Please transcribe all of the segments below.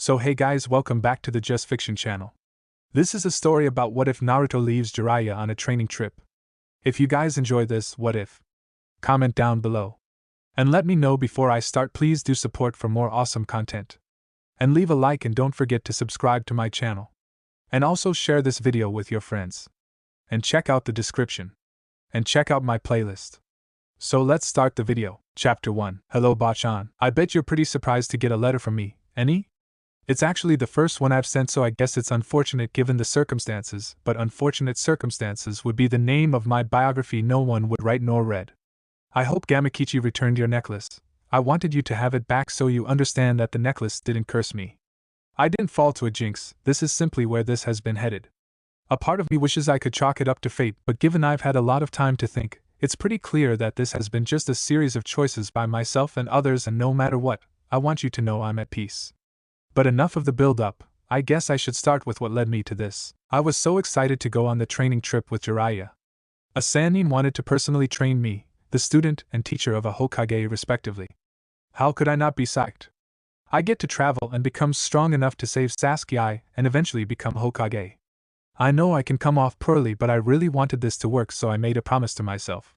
So hey guys, welcome back to the Just Fiction channel. This is a story about what if Naruto leaves Jiraiya on a training trip. If you guys enjoy this what if, comment down below. And let me know before I start. Please do support for more awesome content. And leave a like and don't forget to subscribe to my channel. And also share this video with your friends. And check out the description. And check out my playlist. So let's start the video. Chapter 1. Hello Bachan. I bet you're pretty surprised to get a letter from me, any? It's actually the first one I've sent, so I guess it's unfortunate given the circumstances, but unfortunate circumstances would be the name of my biography no one would write nor read. I hope Gamakichi returned your necklace. I wanted you to have it back so you understand that the necklace didn't curse me. I didn't fall to a jinx, this is simply where this has been headed. A part of me wishes I could chalk it up to fate, but given I've had a lot of time to think, it's pretty clear that this has been just a series of choices by myself and others, and no matter what, I want you to know I'm at peace. But enough of the build-up, I guess I should start with what led me to this. I was so excited to go on the training trip with Jiraiya. A Sannin wanted to personally train me, the student and teacher of a Hokage respectively. How could I not be psyched? I get to travel and become strong enough to save Sasuke and eventually become Hokage. I know I can come off poorly, but I really wanted this to work, so I made a promise to myself.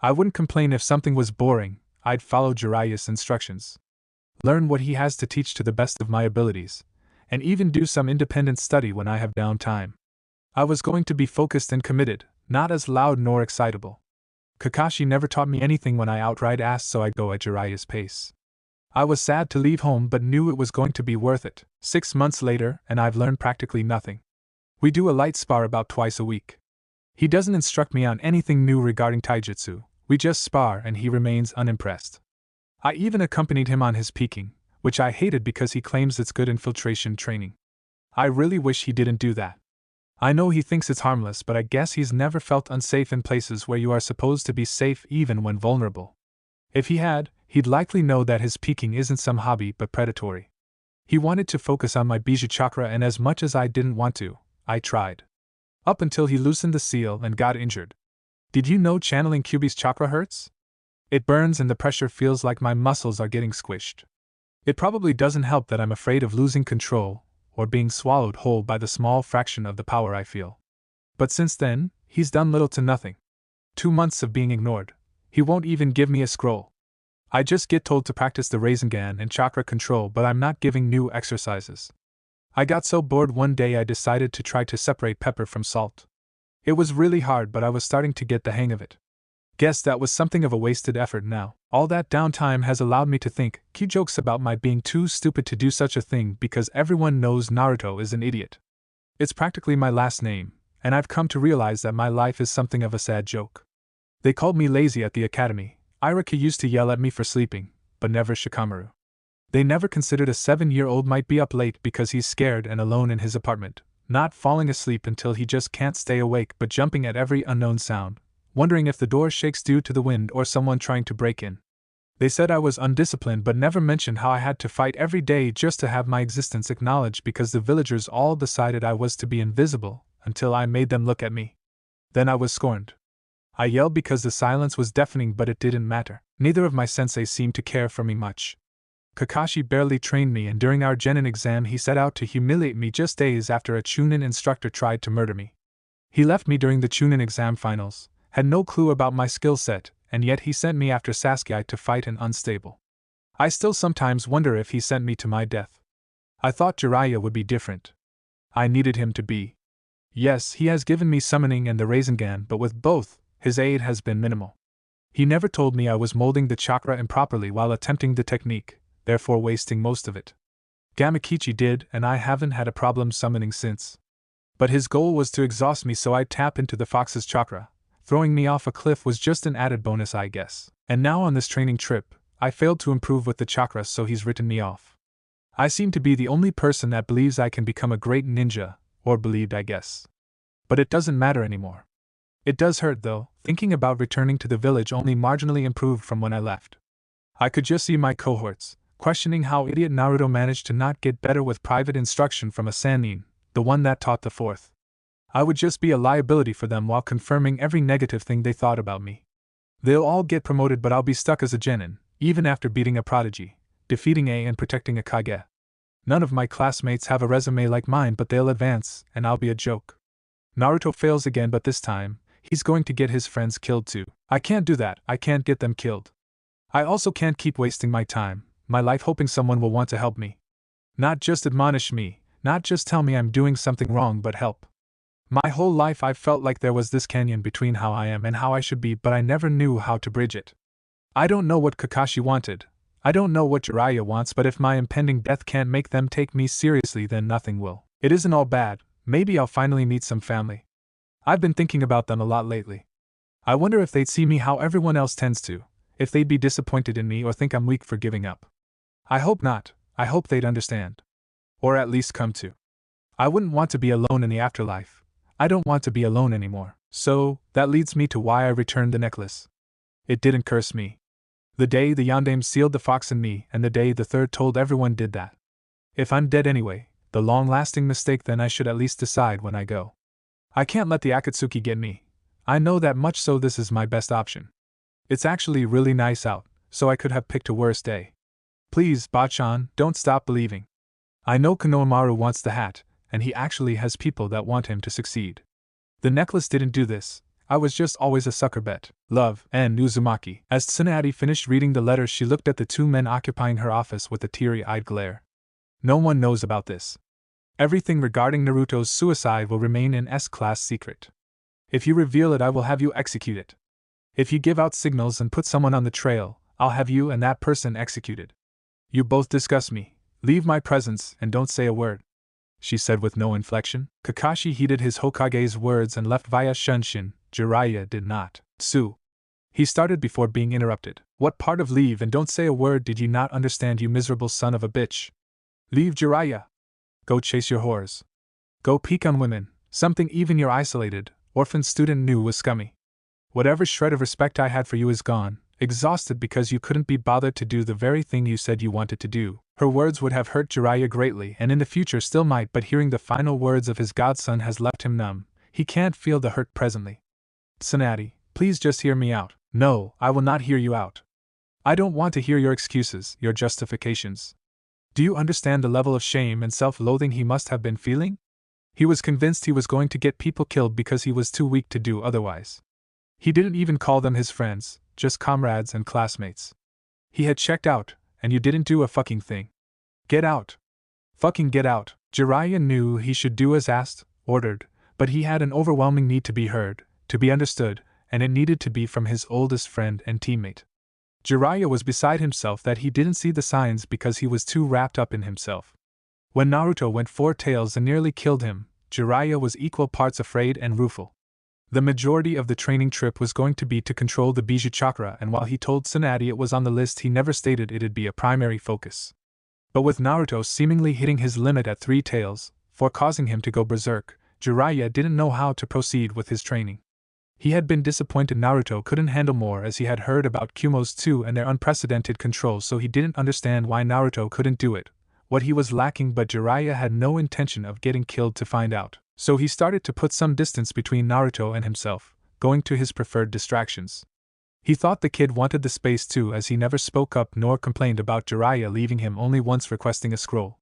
I wouldn't complain if something was boring, I'd follow Jiraiya's instructions. Learn what he has to teach to the best of my abilities, and even do some independent study when I have downtime. I was going to be focused and committed, not as loud nor excitable. Kakashi never taught me anything when I outright asked, so I'd go at Jiraiya's pace. I was sad to leave home but knew it was going to be worth it. 6 months later, and I've learned practically nothing. We do a light spar about twice a week. He doesn't instruct me on anything new regarding taijutsu, we just spar and he remains unimpressed. I even accompanied him on his peeking, which I hated because he claims it's good infiltration training. I really wish he didn't do that. I know he thinks it's harmless, but I guess he's never felt unsafe in places where you are supposed to be safe even when vulnerable. If he had, he'd likely know that his peeking isn't some hobby but predatory. He wanted to focus on my Bijou chakra, and as much as I didn't want to, I tried. Up until he loosened the seal and got injured. Did you know channeling Kyuubi's chakra hurts? It burns and the pressure feels like my muscles are getting squished. It probably doesn't help that I'm afraid of losing control, or being swallowed whole by the small fraction of the power I feel. But since then, he's done little to nothing. 2 months of being ignored. He won't even give me a scroll. I just get told to practice the Rasengan and chakra control, but I'm not giving new exercises. I got so bored one day I decided to try to separate pepper from salt. It was really hard, but I was starting to get the hang of it. Guess that was something of a wasted effort now. All that downtime has allowed me to think, key jokes about my being too stupid to do such a thing because everyone knows Naruto is an idiot. It's practically my last name, and I've come to realize that my life is something of a sad joke. They called me lazy at the academy. Irika used to yell at me for sleeping, but never Shikamaru. They never considered a 7-year-old might be up late because he's scared and alone in his apartment, not falling asleep until he just can't stay awake but jumping at every unknown sound, wondering if the door shakes due to the wind or someone trying to break in. They said I was undisciplined but never mentioned how I had to fight every day just to have my existence acknowledged because the villagers all decided I was to be invisible until I made them look at me. Then I was scorned. I yelled because the silence was deafening, but it didn't matter. Neither of my senseis seemed to care for me much. Kakashi barely trained me, and during our genin exam he set out to humiliate me just days after a Chunin instructor tried to murder me. He left me during the Chunin exam finals, had no clue about my skill set, and yet he sent me after Sasuke to fight an unstable. I still sometimes wonder if he sent me to my death. I thought Jiraiya would be different. I needed him to be. Yes, he has given me summoning and the Rasengan, but with both, his aid has been minimal. He never told me I was molding the chakra improperly while attempting the technique, therefore wasting most of it. Gamakichi did, and I haven't had a problem summoning since. But his goal was to exhaust me so I'd tap into the fox's chakra. Throwing me off a cliff was just an added bonus, I guess. And now on this training trip, I failed to improve with the chakra, so he's written me off. I seem to be the only person that believes I can become a great ninja, or believed, I guess. But it doesn't matter anymore. It does hurt though, thinking about returning to the village only marginally improved from when I left. I could just see my cohorts, questioning how idiot Naruto managed to not get better with private instruction from a Sannin, the one that taught the fourth. I would just be a liability for them while confirming every negative thing they thought about me. They'll all get promoted, but I'll be stuck as a genin, even after beating a prodigy, defeating a and protecting a Kage. None of my classmates have a resume like mine, but they'll advance, and I'll be a joke. Naruto fails again, but this time, he's going to get his friends killed too. I can't do that, I can't get them killed. I also can't keep wasting my time, my life hoping someone will want to help me. Not just admonish me, not just tell me I'm doing something wrong, but help. My whole life I've felt like there was this canyon between how I am and how I should be, but I never knew how to bridge it. I don't know what Kakashi wanted. I don't know what Jiraiya wants, but if my impending death can't make them take me seriously, then nothing will. It isn't all bad, maybe I'll finally meet some family. I've been thinking about them a lot lately. I wonder if they'd see me how everyone else tends to, if they'd be disappointed in me or think I'm weak for giving up. I hope not, I hope they'd understand. Or at least come to. I wouldn't want to be alone in the afterlife. I don't want to be alone anymore. So, that leads me to why I returned the necklace. It didn't curse me. The day the Yondaime sealed the fox in me, and the day the third told everyone did that. If I'm dead anyway, the long-lasting mistake, then I should at least decide when I go. I can't let the Akatsuki get me. I know that much, so this is my best option. It's actually really nice out, so I could have picked a worse day. Please, Bachan, don't stop believing. I know Konohamaru wants the hat, and he actually has people that want him to succeed. The necklace didn't do this. I was just always a sucker bet. Love, and Uzumaki. As Tsunade finished reading the letter, she looked at the two men occupying her office with a teary-eyed glare. No one knows about this. Everything regarding Naruto's suicide will remain an S-class secret. If you reveal it, I will have you execute it. If you give out signals and put someone on the trail, I'll have you and that person executed. You both disgust me. Leave my presence and don't say a word, she said with no inflection. Kakashi heeded his Hokage's words and left via Shunshin. Jiraiya did not. Tsu. He started before being interrupted. What part of leave and don't say a word did you not understand, you miserable son of a bitch? Leave, Jiraiya. Go chase your whores. Go peek on women, something even your isolated, orphan student knew was scummy. Whatever shred of respect I had for you is gone, exhausted because you couldn't be bothered to do the very thing you said you wanted to do. Her words would have hurt Jiraiya greatly, and in the future still might, but hearing the final words of his godson has left him numb. He can't feel the hurt presently. Tsunade, please just hear me out. No, I will not hear you out. I don't want to hear your excuses, your justifications. Do you understand the level of shame and self-loathing he must have been feeling? He was convinced he was going to get people killed because he was too weak to do otherwise. He didn't even call them his friends, just comrades and classmates. He had checked out, and you didn't do a fucking thing. Get out. Fucking get out. Jiraiya knew he should do as asked, ordered, but he had an overwhelming need to be heard, to be understood, and it needed to be from his oldest friend and teammate. Jiraiya was beside himself that he didn't see the signs because he was too wrapped up in himself. When Naruto went 4 tails and nearly killed him, Jiraiya was equal parts afraid and rueful. The majority of the training trip was going to be to control the Bijou chakra, and while he told Tsunade it was on the list, he never stated it'd be a primary focus. But with Naruto seemingly hitting his limit at 3 tails, for causing him to go berserk, Jiraiya didn't know how to proceed with his training. He had been disappointed Naruto couldn't handle more, as he had heard about Kumo's 2 and their unprecedented control, so he didn't understand why Naruto couldn't do it, what he was lacking, but Jiraiya had no intention of getting killed to find out. So he started to put some distance between Naruto and himself, going to his preferred distractions. He thought the kid wanted the space too, as he never spoke up nor complained about Jiraiya leaving him, only once requesting a scroll.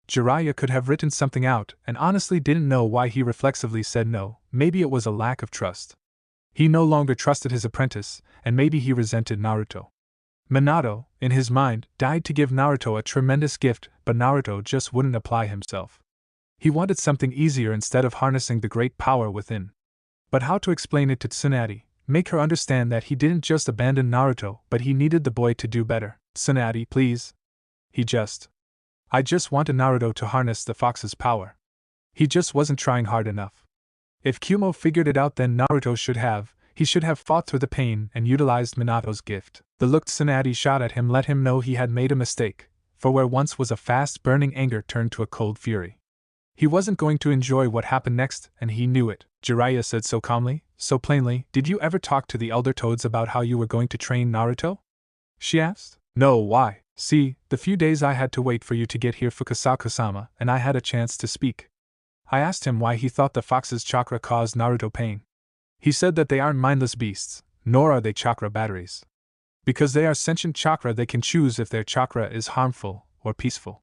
Jiraiya could have written something out, and honestly didn't know why he reflexively said no. Maybe it was a lack of trust. He no longer trusted his apprentice, and maybe he resented Naruto. Minato, in his mind, died to give Naruto a tremendous gift, but Naruto just wouldn't apply himself. He wanted something easier instead of harnessing the great power within. But how to explain it to Tsunade, make her understand that he didn't just abandon Naruto, but he needed the boy to do better? Tsunade, please. I just wanted Naruto to harness the fox's power. He just wasn't trying hard enough. If Kumo figured it out, then Naruto should have. He should have fought through the pain and utilized Minato's gift. The look Tsunade shot at him let him know he had made a mistake, for where once was a fast-burning anger turned to a cold fury. He wasn't going to enjoy what happened next, and he knew it. Jiraiya said so calmly, so plainly. Did you ever talk to the Elder Toads about how you were going to train Naruto? She asked. No, why? See, the few days I had to wait for you to get here, Fukasaku-sama, and I had a chance to speak. I asked him why he thought the fox's chakra caused Naruto pain. He said that they aren't mindless beasts, nor are they chakra batteries. Because they are sentient chakra, they can choose if their chakra is harmful or peaceful.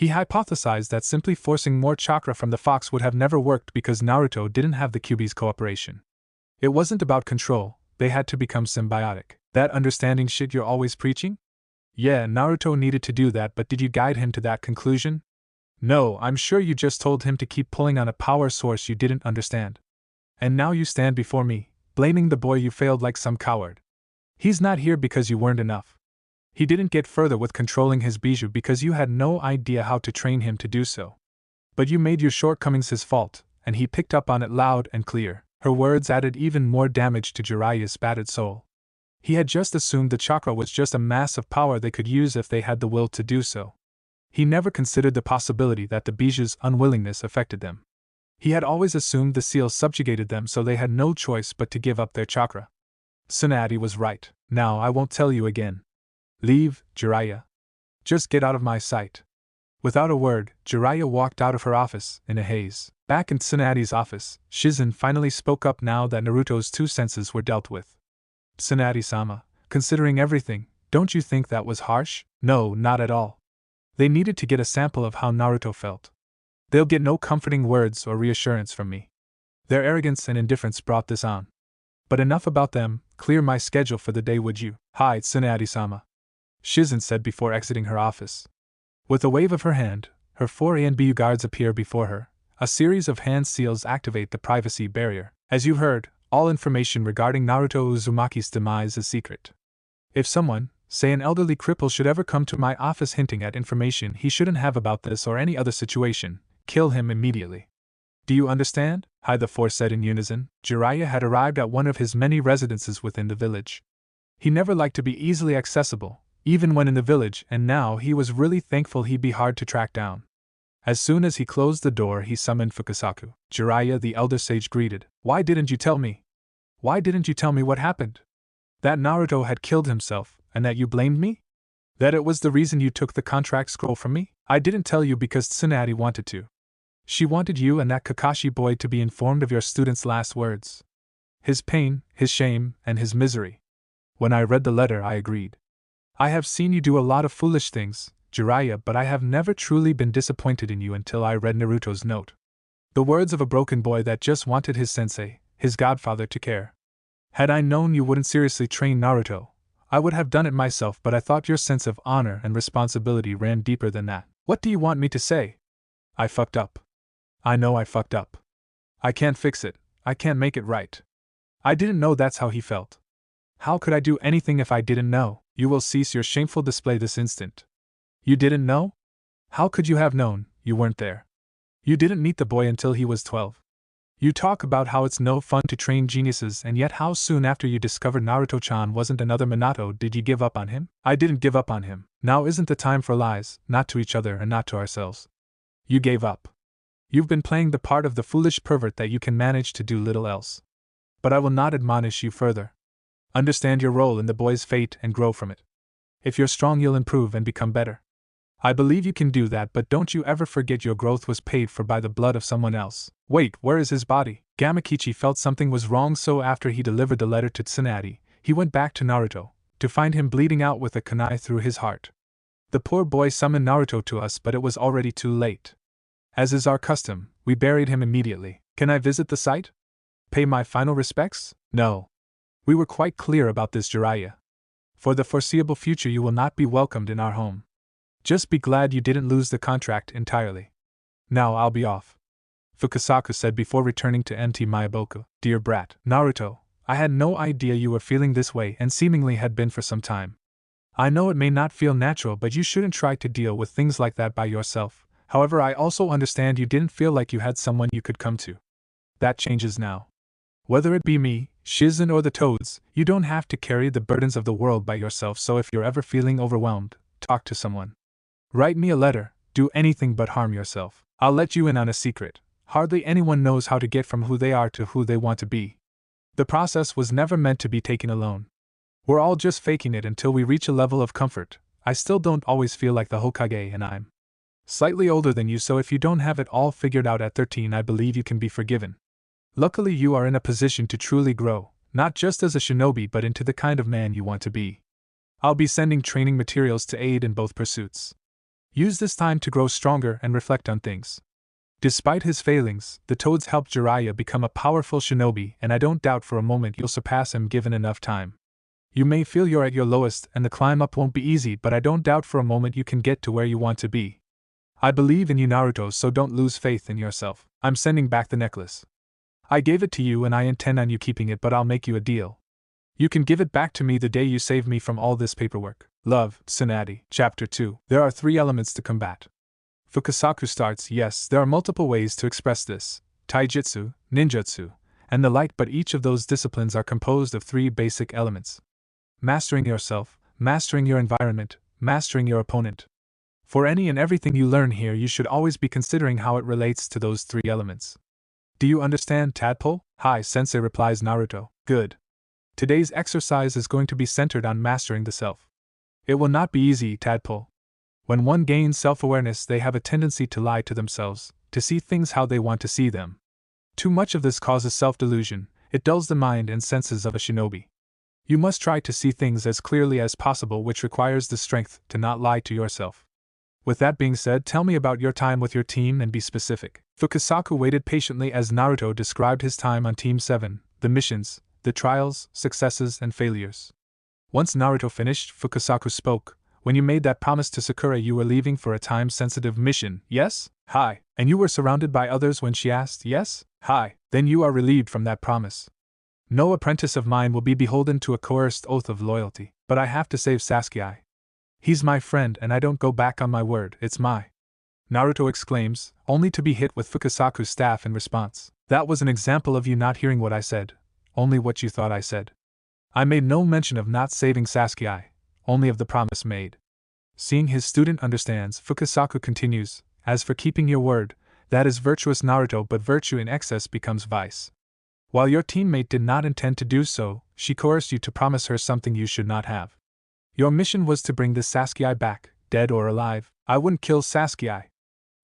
He hypothesized that simply forcing more chakra from the fox would have never worked because Naruto didn't have the Kyuubi's cooperation. It wasn't about control, they had to become symbiotic. That understanding shit you're always preaching? Yeah, Naruto needed to do that, but did you guide him to that conclusion? No, I'm sure you just told him to keep pulling on a power source you didn't understand. And now you stand before me, blaming the boy you failed like some coward. He's not here because you weren't enough. He didn't get further with controlling his bijou because you had no idea how to train him to do so. But you made your shortcomings his fault, and he picked up on it loud and clear. Her words added even more damage to Jiraiya's battered soul. He had just assumed the chakra was just a mass of power they could use if they had the will to do so. He never considered the possibility that the bijou's unwillingness affected them. He had always assumed the seal subjugated them, so they had no choice but to give up their chakra. Tsunade was right. Now I won't tell you again. Leave, Jiraiya. Just get out of my sight. Without a word, Jiraiya walked out of her office, in a haze. Back in Tsunade's office, Shizune finally spoke up now that Naruto's two senses were dealt with. Tsunade-sama, considering everything, don't you think that was harsh? No, not at all. They needed to get a sample of how Naruto felt. They'll get no comforting words or reassurance from me. Their arrogance and indifference brought this on. But enough about them, clear my schedule for the day, would you? Hi, Tsunade-sama, Shizune said before exiting her office. With a wave of her hand, her 4 A and B guards appear before her. A series of hand seals activate the privacy barrier. As you heard, all information regarding Naruto Uzumaki's demise is secret. If someone, say an elderly cripple, should ever come to my office hinting at information he shouldn't have about this or any other situation, kill him immediately. Do you understand? Hi, the four said in unison. Jiraiya had arrived at one of his many residences within the village. He never liked to be easily accessible, even when in the village, and now he was really thankful he'd be hard to track down. As soon as he closed the door, he summoned Fukasaku. Jiraiya, the elder sage, greeted. Why didn't you tell me? Why didn't you tell me what happened? That Naruto had killed himself, and that you blamed me? That it was the reason you took the contract scroll from me? I didn't tell you because Tsunade wanted to. She wanted you and that Kakashi boy to be informed of your student's last words. His pain, his shame, and his misery. When I read the letter, I agreed. I have seen you do a lot of foolish things, Jiraiya, but I have never truly been disappointed in you until I read Naruto's note. The words of a broken boy that just wanted his sensei, his godfather, to care. Had I known you wouldn't seriously train Naruto, I would have done it myself, but I thought your sense of honor and responsibility ran deeper than that. What do you want me to say? I fucked up. I know I fucked up. I can't fix it, I can't make it right. I didn't know that's how he felt. How could I do anything if I didn't know? You will cease your shameful display this instant. You didn't know? How could you have known? You weren't there. You didn't meet the boy until he was 12. You talk about how it's no fun to train geniuses, and yet how soon after you discovered Naruto-chan wasn't another Minato did you give up on him? I didn't give up on him. Now isn't the time for lies, not to each other and not to ourselves. You gave up. You've been playing the part of the foolish pervert that you can manage to do little else. But I will not admonish you further. Understand your role in the boy's fate and grow from it. If you're strong, you'll improve and become better. I believe you can do that, but don't you ever forget your growth was paid for by the blood of someone else. Wait, where is his body? Gamakichi felt something was wrong, so after he delivered the letter to Tsunade, he went back to Naruto, to find him bleeding out with a kunai through his heart. The poor boy summoned Naruto to us, but it was already too late. As is our custom, we buried him immediately. Can I visit the site? Pay my final respects? No. We were quite clear about this, Jiraiya. For the foreseeable future you will not be welcomed in our home. Just be glad you didn't lose the contract entirely. Now I'll be off. Fukasaku said before returning to Mt. Miyaboku. Dear brat, Naruto, I had no idea you were feeling this way and seemingly had been for some time. I know it may not feel natural, but you shouldn't try to deal with things like that by yourself. However, I also understand you didn't feel like you had someone you could come to. That changes now. Whether it be me, Shizune, or the Toads, you don't have to carry the burdens of the world by yourself, so if you're ever feeling overwhelmed, talk to someone. Write me a letter, do anything but harm yourself. I'll let you in on a secret. Hardly anyone knows how to get from who they are to who they want to be. The process was never meant to be taken alone. We're all just faking it until we reach a level of comfort. I still don't always feel like the Hokage, and I'm slightly older than you, so if you don't have it all figured out at 13, I believe you can be forgiven. Luckily, you are in a position to truly grow, not just as a shinobi but into the kind of man you want to be. I'll be sending training materials to aid in both pursuits. Use this time to grow stronger and reflect on things. Despite his failings, the Toads helped Jiraiya become a powerful shinobi, and I don't doubt for a moment you'll surpass him given enough time. You may feel you're at your lowest and the climb up won't be easy, but I don't doubt for a moment you can get to where you want to be. I believe in you, Naruto, so don't lose faith in yourself. I'm sending back the necklace. I gave it to you and I intend on you keeping it, but I'll make you a deal. You can give it back to me the day you save me from all this paperwork. Love, Tsunade. Chapter 2. There are 3 elements to combat. Fukasaku starts. Yes, there are multiple ways to express this: taijutsu, ninjutsu, and the like, but each of those disciplines are composed of 3 basic elements: mastering yourself, mastering your environment, mastering your opponent. For any and everything you learn here, you should always be considering how it relates to those 3 elements. Do you understand, tadpole? Hi, Sensei, replies Naruto. Good. Today's exercise is going to be centered on mastering the self. It will not be easy, tadpole. When one gains self-awareness, they have a tendency to lie to themselves, to see things how they want to see them. Too much of this causes self-delusion. It dulls the mind and senses of a shinobi. You must try to see things as clearly as possible, which requires the strength to not lie to yourself. With that being said, tell me about your time with your team and be specific. Fukasaku waited patiently as Naruto described his time on Team 7, the missions, the trials, successes, and failures. Once Naruto finished, Fukasaku spoke. When you made that promise to Sakura, you were leaving for a time-sensitive mission, yes? Hi. And you were surrounded by others when she asked, yes? Hi. Then you are relieved from that promise. No apprentice of mine will be beholden to a coerced oath of loyalty, but I have to save Sasuke. He's my friend and I don't go back on my word, it's my. Naruto exclaims, only to be hit with Fukasaku's staff in response. That was an example of you not hearing what I said, only what you thought I said. I made no mention of not saving Sasuke, only of the promise made. Seeing his student understands, Fukasaku continues, as for keeping your word, that is virtuous, Naruto, but virtue in excess becomes vice. While your teammate did not intend to do so, she coerced you to promise her something you should not have. Your mission was to bring this Sasuke back, dead or alive. I wouldn't kill Sasuke.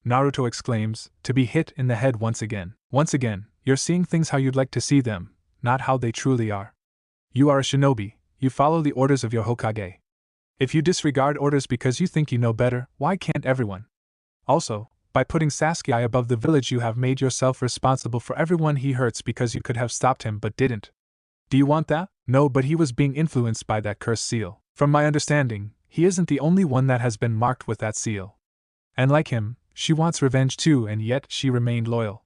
Naruto exclaims, to be hit in the head once again. Once again, you're seeing things how you'd like to see them, not how they truly are. You are a shinobi, you follow the orders of your Hokage. If you disregard orders because you think you know better, why can't everyone? Also, by putting Sasuke above the village, you have made yourself responsible for everyone he hurts because you could have stopped him but didn't. Do you want that? No, but he was being influenced by that cursed seal. From my understanding, he isn't the only one that has been marked with that seal. And like him, she wants revenge too, and yet she remained loyal.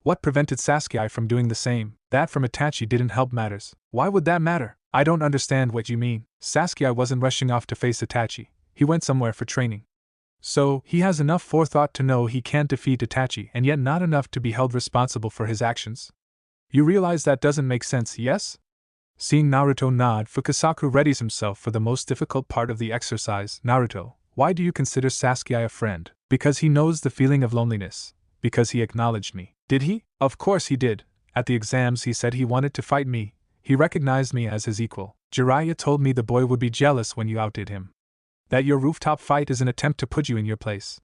What prevented Sasuke from doing the same? That from Itachi didn't help matters. Why would that matter? I don't understand what you mean. Sasuke wasn't rushing off to face Itachi. He went somewhere for training. So, he has enough forethought to know he can't defeat Itachi and yet not enough to be held responsible for his actions. You realize that doesn't make sense, yes? Seeing Naruto nod, Fukasaku readies himself for the most difficult part of the exercise. Naruto, why do you consider Sasuke a friend? Because he knows the feeling of loneliness. Because he acknowledged me. Did he? Of course he did. At the exams he said he wanted to fight me. He recognized me as his equal. Jiraiya told me the boy would be jealous when you outdid him. That your rooftop fight is an attempt to put you in your place.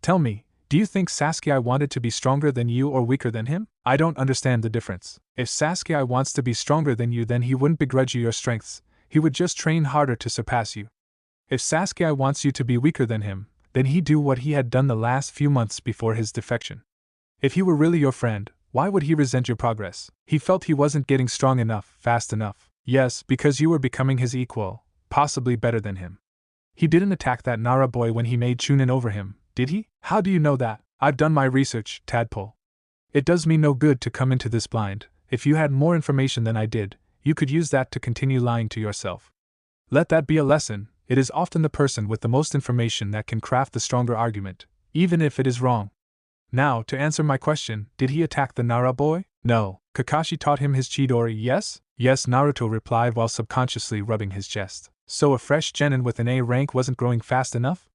Tell me, do you think Sasuke wanted to be stronger than you or weaker than him? I don't understand the difference. If Sasuke wants to be stronger than you, then he wouldn't begrudge you your strengths, he would just train harder to surpass you. If Sasuke wants you to be weaker than him, then he'd do what he had done the last few months before his defection. If he were really your friend, why would he resent your progress? He felt he wasn't getting strong enough, fast enough. Yes, because you were becoming his equal, possibly better than him. He didn't attack that Nara boy when he made Chunin over him, did he? How do you know that? I've done my research, tadpole. It does me no good to come into this blind. If you had more information than I did, you could use that to continue lying to yourself. Let that be a lesson. It is often the person with the most information that can craft the stronger argument, even if it is wrong. Now, to answer my question, did he attack the Nara boy? No. Kakashi taught him his Chidori, yes? Yes, Naruto replied while subconsciously rubbing his chest. So a fresh genin with an A rank wasn't growing fast enough?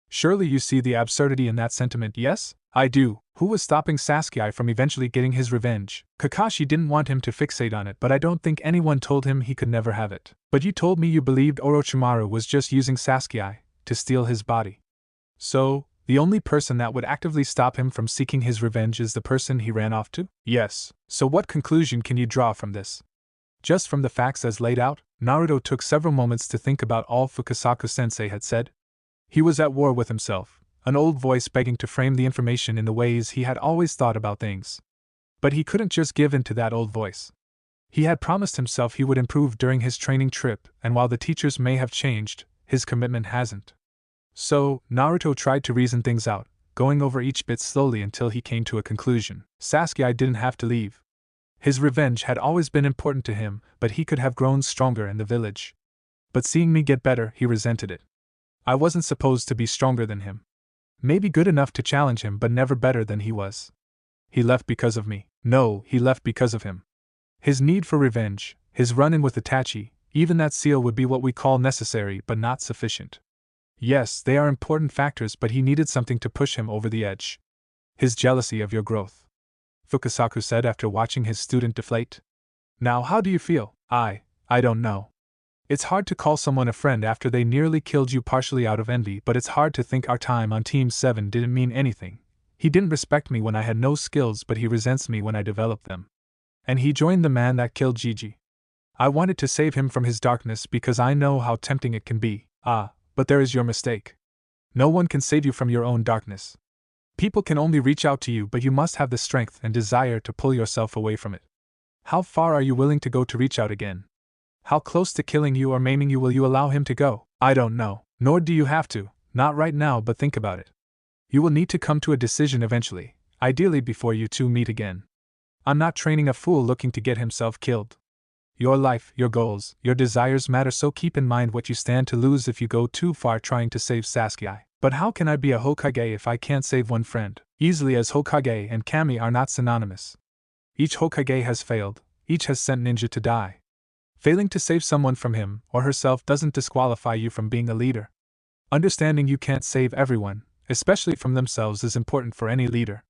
Surely you see the absurdity in that sentiment, yes? I do. Who was stopping Sasuke from eventually getting his revenge? Kakashi didn't want him to fixate on it, but I don't think anyone told him he could never have it. But you told me you believed Orochimaru was just using Sasuke to steal his body. So, the only person that would actively stop him from seeking his revenge is the person he ran off to? Yes. So what conclusion can you draw from this? Just from the facts as laid out, Naruto took several moments to think about all Fukasaku-sensei had said. He was at war with himself. an old voice begging to frame the information in the ways he had always thought about things. But he couldn't just give in to that old voice. He had promised himself he would improve during his training trip, and while the teachers may have changed, his commitment hasn't. So, Naruto tried to reason things out, going over each bit slowly until he came to a conclusion. Sasuke didn't have to leave. His revenge had always been important to him, but he could have grown stronger in the village. But seeing me get better, he resented it. I wasn't supposed to be stronger than him. Maybe good enough to challenge him, but never better than he was. He left because of me. No, he left because of him. His need for revenge, his run-in with Itachi, even that seal would be what we call necessary but not sufficient. Yes, they are important factors, but he needed something to push him over the edge. His jealousy of your growth. Fukasaku said after watching his student deflate. Now how do you feel? I don't know. It's hard to call someone a friend after they nearly killed you partially out of envy, but it's hard to think our time on Team 7 didn't mean anything. He didn't respect me when I had no skills, but he resents me when I developed them. And he joined the man that killed Gigi. I wanted to save him from his darkness because I know how tempting it can be. But there is your mistake. No one can save you from your own darkness. People can only reach out to you, but you must have the strength and desire to pull yourself away from it. How far are you willing to go to reach out again? How close to killing you or maiming you will you allow him to go? I don't know, nor do you have to, not right now, but think about it. You will need to come to a decision eventually, ideally before you two meet again. I'm not training a fool looking to get himself killed. Your life, your goals, your desires matter, so keep in mind what you stand to lose if you go too far trying to save Sasuke. But how can I be a Hokage if I can't save one friend? Easily, as Hokage and Kami are not synonymous. Each Hokage has failed, each has sent ninja to die. Failing to save someone from him or herself doesn't disqualify you from being a leader. Understanding you can't save everyone, especially from themselves, is important for any leader.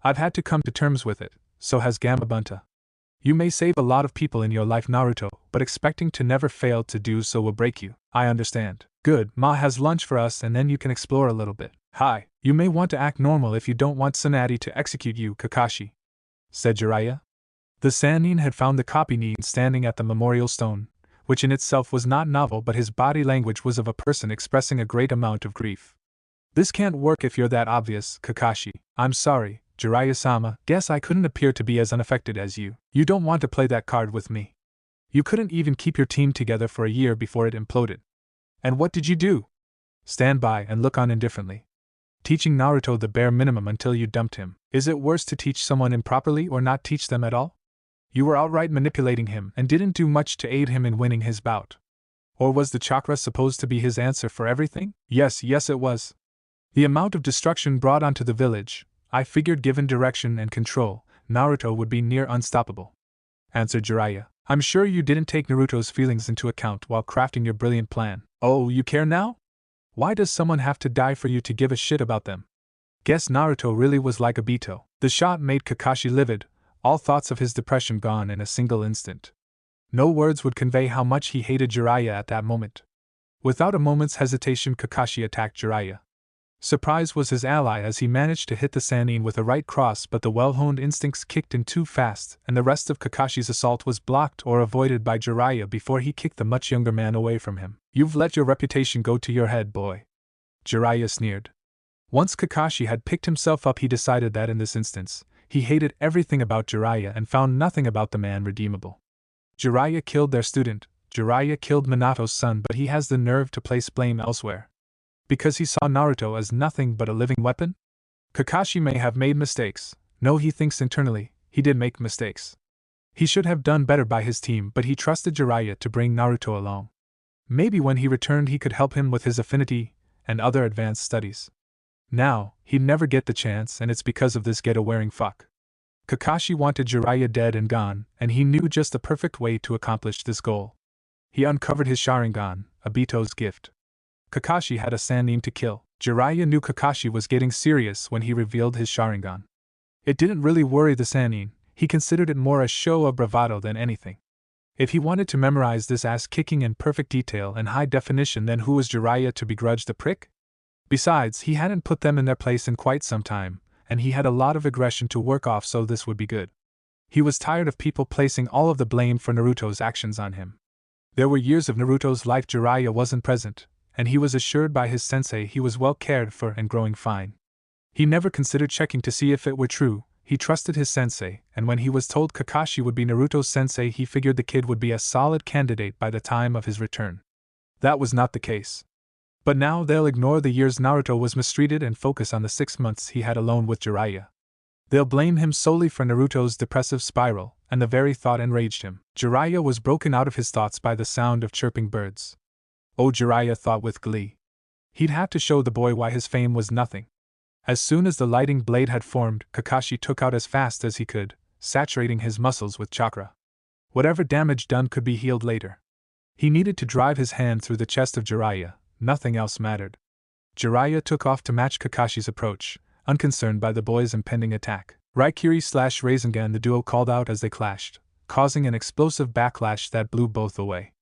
I've had to come to terms with it, so has Gamabunta. You may save a lot of people in your life, Naruto, but expecting to never fail to do so will break you. I understand. Good, Ma has lunch for us and then you can explore a little bit. Hi, you may want to act normal if you don't want Tsunade to execute you, Kakashi, said Jiraiya. The Sannin had found the copy nin standing at the memorial stone, which in itself was not novel, but his body language was of a person expressing a great amount of grief. This can't work if you're that obvious, Kakashi. I'm sorry, Jiraiya-sama, guess I couldn't appear to be as unaffected as you. You don't want to play that card with me. You couldn't even keep your team together for a year before it imploded. And what did you do? Stand by and look on indifferently. Teaching Naruto the bare minimum until you dumped him. Is it worse to teach someone improperly or not teach them at all? You were outright manipulating him and didn't do much to aid him in winning his bout. Or was the chakra supposed to be his answer for everything? Yes, it was. The amount of destruction brought onto the village, I figured given direction and control, Naruto would be near unstoppable, answered Jiraiya. I'm sure you didn't take Naruto's feelings into account while crafting your brilliant plan. Oh, you care now? Why does someone have to die for you to give a shit about them? Guess Naruto really was like Obito. The shot made Kakashi livid, all thoughts of his depression gone in a single instant. No words would convey how much he hated Jiraiya at that moment. Without a moment's hesitation, Kakashi attacked Jiraiya. Surprise was his ally as he managed to hit the Sannin with a right cross, but the well-honed instincts kicked in too fast, and the rest of Kakashi's assault was blocked or avoided by Jiraiya before he kicked the much younger man away from him. You've let your reputation go to your head, boy, Jiraiya sneered. Once Kakashi had picked himself up, he decided that in this instance, he hated everything about Jiraiya and found nothing about the man redeemable. Jiraiya killed their student, Jiraiya killed Minato's son, but he has the nerve to place blame elsewhere. Because he saw Naruto as nothing but a living weapon? Kakashi may have made mistakes. No, he thinks internally, he did make mistakes. He should have done better by his team, but he trusted Jiraiya to bring Naruto along. Maybe when he returned he could help him with his affinity and other advanced studies. Now, he'd never get the chance, and it's because of this ghetto-wearing fuck. Kakashi wanted Jiraiya dead and gone, and he knew just the perfect way to accomplish this goal. He uncovered his Sharingan, Obito's gift. Kakashi had a Sannin to kill. Jiraiya knew Kakashi was getting serious when he revealed his Sharingan. It didn't really worry the Sannin, he considered it more a show of bravado than anything. If he wanted to memorize this ass-kicking in perfect detail and high definition, then who was Jiraiya to begrudge the prick? Besides, he hadn't put them in their place in quite some time, and he had a lot of aggression to work off, so this would be good. He was tired of people placing all of the blame for Naruto's actions on him. There were years of Naruto's life Jiraiya wasn't present, and he was assured by his sensei he was well cared for and growing fine. He never considered checking to see if it were true. He trusted his sensei, and when he was told Kakashi would be Naruto's sensei, he figured the kid would be a solid candidate by the time of his return. That was not the case. But now they'll ignore the years Naruto was mistreated and focus on the 6 months he had alone with Jiraiya. They'll blame him solely for Naruto's depressive spiral, and the very thought enraged him. Jiraiya was broken out of his thoughts by the sound of chirping birds. Oh, Jiraiya thought with glee. He'd have to show the boy why his fame was nothing. As soon as the lighting blade had formed, Kakashi took out as fast as he could, saturating his muscles with chakra. Whatever damage done could be healed later. He needed to drive his hand through the chest of Jiraiya, nothing else mattered. Jiraiya took off to match Kakashi's approach, unconcerned by the boy's impending attack. Raikiri/Rasengan, the duo called out as they clashed, causing an explosive backlash that blew both away.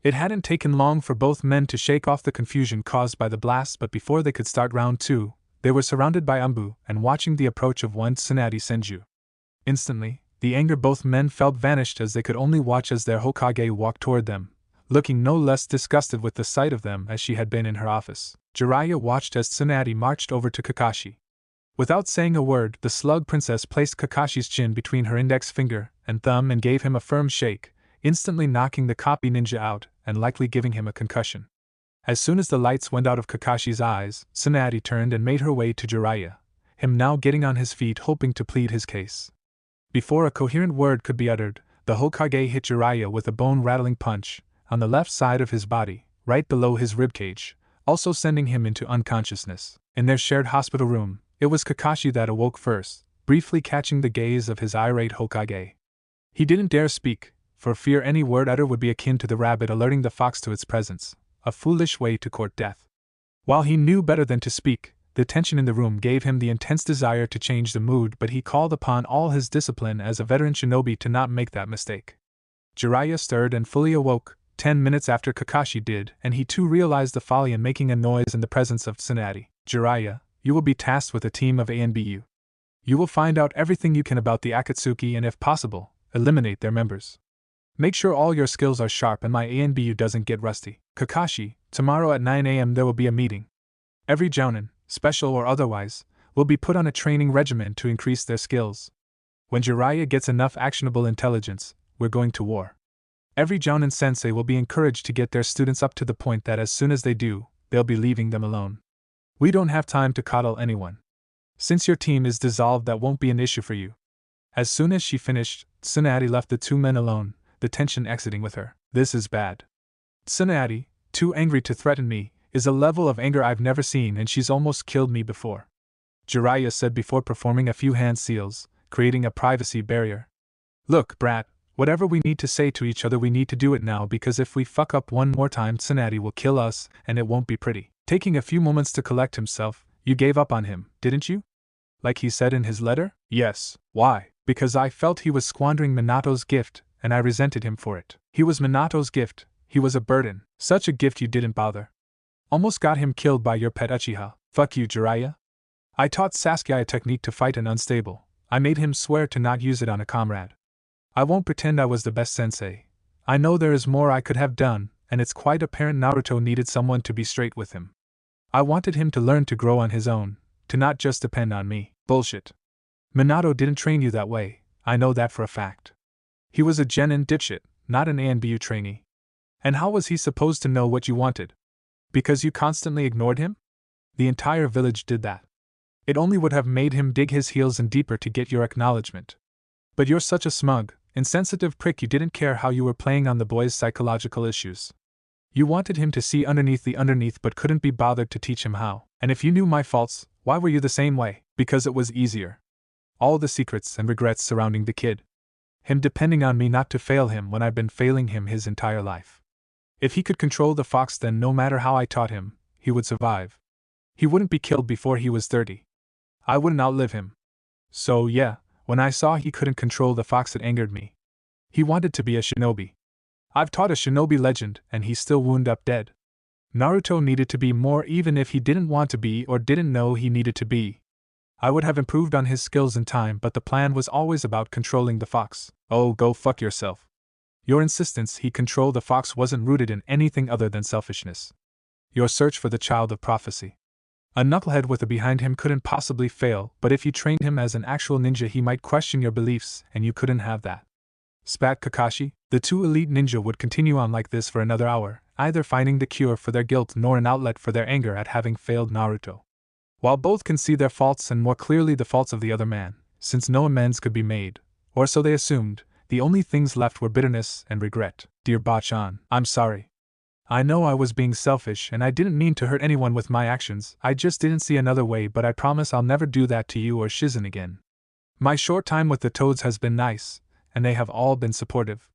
It hadn't taken long for both men to shake off the confusion caused by the blast, but before they could start round 2, they were surrounded by Umbu and watching the approach of one Tsunade Senju. Instantly, the anger both men felt vanished as they could only watch as their Hokage walked toward them, looking no less disgusted with the sight of them as she had been in her office. Jiraiya watched as Tsunade marched over to Kakashi. Without saying a word, the slug princess placed Kakashi's chin between her index finger and thumb and gave him a firm shake, instantly knocking the copy ninja out and likely giving him a concussion. As soon as the lights went out of Kakashi's eyes, Tsunade turned and made her way to Jiraiya, him now getting on his feet hoping to plead his case. Before a coherent word could be uttered, the Hokage hit Jiraiya with a bone-rattling punch on the left side of his body, right below his ribcage, also sending him into unconsciousness. In their shared hospital room, it was Kakashi that awoke first, briefly catching the gaze of his irate Hokage. He didn't dare speak, for fear any word uttered would be akin to the rabbit alerting the fox to its presence, a foolish way to court death. While he knew better than to speak, the tension in the room gave him the intense desire to change the mood, but he called upon all his discipline as a veteran shinobi to not make that mistake. Jiraiya stirred and fully awoke 10 minutes after Kakashi did, and he too realized the folly in making a noise in the presence of Tsunade. Jiraiya, you will be tasked with a team of A and BU. You will find out everything you can about the Akatsuki and if possible, eliminate their members. Make sure all your skills are sharp and my ANBU doesn't get rusty. Kakashi, tomorrow at 9 a.m. there will be a meeting. Every jounin, special or otherwise, will be put on a training regimen to increase their skills. When Jiraiya gets enough actionable intelligence, we're going to war. Every jounin sensei will be encouraged to get their students up to the point that as soon as they do, they'll be leaving them alone. We don't have time to coddle anyone. Since your team is dissolved, that won't be an issue for you. As soon as she finished, Tsunade left the two men alone, the tension exiting with her. This is bad. Tsunade, too angry to threaten me, is a level of anger I've never seen, and she's almost killed me before. Jiraiya said before performing a few hand seals, creating a privacy barrier. Look, brat, whatever we need to say to each other we need to do it now, because if we fuck up one more time Tsunade will kill us, and it won't be pretty. Taking a few moments to collect himself, you gave up on him, didn't you? Like he said in his letter? Yes. Why? Because I felt he was squandering Minato's gift, and I resented him for it. He was Minato's gift, he was a burden. Such a gift you didn't bother. Almost got him killed by your pet Uchiha. Fuck you, Jiraiya. I taught Sasuke a technique to fight an unstable. I made him swear to not use it on a comrade. I won't pretend I was the best sensei. I know there is more I could have done, and it's quite apparent Naruto needed someone to be straight with him. I wanted him to learn to grow on his own, to not just depend on me. Bullshit. Minato didn't train you that way, I know that for a fact. He was a genin dipshit, not an ANBU trainee. And how was he supposed to know what you wanted? Because you constantly ignored him? The entire village did that. It only would have made him dig his heels in deeper to get your acknowledgement. But you're such a smug, insensitive prick, you didn't care how you were playing on the boy's psychological issues. You wanted him to see underneath the underneath but couldn't be bothered to teach him how. And if you knew my faults, why were you the same way? Because it was easier. All the secrets and regrets surrounding the kid. Him depending on me not to fail him when I've been failing him his entire life. If he could control the fox, then no matter how I taught him, he would survive. He wouldn't be killed before he was 30. I wouldn't outlive him. So yeah, when I saw he couldn't control the fox it angered me. He wanted to be a shinobi. I've taught a shinobi legend and he still wound up dead. Naruto needed to be more even if he didn't want to be or didn't know he needed to be. I would have improved on his skills in time, but the plan was always about controlling the fox. Oh, go fuck yourself. Your insistence he control the fox wasn't rooted in anything other than selfishness. Your search for the child of prophecy. A knucklehead with a behind him couldn't possibly fail, but if you trained him as an actual ninja he might question your beliefs, and you couldn't have that. Spat Kakashi. The two elite ninja would continue on like this for another hour, either finding the cure for their guilt nor an outlet for their anger at having failed Naruto. While both can see their faults and more clearly the faults of the other man, since no amends could be made, or so they assumed, the only things left were bitterness and regret. Dear Bachan, I'm sorry. I know I was being selfish and I didn't mean to hurt anyone with my actions, I just didn't see another way, but I promise I'll never do that to you or Shizune again. My short time with the Toads has been nice, and they have all been supportive.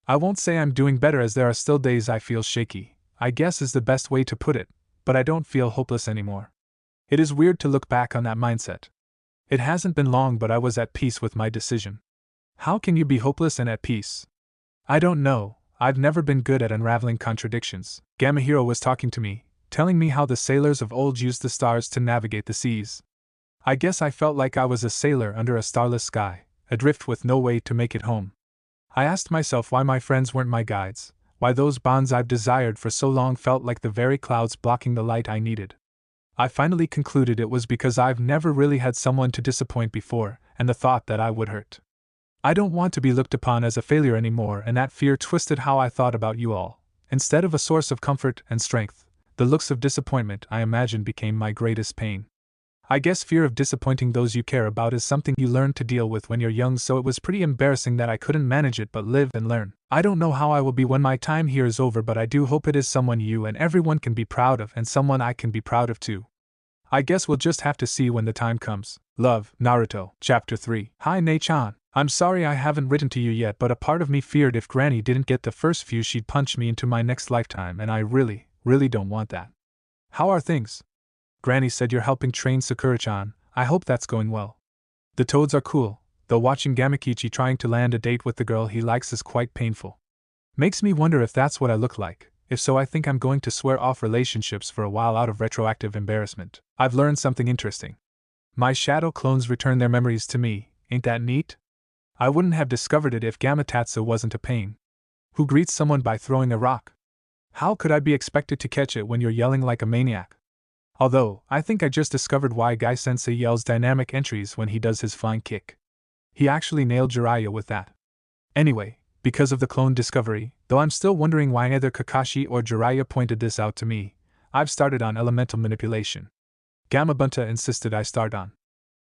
I won't say I'm doing better as there are still days I feel shaky, I guess is the best way to put it, but I don't feel hopeless anymore. It is weird to look back on that mindset. It hasn't been long but I was at peace with my decision. How can you be hopeless and at peace? I don't know, I've never been good at unraveling contradictions. Gamahiro was talking to me, telling me how the sailors of old used the stars to navigate the seas. I guess I felt like I was a sailor under a starless sky, adrift with no way to make it home. I asked myself why my friends weren't my guides, why those bonds I've desired for so long felt like the very clouds blocking the light I needed. I finally concluded it was because I've never really had someone to disappoint before, and the thought that I would hurt. I don't want to be looked upon as a failure anymore, and that fear twisted how I thought about you all. Instead of a source of comfort and strength, the looks of disappointment I imagined became my greatest pain. I guess fear of disappointing those you care about is something you learn to deal with when you're young, so it was pretty embarrassing that I couldn't manage it but live and learn. I don't know how I will be when my time here is over, but I do hope it is someone you and everyone can be proud of and someone I can be proud of too. I guess we'll just have to see when the time comes. Love, Naruto. Chapter 3. Hi Nei-chan. I'm sorry I haven't written to you yet, but a part of me feared if Granny didn't get the first few she'd punch me into my next lifetime, and I really don't want that. How are things? Granny said you're helping train Sakura-chan. I hope that's going well. The Toads are cool, though watching Gamakichi trying to land a date with the girl he likes is quite painful. Makes me wonder if that's what I look like. If so, I think I'm going to swear off relationships for a while out of retroactive embarrassment. I've learned something interesting. My shadow clones return their memories to me, ain't that neat? I wouldn't have discovered it if Gamatatsu wasn't a pain. Who greets someone by throwing a rock? How could I be expected to catch it when you're yelling like a maniac? Although, I think I just discovered why Guy-sensei yells dynamic entries when he does his flying kick. He actually nailed Jiraiya with that. Anyway, because of the clone discovery, though I'm still wondering why either Kakashi or Jiraiya pointed this out to me, I've started on elemental manipulation. Gamabunta insisted I start on.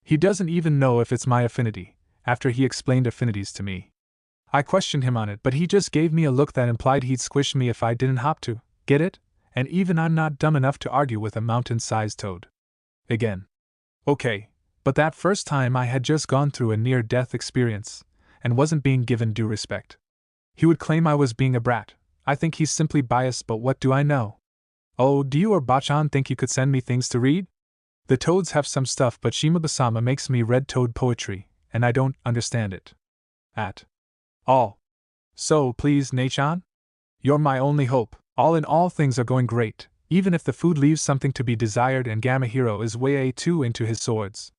He doesn't even know if it's my affinity, after he explained affinities to me. I questioned him on it, but he just gave me a look that implied he'd squish me if I didn't hop to. Get it? And even I'm not dumb enough to argue with a mountain-sized toad. Again. Okay, but that first time I had just gone through a near-death experience, and wasn't being given due respect. He would claim I was being a brat. I think he's simply biased, but what do I know? Oh, do you or Bachan think you could send me things to read? The Toads have some stuff, but Shimaba-sama makes me read toad poetry, and I don't understand it. At all. So, please, Nei-chan? You're my only hope. All in all, things are going great, even if the food leaves something to be desired and Gamahiro is way too into his swords.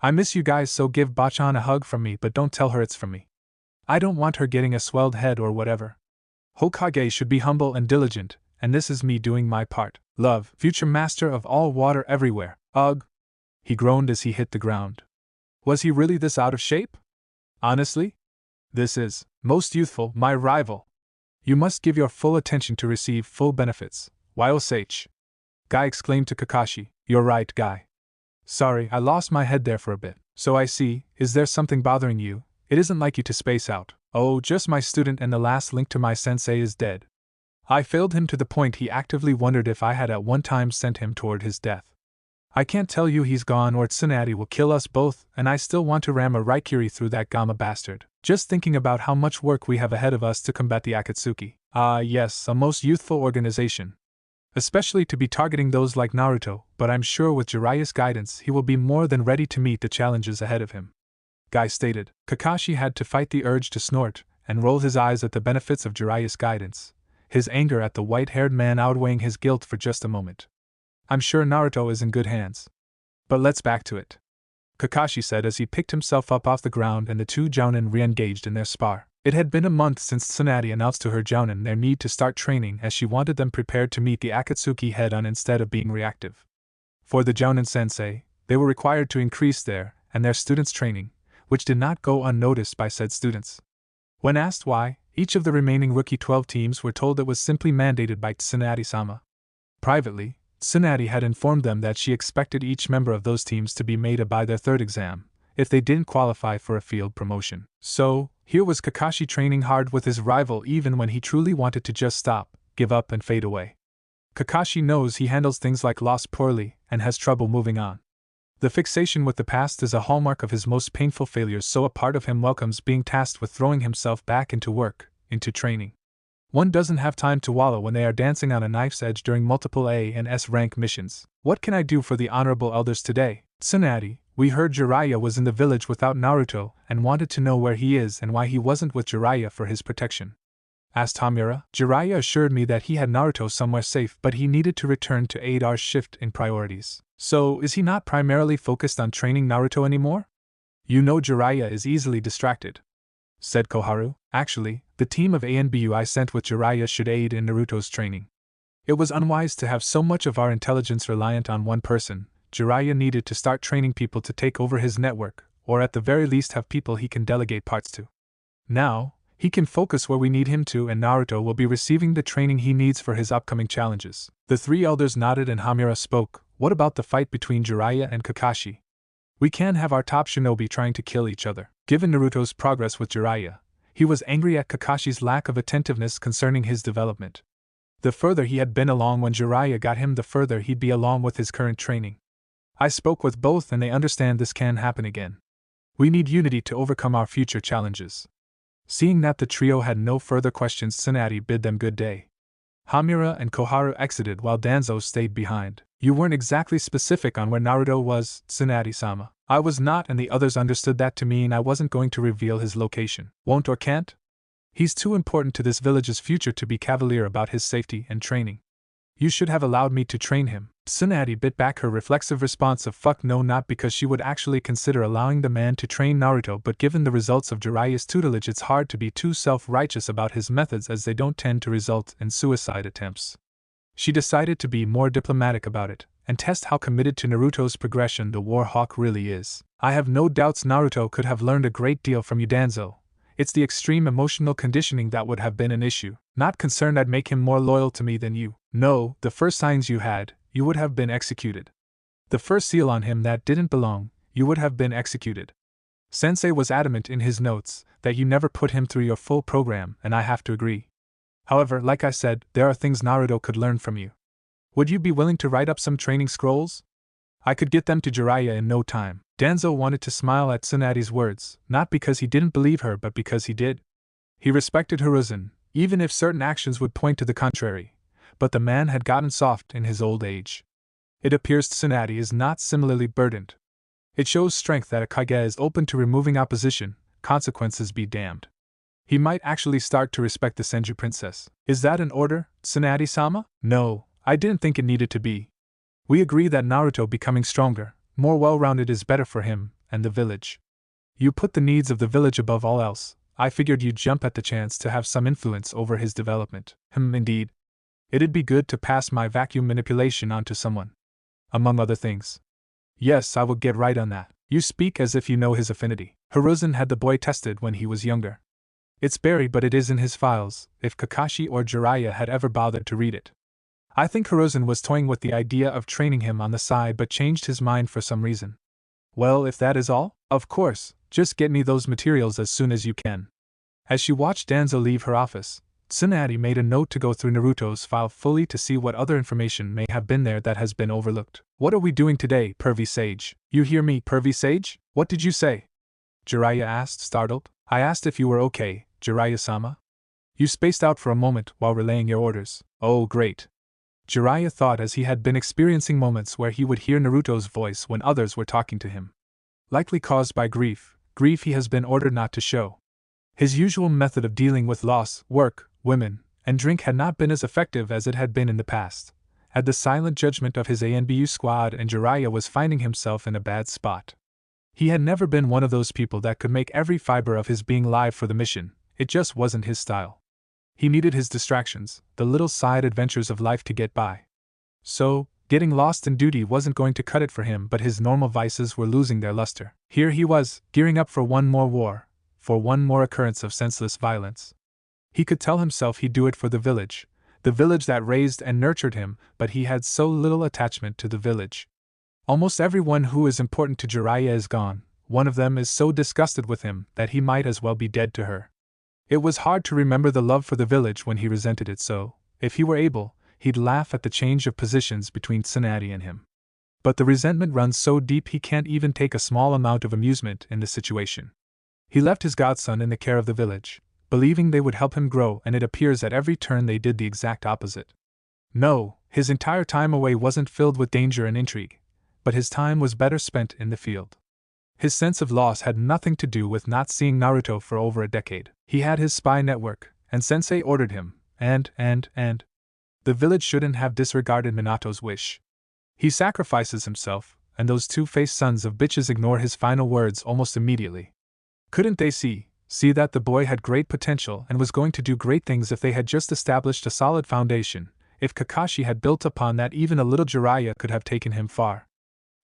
I miss you guys, so give Bachan a hug from me, but don't tell her it's from me. I don't want her getting a swelled head or whatever. Hokage should be humble and diligent, and this is me doing my part. Love, future master of all water everywhere. Ugh. He groaned as he hit the ground. Was he really this out of shape? Honestly? This is, most youthful, my rival. You must give your full attention to receive full benefits. Sage. Guy exclaimed to Kakashi. You're right, Guy. Sorry, I lost my head there for a bit. So I see, is there something bothering you? It isn't like you to space out. Oh, just my student, and the last link to my sensei is dead. I failed him to the point he actively wondered if I had at one time sent him toward his death. I can't tell you he's gone or Tsunade will kill us both, and I still want to ram a Raikiri through that Gamma bastard. Just thinking about how much work we have ahead of us to combat the Akatsuki. Ah yes, a most youthful organization. Especially to be targeting those like Naruto, but I'm sure with Jiraiya's guidance he will be more than ready to meet the challenges ahead of him. Guy stated. Kakashi had to fight the urge to snort, and roll his eyes at the benefits of Jiraiya's guidance, his anger at the white-haired man outweighing his guilt for just a moment. I'm sure Naruto is in good hands. But let's back to it. Kakashi said as he picked himself up off the ground and the two jounin re-engaged in their spar. It had been a month since Tsunade announced to her jounin their need to start training, as she wanted them prepared to meet the Akatsuki head-on instead of being reactive. For the jounin sensei, they were required to increase their and their students' training, which did not go unnoticed by said students. When asked why, each of the remaining rookie 12 teams were told it was simply mandated by Tsunade-sama. Privately, Tsunade had informed them that she expected each member of those teams to be made by their third exam, if they didn't qualify for a field promotion. So, here was Kakashi training hard with his rival even when he truly wanted to just stop, give up and fade away. Kakashi knows he handles things like loss poorly and has trouble moving on. The fixation with the past is a hallmark of his most painful failures, so a part of him welcomes being tasked with throwing himself back into work, into training. One doesn't have time to wallow when they are dancing on a knife's edge during multiple A and S rank missions. What can I do for the honorable elders today? Tsunade, we heard Jiraiya was in the village without Naruto and wanted to know where he is and why he wasn't with Jiraiya for his protection. Asked Hamura. Jiraiya assured me that he had Naruto somewhere safe, but he needed to return to aid our shift in priorities. So, is he not primarily focused on training Naruto anymore? You know Jiraiya is easily distracted, said Koharu. Actually, the team of A and BU I sent with Jiraiya should aid in Naruto's training. It was unwise to have so much of our intelligence reliant on one person. Jiraiya needed to start training people to take over his network, or at the very least have people he can delegate parts to. Now, he can focus where we need him to, and Naruto will be receiving the training he needs for his upcoming challenges. The three elders nodded and Hamura spoke. What about the fight between Jiraiya and Kakashi? We can't have our top shinobi trying to kill each other. Given Naruto's progress with Jiraiya, he was angry at Kakashi's lack of attentiveness concerning his development. The further he had been along when Jiraiya got him, the further he'd be along with his current training. I spoke with both and they understand this can happen again. We need unity to overcome our future challenges. Seeing that the trio had no further questions, Tsunade bid them good day. Hamura and Koharu exited while Danzo stayed behind. You weren't exactly specific on where Naruto was, Tsunade-sama. I was not, and the others understood that to mean I wasn't going to reveal his location. Won't or can't? He's too important to this village's future to be cavalier about his safety and training. You should have allowed me to train him. Tsunade bit back her reflexive response of fuck no, not because she would actually consider allowing the man to train Naruto, but given the results of Jiraiya's tutelage it's hard to be too self-righteous about his methods, as they don't tend to result in suicide attempts. She decided to be more diplomatic about it, and test how committed to Naruto's progression the War Hawk really is. I have no doubts Naruto could have learned a great deal from you, Danzo. It's the extreme emotional conditioning that would have been an issue. Not concerned I'd make him more loyal to me than you. No, the first signs you had, you would have been executed. The first seal on him that didn't belong, you would have been executed. Sensei was adamant in his notes that you never put him through your full program, and I have to agree. However, like I said, there are things Naruto could learn from you. Would you be willing to write up some training scrolls? I could get them to Jiraiya in no time. Danzo wanted to smile at Tsunade's words, not because he didn't believe her but because he did. He respected Hiruzen, even if certain actions would point to the contrary, but the man had gotten soft in his old age. It appears Tsunade is not similarly burdened. It shows strength that a Kage is open to removing opposition, consequences be damned. He might actually start to respect the Senju princess. Is that an order, Tsunade-sama? No, I didn't think it needed to be. We agree that Naruto becoming stronger, more well-rounded is better for him and the village. You put the needs of the village above all else. I figured you'd jump at the chance to have some influence over his development. Indeed. It'd be good to pass my vacuum manipulation on to someone. Among other things. Yes, I will get right on that. You speak as if you know his affinity. Hiruzen had the boy tested when he was younger. It's buried, but it is in his files, if Kakashi or Jiraiya had ever bothered to read it. I think Hiruzen was toying with the idea of training him on the side but changed his mind for some reason. Well, if that is all, of course, just get me those materials as soon as you can. As she watched Danzo leave her office, Tsunade made a note to go through Naruto's file fully to see what other information may have been there that has been overlooked. What are we doing today, pervy sage? You hear me, pervy sage? What did you say? Jiraiya asked, startled. I asked if you were okay, Jiraiya-sama. You spaced out for a moment while relaying your orders. Oh, great. Jiraiya thought, as he had been experiencing moments where he would hear Naruto's voice when others were talking to him. Likely caused by grief he has been ordered not to show. His usual method of dealing with loss, work, women, and drink had not been as effective as it had been in the past. At the silent judgment of his ANBU squad, and Jiraiya was finding himself in a bad spot. He had never been one of those people that could make every fiber of his being live for the mission. it just wasn't his style. He needed his distractions, the little side adventures of life to get by. So, getting lost in duty wasn't going to cut it for him, but his normal vices were losing their luster. Here he was, gearing up for one more war, for one more occurrence of senseless violence. He could tell himself he'd do it for the village that raised and nurtured him, but he had so little attachment to the village. Almost everyone who is important to Jiraiya is gone. One of them is so disgusted with him that he might as well be dead to her. It was hard to remember the love for the village when he resented it, so, if he were able, he'd laugh at the change of positions between Tsunade and him. But the resentment runs so deep he can't even take a small amount of amusement in the situation. He left his godson in the care of the village, believing they would help him grow, and it appears at every turn they did the exact opposite. No, his entire time away wasn't filled with danger and intrigue, but his time was better spent in the field. His sense of loss had nothing to do with not seeing Naruto for over a decade. He had his spy network, and Sensei ordered him, and the village shouldn't have disregarded Minato's wish. He sacrifices himself, and those two-faced sons of bitches ignore his final words almost immediately. Couldn't they see that the boy had great potential and was going to do great things if they had just established a solid foundation? If Kakashi had built upon that, even a little Jiraiya could have taken him far.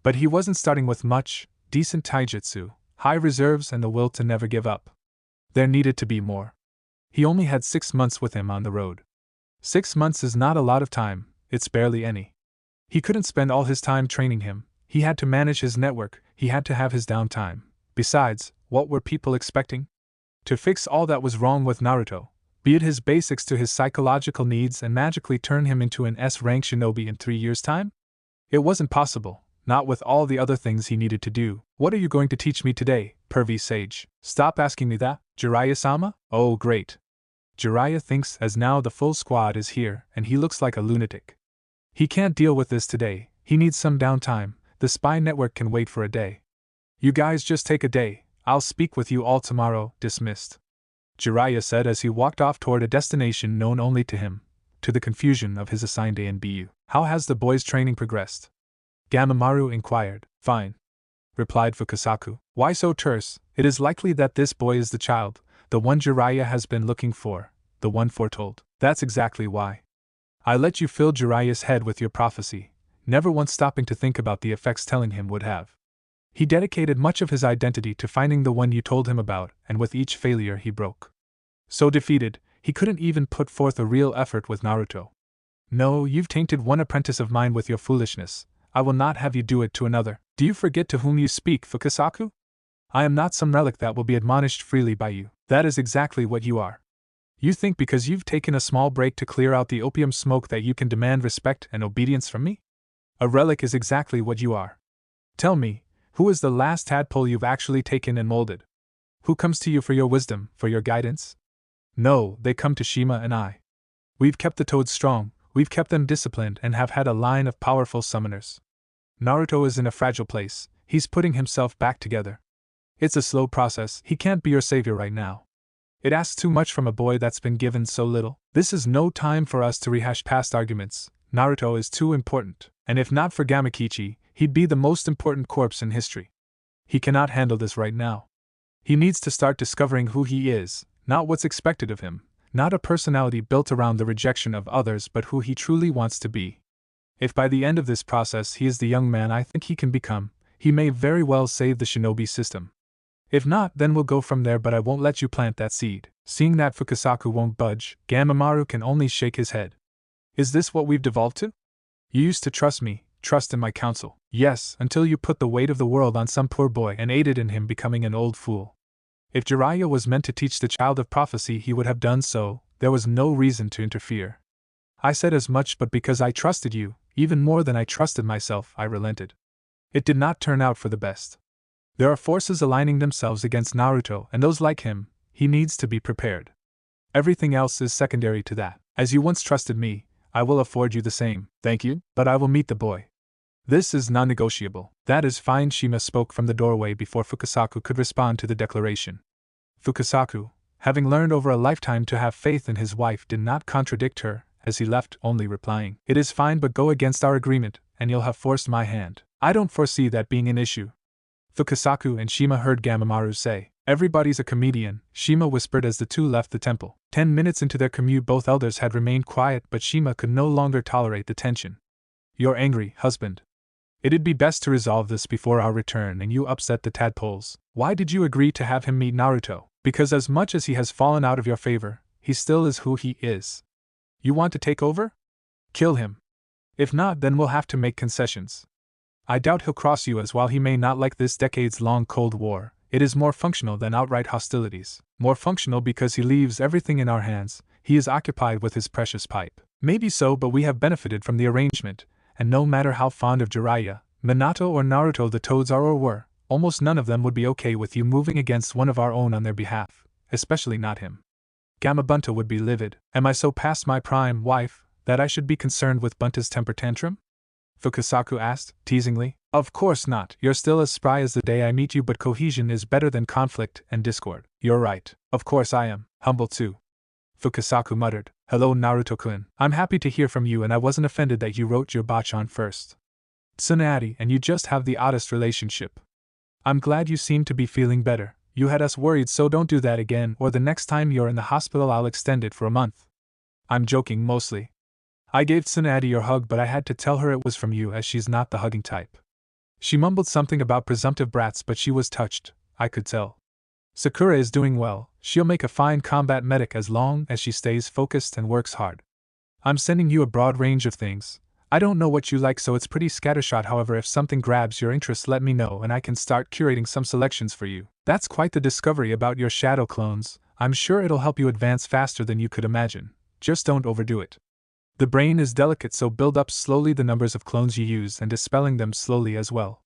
But he wasn't starting with much, decent taijutsu, high reserves, and the will to never give up. There needed to be more. He only had 6 months with him on the road. 6 months is not a lot of time, it's barely any. He couldn't spend all his time training him, he had to manage his network, he had to have his downtime. Besides, what were people expecting? To fix all that was wrong with Naruto, be it his basics to his psychological needs, and magically turn him into an S-rank shinobi in 3 years' time? It wasn't possible, not with all the other things he needed to do. What are you going to teach me today, pervy sage? Stop asking me that, Jiraiya-sama? Oh great. Jiraiya thinks as now the full squad is here, and he looks like a lunatic. He can't deal with this today, he needs some downtime, the spy network can wait for a day. You guys just take a day, I'll speak with you all tomorrow. Dismissed. Jiraiya said as he walked off toward a destination known only to him, to the confusion of his assigned A and BU. How has the boys' training progressed? Gamamaru inquired. Fine, replied Fukasaku. Why so terse? It is likely that this boy is the child, the one Jiraiya has been looking for, the one foretold. That's exactly why. I let you fill Jiraiya's head with your prophecy, never once stopping to think about the effects telling him would have. He dedicated much of his identity to finding the one you told him about, and with each failure he broke. So defeated, he couldn't even put forth a real effort with Naruto. No, you've tainted one apprentice of mine with your foolishness. I will not have you do it to another. Do you forget to whom you speak, Fukasaku? I am not some relic that will be admonished freely by you. That is exactly what you are. You think because you've taken a small break to clear out the opium smoke that you can demand respect and obedience from me? A relic is exactly what you are. Tell me, who is the last tadpole you've actually taken and molded? Who comes to you for your wisdom, for your guidance? No, they come to Shima and I. We've kept the toads strong, we've kept them disciplined, and have had a line of powerful summoners. Naruto is in a fragile place, he's putting himself back together. It's a slow process, he can't be your savior right now. It asks too much from a boy that's been given so little. This is no time for us to rehash past arguments. Naruto is too important, and if not for Gamakichi, he'd be the most important corpse in history. He cannot handle this right now. He needs to start discovering who he is, not what's expected of him, not a personality built around the rejection of others, but who he truly wants to be. If by the end of this process he is the young man I think he can become, he may very well save the shinobi system. If not, then we'll go from there, but I won't let you plant that seed. Seeing that Fukasaku won't budge, Gamamaru can only shake his head. Is this what we've devolved to? You used to trust me, trust in my counsel. Yes, until you put the weight of the world on some poor boy and aided in him becoming an old fool. If Jiraiya was meant to teach the child of prophecy, he would have done so, there was no reason to interfere. I said as much, but because I trusted you, even more than I trusted myself, I relented. It did not turn out for the best. There are forces aligning themselves against Naruto, and those like him, he needs to be prepared. Everything else is secondary to that. As you once trusted me, I will afford you the same. Thank you, but I will meet the boy. This is non-negotiable. That is fine. Shima spoke from the doorway before Fukasaku could respond to the declaration. Fukasaku, having learned over a lifetime to have faith in his wife, did not contradict her, as he left, only replying, "It is fine, but go against our agreement, and you'll have forced my hand." I don't foresee that being an issue. Fukasaku and Shima heard Gamamaru say. Everybody's a comedian, Shima whispered as the two left the temple. 10 minutes into their commute, both elders had remained quiet, but Shima could no longer tolerate the tension. You're angry, husband. It'd be best to resolve this before our return and you upset the tadpoles. Why did you agree to have him meet Naruto? Because as much as he has fallen out of your favor, he still is who he is. You want to take over? Kill him. If not, then we'll have to make concessions. I doubt he'll cross you, as while he may not like this decades-long Cold War, it is more functional than outright hostilities. More functional because he leaves everything in our hands. He is occupied with his precious pipe. Maybe so, but we have benefited from the arrangement, and no matter how fond of Jiraiya, Minato or Naruto the Toads are or were, almost none of them would be okay with you moving against one of our own on their behalf, especially not him. Gamabunta would be livid. Am I so past my prime, wife, that I should be concerned with Bunta's temper tantrum? Fukasaku asked, teasingly. Of course not. You're still as spry as the day I meet you, but cohesion is better than conflict and discord. You're right. Of course I am. Humble too. Fukasaku muttered. Hello, Naruto-kun. I'm happy to hear from you, and I wasn't offended that you wrote your bachan first. Tsunade and you just have the oddest relationship. I'm glad you seem to be feeling better. You had us worried, so don't do that again, or the next time you're in the hospital I'll extend it for a month. I'm joking mostly. I gave Tsunade your hug, but I had to tell her it was from you, as she's not the hugging type. She mumbled something about presumptive brats, but she was touched, I could tell. Sakura is doing well. She'll make a fine combat medic as long as she stays focused and works hard. I'm sending you a broad range of things. I don't know what you like, so it's pretty scattershot. However, if something grabs your interest, let me know and I can start curating some selections for you. That's quite the discovery about your shadow clones. I'm sure it'll help you advance faster than you could imagine. Just don't overdo it. The brain is delicate, so build up slowly the numbers of clones you use and dispelling them slowly as well.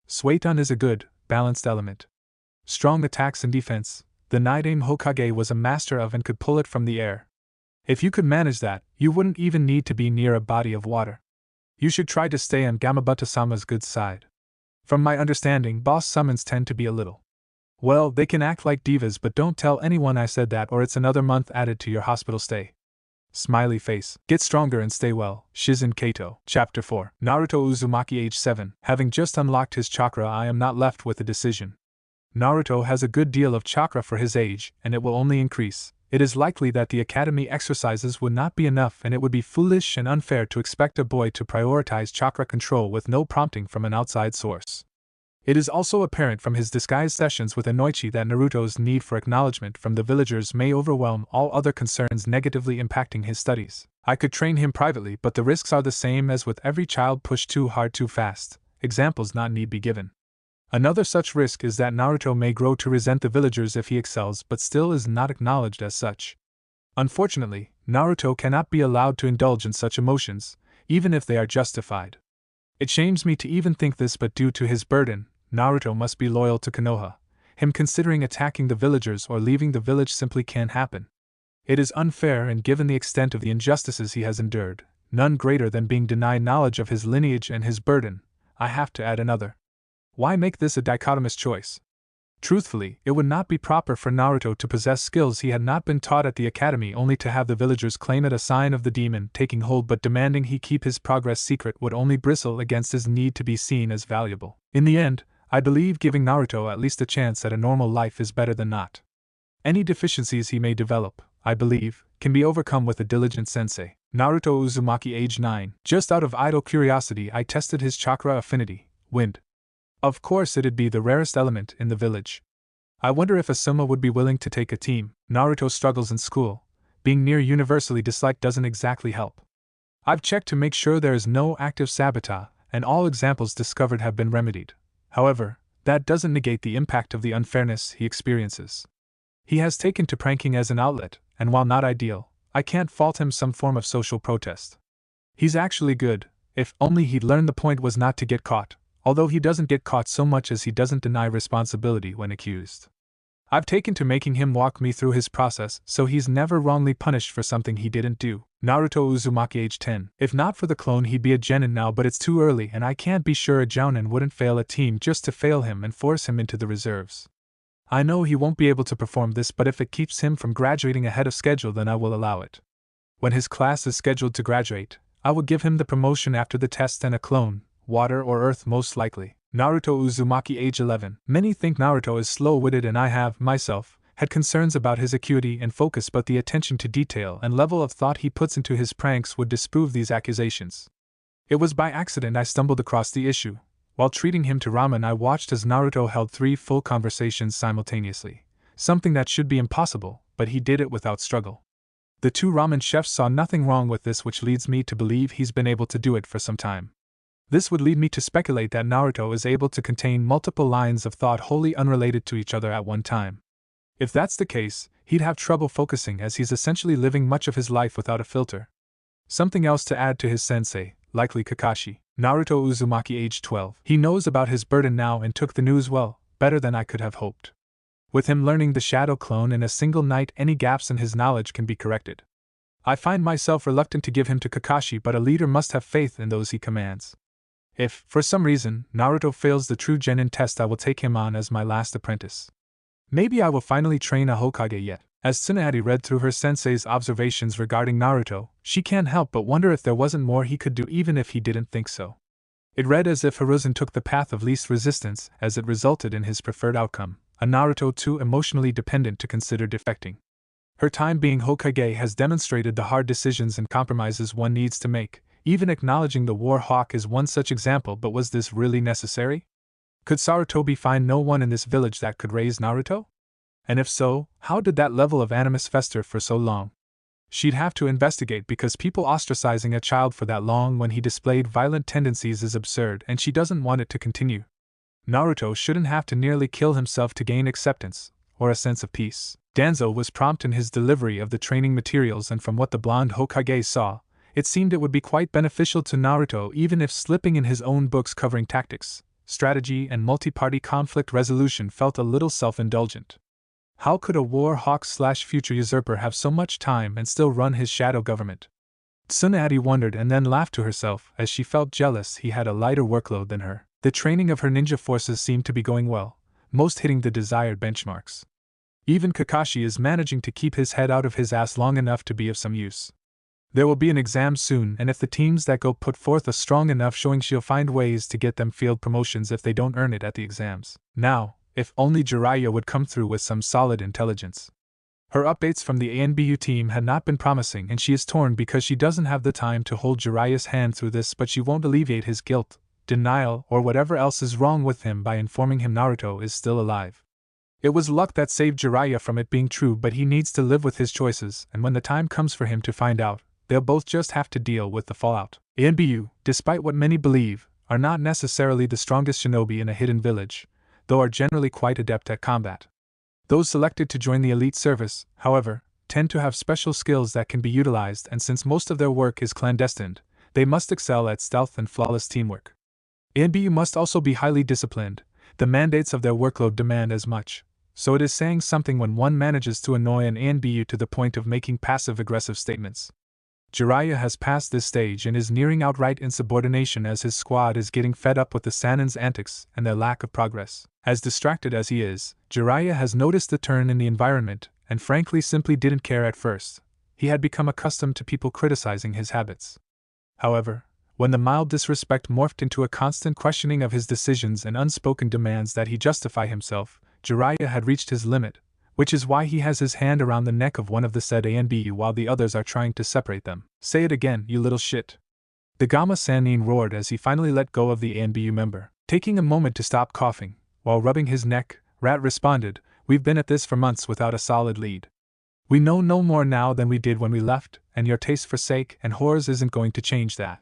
Suiton is a good, balanced element. Strong attacks and defense. The Nidaime Hokage was a master of and could pull it from the air. If you could manage that, you wouldn't even need to be near a body of water. You should try to stay on Gamabunta-sama's good side. From my understanding, boss summons tend to be a little. Well, they can act like divas, but don't tell anyone I said that or it's another month added to your hospital stay. Smiley face. Get stronger and stay well. Shizen Kato. Chapter 4. Naruto Uzumaki age 7. Having just unlocked his chakra, I am not left with a decision. Naruto has a good deal of chakra for his age, and it will only increase. It is likely that the academy exercises would not be enough, and it would be foolish and unfair to expect a boy to prioritize chakra control with no prompting from an outside source. It is also apparent from his disguised sessions with Inoichi that Naruto's need for acknowledgement from the villagers may overwhelm all other concerns negatively impacting his studies. I could train him privately, but the risks are the same as with every child pushed too hard too fast. Examples not need be given. Another such risk is that Naruto may grow to resent the villagers if he excels but still is not acknowledged as such. Unfortunately, Naruto cannot be allowed to indulge in such emotions, even if they are justified. It shames me to even think this, but due to his burden, Naruto must be loyal to Konoha. Him considering attacking the villagers or leaving the village simply can't happen. It is unfair, and given the extent of the injustices he has endured, none greater than being denied knowledge of his lineage and his burden, I have to add another. Why make this a dichotomous choice? Truthfully, it would not be proper for Naruto to possess skills he had not been taught at the academy only to have the villagers claim it a sign of the demon taking hold, but demanding he keep his progress secret would only bristle against his need to be seen as valuable. In the end, I believe giving Naruto at least a chance at a normal life is better than not. Any deficiencies he may develop, I believe, can be overcome with a diligent sensei. Naruto Uzumaki age 9. Just out of idle curiosity, I tested his chakra affinity, wind. Of course, it'd be the rarest element in the village. I wonder if Asuma would be willing to take a team. Naruto struggles in school. Being near universally disliked doesn't exactly help. I've checked to make sure there is no active sabotage, and all examples discovered have been remedied. However, that doesn't negate the impact of the unfairness he experiences. He has taken to pranking as an outlet, and while not ideal, I can't fault him some form of social protest. He's actually good, if only he'd learned the point was not to get caught. Although he doesn't get caught so much as he doesn't deny responsibility when accused. I've taken to making him walk me through his process so he's never wrongly punished for something he didn't do. Naruto Uzumaki age 10. If not for the clone he'd be a genin now, but it's too early and I can't be sure a jounin wouldn't fail a team just to fail him and force him into the reserves. I know he won't be able to perform this, but if it keeps him from graduating ahead of schedule then I will allow it. When his class is scheduled to graduate, I will give him the promotion after the test and a clone, water or earth most likely. Naruto Uzumaki age 11. Many think Naruto is slow-witted and I have, myself, had concerns about his acuity and focus, but the attention to detail and level of thought he puts into his pranks would disprove these accusations. It was by accident I stumbled across the issue. While treating him to ramen, I watched as Naruto held 3 full conversations simultaneously, something that should be impossible, but he did it without struggle. The 2 ramen chefs saw nothing wrong with this, which leads me to believe he's been able to do it for some time. This would lead me to speculate that Naruto is able to contain multiple lines of thought wholly unrelated to each other at one time. If that's the case, he'd have trouble focusing, as he's essentially living much of his life without a filter. Something else to add to his sensei, likely Kakashi. Naruto Uzumaki age 12. He knows about his burden now and took the news well, better than I could have hoped. With him learning the shadow clone in a single night, any gaps in his knowledge can be corrected. I find myself reluctant to give him to Kakashi, but a leader must have faith in those he commands. If, for some reason, Naruto fails the true genin test, I will take him on as my last apprentice. Maybe I will finally train a Hokage yet. As Tsunade read through her sensei's observations regarding Naruto, she can't help but wonder if there wasn't more he could do even if he didn't think so. It read as if Hiruzen took the path of least resistance, as it resulted in his preferred outcome, a Naruto too emotionally dependent to consider defecting. Her time being Hokage has demonstrated the hard decisions and compromises one needs to make. Even acknowledging the War Hawk is one such example, but was this really necessary? Could Sarutobi find no one in this village that could raise Naruto? And if so, how did that level of animus fester for so long? She'd have to investigate, because people ostracizing a child for that long when he displayed violent tendencies is absurd, and she doesn't want it to continue. Naruto shouldn't have to nearly kill himself to gain acceptance, or a sense of peace. Danzo was prompt in his delivery of the training materials, and from what the blonde Hokage saw, it seemed it would be quite beneficial to Naruto, even if slipping in his own books covering tactics, strategy, and multi-party conflict resolution felt a little self-indulgent. How could a war hawk/future usurper have so much time and still run his shadow government? Tsunade wondered and then laughed to herself, as she felt jealous he had a lighter workload than her. The training of her ninja forces seemed to be going well, most hitting the desired benchmarks. Even Kakashi is managing to keep his head out of his ass long enough to be of some use. There will be an exam soon, and if the teams that go put forth a strong enough showing, she'll find ways to get them field promotions if they don't earn it at the exams. Now, if only Jiraiya would come through with some solid intelligence. Her updates from the ANBU team had not been promising, and she is torn because she doesn't have the time to hold Jiraiya's hand through this, but she won't alleviate his guilt, denial, or whatever else is wrong with him by informing him Naruto is still alive. It was luck that saved Jiraiya from it being true, but he needs to live with his choices, and when the time comes for him to find out, they'll both just have to deal with the fallout. ANBU, despite what many believe, are not necessarily the strongest shinobi in a hidden village, though are generally quite adept at combat. Those selected to join the elite service, however, tend to have special skills that can be utilized, and since most of their work is clandestine, they must excel at stealth and flawless teamwork. ANBU must also be highly disciplined. The mandates of their workload demand as much, so it is saying something when one manages to annoy an ANBU to the point of making passive-aggressive statements. Jiraiya has passed this stage and is nearing outright insubordination, as his squad is getting fed up with the Sanin's antics and their lack of progress. As distracted as he is, Jiraiya has noticed the turn in the environment, and frankly simply didn't care at first. He had become accustomed to people criticizing his habits. However, when the mild disrespect morphed into a constant questioning of his decisions and unspoken demands that he justify himself, Jiraiya had reached his limit, which is why he has his hand around the neck of one of the said ANBU while the others are trying to separate them. Say it again, you little shit. The Gamma Sanin roared as he finally let go of the ANBU member. Taking a moment to stop coughing, while rubbing his neck, Rat responded, "We've been at this for months without a solid lead. We know no more now than we did when we left, and your taste for sake and horrors isn't going to change that.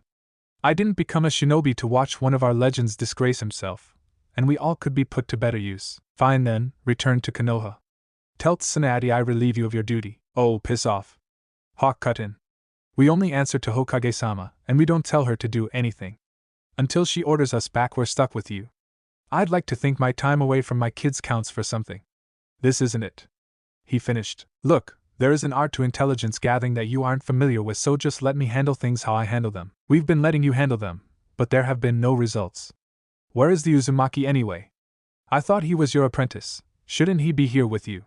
I didn't become a shinobi to watch one of our legends disgrace himself, and we all could be put to better use. Fine then, return to Konoha. Tell Tsunade I relieve you of your duty." "Oh, piss off." Hawk cut in. "We only answer to Hokage-sama, and we don't tell her to do anything. Until she orders us back, we're stuck with you. I'd like to think my time away from my kids counts for something. This isn't it," he finished. "Look, there is an art to intelligence gathering that you aren't familiar with, so just let me handle things how I handle them. We've been letting you handle them, but there have been no results. Where is the Uzumaki anyway? I thought he was your apprentice. Shouldn't he be here with you?"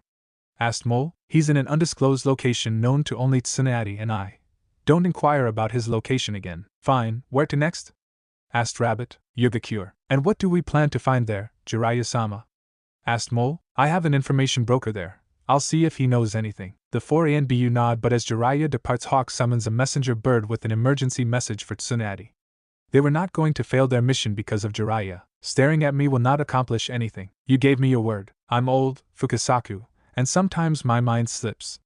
asked Mole. "He's in an undisclosed location known to only Tsunade and I. Don't inquire about his location again." "Fine, where to next?" asked Rabbit. You're the cure. And what do we plan to find there, Jiraiya-sama? Asked Mole. I have an information broker there. I'll see if he knows anything. The 4ANBU nod, but as Jiraiya departs, Hawk summons a messenger bird with an emergency message for Tsunade. They were not going to fail their mission because of Jiraiya. Staring at me will not accomplish anything. You gave me your word. I'm old, Fukasaku, and sometimes my mind slips.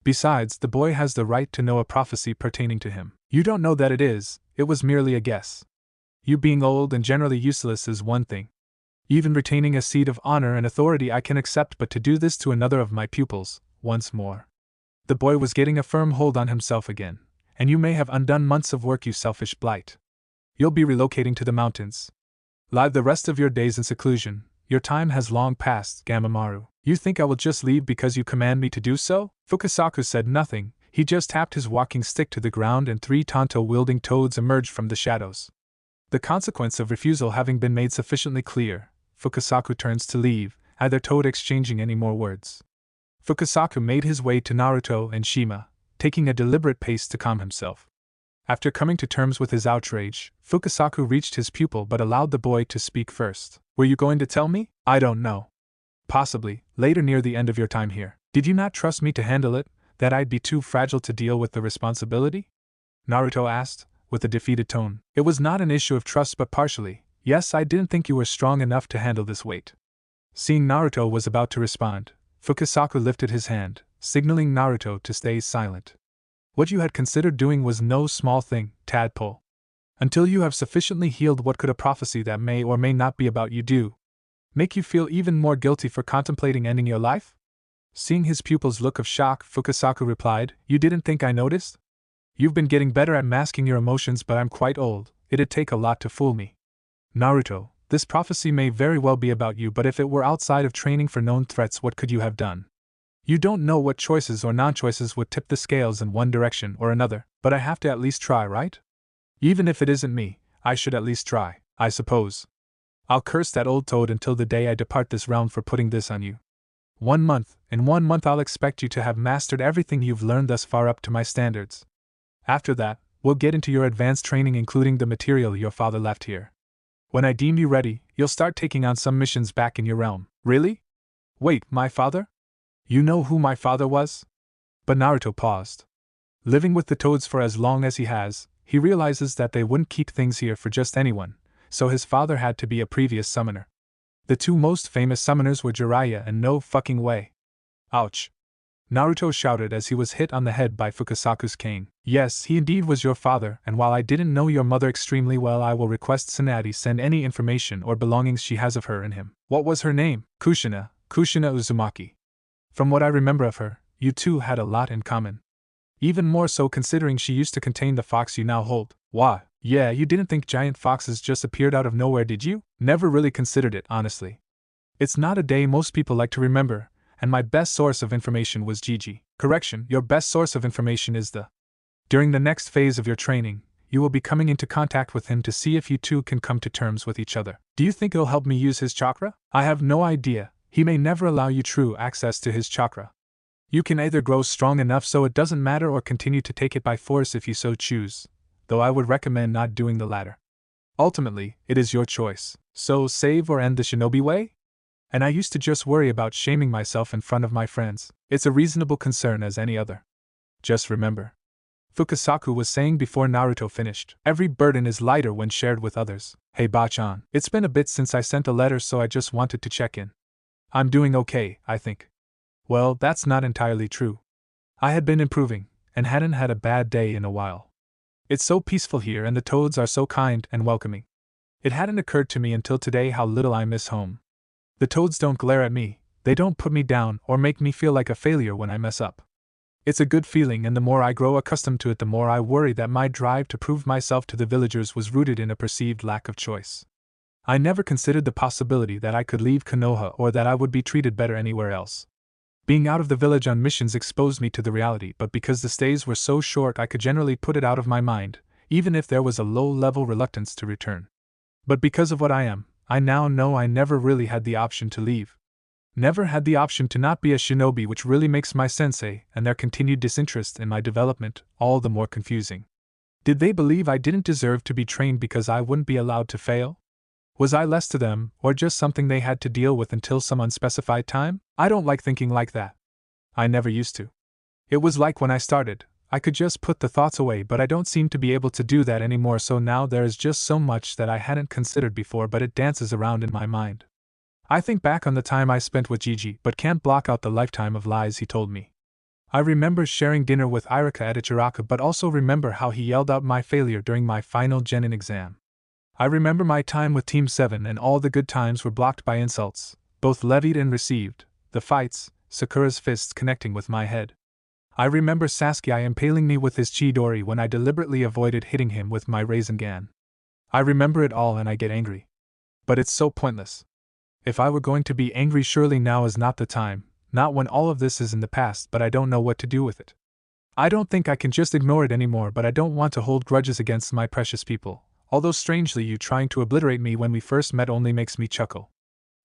Besides, the boy has the right to know a prophecy pertaining to him. You don't know that it was merely a guess. You being old and generally useless is one thing. Even retaining a seat of honor and authority I can accept, but to do this to another of my pupils, once more. The boy was getting a firm hold on himself again, and you may have undone months of work, you selfish blight. You'll be relocating to the mountains. Live the rest of your days in seclusion. Your time has long passed, Gamamaru. You think I will just leave because you command me to do so? Fukasaku said nothing. He just tapped his walking stick to the ground and 3 Tanto-wielding toads emerged from the shadows. The consequence of refusal having been made sufficiently clear, Fukasaku turns to leave, either toad exchanging any more words. Fukasaku made his way to Naruto and Shima, taking a deliberate pace to calm himself. After coming to terms with his outrage, Fukasaku reached his pupil but allowed the boy to speak first. Were you going to tell me? I don't know. Possibly, later near the end of your time here. Did you not trust me to handle it, that I'd be too fragile to deal with the responsibility? Naruto asked, with a defeated tone. It was not an issue of trust but partially. Yes, I didn't think you were strong enough to handle this weight. Seeing Naruto was about to respond, Fukasaku lifted his hand, signaling Naruto to stay silent. What you had considered doing was no small thing, tadpole. Until you have sufficiently healed, what could a prophecy that may or may not be about you do? Make you feel even more guilty for contemplating ending your life? Seeing his pupil's look of shock, Fukasaku replied, You didn't think I noticed? You've been getting better at masking your emotions, but I'm quite old. It'd take a lot to fool me. Naruto, this prophecy may very well be about you, but if it were outside of training for known threats, what could you have done? You don't know what choices or non-choices would tip the scales in one direction or another, but I have to at least try, right? Even if it isn't me, I should at least try, I suppose. I'll curse that old toad until the day I depart this realm for putting this on you. In 1 month I'll expect you to have mastered everything you've learned thus far up to my standards. After that, we'll get into your advanced training, including the material your father left here. When I deem you ready, you'll start taking on some missions back in your realm. Really? Wait, my father? You know who my father was? But Naruto paused. Living with the toads for as long as he has, he realizes that they wouldn't keep things here for just anyone, so his father had to be a previous summoner. The 2 most famous summoners were Jiraiya and no fucking way. Ouch. Naruto shouted as he was hit on the head by Fukasaku's cane. Yes, he indeed was your father, and while I didn't know your mother extremely well, I will request Tsunade send any information or belongings she has of her and him. What was her name? Kushina Uzumaki. From what I remember of her, you two had a lot in common. Even more so considering she used to contain the fox you now hold. Why? Yeah, you didn't think giant foxes just appeared out of nowhere, did you? Never really considered it, honestly. It's not a day most people like to remember, and my best source of information was Gigi. Correction, your best source of information is the. During the next phase of your training, you will be coming into contact with him to see if you two can come to terms with each other. Do you think it'll help me use his chakra? I have no idea. He may never allow you true access to his chakra. You can either grow strong enough so it doesn't matter or continue to take it by force if you so choose, though I would recommend not doing the latter. Ultimately, it is your choice. So save or end the shinobi way? And I used to just worry about shaming myself in front of my friends. It's a reasonable concern as any other. Just remember. Fukasaku was saying before Naruto finished. Every burden is lighter when shared with others. Hey Bachan, it's been a bit since I sent a letter, so I just wanted to check in. I'm doing okay, I think. Well, that's not entirely true. I had been improving, and hadn't had a bad day in a while. It's so peaceful here and the toads are so kind and welcoming. It hadn't occurred to me until today how little I miss home. The toads don't glare at me, they don't put me down or make me feel like a failure when I mess up. It's a good feeling, and the more I grow accustomed to it, the more I worry that my drive to prove myself to the villagers was rooted in a perceived lack of choice. I never considered the possibility that I could leave Konoha or that I would be treated better anywhere else. Being out of the village on missions exposed me to the reality, but because the stays were so short I could generally put it out of my mind, even if there was a low-level reluctance to return. But because of what I am, I now know I never really had the option to leave. Never had the option to not be a shinobi, which really makes my sensei and their continued disinterest in my development all the more confusing. Did they believe I didn't deserve to be trained because I wouldn't be allowed to fail? Was I less to them, or just something they had to deal with until some unspecified time? I don't like thinking like that. I never used to. It was like when I started, I could just put the thoughts away, but I don't seem to be able to do that anymore, so now there is just so much that I hadn't considered before, but it dances around in my mind. I think back on the time I spent with Gigi, but can't block out the lifetime of lies he told me. I remember sharing dinner with Irika at Ichiraka, but also remember how he yelled out my failure during my final genin exam. I remember my time with Team 7, and all the good times were blocked by insults, both levied and received, the fights, Sakura's fists connecting with my head. I remember Sasuke impaling me with his Chidori when I deliberately avoided hitting him with my Rasengan. I remember it all and I get angry. But it's so pointless. If I were going to be angry, surely now is not the time, not when all of this is in the past, but I don't know what to do with it. I don't think I can just ignore it anymore, but I don't want to hold grudges against my precious people, although strangely you trying to obliterate me when we first met only makes me chuckle.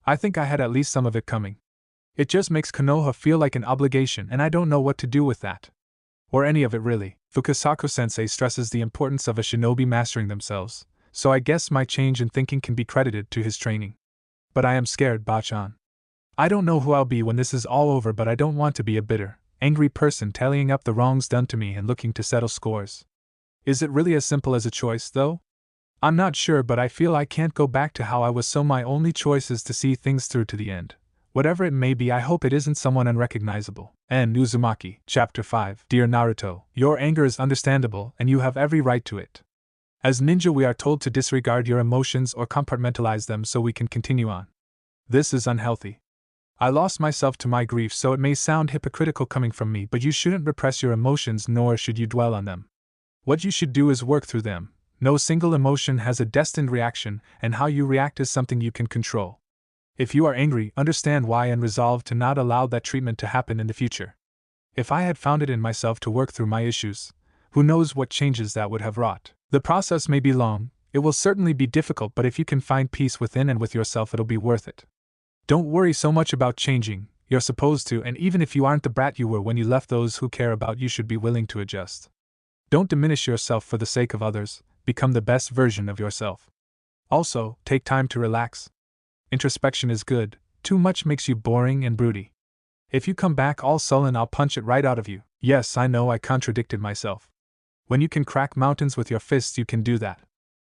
I think I had at least some of it coming. It just makes Konoha feel like an obligation, and I don't know what to do with that. Or any of it really. Fukasaku sensei stresses the importance of a shinobi mastering themselves, so I guess my change in thinking can be credited to his training. But I am scared, Bachan. I don't know who I'll be when this is all over, but I don't want to be a bitter, angry person tallying up the wrongs done to me and looking to settle scores. Is it really as simple as a choice, though? I'm not sure, but I feel I can't go back to how I was, so my only choice is to see things through to the end. Whatever it may be, I hope it isn't someone unrecognizable. And Uzumaki, Chapter 5. Dear Naruto, your anger is understandable and you have every right to it. As ninja, we are told to disregard your emotions or compartmentalize them so we can continue on. This is unhealthy. I lost myself to my grief, so it may sound hypocritical coming from me, but you shouldn't repress your emotions, nor should you dwell on them. What you should do is work through them. No single emotion has a destined reaction, and how you react is something you can control. If you are angry, understand why and resolve to not allow that treatment to happen in the future. If I had found it in myself to work through my issues, who knows what changes that would have wrought. The process may be long, it will certainly be difficult, but if you can find peace within and with yourself, it'll be worth it. Don't worry so much about changing, you're supposed to, and even if you aren't the brat you were when you left, those who care about you should be willing to adjust. Don't diminish yourself for the sake of others, become the best version of yourself. Also, take time to relax. Introspection is good, too much makes you boring and broody. If you come back all sullen, I'll punch it right out of you. Yes, I know I contradicted myself. When you can crack mountains with your fists, you can do that.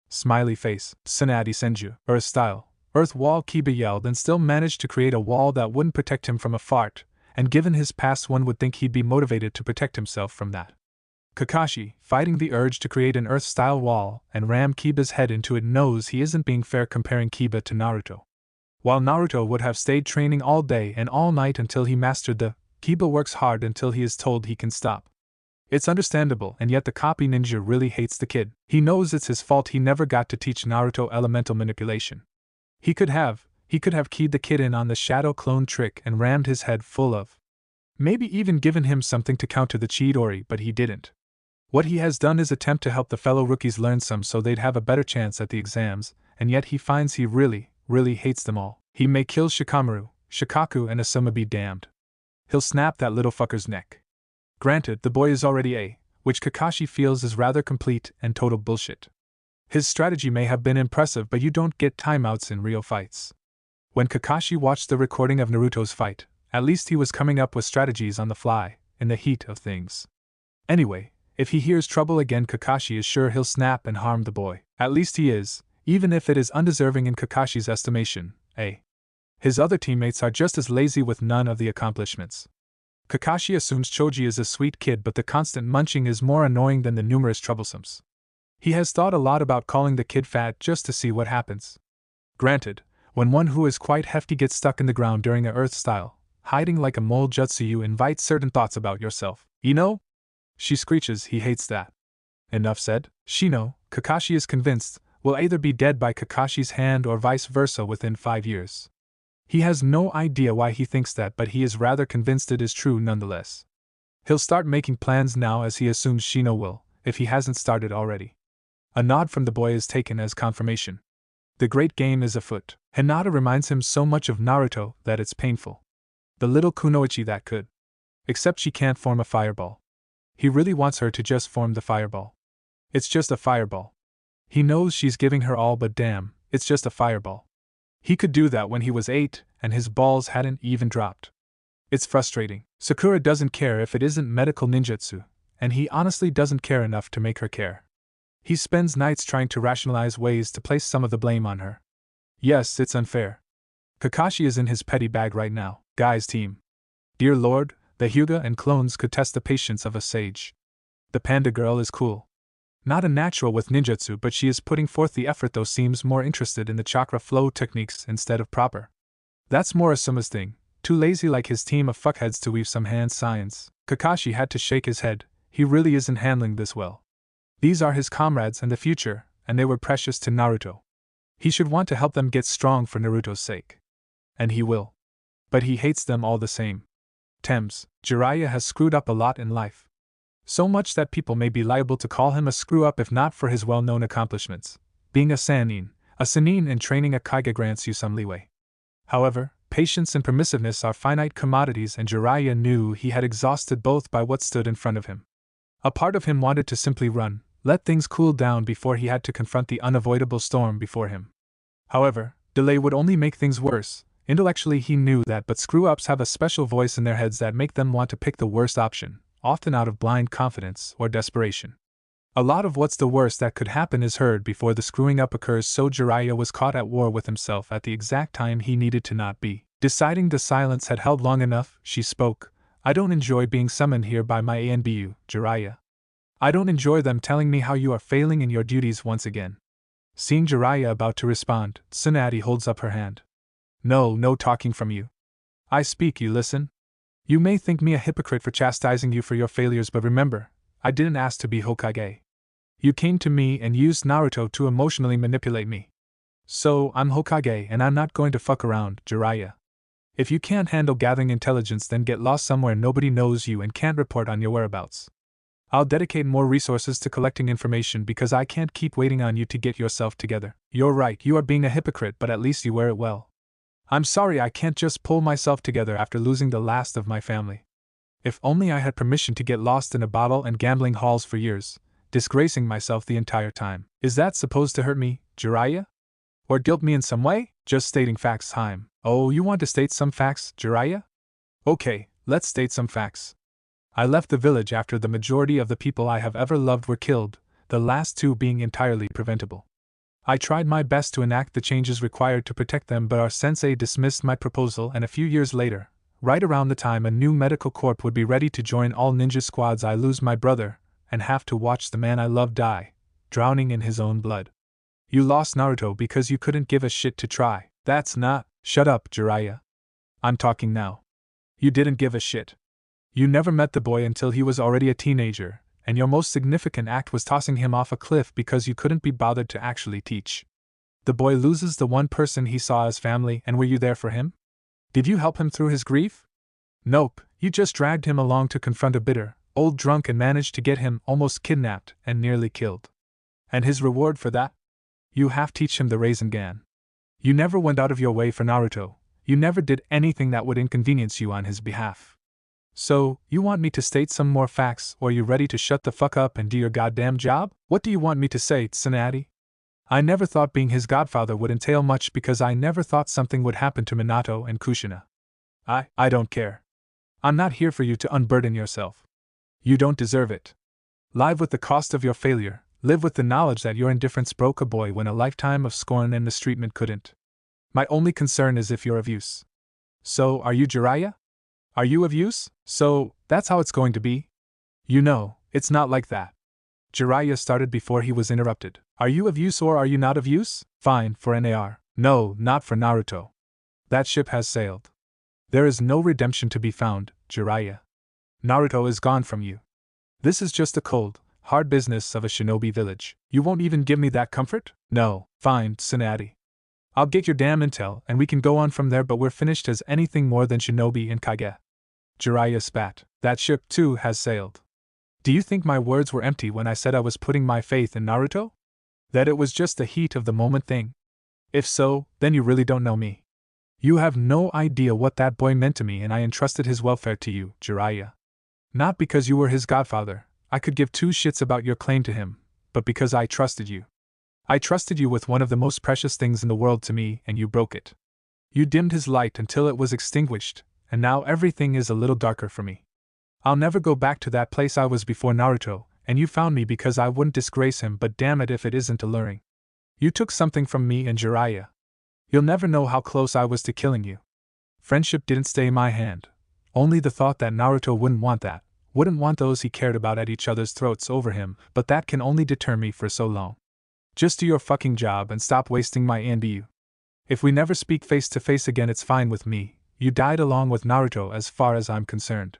Smiley face, Tsunade Senju, Earth style, Earth wall, Kiba yelled and still managed to create a wall that wouldn't protect him from a fart, and given his past one would think he'd be motivated to protect himself from that. Kakashi, fighting the urge to create an Earth-style wall and ram Kiba's head into it, knows he isn't being fair comparing Kiba to Naruto. While Naruto would have stayed training all day and all night until he mastered the, Kiba works hard until he is told he can stop. It's understandable, and yet the copy ninja really hates the kid. He knows it's his fault he never got to teach Naruto elemental manipulation. He could have keyed the kid in on the shadow clone trick and rammed his head full of. Maybe even given him something to counter the Chidori, but he didn't. What he has done is attempt to help the fellow rookies learn some so they'd have a better chance at the exams, and yet he finds he really hates them all. He may kill Shikamaru, Shikaku, and Asuma be damned. He'll snap that little fucker's neck. Granted, the boy is already A, which Kakashi feels is rather complete and total bullshit. His strategy may have been impressive, but you don't get timeouts in real fights. When Kakashi watched the recording of Naruto's fight, at least he was coming up with strategies on the fly, in the heat of things. Anyway, if he hears trouble again, Kakashi is sure he'll snap and harm the boy. At least he is, even if it is undeserving in Kakashi's estimation, A. His other teammates are just as lazy with none of the accomplishments. Kakashi assumes Choji is a sweet kid, but the constant munching is more annoying than the numerous troublesomes. He has thought a lot about calling the kid fat just to see what happens. Granted, when one who is quite hefty gets stuck in the ground during a Earth style, hiding like a mole jutsu, you invite certain thoughts about yourself. Ino? She screeches he hates that. Enough said. Shino, Kakashi is convinced, will either be dead by Kakashi's hand or vice versa within 5 years. He has no idea why he thinks that, but he is rather convinced it is true nonetheless. He'll start making plans now, as he assumes Shino will, if he hasn't started already. A nod from the boy is taken as confirmation. The great game is afoot. Hinata reminds him so much of Naruto that it's painful. The little kunoichi that could. Except she can't form a fireball. He really wants her to just form the fireball. It's just a fireball. He knows she's giving her all, but damn, it's just a fireball. He could do that when he was 8, and his balls hadn't even dropped. It's frustrating. Sakura doesn't care if it isn't medical ninjutsu, and he honestly doesn't care enough to make her care. He spends nights trying to rationalize ways to place some of the blame on her. Yes, it's unfair. Kakashi is in his petty bag right now. Guys team. Dear Lord, the Hyuga and clones could test the patience of a sage. The panda girl is cool. Not a natural with ninjutsu, but she is putting forth the effort, though seems more interested in the chakra flow techniques instead of proper. That's more Asuma's thing, too lazy like his team of fuckheads to weave some hand science. Kakashi had to shake his head, he really isn't handling this well. These are his comrades and the future, and they were precious to Naruto. He should want to help them get strong for Naruto's sake. And he will. But he hates them all the same. Thames, Jiraiya has screwed up a lot in life. So much that people may be liable to call him a screw-up if not for his well-known accomplishments. Being a Sannin and training a Kage grants you some leeway. However, patience and permissiveness are finite commodities, and Jiraiya knew he had exhausted both by what stood in front of him. A part of him wanted to simply run, let things cool down before he had to confront the unavoidable storm before him. However, delay would only make things worse. Intellectually he knew that, but screw-ups have a special voice in their heads that make them want to pick the worst option, often out of blind confidence or desperation. A lot of what's the worst that could happen is heard before the screwing up occurs, so Jiraiya was caught at war with himself at the exact time he needed to not be. Deciding the silence had held long enough, she spoke. I don't enjoy being summoned here by my ANBU, Jiraiya. I don't enjoy them telling me how you are failing in your duties once again. Seeing Jiraiya about to respond, Tsunade holds up her hand. No talking from you. I speak, you listen? You may think me a hypocrite for chastising you for your failures, but remember, I didn't ask to be Hokage. You came to me and used Naruto to emotionally manipulate me. So, I'm Hokage and I'm not going to fuck around, Jiraiya. If you can't handle gathering intelligence, then get lost somewhere nobody knows you and can't report on your whereabouts. I'll dedicate more resources to collecting information because I can't keep waiting on you to get yourself together. You're right, you are being a hypocrite, but at least you wear it well. I'm sorry I can't just pull myself together after losing the last of my family. If only I had permission to get lost in a bottle and gambling halls for years, disgracing myself the entire time. Is that supposed to hurt me, Jiraiya? Or guilt me in some way? Just stating facts, Haim. Oh, you want to state some facts, Jiraiya? Okay, let's state some facts. I left the village after the majority of the people I have ever loved were killed, the last 2 being entirely preventable. I tried my best to enact the changes required to protect them, but our sensei dismissed my proposal, and a few years later, right around the time a new medical corps would be ready to join all ninja squads, I lose my brother, and have to watch the man I love die, drowning in his own blood. You lost Naruto because you couldn't give a shit to try. That's not— Shut up, Jiraiya. I'm talking now. You didn't give a shit. You never met the boy until he was already a teenager, and your most significant act was tossing him off a cliff because you couldn't be bothered to actually teach. The boy loses the one person he saw as family, and were you there for him? Did you help him through his grief? Nope, you just dragged him along to confront a bitter, old drunk and managed to get him almost kidnapped and nearly killed. And his reward for that? You half-teach him the Rasengan. You never went out of your way for Naruto, you never did anything that would inconvenience you on his behalf. So, you want me to state some more facts, or are you ready to shut the fuck up and do your goddamn job? What do you want me to say, Tsunade? I never thought being his godfather would entail much because I never thought something would happen to Minato and Kushina. I don't care. I'm not here for you to unburden yourself. You don't deserve it. Live with the cost of your failure, live with the knowledge that your indifference broke a boy when a lifetime of scorn and mistreatment couldn't. My only concern is if you're of use. So, are you Jiraiya? Are you of use? So, that's how it's going to be? You know, it's not like that. Jiraiya started before he was interrupted. Are you of use or are you not of use? Fine, for NAR. No, not for Naruto. That ship has sailed. There is no redemption to be found, Jiraiya. Naruto is gone from you. This is just the cold, hard business of a shinobi village. You won't even give me that comfort? No, fine, Tsunade. I'll get your damn intel and we can go on from there, but we're finished as anything more than shinobi and Kage. Jiraiya spat. That ship, too, has sailed. Do you think my words were empty when I said I was putting my faith in Naruto? That it was just the heat of the moment thing? If so, then you really don't know me. You have no idea what that boy meant to me, and I entrusted his welfare to you, Jiraiya. Not because you were his godfather, I could give 2 shits about your claim to him, but because I trusted you. I trusted you with one of the most precious things in the world to me, and you broke it. You dimmed his light until it was extinguished, and now everything is a little darker for me. I'll never go back to that place I was before Naruto, and you found me because I wouldn't disgrace him, but damn it if it isn't alluring. You took something from me and Jiraiya. You'll never know how close I was to killing you. Friendship didn't stay my hand. Only the thought that Naruto wouldn't want that, wouldn't want those he cared about at each other's throats over him, but that can only deter me for so long. Just do your fucking job and stop wasting my you. If we never speak face to face again, it's fine with me. You died along with Naruto as far as I'm concerned.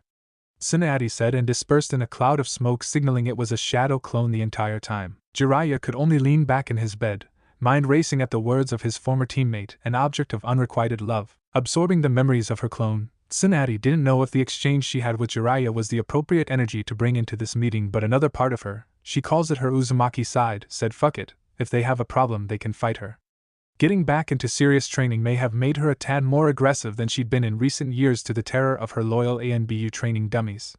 Tsunade said and dispersed in a cloud of smoke, signaling it was a shadow clone the entire time. Jiraiya could only lean back in his bed, mind racing at the words of his former teammate, an object of unrequited love, absorbing the memories of her clone. Tsunade didn't know if the exchange she had with Jiraiya was the appropriate energy to bring into this meeting, but another part of her, she calls it her Uzumaki side, said fuck it, if they have a problem they can fight her. Getting back into serious training may have made her a tad more aggressive than she'd been in recent years, to the terror of her loyal ANBU training dummies.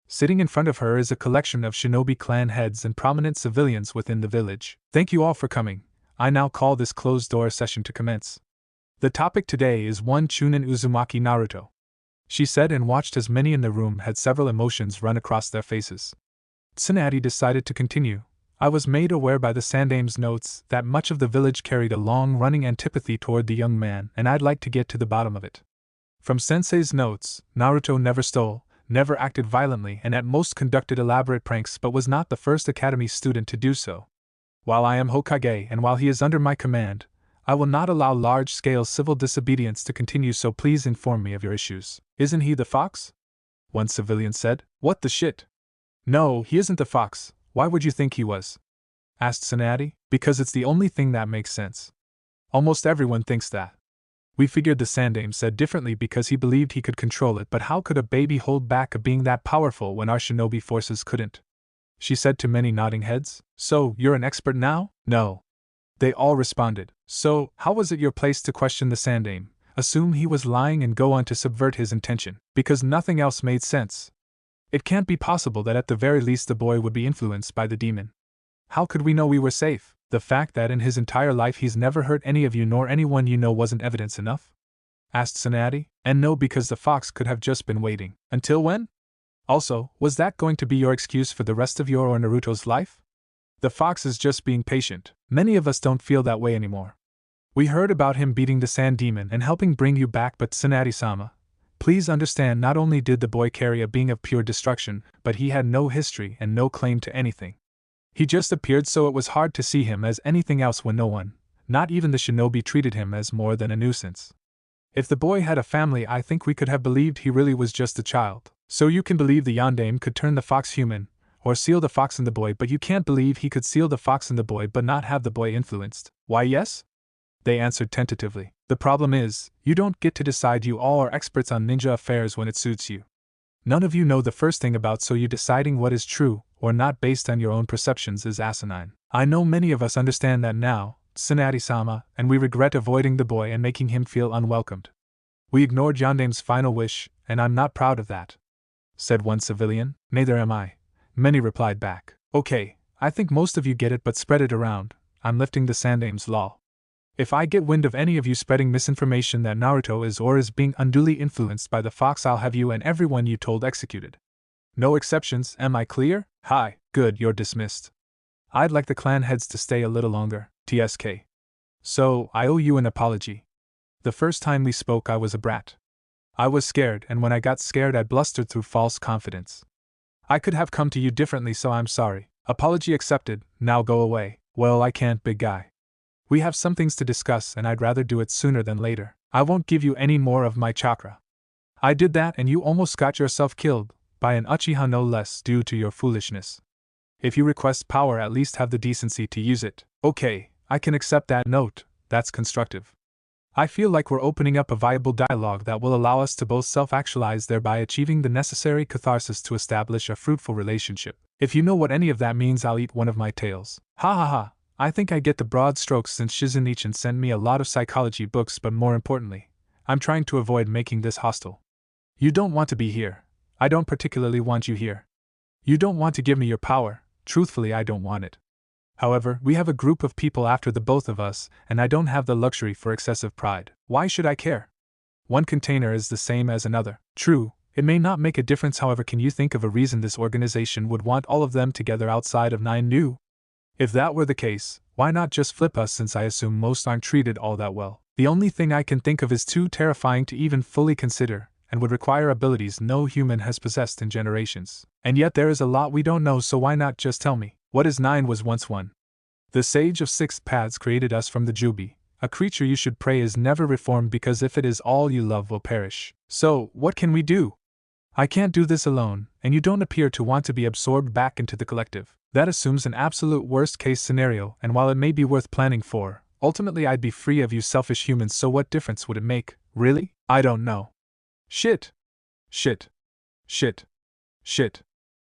Sitting in front of her is a collection of shinobi clan heads and prominent civilians within the village. Thank you all for coming. I now call this closed-door session to commence. The topic today is one Chunin Uzumaki Naruto, she said, and watched as many in the room had several emotions run across their faces. Tsunade decided to continue. I was made aware by the Sandame's notes that much of the village carried a long-running antipathy toward the young man, and I'd like to get to the bottom of it. From Sensei's notes, Naruto never stole, never acted violently, and at most conducted elaborate pranks, but was not the first academy student to do so. While I am Hokage and while he is under my command, I will not allow large-scale civil disobedience to continue, so please inform me of your issues. Isn't he the fox? One civilian said. What the shit? No, he isn't the fox. Why would you think he was? Asked Tsunade. Because it's the only thing that makes sense. Almost everyone thinks that. We figured the Sandame said differently because he believed he could control it, but how could a baby hold back a being that powerful when our shinobi forces couldn't? She said to many nodding heads. So, you're an expert now? No. They all responded. So, how was it your place to question the Sandame, assume he was lying, and go on to subvert his intention? Because nothing else made sense. It can't be possible that at the very least the boy would be influenced by the demon. How could we know we were safe? The fact that in his entire life he's never hurt any of you nor anyone you know wasn't evidence enough? Asked Tsunade. And no, because the fox could have just been waiting. Until when? Also, was that going to be your excuse for the rest of your or Naruto's life? The fox is just being patient. Many of us don't feel that way anymore. We heard about him beating the sand demon and helping bring you back, but Tsunade-sama, please understand, not only did the boy carry a being of pure destruction, but he had no history and no claim to anything. He just appeared, so it was hard to see him as anything else when no one, not even the shinobi, treated him as more than a nuisance. If the boy had a family, I think we could have believed he really was just a child. So you can believe the Yandame could turn the fox human, or seal the fox in the boy, but you can't believe he could seal the fox in the boy but not have the boy influenced. Why, yes? They answered tentatively. The problem is, you don't get to decide. You all are experts on ninja affairs when it suits you. None of you know the first thing about, so you deciding what is true or not based on your own perceptions is asinine. I know many of us understand that now, Tsunade-sama, and we regret avoiding the boy and making him feel unwelcomed. We ignored Yandame's final wish, and I'm not proud of that, said one civilian. Neither am I, many replied back. Okay, I think most of you get it, but spread it around. I'm lifting the Sandame's law. If I get wind of any of you spreading misinformation that Naruto is or is being unduly influenced by the fox, I'll have you and everyone you told executed. No exceptions, am I clear? Hi, good, you're dismissed. I'd like the clan heads to stay a little longer, TSK. So, I owe you an apology. The first time we spoke I was a brat. I was scared, and when I got scared I blustered through false confidence. I could have come to you differently, so I'm sorry. Apology accepted, now go away. Well, I can't, big guy. We have some things to discuss and I'd rather do it sooner than later. I won't give you any more of my chakra. I did that and you almost got yourself killed, by an Uchiha no less, due to your foolishness. If you request power, at least have the decency to use it. Okay, I can accept that note, that's constructive. I feel like we're opening up a viable dialogue that will allow us to both self-actualize, thereby achieving the necessary catharsis to establish a fruitful relationship. If you know what any of that means, I'll eat one of my tails. Ha ha ha. I think I get the broad strokes since Shizune sent me a lot of psychology books, but more importantly, I'm trying to avoid making this hostile. You don't want to be here. I don't particularly want you here. You don't want to give me your power. Truthfully, I don't want it. However, we have a group of people after the both of us, and I don't have the luxury for excessive pride. Why should I care? One container is the same as another. True, it may not make a difference, however, can you think of a reason this organization would want all of them together outside of 9 new? If that were the case, why not just flip us, since I assume most aren't treated all that well? The only thing I can think of is too terrifying to even fully consider, and would require abilities no human has possessed in generations. And yet there is a lot we don't know, so why not just tell me? What is 9 was once 1. The sage of 6 paths created us from the Jubi. A creature you should pray is never reformed, because if it is all you love will perish. So, what can we do? I can't do this alone, and you don't appear to want to be absorbed back into the collective. That assumes an absolute worst-case scenario, and while it may be worth planning for, ultimately I'd be free of you selfish humans, so what difference would it make, really? I don't know. Shit. Shit. Shit. Shit.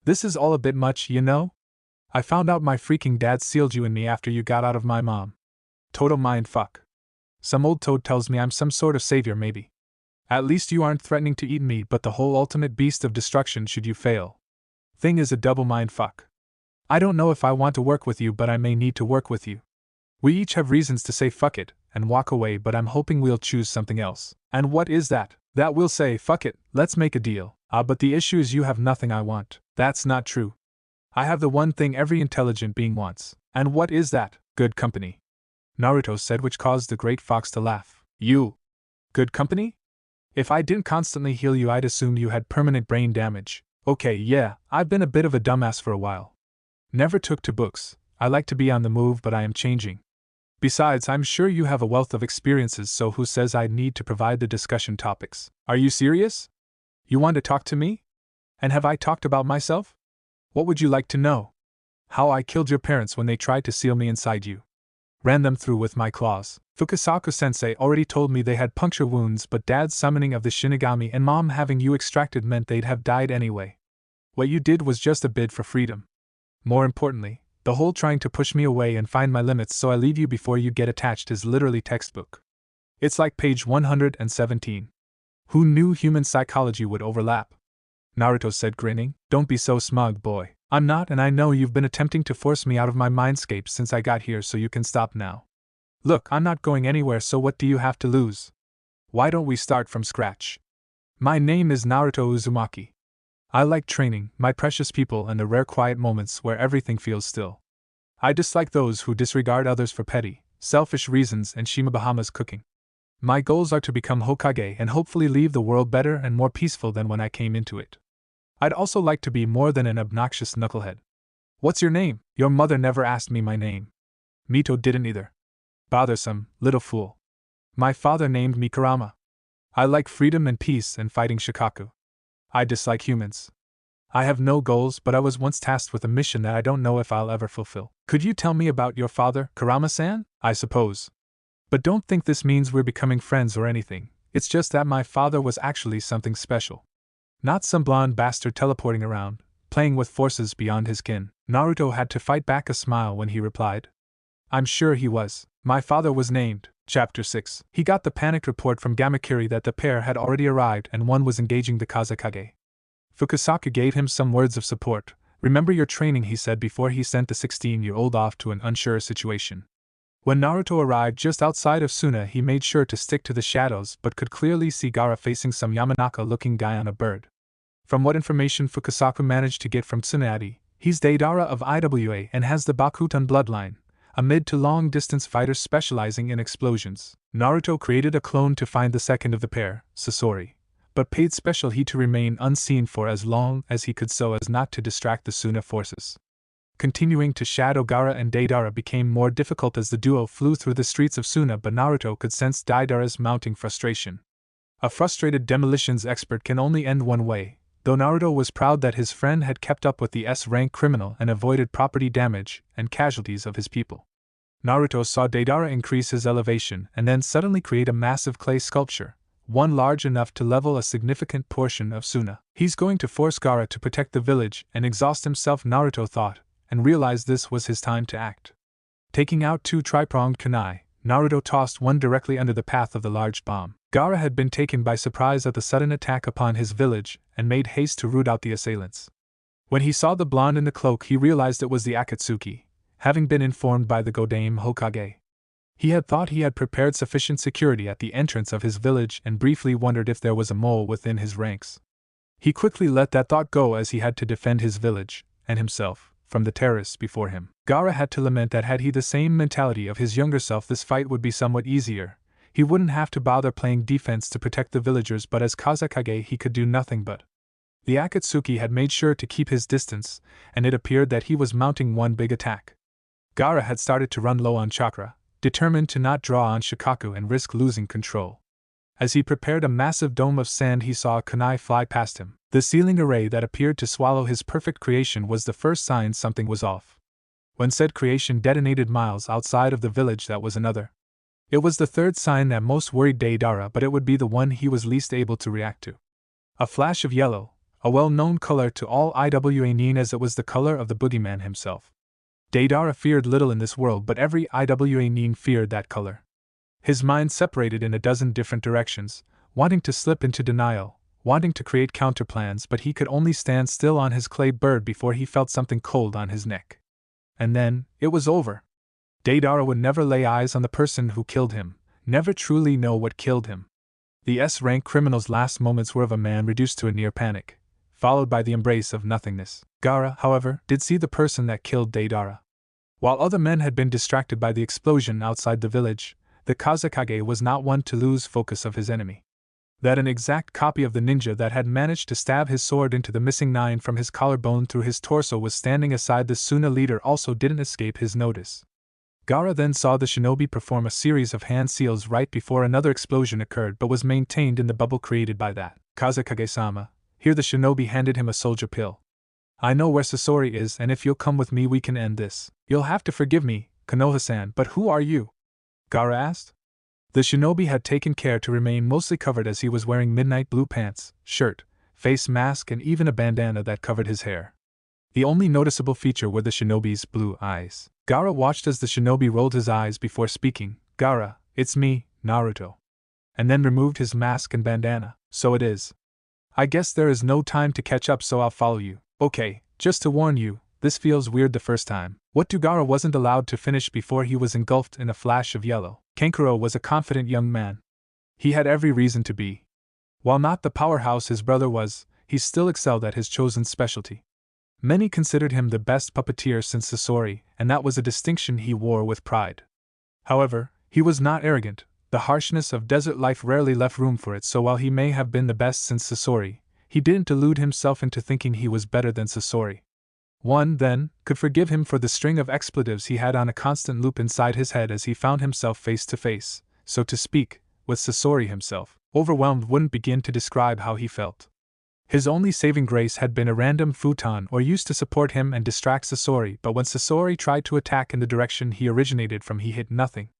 This is all a bit much, you know? I found out my freaking dad sealed you in me after you got out of my mom. Total mind fuck. Some old toad tells me I'm some sort of savior, maybe. At least you aren't threatening to eat me, but the whole ultimate beast of destruction should you fail. Thing is a double mind fuck. I don't know if I want to work with you, but I may need to work with you. We each have reasons to say fuck it and walk away, but I'm hoping we'll choose something else. And what is that? That we'll say fuck it, let's make a deal. But the issue is you have nothing I want. That's not true. I have the one thing every intelligent being wants. And what is that? Good company. Naruto said, which caused the great fox to laugh. You. Good company? If I didn't constantly heal you, I'd assume you had permanent brain damage. Okay, yeah, I've been a bit of a dumbass for a while. Never took to books. I like to be on the move, but I am changing. Besides, I'm sure you have a wealth of experiences, so who says I'd need to provide the discussion topics? Are you serious? You want to talk to me? And have I talked about myself? What would you like to know? How I killed your parents when they tried to seal me inside you. Ran them through with my claws. Fukasaku sensei already told me they had puncture wounds, but dad's summoning of the Shinigami and mom having you extracted meant they'd have died anyway. What you did was just a bid for freedom. More importantly, the whole trying to push me away and find my limits so I leave you before you get attached is literally textbook. It's like page 117. Who knew human psychology would overlap? Naruto said, grinning. Don't be so smug, boy. I'm not, and I know you've been attempting to force me out of my mindscape since I got here, so you can stop now. Look, I'm not going anywhere, so what do you have to lose? Why don't we start from scratch? My name is Naruto Uzumaki. I like training, my precious people, and the rare quiet moments where everything feels still. I dislike those who disregard others for petty, selfish reasons and Shimabahama's cooking. My goals are to become Hokage and hopefully leave the world better and more peaceful than when I came into it. I'd also like to be more than an obnoxious knucklehead. What's your name? Your mother never asked me my name. Mito didn't either. Bothersome, little fool. My father named me Kurama. I like freedom and peace and fighting Shikaku. I dislike humans. I have no goals, but I was once tasked with a mission that I don't know if I'll ever fulfill. Could you tell me about your father, Kurama-san? I suppose. But don't think this means we're becoming friends or anything. It's just that my father was actually something special. Not some blonde bastard teleporting around, playing with forces beyond his kin. Naruto had to fight back a smile when he replied. I'm sure he was. My father was named. Chapter 6. He got the panicked report from Gamakiri that the pair had already arrived and one was engaging the Kazekage. Fukasaku gave him some words of support. Remember your training, he said before he sent the 16-year-old off to an unsure situation. When Naruto arrived just outside of Suna, he made sure to stick to the shadows but could clearly see Gaara facing some Yamanaka-looking guy on a bird. From what information Fukasaku managed to get from Tsunade, he's Deidara of IWA and has the Bakutan bloodline, a mid to long distance fighter specializing in explosions. Naruto created a clone to find the second of the pair, Sasori, but paid special heed to remain unseen for as long as he could so as not to distract the Suna forces. Continuing to shadow Gaara and Deidara became more difficult as the duo flew through the streets of Suna, but Naruto could sense Deidara's mounting frustration. A frustrated demolitions expert can only end one way, though Naruto was proud that his friend had kept up with the S-rank criminal and avoided property damage and casualties of his people. Naruto saw Deidara increase his elevation and then suddenly create a massive clay sculpture, one large enough to level a significant portion of Suna. He's going to force Gaara to protect the village and exhaust himself, Naruto thought, and realized this was his time to act. Taking out two tri-pronged kunai, Naruto tossed one directly under the path of the large bomb. Gaara had been taken by surprise at the sudden attack upon his village and made haste to root out the assailants. When he saw the blonde in the cloak, he realized it was the Akatsuki, having been informed by the Godame Hokage. He had thought he had prepared sufficient security at the entrance of his village and briefly wondered if there was a mole within his ranks. He quickly let that thought go as he had to defend his village, and himself, from the terrorists before him. Gaara had to lament that had he the same mentality of his younger self, this fight would be somewhat easier. He wouldn't have to bother playing defense to protect the villagers, but as Kazekage he could do nothing but. The Akatsuki had made sure to keep his distance, and it appeared that he was mounting one big attack. Gaara had started to run low on chakra, determined to not draw on Shikaku and risk losing control. As he prepared a massive dome of sand, he saw a kunai fly past him. The ceiling array that appeared to swallow his perfect creation was the first sign something was off. When said creation detonated miles outside of the village, that was another. It was the third sign that most worried Deidara, but it would be the one he was least able to react to. A flash of yellow, a well-known color to all IWA Nin, as it was the color of the boogeyman himself. Deidara feared little in this world, but every IWA Nin feared that color. His mind separated in a dozen different directions, wanting to slip into denial, wanting to create counterplans, but he could only stand still on his clay bird before he felt something cold on his neck. And then, it was over. Deidara would never lay eyes on the person who killed him, never truly know what killed him. The S-rank criminal's last moments were of a man reduced to a near panic, followed by the embrace of nothingness. Gaara, however, did see the person that killed Deidara. While other men had been distracted by the explosion outside the village, the Kazekage was not one to lose focus of his enemy. That an exact copy of the ninja that had managed to stab his sword into the missing 9 from his collarbone through his torso was standing aside the Suna leader also didn't escape his notice. Gaara then saw the shinobi perform a series of hand seals right before another explosion occurred, but was maintained in the bubble created by that. Kazekage-sama, here the shinobi handed him a soldier pill. I know where Sasori is, and if you'll come with me we can end this. You'll have to forgive me, Konoha-san, but who are you? Gaara asked. The shinobi had taken care to remain mostly covered as he was wearing midnight blue pants, shirt, face mask, and even a bandana that covered his hair. The only noticeable feature were the shinobi's blue eyes. Gaara watched as the shinobi rolled his eyes before speaking. Gaara, it's me, Naruto. And then removed his mask and bandana. So it is. I guess there is no time to catch up, so I'll follow you. Okay, just to warn you, this feels weird the first time. What Gaara wasn't allowed to finish before he was engulfed in a flash of yellow. Kankuro was a confident young man. He had every reason to be. While not the powerhouse his brother was, he still excelled at his chosen specialty. Many considered him the best puppeteer since Sasori, and that was a distinction he wore with pride. However, he was not arrogant. The harshness of desert life rarely left room for it, so while he may have been the best since Sasori, he didn't delude himself into thinking he was better than Sasori. One, then, could forgive him for the string of expletives he had on a constant loop inside his head as he found himself face to face, so to speak, with Sasori himself. Overwhelmed wouldn't begin to describe how he felt. His only saving grace had been a random futon or used to support him and distract Sasori, but when Sasori tried to attack in the direction he originated from, he hit nothing.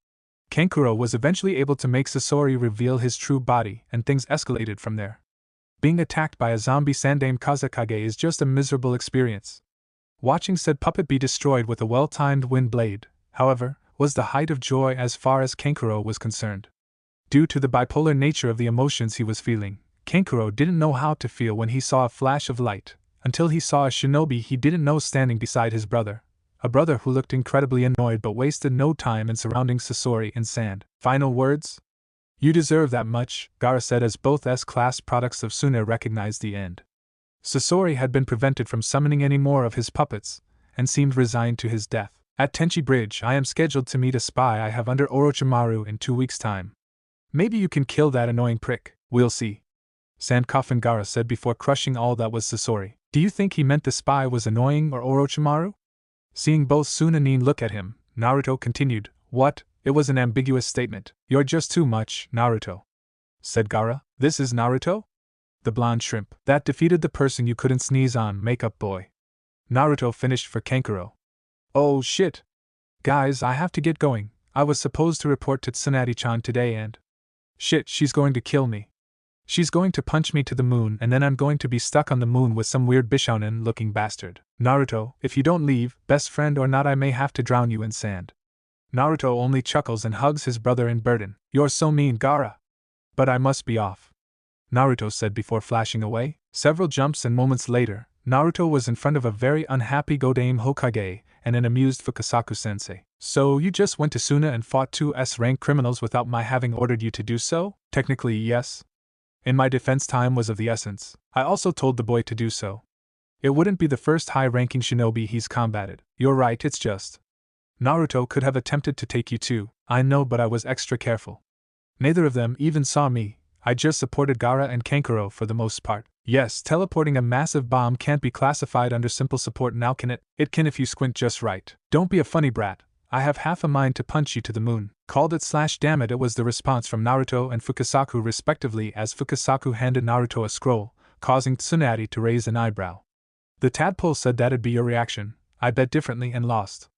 Kankuro was eventually able to make Sasori reveal his true body, and things escalated from there. Being attacked by a zombie Sandame Kazekage is just a miserable experience. Watching said puppet be destroyed with a well-timed wind blade, however, was the height of joy as far as Kankuro was concerned. Due to the bipolar nature of the emotions he was feeling, Kankuro didn't know how to feel when he saw a flash of light, until he saw a shinobi he didn't know standing beside his brother, a brother who looked incredibly annoyed but wasted no time in surrounding Sasori and sand. Final words? You deserve that much, Gaara said as both S-class products of Suna recognized the end. Sasori had been prevented from summoning any more of his puppets, and seemed resigned to his death. At Tenchi Bridge I am scheduled to meet a spy I have under Orochimaru in 2 weeks' time. Maybe you can kill that annoying prick, we'll see. Sandcoffin Gaara said before crushing all that was Sasori. Do you think he meant the spy was annoying or Orochimaru? Seeing both Tsunade look at him, Naruto continued, What? It was an ambiguous statement. You're just too much, Naruto. Said Gaara. This is Naruto? The blonde shrimp. That defeated the person you couldn't sneeze on, makeup boy. Naruto finished for Kankuro. Oh shit. Guys, I have to get going. I was supposed to report to Tsunade-chan today and… Shit, she's going to kill me. She's going to punch me to the moon and then I'm going to be stuck on the moon with some weird Bishounen-looking bastard. Naruto, if you don't leave, best friend or not, I may have to drown you in sand. Naruto only chuckles and hugs his brother in burden. You're so mean, Gaara. But I must be off, Naruto said before flashing away. Several jumps and moments later, Naruto was in front of a very unhappy Godame Hokage, and an amused Fukasaku sensei. So you just went to Suna and fought two S-rank criminals without my having ordered you to do so? Technically, yes. In my defense, time was of the essence. I also told the boy to do so. It wouldn't be the first high-ranking shinobi he's combated. You're right, it's just. Naruto could have attempted to take you too, I know, but I was extra careful. Neither of them even saw me. I just supported Gaara and Kankuro for the most part. Yes, teleporting a massive bomb can't be classified under simple support now, can it? It can if you squint just right. Don't be a funny brat. I have half a mind to punch you to the moon. Called it / damn it, it was the response from Naruto and Fukasaku respectively as Fukasaku handed Naruto a scroll, causing Tsunade to raise an eyebrow. The tadpole said that'd be your reaction. I bet differently and lost.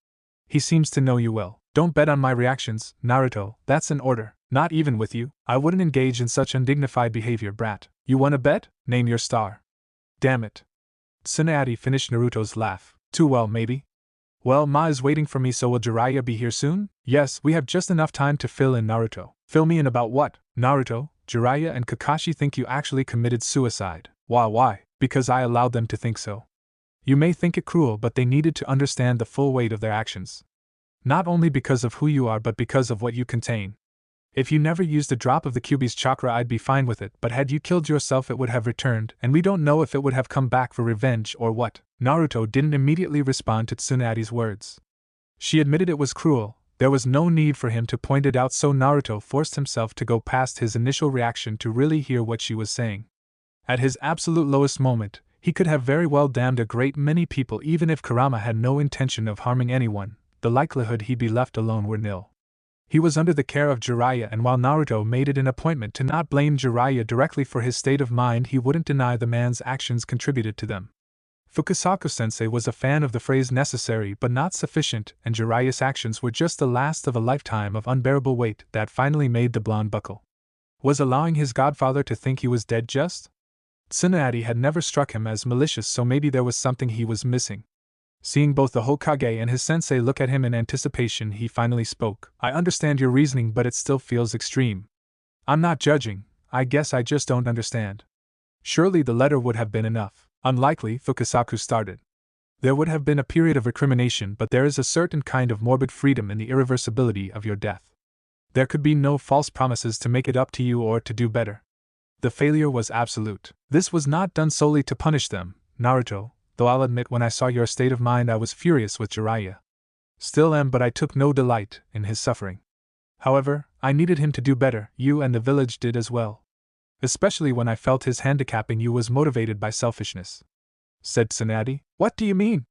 He seems to know you well. Don't bet on my reactions, Naruto, that's an order. Not even with you. I wouldn't engage in such undignified behavior, brat. You wanna bet? Name your star. Damn it. Tsunade finished Naruto's laugh. Too well, maybe? Well, Ma is waiting for me, so will Jiraiya be here soon? Yes, we have just enough time to fill in, Naruto. Fill me in about what? Naruto, Jiraiya and Kakashi think you actually committed suicide. Why? Because I allowed them to think so. You may think it cruel, but they needed to understand the full weight of their actions. Not only because of who you are, but because of what you contain. If you never used a drop of the Kyuubi's chakra, I'd be fine with it, but had you killed yourself, it would have returned, and we don't know if it would have come back for revenge or what. Naruto didn't immediately respond to Tsunade's words. She admitted it was cruel. There was no need for him to point it out, so Naruto forced himself to go past his initial reaction to really hear what she was saying. At his absolute lowest moment, he could have very well damned a great many people. Even if Kurama had no intention of harming anyone, the likelihood he'd be left alone were nil. He was under the care of Jiraiya, and while Naruto made it an appointment to not blame Jiraiya directly for his state of mind, he wouldn't deny the man's actions contributed to them. Fukasaku-sensei was a fan of the phrase necessary but not sufficient, and Jiraiya's actions were just the last of a lifetime of unbearable weight that finally made the blonde buckle. Was allowing his godfather to think he was dead just? Tsunade had never struck him as malicious, so maybe there was something he was missing. Seeing both the Hokage and his sensei look at him in anticipation, he finally spoke. I understand your reasoning, but it still feels extreme. I'm not judging, I guess I just don't understand. Surely the letter would have been enough. Unlikely, Fukasaku started. There would have been a period of recrimination, but there is a certain kind of morbid freedom in the irreversibility of your death. There could be no false promises to make it up to you or to do better. The failure was absolute. This was not done solely to punish them, Naruto, though I'll admit when I saw your state of mind I was furious with Jiraiya. Still am, but I took no delight in his suffering. However, I needed him to do better. You and the village did as well. Especially when I felt his handicapping you was motivated by selfishness. Said Tsunade. What do you mean?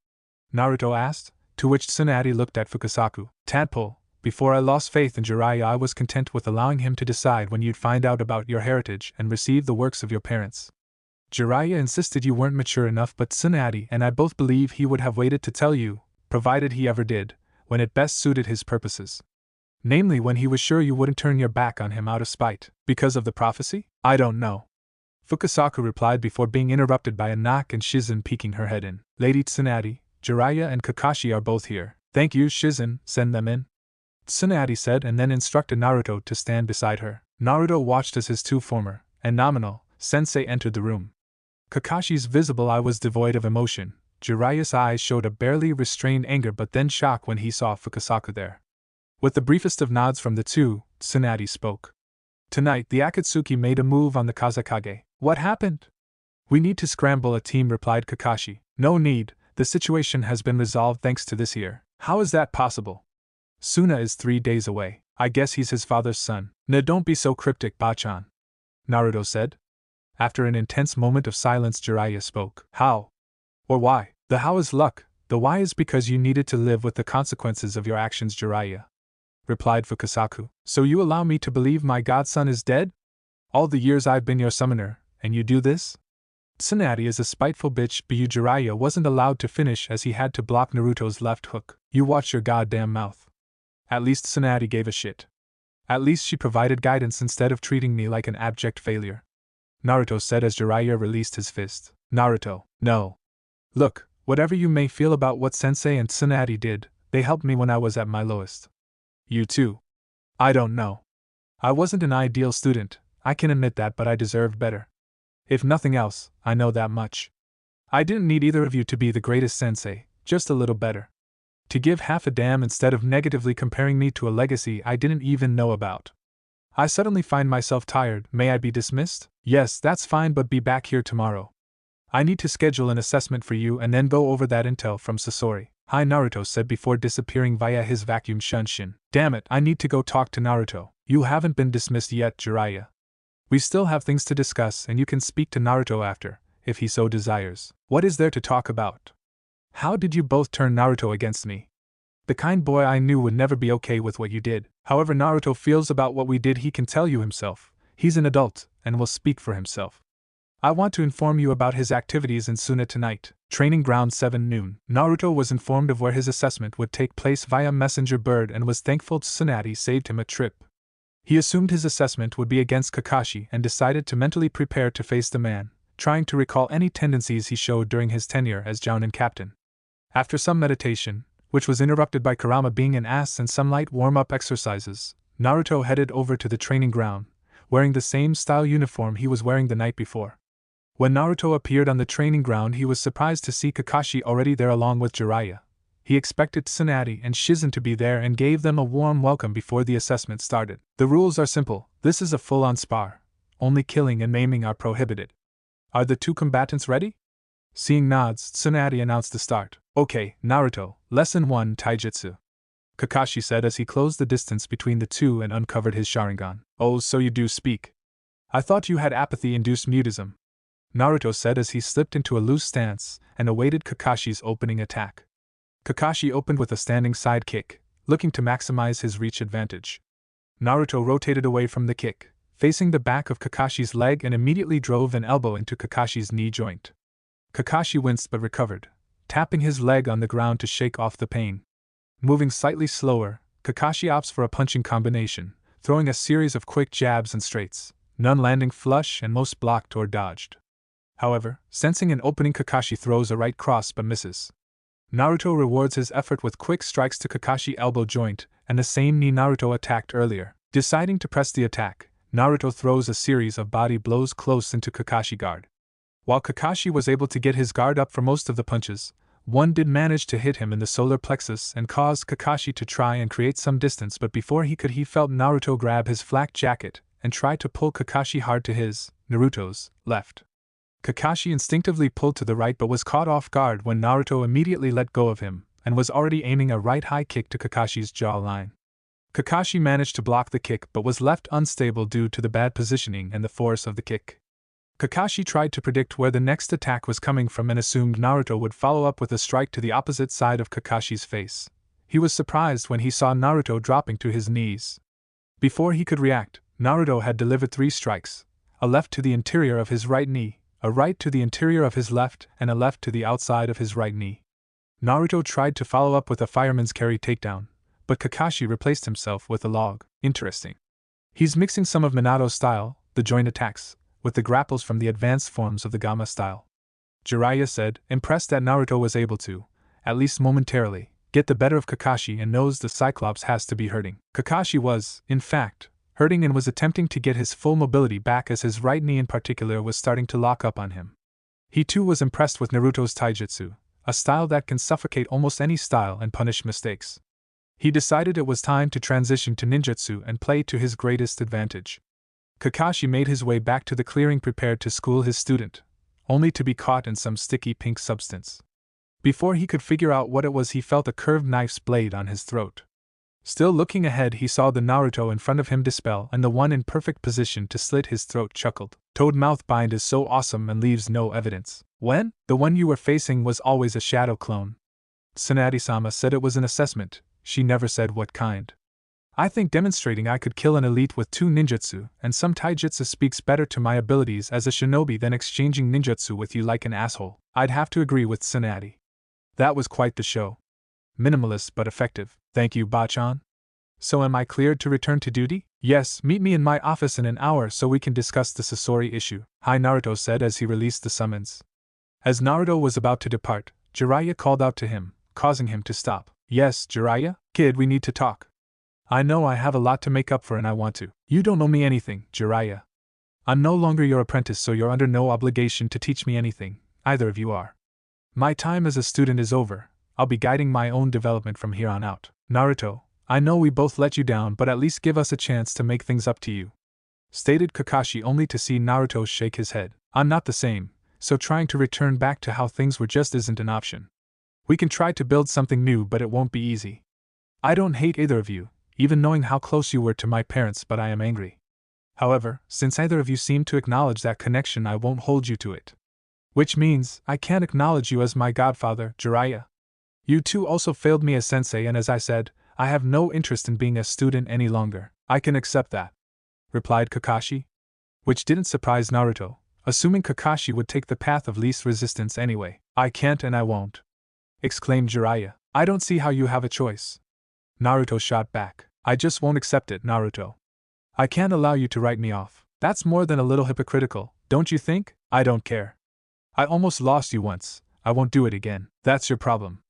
Naruto asked, to which Tsunade looked at Fukasaku. Tadpole, before I lost faith in Jiraiya I was content with allowing him to decide when you'd find out about your heritage and receive the works of your parents. Jiraiya insisted you weren't mature enough, but Tsunade and I both believe he would have waited to tell you, provided he ever did, when it best suited his purposes. Namely, when he was sure you wouldn't turn your back on him out of spite. Because of the prophecy? I don't know. Fukasaku replied before being interrupted by a knock and Shizune peeking her head in. Lady Tsunade, Jiraiya and Kakashi are both here. Thank you, Shizune, send them in. Tsunade said, and then instructed Naruto to stand beside her. Naruto watched as his two former, and nominal, sensei entered the room. Kakashi's visible eye was devoid of emotion. Jiraiya's eyes showed a barely restrained anger but then shock when he saw Fukasaku there. With the briefest of nods from the two, Tsunade spoke. Tonight the Akatsuki made a move on the Kazekage. What happened? We need to scramble a team, replied Kakashi. No need, the situation has been resolved thanks to this here. How is that possible? Suna is 3 days away. I guess he's his father's son. Don't be so cryptic, Bachan. Naruto said. After an intense moment of silence, Jiraiya spoke. How? Or why? The how is luck, the why is because you needed to live with the consequences of your actions, Jiraiya. Replied Fukasaku. So you allow me to believe my godson is dead? All the years I've been your summoner, and you do this? Tsunade is a spiteful bitch, but Jiraiya wasn't allowed to finish as he had to block Naruto's left hook. You watch your goddamn mouth. At least Tsunade gave a shit. At least she provided guidance instead of treating me like an abject failure. Naruto said as Jiraiya released his fist. Naruto, no. Look, whatever you may feel about what Sensei and Tsunade did, they helped me when I was at my lowest. You too. I don't know. I wasn't an ideal student, I can admit that, but I deserved better. If nothing else, I know that much. I didn't need either of you to be the greatest sensei, just a little better. To give half a damn instead of negatively comparing me to a legacy I didn't even know about. I suddenly find myself tired. May I be dismissed? Yes, that's fine, but be back here tomorrow. I need to schedule an assessment for you and then go over that intel from Sasori. Hi, Naruto said before disappearing via his vacuum shunshin. Damn it, I need to go talk to Naruto. You haven't been dismissed yet, Jiraiya. We still have things to discuss and you can speak to Naruto after, if he so desires. What is there to talk about? How did you both turn Naruto against me? The kind boy I knew would never be okay with what you did. However Naruto feels about what we did he can tell you himself. He's an adult, and will speak for himself. I want to inform you about his activities in Tsunade tonight. Training ground 7 noon. Naruto was informed of where his assessment would take place via messenger bird and was thankful Tsunade saved him a trip. He assumed his assessment would be against Kakashi and decided to mentally prepare to face the man, trying to recall any tendencies he showed during his tenure as Jounin captain. After some meditation, which was interrupted by Kurama being an ass and some light warm-up exercises, Naruto headed over to the training ground, wearing the same style uniform he was wearing the night before. When Naruto appeared on the training ground he was surprised to see Kakashi already there along with Jiraiya. He expected Tsunade and Shizune to be there and gave them a warm welcome before the assessment started. The rules are simple, this is a full-on spar. Only killing and maiming are prohibited. Are the two combatants ready? Seeing nods, Tsunade announced the start. Okay, Naruto, Lesson 1 Taijutsu. Kakashi said as he closed the distance between the two and uncovered his Sharingan. Oh, so you do speak. I thought you had apathy-induced mutism. Naruto said as he slipped into a loose stance and awaited Kakashi's opening attack. Kakashi opened with a standing side kick, looking to maximize his reach advantage. Naruto rotated away from the kick, facing the back of Kakashi's leg and immediately drove an elbow into Kakashi's knee joint. Kakashi winced but recovered, tapping his leg on the ground to shake off the pain. Moving slightly slower, Kakashi opts for a punching combination, throwing a series of quick jabs and straights, none landing flush and most blocked or dodged. However, sensing an opening, Kakashi throws a right cross but misses. Naruto rewards his effort with quick strikes to Kakashi elbow joint and the same knee Naruto attacked earlier. Deciding to press the attack, Naruto throws a series of body blows close into Kakashi guard. While Kakashi was able to get his guard up for most of the punches, one did manage to hit him in the solar plexus and caused Kakashi to try and create some distance, but before he could he felt Naruto grab his flak jacket and try to pull Kakashi hard to his, Naruto's, left. Kakashi instinctively pulled to the right but was caught off guard when Naruto immediately let go of him and was already aiming a right high kick to Kakashi's jawline. Kakashi managed to block the kick but was left unstable due to the bad positioning and the force of the kick. Kakashi tried to predict where the next attack was coming from and assumed Naruto would follow up with a strike to the opposite side of Kakashi's face. He was surprised when he saw Naruto dropping to his knees. Before he could react, Naruto had delivered 3 strikes, a left to the interior of his right knee, a right to the interior of his left, and a left to the outside of his right knee. Naruto tried to follow up with a fireman's carry takedown, but Kakashi replaced himself with a log. Interesting. He's mixing some of Minato's style, the joint attacks, with the grapples from the advanced forms of the Gamma style. Jiraiya said, impressed that Naruto was able to, at least momentarily, get the better of Kakashi and knows the Cyclops has to be hurting. Kakashi was, in fact, hurting and was attempting to get his full mobility back as his right knee in particular was starting to lock up on him. He too was impressed with Naruto's taijutsu, a style that can suffocate almost any style and punish mistakes. He decided it was time to transition to ninjutsu and play to his greatest advantage. Kakashi made his way back to the clearing prepared to school his student, only to be caught in some sticky pink substance. Before he could figure out what it was, he felt a curved knife's blade on his throat. Still looking ahead, he saw the Naruto in front of him dispel, and the one in perfect position to slit his throat chuckled. Toad mouth bind is so awesome and leaves no evidence. When? The one you were facing was always a shadow clone. Tsunade-sama said it was an assessment, she never said what kind. I think demonstrating I could kill an elite with 2 ninjutsu and some taijutsu speaks better to my abilities as a shinobi than exchanging ninjutsu with you like an asshole. I'd have to agree with Tsunade. That was quite the show. Minimalist but effective. Thank you, Bachan. So am I cleared to return to duty? Yes, meet me in my office in an hour so we can discuss the Sasori issue, Hi Naruto said as he released the summons. As Naruto was about to depart, Jiraiya called out to him, causing him to stop. Yes, Jiraiya? Kid, we need to talk. I know I have a lot to make up for and I want to. You don't owe me anything, Jiraiya. I'm no longer your apprentice, so you're under no obligation to teach me anything, either of you are. My time as a student is over, I'll be guiding my own development from here on out. Naruto, I know we both let you down, but at least give us a chance to make things up to you," stated Kakashi, only to see Naruto shake his head. "I'm not the same, so trying to return back to how things were just isn't an option. We can try to build something new, but it won't be easy. I don't hate either of you, even knowing how close you were to my parents, but I am angry. However, since either of you seem to acknowledge that connection, I won't hold you to it. Which means, I can't acknowledge you as my godfather, Jiraiya. You two also failed me as sensei, and as I said, I have no interest in being a student any longer." "I can accept that," replied Kakashi. Which didn't surprise Naruto, assuming Kakashi would take the path of least resistance anyway. "I can't and I won't," exclaimed Jiraiya. "I don't see how you have a choice," Naruto shot back. "I just won't accept it, Naruto. I can't allow you to write me off. That's more than a little hypocritical, don't you think?" "I don't care. I almost lost you once, I won't do it again." "That's your problem.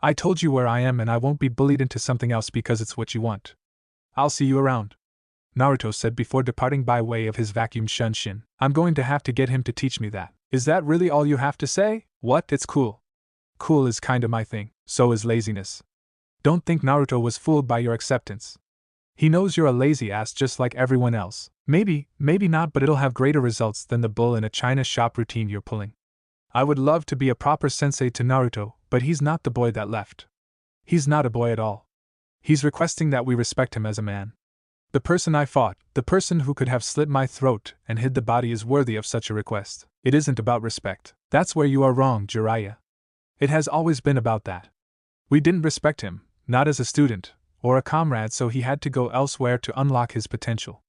I told you where I am and I won't be bullied into something else because it's what you want. I'll see you around," Naruto said before departing by way of his vacuum shunshin. "I'm going to have to get him to teach me that." "Is that really all you have to say?" "What? It's cool. Cool is kinda my thing. So is laziness. Don't think Naruto was fooled by your acceptance. He knows you're a lazy ass just like everyone else. Maybe not, but it'll have greater results than the bull in a china shop routine you're pulling. I would love to be a proper sensei to Naruto, but he's not the boy that left. He's not a boy at all. He's requesting that we respect him as a man. The person I fought, the person who could have slit my throat and hid the body, is worthy of such a request. It isn't about respect." "That's where you are wrong, Jiraiya. It has always been about that. We didn't respect him, not as a student or a comrade, so he had to go elsewhere to unlock his potential.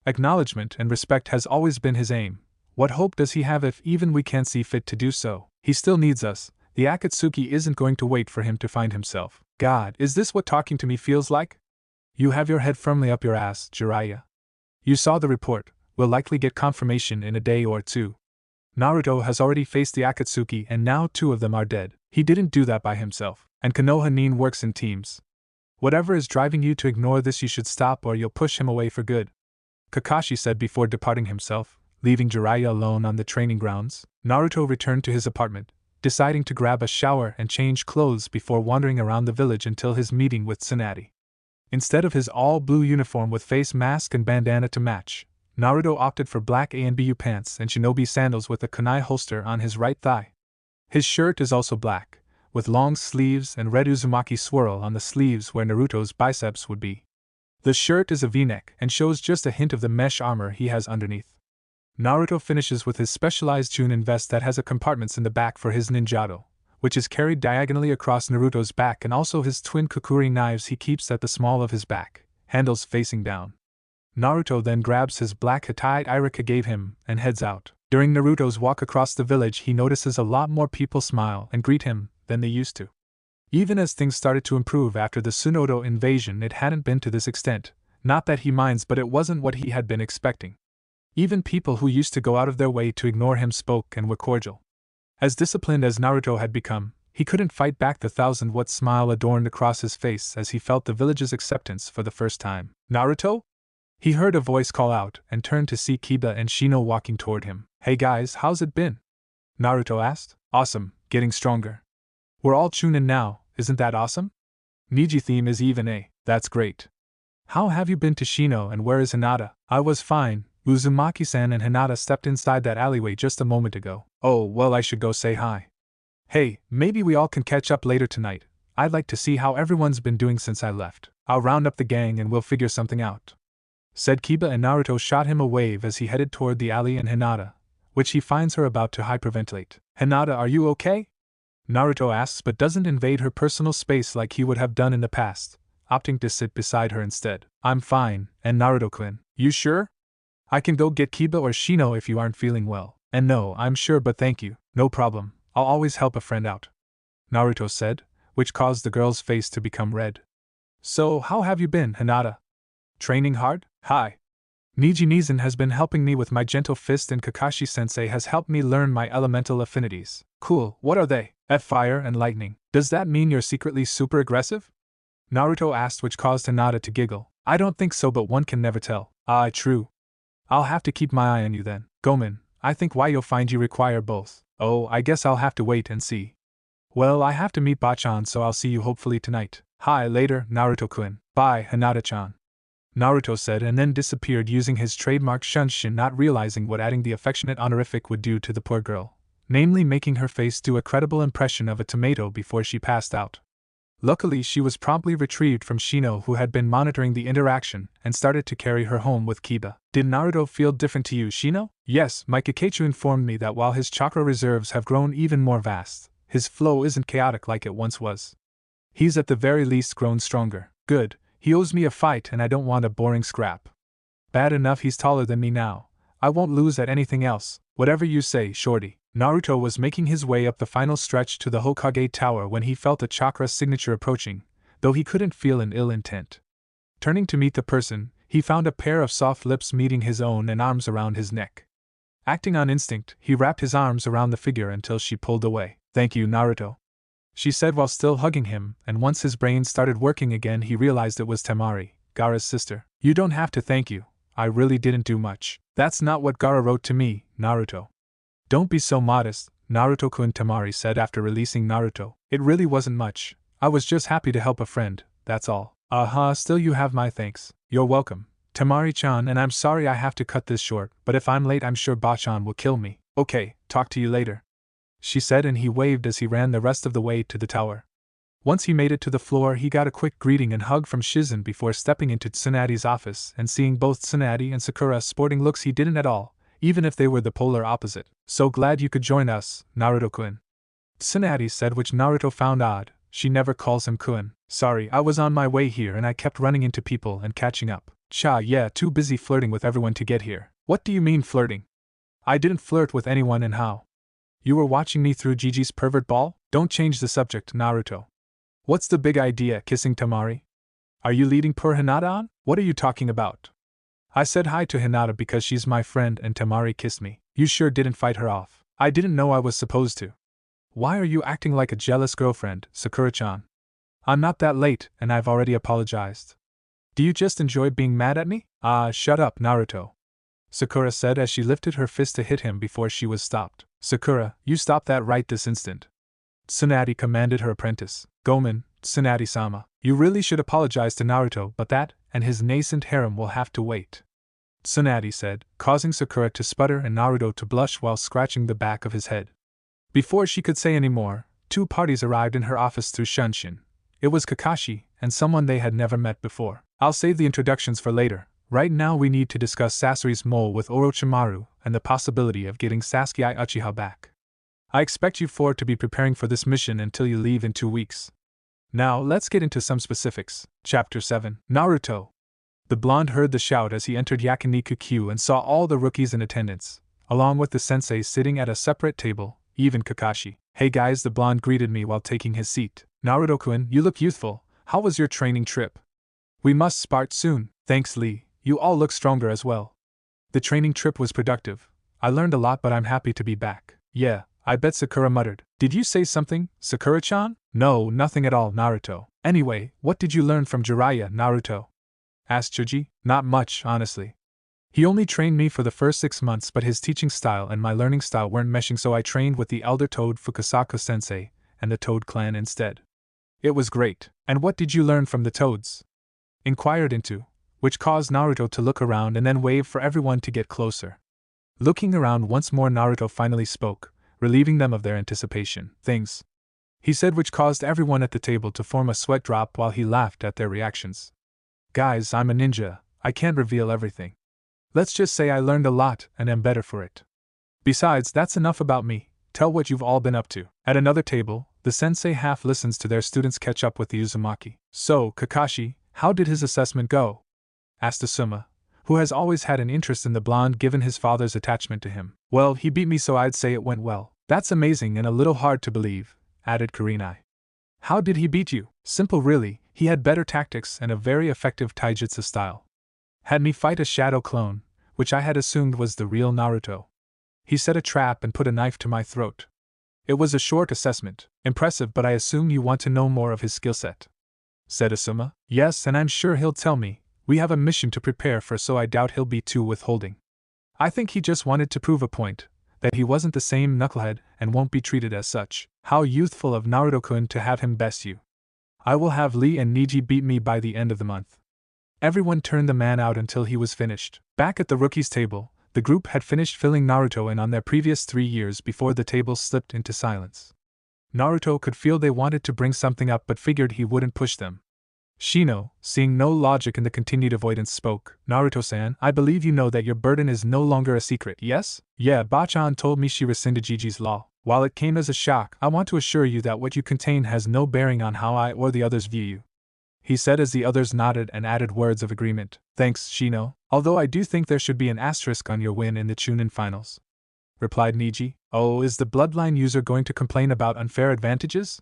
Acknowledgement and respect has always been his aim. What hope does he have if even we can't see fit to do so? He still needs us. The Akatsuki isn't going to wait for him to find himself." "God, is this what talking to me feels like?" "You have your head firmly up your ass, Jiraiya. You saw the report. We'll likely get confirmation in a day or two. Naruto has already faced the Akatsuki and now 2 of them are dead. He didn't do that by himself. And Konoha Nin works in teams. Whatever is driving you to ignore this, you should stop or you'll push him away for good," Kakashi said before departing himself, leaving Jiraiya alone on the training grounds. Naruto returned to his apartment, deciding to grab a shower and change clothes before wandering around the village until his meeting with Tsunade. Instead of his all-blue uniform with face mask and bandana to match, Naruto opted for black A&BU pants and shinobi sandals with a kunai holster on his right thigh. His shirt is also black, with long sleeves and red Uzumaki swirl on the sleeves where Naruto's biceps would be. The shirt is a V-neck and shows just a hint of the mesh armor he has underneath. Naruto finishes with his specialized Chunin vest that has compartments in the back for his ninjato, which is carried diagonally across Naruto's back, and also his twin kukuri knives he keeps at the small of his back, handles facing down. Naruto then grabs his black hatite Irika gave him and heads out. During Naruto's walk across the village, he notices a lot more people smile and greet him than they used to. Even as things started to improve after the Tsunade invasion, it hadn't been to this extent. Not that he minds, but it wasn't what he had been expecting. Even people who used to go out of their way to ignore him spoke and were cordial. As disciplined as Naruto had become, he couldn't fight back the 1,000-watt smile adorned across his face as he felt the village's acceptance for the first time. "Naruto?" He heard a voice call out and turned to see Kiba and Shino walking toward him. "Hey guys, how's it been?" Naruto asked. "Awesome, getting stronger. We're all Chunin now, isn't that awesome? Niji theme is even A, that's great. How have you been to Shino and where is Hinata?" "I was fine. Uzumaki-san and Hinata stepped inside that alleyway just a moment ago." "Oh, well, I should go say hi." "Hey, maybe we all can catch up later tonight. I'd like to see how everyone's been doing since I left. I'll round up the gang and we'll figure something out," said Kiba, and Naruto shot him a wave as he headed toward the alley and Hinata, which he finds her about to hyperventilate. "Hinata, are you okay?" Naruto asks, but doesn't invade her personal space like he would have done in the past, opting to sit beside her instead. "I'm fine, and Naruto-kun, you sure? I can go get Kiba or Shino if you aren't feeling well." "And no, I'm sure, but thank you. No problem, I'll always help a friend out," Naruto said, which caused the girl's face to become red. "So, how have you been, Hinata? Training hard?" "Hi. Niji Nizan has been helping me with my gentle fist and Kakashi-sensei has helped me learn my elemental affinities." "Cool, what are they?" "Fire and lightning." "Does that mean you're secretly super aggressive?" Naruto asked, which caused Hinata to giggle. "I don't think so, but one can never tell." "Ah, true. I'll have to keep my eye on you then." "Gomen, I think you'll find you require both." "Oh, I guess I'll have to wait and see." Well, I have to meet Bachan, so I'll see you hopefully tonight. Hi, later, Naruto-kun. Bye, Hinata-chan. Naruto said and then disappeared using his trademark shunshin, not realizing what adding the affectionate honorific would do to the poor girl, namely making her face do a credible impression of a tomato before she passed out. Luckily, she was promptly retrieved from Shino, who had been monitoring the interaction, and started to carry her home with Kiba. Did Naruto feel different to you, Shino? Yes, my Kakashi informed me that while his chakra reserves have grown even more vast, his flow isn't chaotic like it once was. He's at the very least grown stronger. Good, he owes me a fight and I don't want a boring scrap. Bad enough he's taller than me now. I won't lose at anything else, whatever you say, shorty. Naruto was making his way up the final stretch to the Hokage Tower when he felt a chakra signature approaching, though he couldn't feel an ill intent. Turning to meet the person, he found a pair of soft lips meeting his own and arms around his neck. Acting on instinct, he wrapped his arms around the figure until she pulled away. Thank you, Naruto, she said while still hugging him, and once his brain started working again he realized it was Tamari, Gaara's sister. You don't have to thank you, I really didn't do much. That's not what Gaara wrote to me, Naruto. Don't be so modest, Naruto-kun, Tamari said after releasing Naruto. It really wasn't much, I was just happy to help a friend, that's all. Still you have my thanks. You're welcome, Tamari-chan, and I'm sorry I have to cut this short, but if I'm late I'm sure Bachan will kill me. Okay, talk to you later, she said, and he waved as he ran the rest of the way to the tower. Once he made it to the floor he got a quick greeting and hug from Shizune before stepping into Tsunade's office and seeing both Tsunade and Sakura sporting looks he didn't at all, even if they were the polar opposite. So glad you could join us, Naruto-kun, Tsunade said, which Naruto found odd. She never calls him kun. Sorry, I was on my way here and I kept running into people and catching up. Yeah, too busy flirting with everyone to get here. What do you mean flirting? I didn't flirt with anyone, and how? You were watching me through Gigi's pervert ball? Don't change the subject, Naruto. What's the big idea, kissing Tamari? Are you leading poor Hinata on? What are you talking about? I said hi to Hinata because she's my friend and Tamari kissed me. You sure didn't fight her off. I didn't know I was supposed to. Why are you acting like a jealous girlfriend, Sakura-chan? I'm not that late and I've already apologized. Do you just enjoy being mad at me? Shut up, Naruto, Sakura said as she lifted her fist to hit him before she was stopped. Sakura, you stop that right this instant, Tsunade commanded her apprentice. Gomen, Tsunade-sama, you really should apologize to Naruto, but that, and his nascent harem will have to wait, Tsunade said, causing Sakura to sputter and Naruto to blush while scratching the back of his head. Before she could say any more, two parties arrived in her office through Shunshin. It was Kakashi, and someone they had never met before. I'll save the introductions for later. Right now we need to discuss Sasuke's mole with Orochimaru and the possibility of getting Sasuke Uchiha back. I expect you four to be preparing for this mission until you leave in 2 weeks. Now let's get into some specifics. Chapter 7. Naruto. The blonde heard the shout as he entered Yakiniku-Q and saw all the rookies in attendance, along with the sensei sitting at a separate table, even Kakashi. Hey guys, the blonde greeted me while taking his seat. Naruto-kun, you look youthful. How was your training trip? We must start soon. Thanks, Lee. You all look stronger as well. The training trip was productive. I learned a lot, but I'm happy to be back. Yeah, I bet, Sakura muttered. Did you say something, Sakura-chan? No, nothing at all, Naruto. Anyway, what did you learn from Jiraiya, Naruto? Asked Chuji. Not much, honestly. He only trained me for the first 6 months, but his teaching style and my learning style weren't meshing, so I trained with the elder Toad Fukasaku sensei and the Toad clan instead. It was great. And what did you learn from the Toads? Inquired Into, which caused Naruto to look around and then wave for everyone to get closer. Looking around once more, Naruto finally spoke, relieving them of their anticipation. Things, he said, which caused everyone at the table to form a sweat drop while he laughed at their reactions. Guys, I'm a ninja, I can't reveal everything. Let's just say I learned a lot and am better for it. Besides, that's enough about me. Tell what you've all been up to. At another table, the sensei half listens to their students catch up with the Uzumaki. So, Kakashi, how did his assessment go? Asked Asuma, who has always had an interest in the blonde given his father's attachment to him. Well, he beat me, so I'd say it went well. That's amazing and a little hard to believe, added Kurenai. How did he beat you? Simple really, he had better tactics and a very effective taijutsu style. Had me fight a shadow clone, which I had assumed was the real Naruto. He set a trap and put a knife to my throat. It was a short assessment. Impressive, but I assume you want to know more of his skill set, said Asuma. Yes, and I'm sure he'll tell me. We have a mission to prepare for, so I doubt he'll be too withholding. I think he just wanted to prove a point, that he wasn't the same knucklehead and won't be treated as such. How youthful of Naruto-kun to have him best you. I will have Lee and Niji beat me by the end of the month. Everyone turned the man out until he was finished. Back at the rookies' table, the group had finished filling Naruto in on their previous 3 years before the table slipped into silence. Naruto could feel they wanted to bring something up but figured he wouldn't push them. Shino, seeing no logic in the continued avoidance, spoke. Naruto-san, I believe you know that your burden is no longer a secret, yes? Yeah, Bachan told me she rescinded Gigi's law. While it came as a shock, I want to assure you that what you contain has no bearing on how I or the others view you. He said as the others nodded and added words of agreement. Thanks, Shino, although I do think there should be an asterisk on your win in the Chunin finals. Replied Niji. Oh, is the bloodline user going to complain about unfair advantages?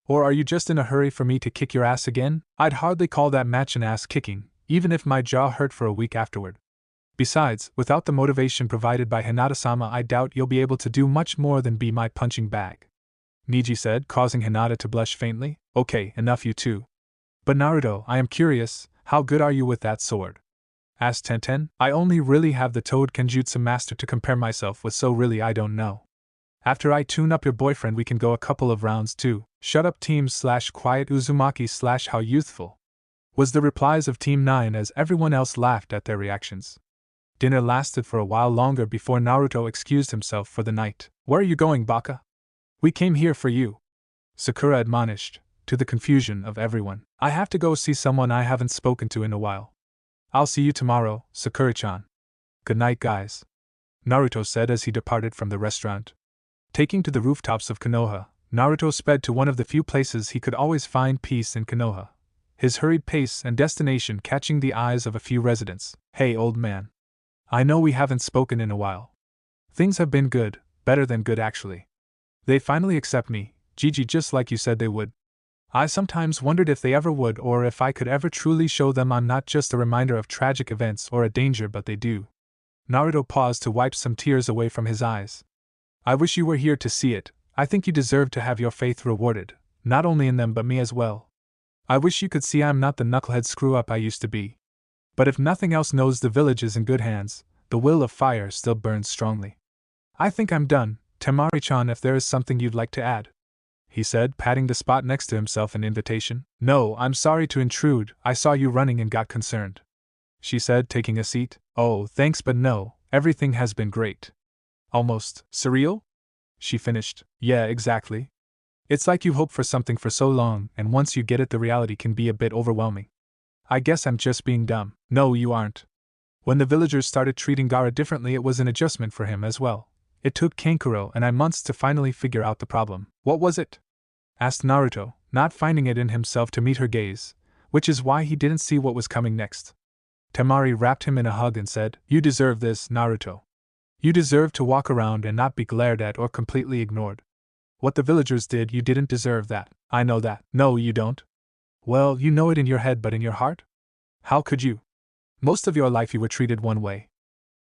Or are you just in a hurry for me to kick your ass again? I'd hardly call that match an ass kicking, even if my jaw hurt for a week afterward. Besides, without the motivation provided by Hinata-sama, I doubt you'll be able to do much more than be my punching bag. Niji said, causing Hinata to blush faintly. Okay, enough you two. But Naruto, I am curious, how good are you with that sword? Asked Tenten. I only really have the Toad Kenjutsu Master to compare myself with, so really I don't know. After I tune up your boyfriend we can go a couple of rounds too. Shut up team / quiet Uzumaki / how youthful. Was the replies of Team 9 as everyone else laughed at their reactions. Dinner lasted for a while longer before Naruto excused himself for the night. Where are you going, Baka? We came here for you. Sakura admonished, to the confusion of everyone. I have to go see someone I haven't spoken to in a while. I'll see you tomorrow, Sakura-chan. Good night, guys. Naruto said as he departed from the restaurant. Taking to the rooftops of Konoha, Naruto sped to one of the few places he could always find peace in Konoha. His hurried pace and destination catching the eyes of a few residents. Hey, old man. I know we haven't spoken in a while. Things have been good, better than good actually. They finally accept me, Gigi, just like you said they would. I sometimes wondered if they ever would, or if I could ever truly show them I'm not just a reminder of tragic events or a danger, but they do. Naruto paused to wipe some tears away from his eyes. I wish you were here to see it. I think you deserve to have your faith rewarded, not only in them but me as well. I wish you could see I'm not the knucklehead screw-up I used to be. But if nothing else knows the village is in good hands, the will of fire still burns strongly. I think I'm done, Tamari-chan, if there is something you'd like to add. He said, patting the spot next to himself in invitation. No, I'm sorry to intrude, I saw you running and got concerned. She said, taking a seat. Oh, thanks but no, everything has been great. Almost surreal? She finished. Yeah, exactly. It's like you hope for something for so long, and once you get it the reality can be a bit overwhelming. I guess I'm just being dumb. No, you aren't. When the villagers started treating Gaara differently, it was an adjustment for him as well. It took Kankuro and I months to finally figure out the problem. What was it? Asked Naruto, not finding it in himself to meet her gaze, which is why he didn't see what was coming next. Tamari wrapped him in a hug and said, You deserve this, Naruto. You deserve to walk around and not be glared at or completely ignored. What the villagers did, you didn't deserve that. I know that. No, you don't. Well, you know it in your head, but in your heart? How could you? Most of your life you were treated one way.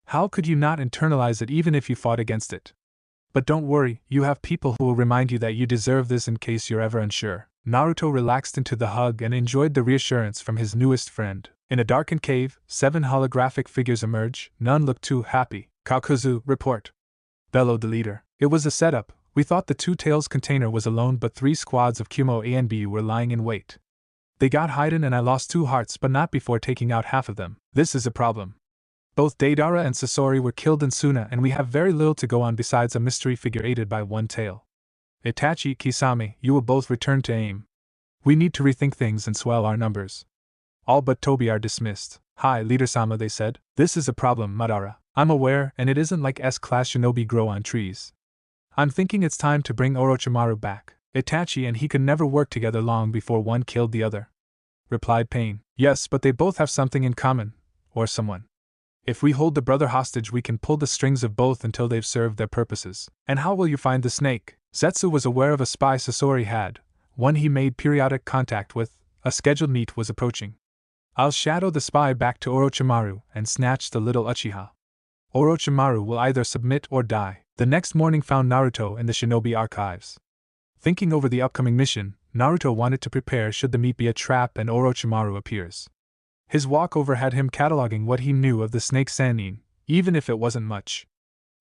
How could you not internalize it even if you fought against it? But don't worry, you have people who will remind you that you deserve this in case you're ever unsure. Naruto relaxed into the hug and enjoyed the reassurance from his newest friend. In a darkened cave, 7 holographic figures emerge. None looked too happy. Kakuzu, report. Bellowed the leader. It was a setup. We thought the Two Tails container was alone, but 3 squads of Kumo A and B were lying in wait. They got hidden and I lost 2 hearts, but not before taking out half of them. This is a problem. Both Deidara and Sasori were killed in Suna, and we have very little to go on besides a mystery figure aided by 1 tail. Itachi, Kisame, you will both return to AIM. We need to rethink things and swell our numbers. All but Tobi are dismissed. Hi, Leader-sama, they said. This is a problem, Madara. I'm aware, and it isn't like S-class shinobi grow on trees. I'm thinking it's time to bring Orochimaru back. Itachi and he could never work together long before one killed the other. Replied Pain. Yes, but they both have something in common. Or someone. If we hold the brother hostage, we can pull the strings of both until they've served their purposes. And how will you find the snake? Zetsu was aware of a spy Sasori had, one he made periodic contact with. A scheduled meet was approaching. I'll shadow the spy back to Orochimaru and snatch the little Uchiha. Orochimaru will either submit or die. The next morning found Naruto in the shinobi archives. Thinking over the upcoming mission, Naruto wanted to prepare should the meet be a trap and Orochimaru appears. His walkover had him cataloging what he knew of the snake Sannin, even if it wasn't much.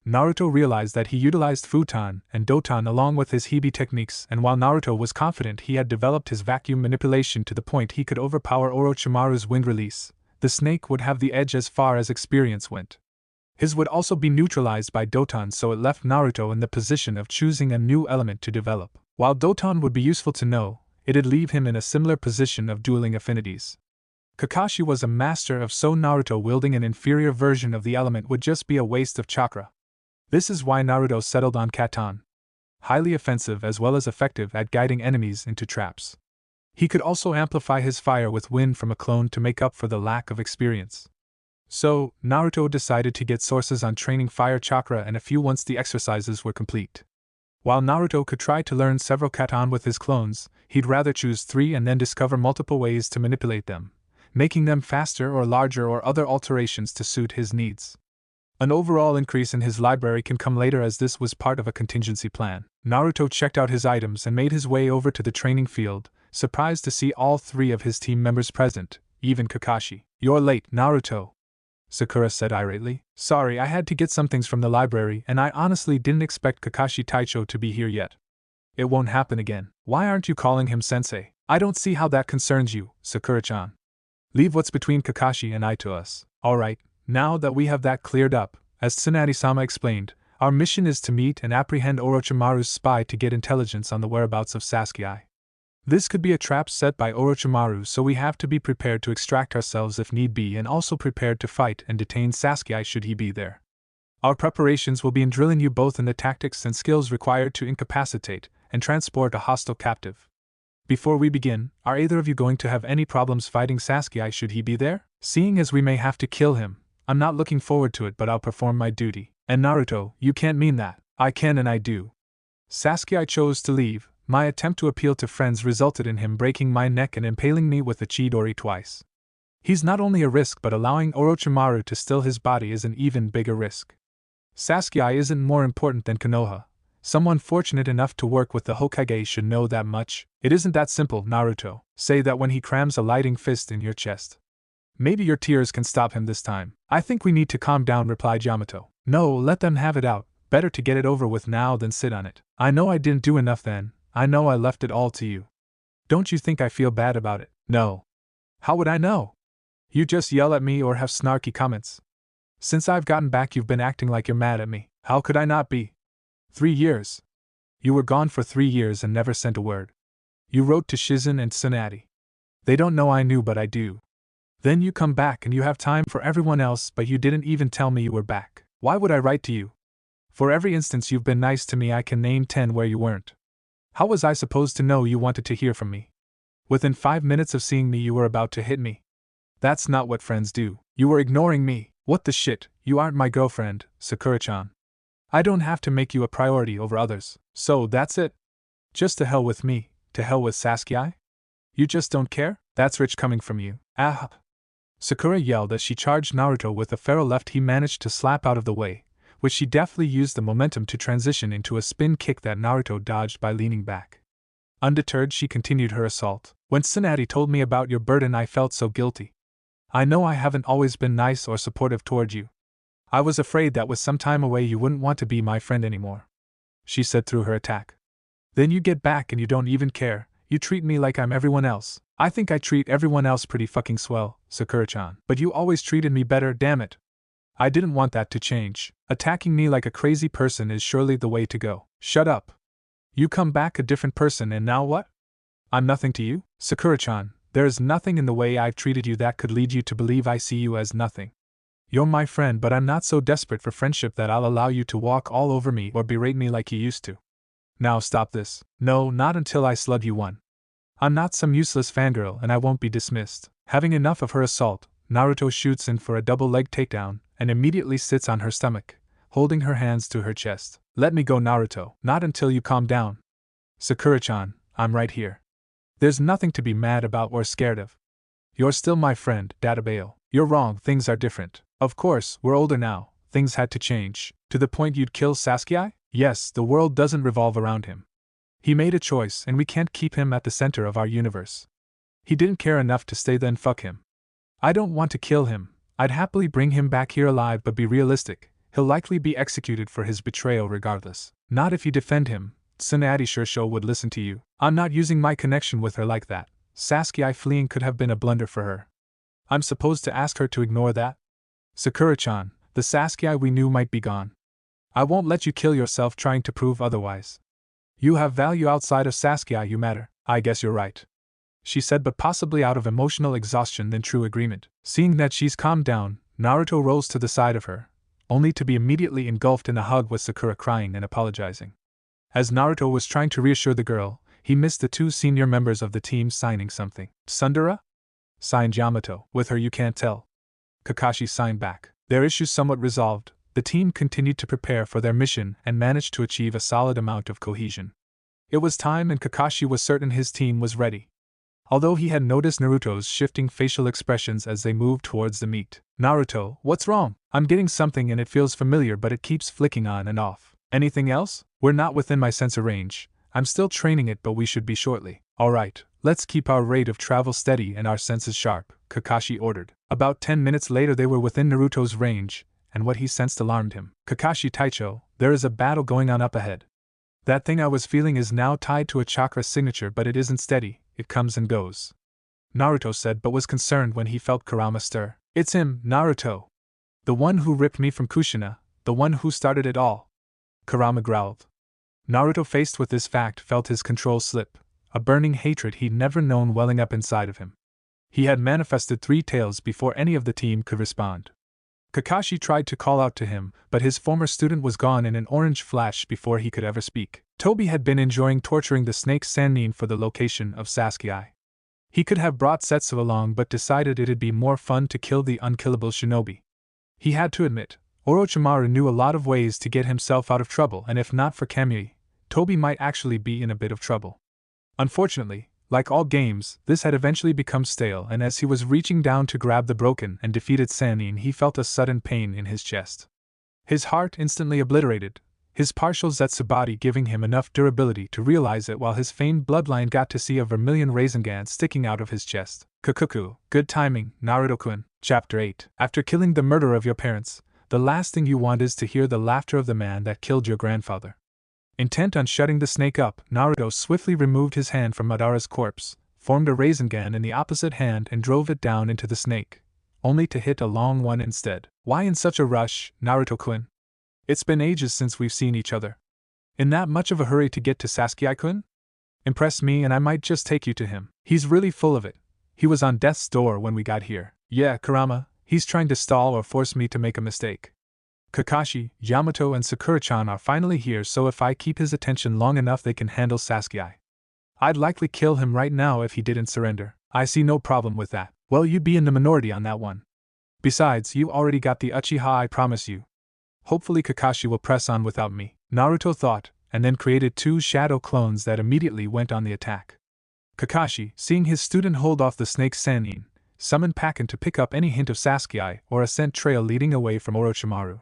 Naruto realized that he utilized Futon and Doton along with his Hibi techniques, and while Naruto was confident he had developed his vacuum manipulation to the point he could overpower Orochimaru's wind release, the snake would have the edge as far as experience went. His would also be neutralized by Doton, so it left Naruto in the position of choosing a new element to develop. While Doton would be useful to know, it'd leave him in a similar position of dueling affinities. Kakashi was a master of, so Naruto wielding an inferior version of the element would just be a waste of chakra. This is why Naruto settled on Katon. Highly offensive as well as effective at guiding enemies into traps. He could also amplify his fire with wind from a clone to make up for the lack of experience. So, Naruto decided to get sources on training fire chakra and a few once the exercises were complete. While Naruto could try to learn several Katon with his clones, he'd rather choose 3 and then discover multiple ways to manipulate them, making them faster or larger or other alterations to suit his needs. An overall increase in his library can come later, as this was part of a contingency plan. Naruto checked out his items and made his way over to the training field, surprised to see all 3 of his team members present, even Kakashi. "You're late, Naruto," Sakura said irately. "Sorry, I had to get some things from the library and I honestly didn't expect Kakashi Taicho to be here yet." "It won't happen again. Why aren't you calling him sensei?" "I don't see how that concerns you, Sakura-chan. Leave what's between Kakashi and I to us." "Alright, now that we have that cleared up, as Tsunade-sama explained, our mission is to meet and apprehend Orochimaru's spy to get intelligence on the whereabouts of Sasuke. This could be a trap set by Orochimaru, so we have to be prepared to extract ourselves if need be and also prepared to fight and detain Sasuke should he be there. Our preparations will be in drilling you both in the tactics and skills required to incapacitate and transport a hostile captive. Before we begin, are either of you going to have any problems fighting Sasuke should he be there? Seeing as we may have to kill him, I'm not looking forward to it, but I'll perform my duty." "And Naruto, you can't mean that." "I can and I do. Sasuke chose to leave. My attempt to appeal to friends resulted in him breaking my neck and impaling me with a chidori twice. He's not only a risk, but allowing Orochimaru to steal his body is an even bigger risk. Sasuke isn't more important than Konoha. Someone fortunate enough to work with the Hokage should know that much. It isn't that simple, Naruto. Say that when he crams a lighting fist in your chest. Maybe your tears can stop him this time." "I think we need to calm down," replied Yamato. "No, let them have it out. Better to get it over with now than sit on it." "I know I didn't do enough then. I know I left it all to you. Don't you think I feel bad about it?" "No. How would I know? You just yell at me or have snarky comments. Since I've gotten back you've been acting like you're mad at me. How could I not be? 3 years. You were gone for 3 years and never sent a word. You wrote to Shizune and Tsunade. They don't know I knew, but I do. Then you come back and you have time for everyone else, but you didn't even tell me you were back. Why would I write to you? For every instance you've been nice to me I can name 10 where you weren't. How was I supposed to know you wanted to hear from me? Within 5 minutes of seeing me you were about to hit me. That's not what friends do. You were ignoring me. What the shit, you aren't my girlfriend, Sakura-chan. I don't have to make you a priority over others. So that's it? Just to hell with me, to hell with Sasuke? You just don't care? That's rich coming from you. Ah! Sakura yelled as she charged Naruto with a feral left he managed to slap out of the way, which she deftly used the momentum to transition into a spin kick that Naruto dodged by leaning back. Undeterred, she continued her assault. When Tsunade told me about your burden I felt so guilty. I know I haven't always been nice or supportive toward you. I was afraid that with some time away you wouldn't want to be my friend anymore, she said through her attack. Then you get back and you don't even care, you treat me like I'm everyone else. I think I treat everyone else pretty fucking swell, Sakura-chan. But you always treated me better, damn it. I didn't want that to change. Attacking me like a crazy person is surely the way to go. Shut up. You come back a different person and now what? I'm nothing to you? Sakura-chan, there is nothing in the way I've treated you that could lead you to believe I see you as nothing. You're my friend, but I'm not so desperate for friendship that I'll allow you to walk all over me or berate me like you used to. Now stop this. No, not until I slug you one. I'm not some useless fangirl and I won't be dismissed. Having enough of her assault, Naruto shoots in for a double leg takedown and immediately sits on her stomach, holding her hands to her chest. Let me go, Naruto. Not until you calm down. Sakura-chan, I'm right here. There's nothing to be mad about or scared of. You're still my friend, Databeo. You're wrong, things are different. Of course, we're older now, things had to change. To the point you'd kill Sasuke? Yes, the world doesn't revolve around him. He made a choice and we can't keep him at the center of our universe. He didn't care enough to stay, then fuck him. I don't want to kill him. I'd happily bring him back here alive, but be realistic. he'll likely be executed for his betrayal regardless. Not if you defend him. Tsunade sure would listen to you. I'm not using my connection with her like that. Sasuke fleeing could have been a blunder for her. I'm supposed to ask her to ignore that? Sakura-chan, the Sasuke we knew might be gone. I won't let you kill yourself trying to prove otherwise. You have value outside of Sasuke, you matter. I guess you're right. She said, but possibly out of emotional exhaustion than true agreement. Seeing that she's calmed down, Naruto rolls to the side of her, only to be immediately engulfed in a hug with Sakura crying and apologizing. As Naruto was trying to reassure the girl, he missed the two senior members of the team signing something. Tsundere? Signed Yamato. With her you can't tell. Kakashi signed back. Their issues somewhat resolved, the team continued to prepare for their mission and managed to achieve a solid amount of cohesion. It was time and Kakashi was certain his team was ready. Although he had noticed Naruto's shifting facial expressions as they moved towards the meet. Naruto, what's wrong? I'm getting something and it feels familiar but it keeps flicking on and off. Anything else? We're not within my sensor range. I'm still training it but we should be shortly. Alright, let's keep our rate of travel steady and our senses sharp, Kakashi ordered. About 10 minutes later they were within Naruto's range, and what he sensed alarmed him. Kakashi Taicho, there is a battle going on up ahead. That thing I was feeling is now tied to a chakra signature but it isn't steady, it comes and goes. Naruto said but was concerned when he felt Kurama stir. It's him, Naruto. The one who ripped me from Kushina, the one who started it all. Kurama growled. Naruto, faced with this fact, felt his control slip, a burning hatred he'd never known welling up inside of him. He had manifested 3 tails before any of the team could respond. Kakashi tried to call out to him, but his former student was gone in an orange flash before he could ever speak. Tobi had been enjoying torturing the snake Sannin for the location of Sasuke. He could have brought Setsu along but decided it'd be more fun to kill the unkillable shinobi. He had to admit, Orochimaru knew a lot of ways to get himself out of trouble, and if not for Kamui, Tobi might actually be in a bit of trouble. Unfortunately, like all games, this had eventually become stale, and as he was reaching down to grab the broken and defeated Sannin, he felt a sudden pain in his chest. His heart instantly obliterated, his partial Zetsu body giving him enough durability to realize it, while his famed bloodline got to see a vermilion Rasengan sticking out of his chest. Kukuku, good timing, Naruto-kun. Chapter 8. After killing the murderer of your parents, the last thing you want is to hear the laughter of the man that killed your grandfather. Intent on shutting the snake up, Naruto swiftly removed his hand from Madara's corpse, formed a Rasengan in the opposite hand and drove it down into the snake, only to hit a long one instead. Why in such a rush, Naruto-kun? It's been ages since we've seen each other. In that much of a hurry to get to Sasuke-kun? Impress me and I might just take you to him. He's really full of it. He was on death's door when we got here. Yeah, Kurama, he's trying to stall or force me to make a mistake. Kakashi, Yamato and Sakura-chan are finally here, so if I keep his attention long enough they can handle Sasuke. I'd likely kill him right now if he didn't surrender. I see no problem with that. Well, you'd be in the minority on that one. Besides, you already got the Uchiha, I promise you. Hopefully Kakashi will press on without me, Naruto thought, and then created 2 shadow clones that immediately went on the attack. Kakashi, seeing his student hold off the snake Sannin, summoned Pakken to pick up any hint of Sasuke or a scent trail leading away from Orochimaru.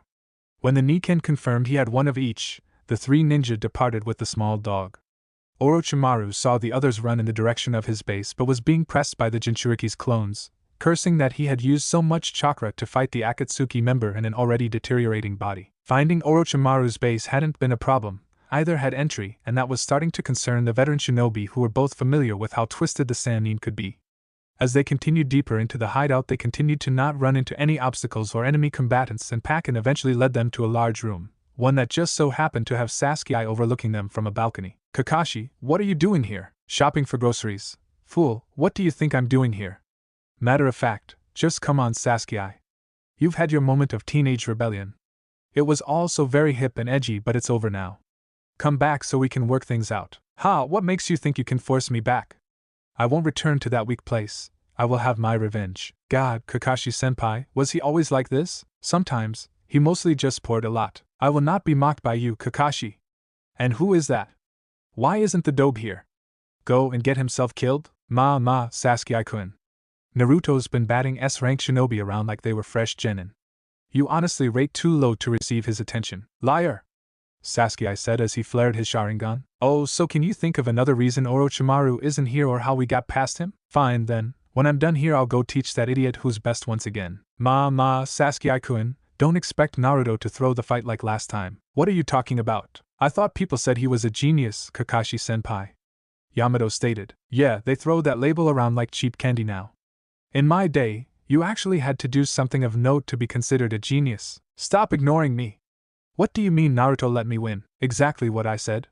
When the Nikken confirmed he had one of each, the 3 ninja departed with the small dog. Orochimaru saw the others run in the direction of his base but was being pressed by the Jinchuriki's clones, cursing that he had used so much chakra to fight the Akatsuki member in an already deteriorating body. Finding Orochimaru's base hadn't been a problem, either had entry, and that was starting to concern the veteran shinobi who were both familiar with how twisted the Sannin could be. As they continued deeper into the hideout they continued to not run into any obstacles or enemy combatants, and Pakken eventually led them to a large room, one that just so happened to have Sasuke overlooking them from a balcony. Kakashi, what are you doing here? Shopping for groceries. Fool, what do you think I'm doing here? Matter of fact, just come on Sasuke. You've had your moment of teenage rebellion. It was all so very hip and edgy, but it's over now. Come back so we can work things out. Ha, what makes you think you can force me back? I won't return to that weak place. I will have my revenge. God, Kakashi-senpai, was he always like this? Sometimes, he mostly just poured a lot. I will not be mocked by you, Kakashi. And who is that? Why isn't the dobe here? Go and get himself killed? Sasuke-kun. Naruto's been batting S-rank shinobi around like they were fresh genin. You honestly rate too low to receive his attention. Liar! Sasuke said as he flared his Sharingan. Oh, so can you think of another reason Orochimaru isn't here or how we got past him? Fine then, when I'm done here I'll go teach that idiot who's best once again. Sasuke-kun, Don't expect Naruto to throw the fight like last time. What are you talking about? I thought people said he was a genius, Kakashi-senpai. Yamato stated. Yeah, they throw that label around like cheap candy now. In my day, you actually had to do something of note to be considered a genius. Stop ignoring me. What do you mean Naruto let me win? Exactly what I said.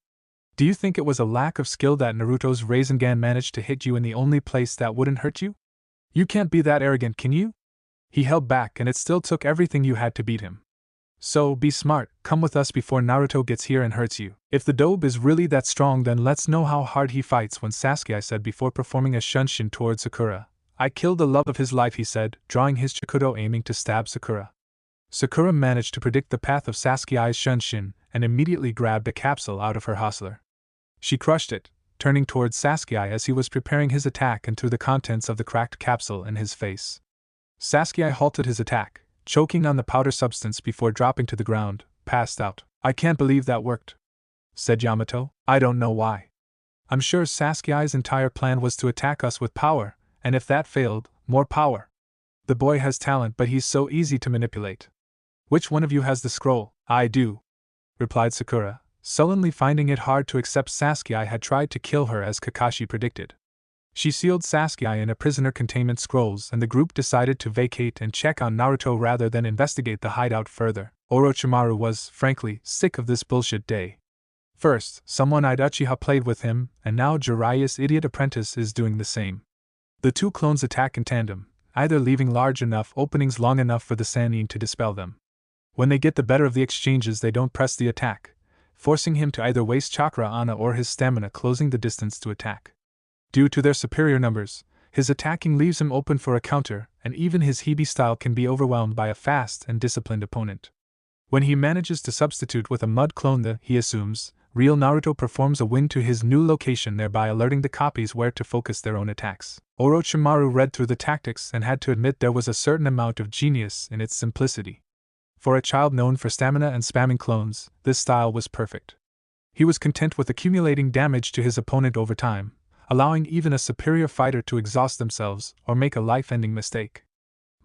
Do you think it was a lack of skill that Naruto's Rasengan managed to hit you in the only place that wouldn't hurt you? You can't be that arrogant, can you? He held back and it still took everything you had to beat him. So, be smart, come with us before Naruto gets here and hurts you. If the dobe is really that strong, then let's know how hard he fights. When Sasuke said before performing a shunshin towards Sakura. I killed the love of his life, he said, drawing his chikudo aiming to stab Sakura. Sakura managed to predict the path of Sasuke's shunshin and immediately grabbed a capsule out of her hustler. She crushed it, turning towards Sasuke as he was preparing his attack and threw the contents of the cracked capsule in his face. Sasuke halted his attack, choking on the powder substance before dropping to the ground, passed out. I can't believe that worked, said Yamato. I don't know why. I'm sure Sasuke's entire plan was to attack us with power, and if that failed, more power. The boy has talent, but he's so easy to manipulate. Which one of you has the scroll? I do, replied Sakura, sullenly finding it hard to accept Sasuke had tried to kill her as Kakashi predicted. She sealed Sasuke in a prisoner containment scrolls and the group decided to vacate and check on Naruto rather than investigate the hideout further. Orochimaru was, frankly, sick of this bullshit day. First, someone Uchiha played with him, and now Jiraiya's idiot apprentice is doing the same. The two clones attack in tandem, either leaving large enough openings long enough for the Sannin to dispel them. When they get the better of the exchanges, they don't press the attack, forcing him to either waste chakra Ana or his stamina, closing the distance to attack. Due to their superior numbers, his attacking leaves him open for a counter, and even his Hibi style can be overwhelmed by a fast and disciplined opponent. When he manages to substitute with a mud clone he assumes, real Naruto performs a win to his new location, thereby alerting the copies where to focus their own attacks. Orochimaru read through the tactics and had to admit there was a certain amount of genius in its simplicity. For a child known for stamina and spamming clones, this style was perfect. He was content with accumulating damage to his opponent over time, allowing even a superior fighter to exhaust themselves or make a life-ending mistake.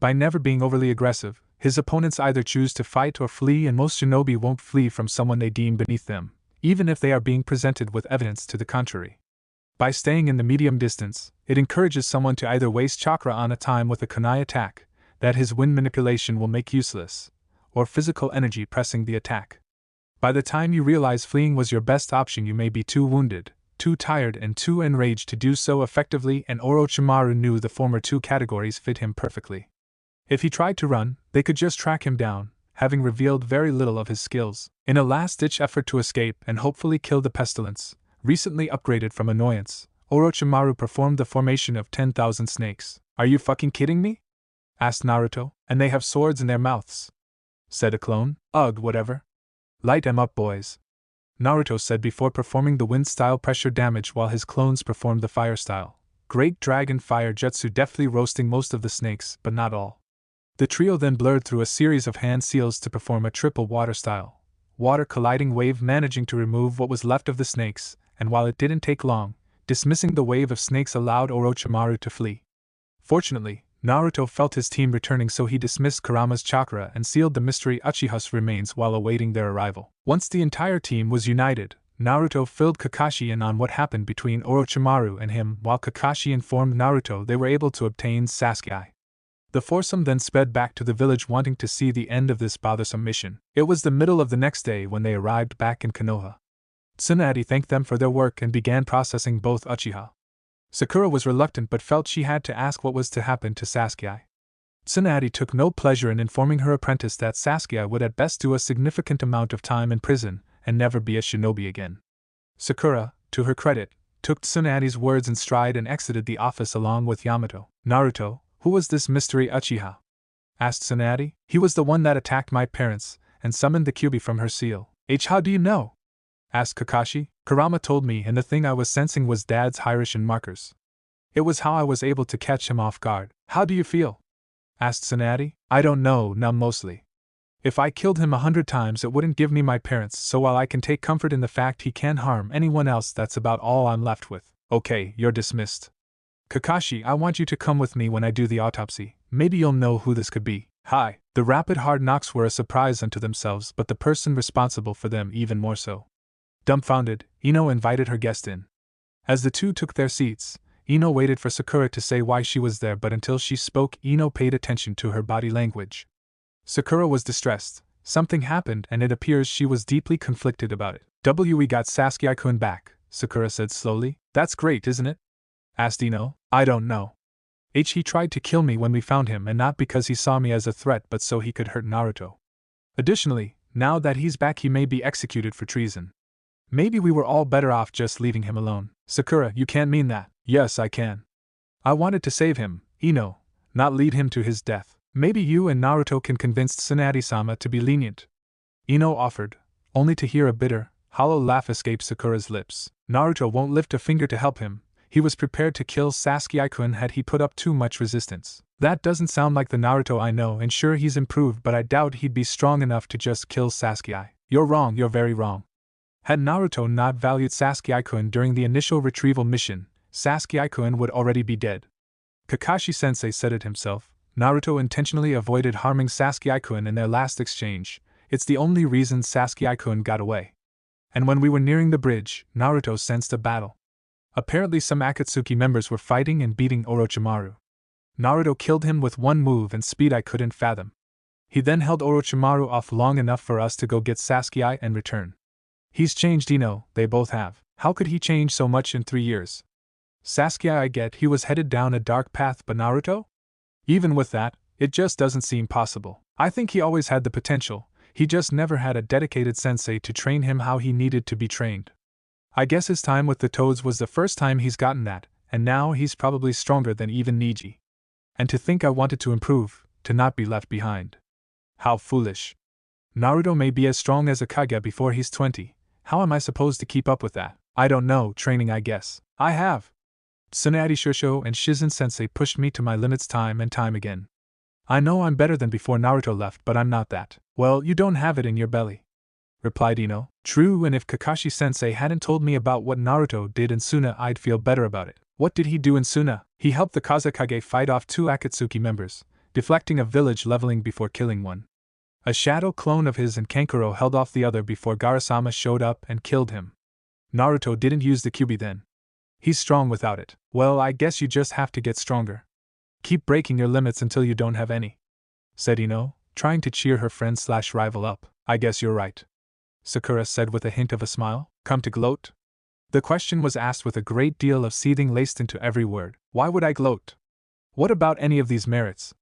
By never being overly aggressive, his opponents either choose to fight or flee, and most shinobi won't flee from someone they deem beneath them, even if they are being presented with evidence to the contrary. By staying in the medium distance, it encourages someone to either waste chakra on a time with a kunai attack that his wind manipulation will make useless, or physical energy pressing the attack. By the time you realize fleeing was your best option, you may be too wounded, too tired and too enraged to do so effectively, and Orochimaru knew the former two categories fit him perfectly. If he tried to run, they could just track him down, having revealed very little of his skills. In a last-ditch effort to escape and hopefully kill the pestilence, recently upgraded from annoyance, Orochimaru performed the formation of 10,000 snakes. Are you fucking kidding me? Asked Naruto. And they have swords in their mouths, said a clone. Ugh, whatever. Light 'em up, boys, Naruto said before performing the wind-style pressure damage while his clones performed the fire-style. Great Dragon Fire Jutsu, deftly roasting most of the snakes, but not all. The trio then blurred through a series of hand seals to perform a triple water-style, water-colliding wave, managing to remove what was left of the snakes, and while it didn't take long, dismissing the wave of snakes allowed Orochimaru to flee. Fortunately, Naruto felt his team returning, so he dismissed Kurama's chakra and sealed the mystery Uchiha's remains while awaiting their arrival. Once the entire team was united, Naruto filled Kakashi in on what happened between Orochimaru and him. While Kakashi informed Naruto they were able to obtain Sasuke. The foursome then sped back to the village, wanting to see the end of this bothersome mission. It was the middle of the next day when they arrived back in Konoha. Tsunade thanked them for their work and began processing both Uchiha. Sakura was reluctant but felt she had to ask what was to happen to Sasuke. Tsunade took no pleasure in informing her apprentice that Sasuke would at best do a significant amount of time in prison and never be a shinobi again. Sakura, to her credit, took Tsunade's words in stride and exited the office along with Yamato. Naruto, who was this mystery Uchiha? Asked Tsunade. He was the one that attacked my parents and summoned the Kyuubi from her seal. How do you know? Asked Kakashi. Kurama told me, and the thing I was sensing was Dad's Hierophant markers. It was how I was able to catch him off guard. How do you feel? Asked Tsunade. I don't know, numb mostly. If I killed him 100 times it wouldn't give me my parents, so while I can take comfort in the fact he can't harm anyone else, that's about all I'm left with. Okay, you're dismissed. Kakashi, I want you to come with me when I do the autopsy. Maybe you'll know who this could be. Hi. The rapid hard knocks were a surprise unto themselves, but the person responsible for them even more so. Dumbfounded, Ino invited her guest in. As the two took their seats, Ino waited for Sakura to say why she was there, but until she spoke, Ino paid attention to her body language. Sakura was distressed. Something happened, and it appears she was deeply conflicted about it. We got Sasuke-kun back, Sakura said slowly. That's great, isn't it? Asked Ino. I don't know. He tried to kill me when we found him, and not because he saw me as a threat but so he could hurt Naruto. Additionally, now that he's back he may be executed for treason. Maybe we were all better off just leaving him alone. Sakura, you can't mean that. Yes, I can. I wanted to save him, Ino, not lead him to his death. Maybe you and Naruto can convince Tsunade-sama to be lenient. Ino offered, only to hear a bitter, hollow laugh escape Sakura's lips. Naruto won't lift a finger to help him. He was prepared to kill Sasuke-kun had he put up too much resistance. That doesn't sound like the Naruto I know, and sure he's improved, but I doubt he'd be strong enough to just kill Sasuke. You're wrong, you're very wrong. Had Naruto not valued Sasuke-kun during the initial retrieval mission, Sasuke-kun would already be dead. Kakashi-sensei said it himself. Naruto intentionally avoided harming Sasuke-kun in their last exchange. It's the only reason Sasuke-kun got away. And when we were nearing the bridge, Naruto sensed a battle. Apparently some Akatsuki members were fighting and beating Orochimaru. Naruto killed him with one move and speed I couldn't fathom. He then held Orochimaru off long enough for us to go get Sasuke and return. He's changed, Ino, they both have. How could he change so much in 3 years? Sasuke, I get he was headed down a dark path, but Naruto? Even with that, it just doesn't seem possible. I think he always had the potential, he just never had a dedicated sensei to train him how he needed to be trained. I guess his time with the Toads was the first time he's gotten that, and now he's probably stronger than even Neji. And to think I wanted to improve, to not be left behind. How foolish. Naruto may be as strong as a Kage before he's 20, how am I supposed to keep up with that? I don't know, training I guess. I have. Tsunade Shusho and Shizune Sensei pushed me to my limits time and time again. I know I'm better than before Naruto left, but I'm not that. Well, you don't have it in your belly, replied Ino. True, and if Kakashi Sensei hadn't told me about what Naruto did in Suna, I'd feel better about it. What did he do in Suna? He helped the Kazekage fight off 2 Akatsuki members, deflecting a village leveling before killing one. A shadow clone of his and Kankuro held off the other before Garasama showed up and killed him. Naruto didn't use the Kyuubi then. He's strong without it. Well, I guess you just have to get stronger. Keep breaking your limits until you don't have any, said Ino, trying to cheer her friend/rival up. I guess you're right, Sakura said with a hint of a smile. Come to gloat? The question was asked with a great deal of seething laced into every word. Why would I gloat? What about any of these merits?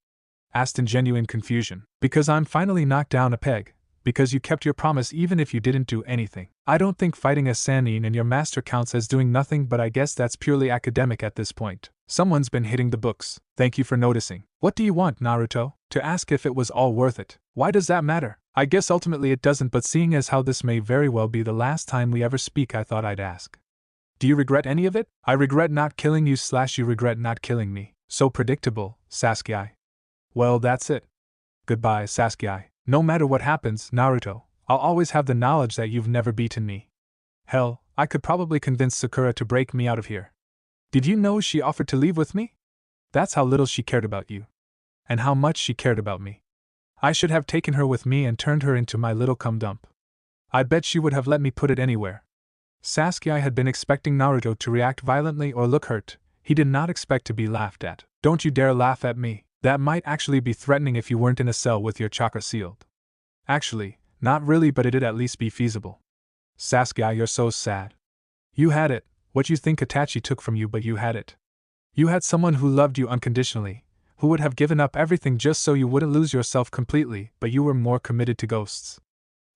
Asked in genuine confusion. Because I'm finally knocked down a peg. Because you kept your promise even if you didn't do anything. I don't think fighting a Sannin and your master counts as doing nothing, but I guess that's purely academic at this point. Someone's been hitting the books. Thank you for noticing. What do you want, Naruto? To ask if it was all worth it. Why does that matter? I guess ultimately it doesn't, but seeing as how this may very well be the last time we ever speak, I thought I'd ask. Do you regret any of it? I regret not killing you/you regret not killing me. So predictable, Sasuke. Well, that's it. Goodbye, Sasuke. No matter what happens, Naruto, I'll always have the knowledge that you've never beaten me. Hell, I could probably convince Sakura to break me out of here. Did you know she offered to leave with me? That's how little she cared about you. And how much she cared about me. I should have taken her with me and turned her into my little cum dump. I bet she would have let me put it anywhere. Sasuke had been expecting Naruto to react violently or look hurt. He did not expect to be laughed at. Don't you dare laugh at me. That might actually be threatening if you weren't in a cell with your chakra sealed. Actually, not really, but it'd at least be feasible. Sasuke, you're so sad. You had it, what you think Itachi took from you, but you had it. You had someone who loved you unconditionally, who would have given up everything just so you wouldn't lose yourself completely, but you were more committed to ghosts.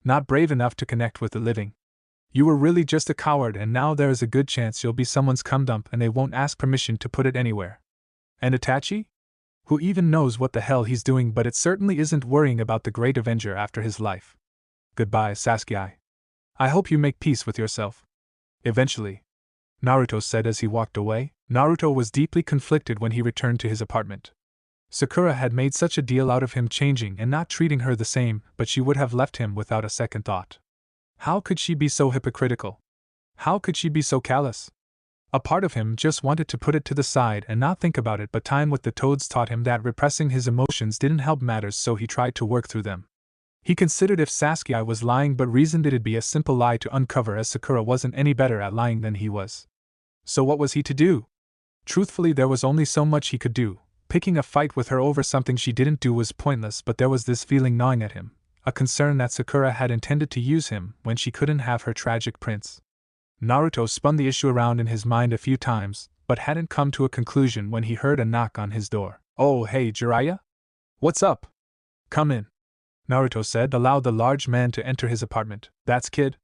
Not brave enough to connect with the living. You were really just a coward, and now there is a good chance you'll be someone's cum dump and they won't ask permission to put it anywhere. And Itachi? Who even knows what the hell he's doing, but it certainly isn't worrying about the great Avenger after his life. Goodbye, Sasuke. I hope you make peace with yourself. Eventually, Naruto said as he walked away. Naruto was deeply conflicted when he returned to his apartment. Sakura had made such a deal out of him changing and not treating her the same, but she would have left him without a second thought. How could she be so hypocritical? How could she be so callous? A part of him just wanted to put it to the side and not think about it, but time with the toads taught him that repressing his emotions didn't help matters, so he tried to work through them. He considered if Sasuke was lying, but reasoned it'd be a simple lie to uncover, as Sakura wasn't any better at lying than he was. So what was he to do? Truthfully, there was only so much he could do. Picking a fight with her over something she didn't do was pointless, but there was this feeling gnawing at him, a concern that Sakura had intended to use him when she couldn't have her tragic prince. Naruto spun the issue around in his mind a few times, but hadn't come to a conclusion when he heard a knock on his door. "Oh, hey, Jiraiya? What's up? Come in," Naruto said, allowed the large man to enter his apartment. "That's kid.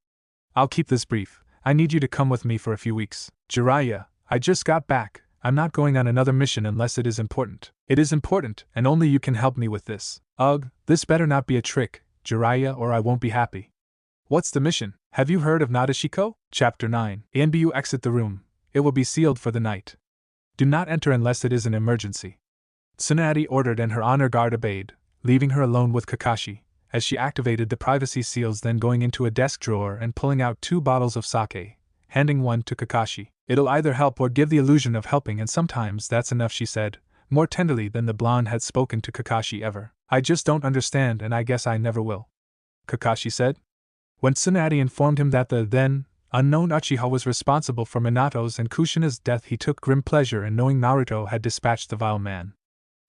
I'll keep this brief. I need you to come with me for a few weeks." "Jiraiya, I just got back. I'm not going on another mission unless it is important." "It is important, and only you can help me with this." "Ugh, this better not be a trick, Jiraiya, or I won't be happy." "What's the mission? Have you heard of Nadeshiko?" Chapter 9. ANBU exit the room. It will be sealed for the night. Do not enter unless it is an emergency. Tsunade ordered and her honor guard obeyed, leaving her alone with Kakashi, as she activated the privacy seals, then going into a desk drawer and pulling out 2 bottles of sake, handing one to Kakashi. "It'll either help or give the illusion of helping, and sometimes that's enough," she said, more tenderly than the blonde had spoken to Kakashi ever. "I just don't understand, and I guess I never will," Kakashi said. When Tsunade informed him that the then unknown Uchiha was responsible for Minato's and Kushina's death, he took grim pleasure in knowing Naruto had dispatched the vile man.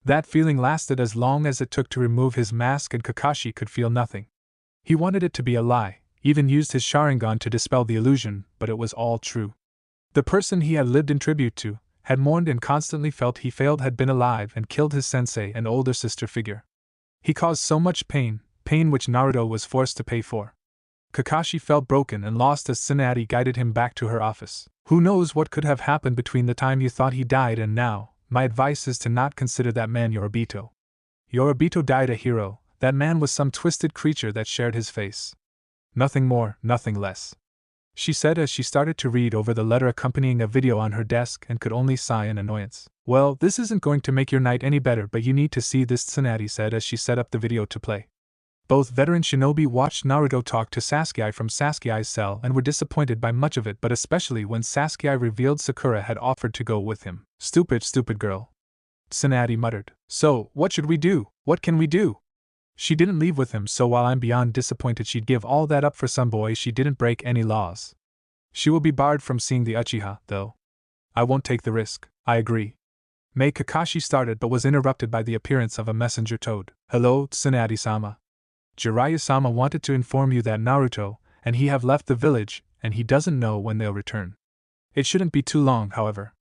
That feeling lasted as long as it took to remove his mask, and Kakashi could feel nothing. He wanted it to be a lie, even used his Sharingan to dispel the illusion, but it was all true. The person he had lived in tribute to, had mourned and constantly felt he failed, had been alive and killed his sensei and older sister figure. He caused so much pain which Naruto was forced to pay for. Kakashi felt broken and lost as Tsunade guided him back to her office. "Who knows what could have happened between the time you thought he died and now. My advice is to not consider that man Yorobito. Yorobito died a hero. That man was some twisted creature that shared his face. Nothing more, nothing less," she said as she started to read over the letter accompanying a video on her desk and could only sigh in annoyance. "Well, this isn't going to make your night any better, but you need to see this," Tsunade said as she set up the video to play. Both veteran shinobi watched Naruto talk to Sasuke from Sasuke's cell and were disappointed by much of it, but especially when Sasuke revealed Sakura had offered to go with him. Stupid girl," Tsunade muttered. "So, what should we do? What can we do? She didn't leave with him, so while I'm beyond disappointed she'd give all that up for some boy, she didn't break any laws. She will be barred from seeing the Uchiha, though. I won't take the risk." "I agree." Kakashi started but was interrupted by the appearance of a messenger toad. "Hello, Tsunade-sama. Jiraiya-sama wanted to inform you that Naruto and he have left the village, and he doesn't know when they'll return. It shouldn't be too long, however,"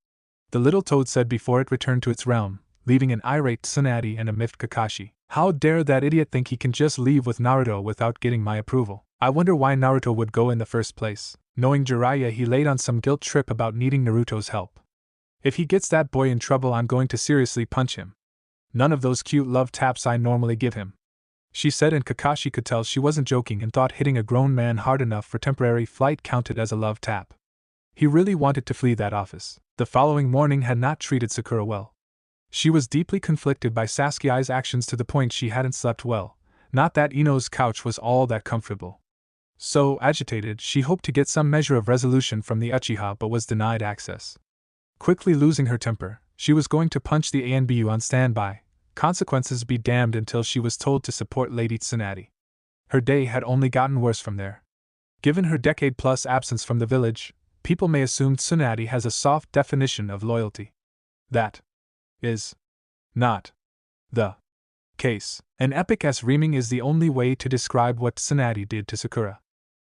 the little toad said before it returned to its realm, leaving an irate Tsunade and a miffed Kakashi. "How dare that idiot think he can just leave with Naruto without getting my approval? I wonder why Naruto would go in the first place. Knowing Jiraiya, he laid on some guilt trip about needing Naruto's help. If he gets that boy in trouble, I'm going to seriously punch him. None of those cute love taps I normally give him," she said, and Kakashi could tell she wasn't joking and thought hitting a grown man hard enough for temporary flight counted as a love tap. He really wanted to flee that office. The following morning had not treated Sakura well. She was deeply conflicted by Sasuke's actions to the point she hadn't slept well, not that Ino's couch was all that comfortable. So, agitated, she hoped to get some measure of resolution from the Uchiha but was denied access. Quickly losing her temper, she was going to punch the ANBU on standby. Consequences be damned, until she was told to support Lady Tsunade. Her day had only gotten worse from there. Given her decade-plus absence from the village, people may assume Tsunade has a soft definition of loyalty. That is not the case. An epic-ass reaming is the only way to describe what Tsunade did to Sakura.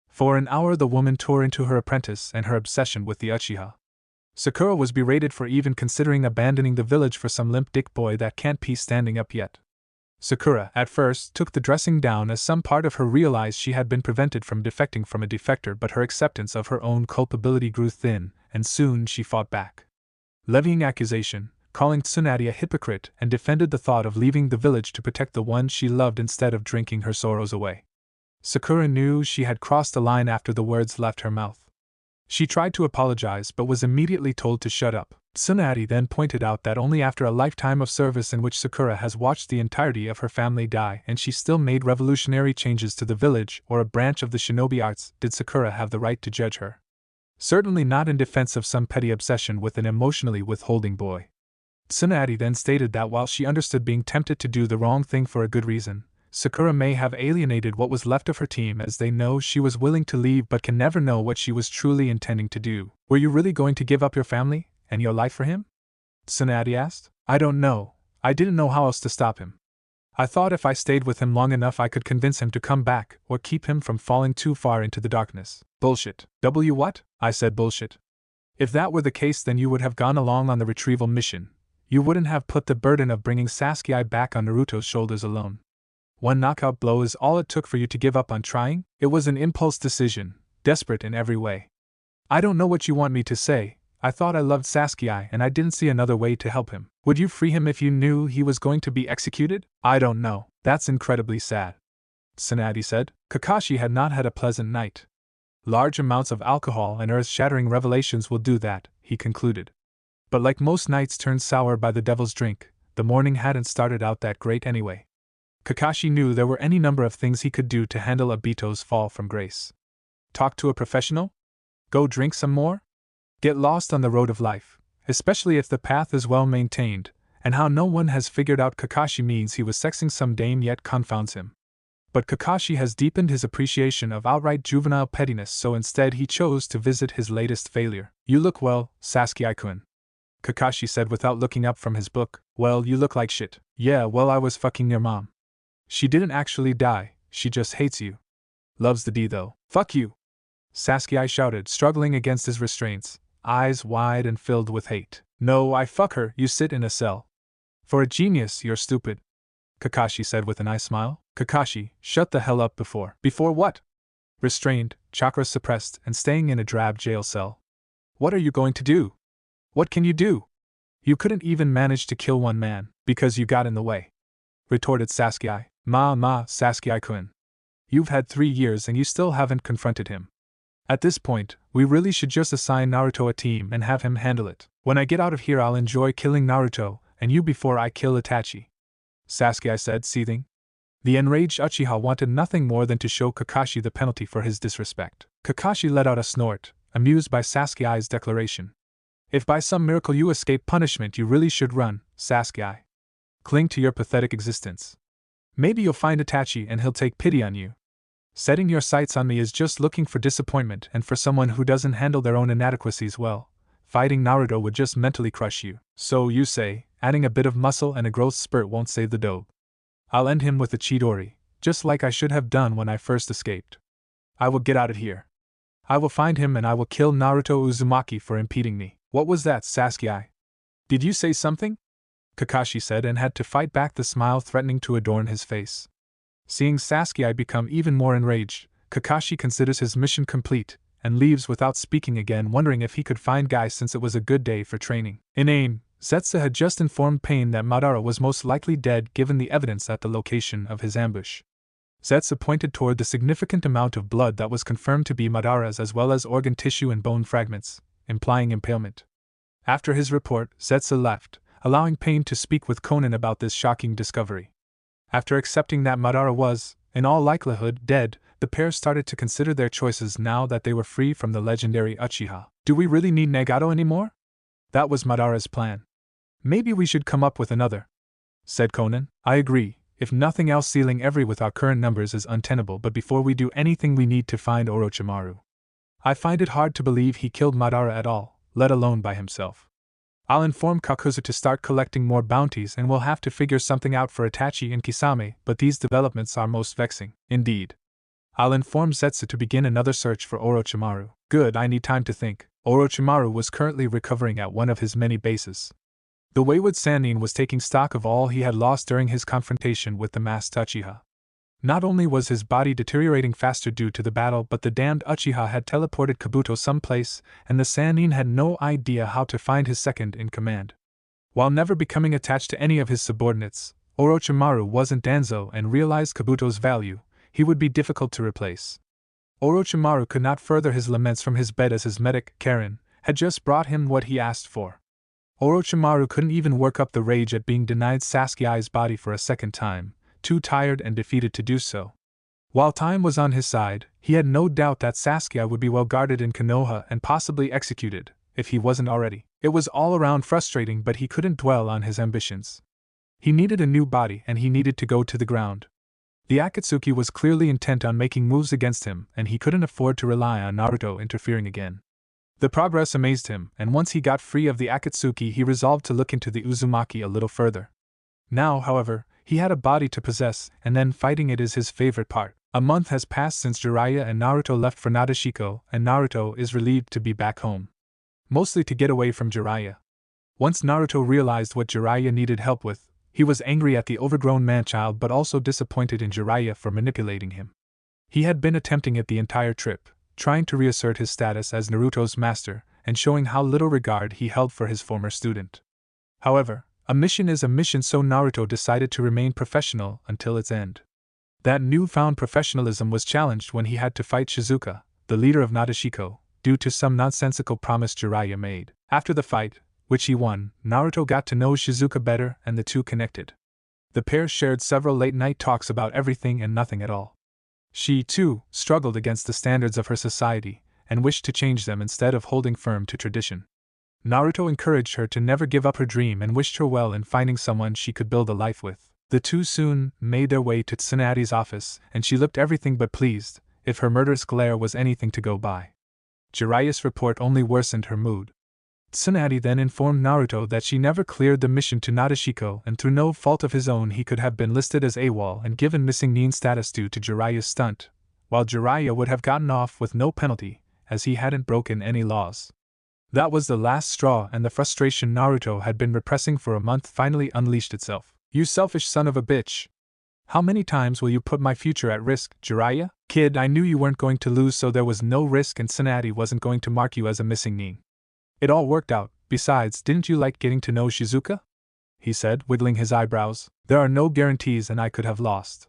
For an hour the woman tore into her apprentice and her obsession with the Uchiha. Sakura was berated for even considering abandoning the village for some limp dick boy that can't be standing up yet. Sakura, at first, took the dressing down as some part of her realized she had been prevented from defecting from a defector, but her acceptance of her own culpability grew thin, and soon she fought back. Levying accusation, calling Tsunade a hypocrite, and defended the thought of leaving the village to protect the one she loved instead of drinking her sorrows away. Sakura knew she had crossed the line after the words left her mouth. She tried to apologize but was immediately told to shut up. Tsunade then pointed out that only after a lifetime of service in which Sakura has watched the entirety of her family die and she still made revolutionary changes to the village or a branch of the shinobi arts did Sakura have the right to judge her. Certainly not in defense of some petty obsession with an emotionally withholding boy. Tsunade then stated that while she understood being tempted to do the wrong thing for a good reason, Sakura may have alienated what was left of her team, as they know she was willing to leave but can never know what she was truly intending to do. Were you really going to give up your family and your life for him? Tsunade asked. I don't know. I didn't know how else to stop him. I thought if I stayed with him long enough I could convince him to come back or keep him from falling too far into the darkness. Bullshit. What? I said bullshit. If that were the case, then you would have gone along on the retrieval mission. You wouldn't have put the burden of bringing Sasuke back on Naruto's shoulders alone. One knockout blow is all it took for you to give up on trying? It was an impulse decision, desperate in every way. I don't know what you want me to say. I thought I loved Sasuke and I didn't see another way to help him. Would you free him if you knew he was going to be executed? I don't know. That's incredibly sad. Tsunade said. Kakashi had not had a pleasant night. Large amounts of alcohol and earth-shattering revelations will do that, he concluded. But like most nights turned sour by the devil's drink, the morning hadn't started out that great anyway. Kakashi knew there were any number of things he could do to handle Obito's fall from grace. Talk to a professional? Go drink some more? Get lost on the road of life, especially if the path is well maintained, and how no one has figured out Kakashi means he was sexing some dame yet confounds him. But Kakashi has deepened his appreciation of outright juvenile pettiness, so instead he chose to visit his latest failure. You look well, Sasuke-kun. Kakashi said without looking up from his book. Well, you look like shit. Yeah, well, I was fucking your mom. She didn't actually die, she just hates you. Loves the D though. Fuck you! Sasuke shouted, struggling against his restraints, eyes wide and filled with hate. No, I fuck her, you sit in a cell. For a genius, you're stupid. Kakashi said with a nice smile. Kakashi, shut the hell up before. Before what? Restrained, chakra suppressed, and staying in a drab jail cell. What are you going to do? What can you do? You couldn't even manage to kill one man, because you got in the way. Retorted Sasuke. Sasuke-kun. You've had 3 years and you still haven't confronted him. At this point, we really should just assign Naruto a team and have him handle it. When I get out of here I'll enjoy killing Naruto, and you before I kill Itachi. Sasuke said, seething. The enraged Uchiha wanted nothing more than to show Kakashi the penalty for his disrespect. Kakashi let out a snort, amused by Sasuke's declaration. If by some miracle you escape punishment you really should run, Sasuke. Cling to your pathetic existence. Maybe you'll find Itachi and he'll take pity on you. Setting your sights on me is just looking for disappointment, and for someone who doesn't handle their own inadequacies well, fighting Naruto would just mentally crush you. So you say, adding a bit of muscle and a growth spurt won't save the dough. I'll end him with a Chidori, just like I should have done when I first escaped. I will get out of here. I will find him and I will kill Naruto Uzumaki for impeding me. What was that, Sasuke? Did you say something? Kakashi said and had to fight back the smile threatening to adorn his face. Seeing Sasuke become even more enraged, Kakashi considers his mission complete, and leaves without speaking again, wondering if he could find Guy since it was a good day for training. Inane, Zetsu had just informed Pain that Madara was most likely dead given the evidence at the location of his ambush. Zetsu pointed toward the significant amount of blood that was confirmed to be Madara's as well as organ tissue and bone fragments, implying impalement. After his report, Zetsu left, allowing Pain to speak with Konan about this shocking discovery. After accepting that Madara was, in all likelihood, dead, the pair started to consider their choices now that they were free from the legendary Uchiha. Do we really need Nagato anymore? That was Madara's plan. Maybe we should come up with another, said Konan. I agree. If nothing else, sealing every with our current numbers is untenable, but before we do anything we need to find Orochimaru. I find it hard to believe he killed Madara at all, let alone by himself. I'll inform Kakuzu to start collecting more bounties, and we'll have to figure something out for Itachi and Kisame, but these developments are most vexing. Indeed. I'll inform Zetsu to begin another search for Orochimaru. Good, I need time to think. Orochimaru was currently recovering at one of his many bases. The wayward Sannin was taking stock of all he had lost during his confrontation with the masked Uchiha. Not only was his body deteriorating faster due to the battle, but the damned Uchiha had teleported Kabuto someplace, and the Sannin had no idea how to find his second in command. While never becoming attached to any of his subordinates, Orochimaru wasn't Danzo and realized Kabuto's value. He would be difficult to replace. Orochimaru could not further his laments from his bed as his medic, Karen, had just brought him what he asked for. Orochimaru couldn't even work up the rage at being denied Sasuke's body for a second time, too tired and defeated to do so. While time was on his side, he had no doubt that Sasuke would be well guarded in Konoha and possibly executed, if he wasn't already. It was all around frustrating, but he couldn't dwell on his ambitions. He needed a new body and he needed to go to the ground. The Akatsuki was clearly intent on making moves against him, and he couldn't afford to rely on Naruto interfering again. The progress amazed him, and once he got free of the Akatsuki, he resolved to look into the Uzumaki a little further. Now, however, he had a body to possess, and then fighting it is his favorite part. A month has passed since Jiraiya and Naruto left for Nadeshiko, and Naruto is relieved to be back home. Mostly to get away from Jiraiya. Once Naruto realized what Jiraiya needed help with, he was angry at the overgrown man-child but also disappointed in Jiraiya for manipulating him. He had been attempting it the entire trip, trying to reassert his status as Naruto's master, and showing how little regard he held for his former student. However, a mission is a mission, so Naruto decided to remain professional until its end. That newfound professionalism was challenged when he had to fight Shizuka, the leader of Nadeshiko, due to some nonsensical promise Jiraiya made. After the fight, which he won, Naruto got to know Shizuka better and the two connected. The pair shared several late-night talks about everything and nothing at all. She, too, struggled against the standards of her society, and wished to change them instead of holding firm to tradition. Naruto encouraged her to never give up her dream and wished her well in finding someone she could build a life with. The two soon made their way to Tsunade's office, and she looked everything but pleased, if her murderous glare was anything to go by. Jiraiya's report only worsened her mood. Tsunade then informed Naruto that she never cleared the mission to Nadeshiko, and through no fault of his own he could have been listed as AWOL and given missing Nin status due to Jiraiya's stunt, while Jiraiya would have gotten off with no penalty, as he hadn't broken any laws. That was the last straw, and the frustration Naruto had been repressing for a month finally unleashed itself. "You selfish son of a bitch! How many times will you put my future at risk, Jiraiya? Kid, I knew you weren't going to lose, so there was no risk, and Tsunade wasn't going to mark you as a missing Nin. It all worked out. Besides, didn't you like getting to know Shizuka?" he said, wiggling his eyebrows. "There are no guarantees, and I could have lost.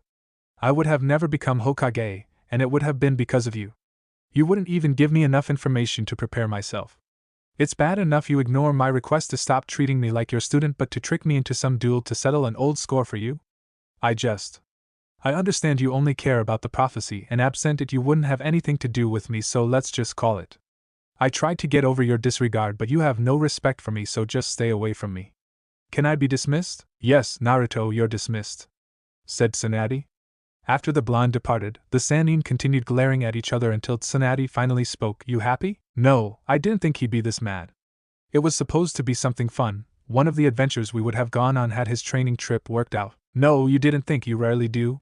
I would have never become Hokage, and it would have been because of you. You wouldn't even give me enough information to prepare myself. It's bad enough you ignore my request to stop treating me like your student, but to trick me into some duel to settle an old score for you? I understand you only care about the prophecy, and absent it you wouldn't have anything to do with me, so let's just call it. I tried to get over your disregard, but you have no respect for me, so just stay away from me. Can I be dismissed?" "Yes, Naruto, you're dismissed," said Tsunade. After the blonde departed, the Sannin continued glaring at each other until Tsunade finally spoke. "You happy?" "No, I didn't think he'd be this mad. It was supposed to be something fun, one of the adventures we would have gone on had his training trip worked out." "No, you didn't think, you rarely do.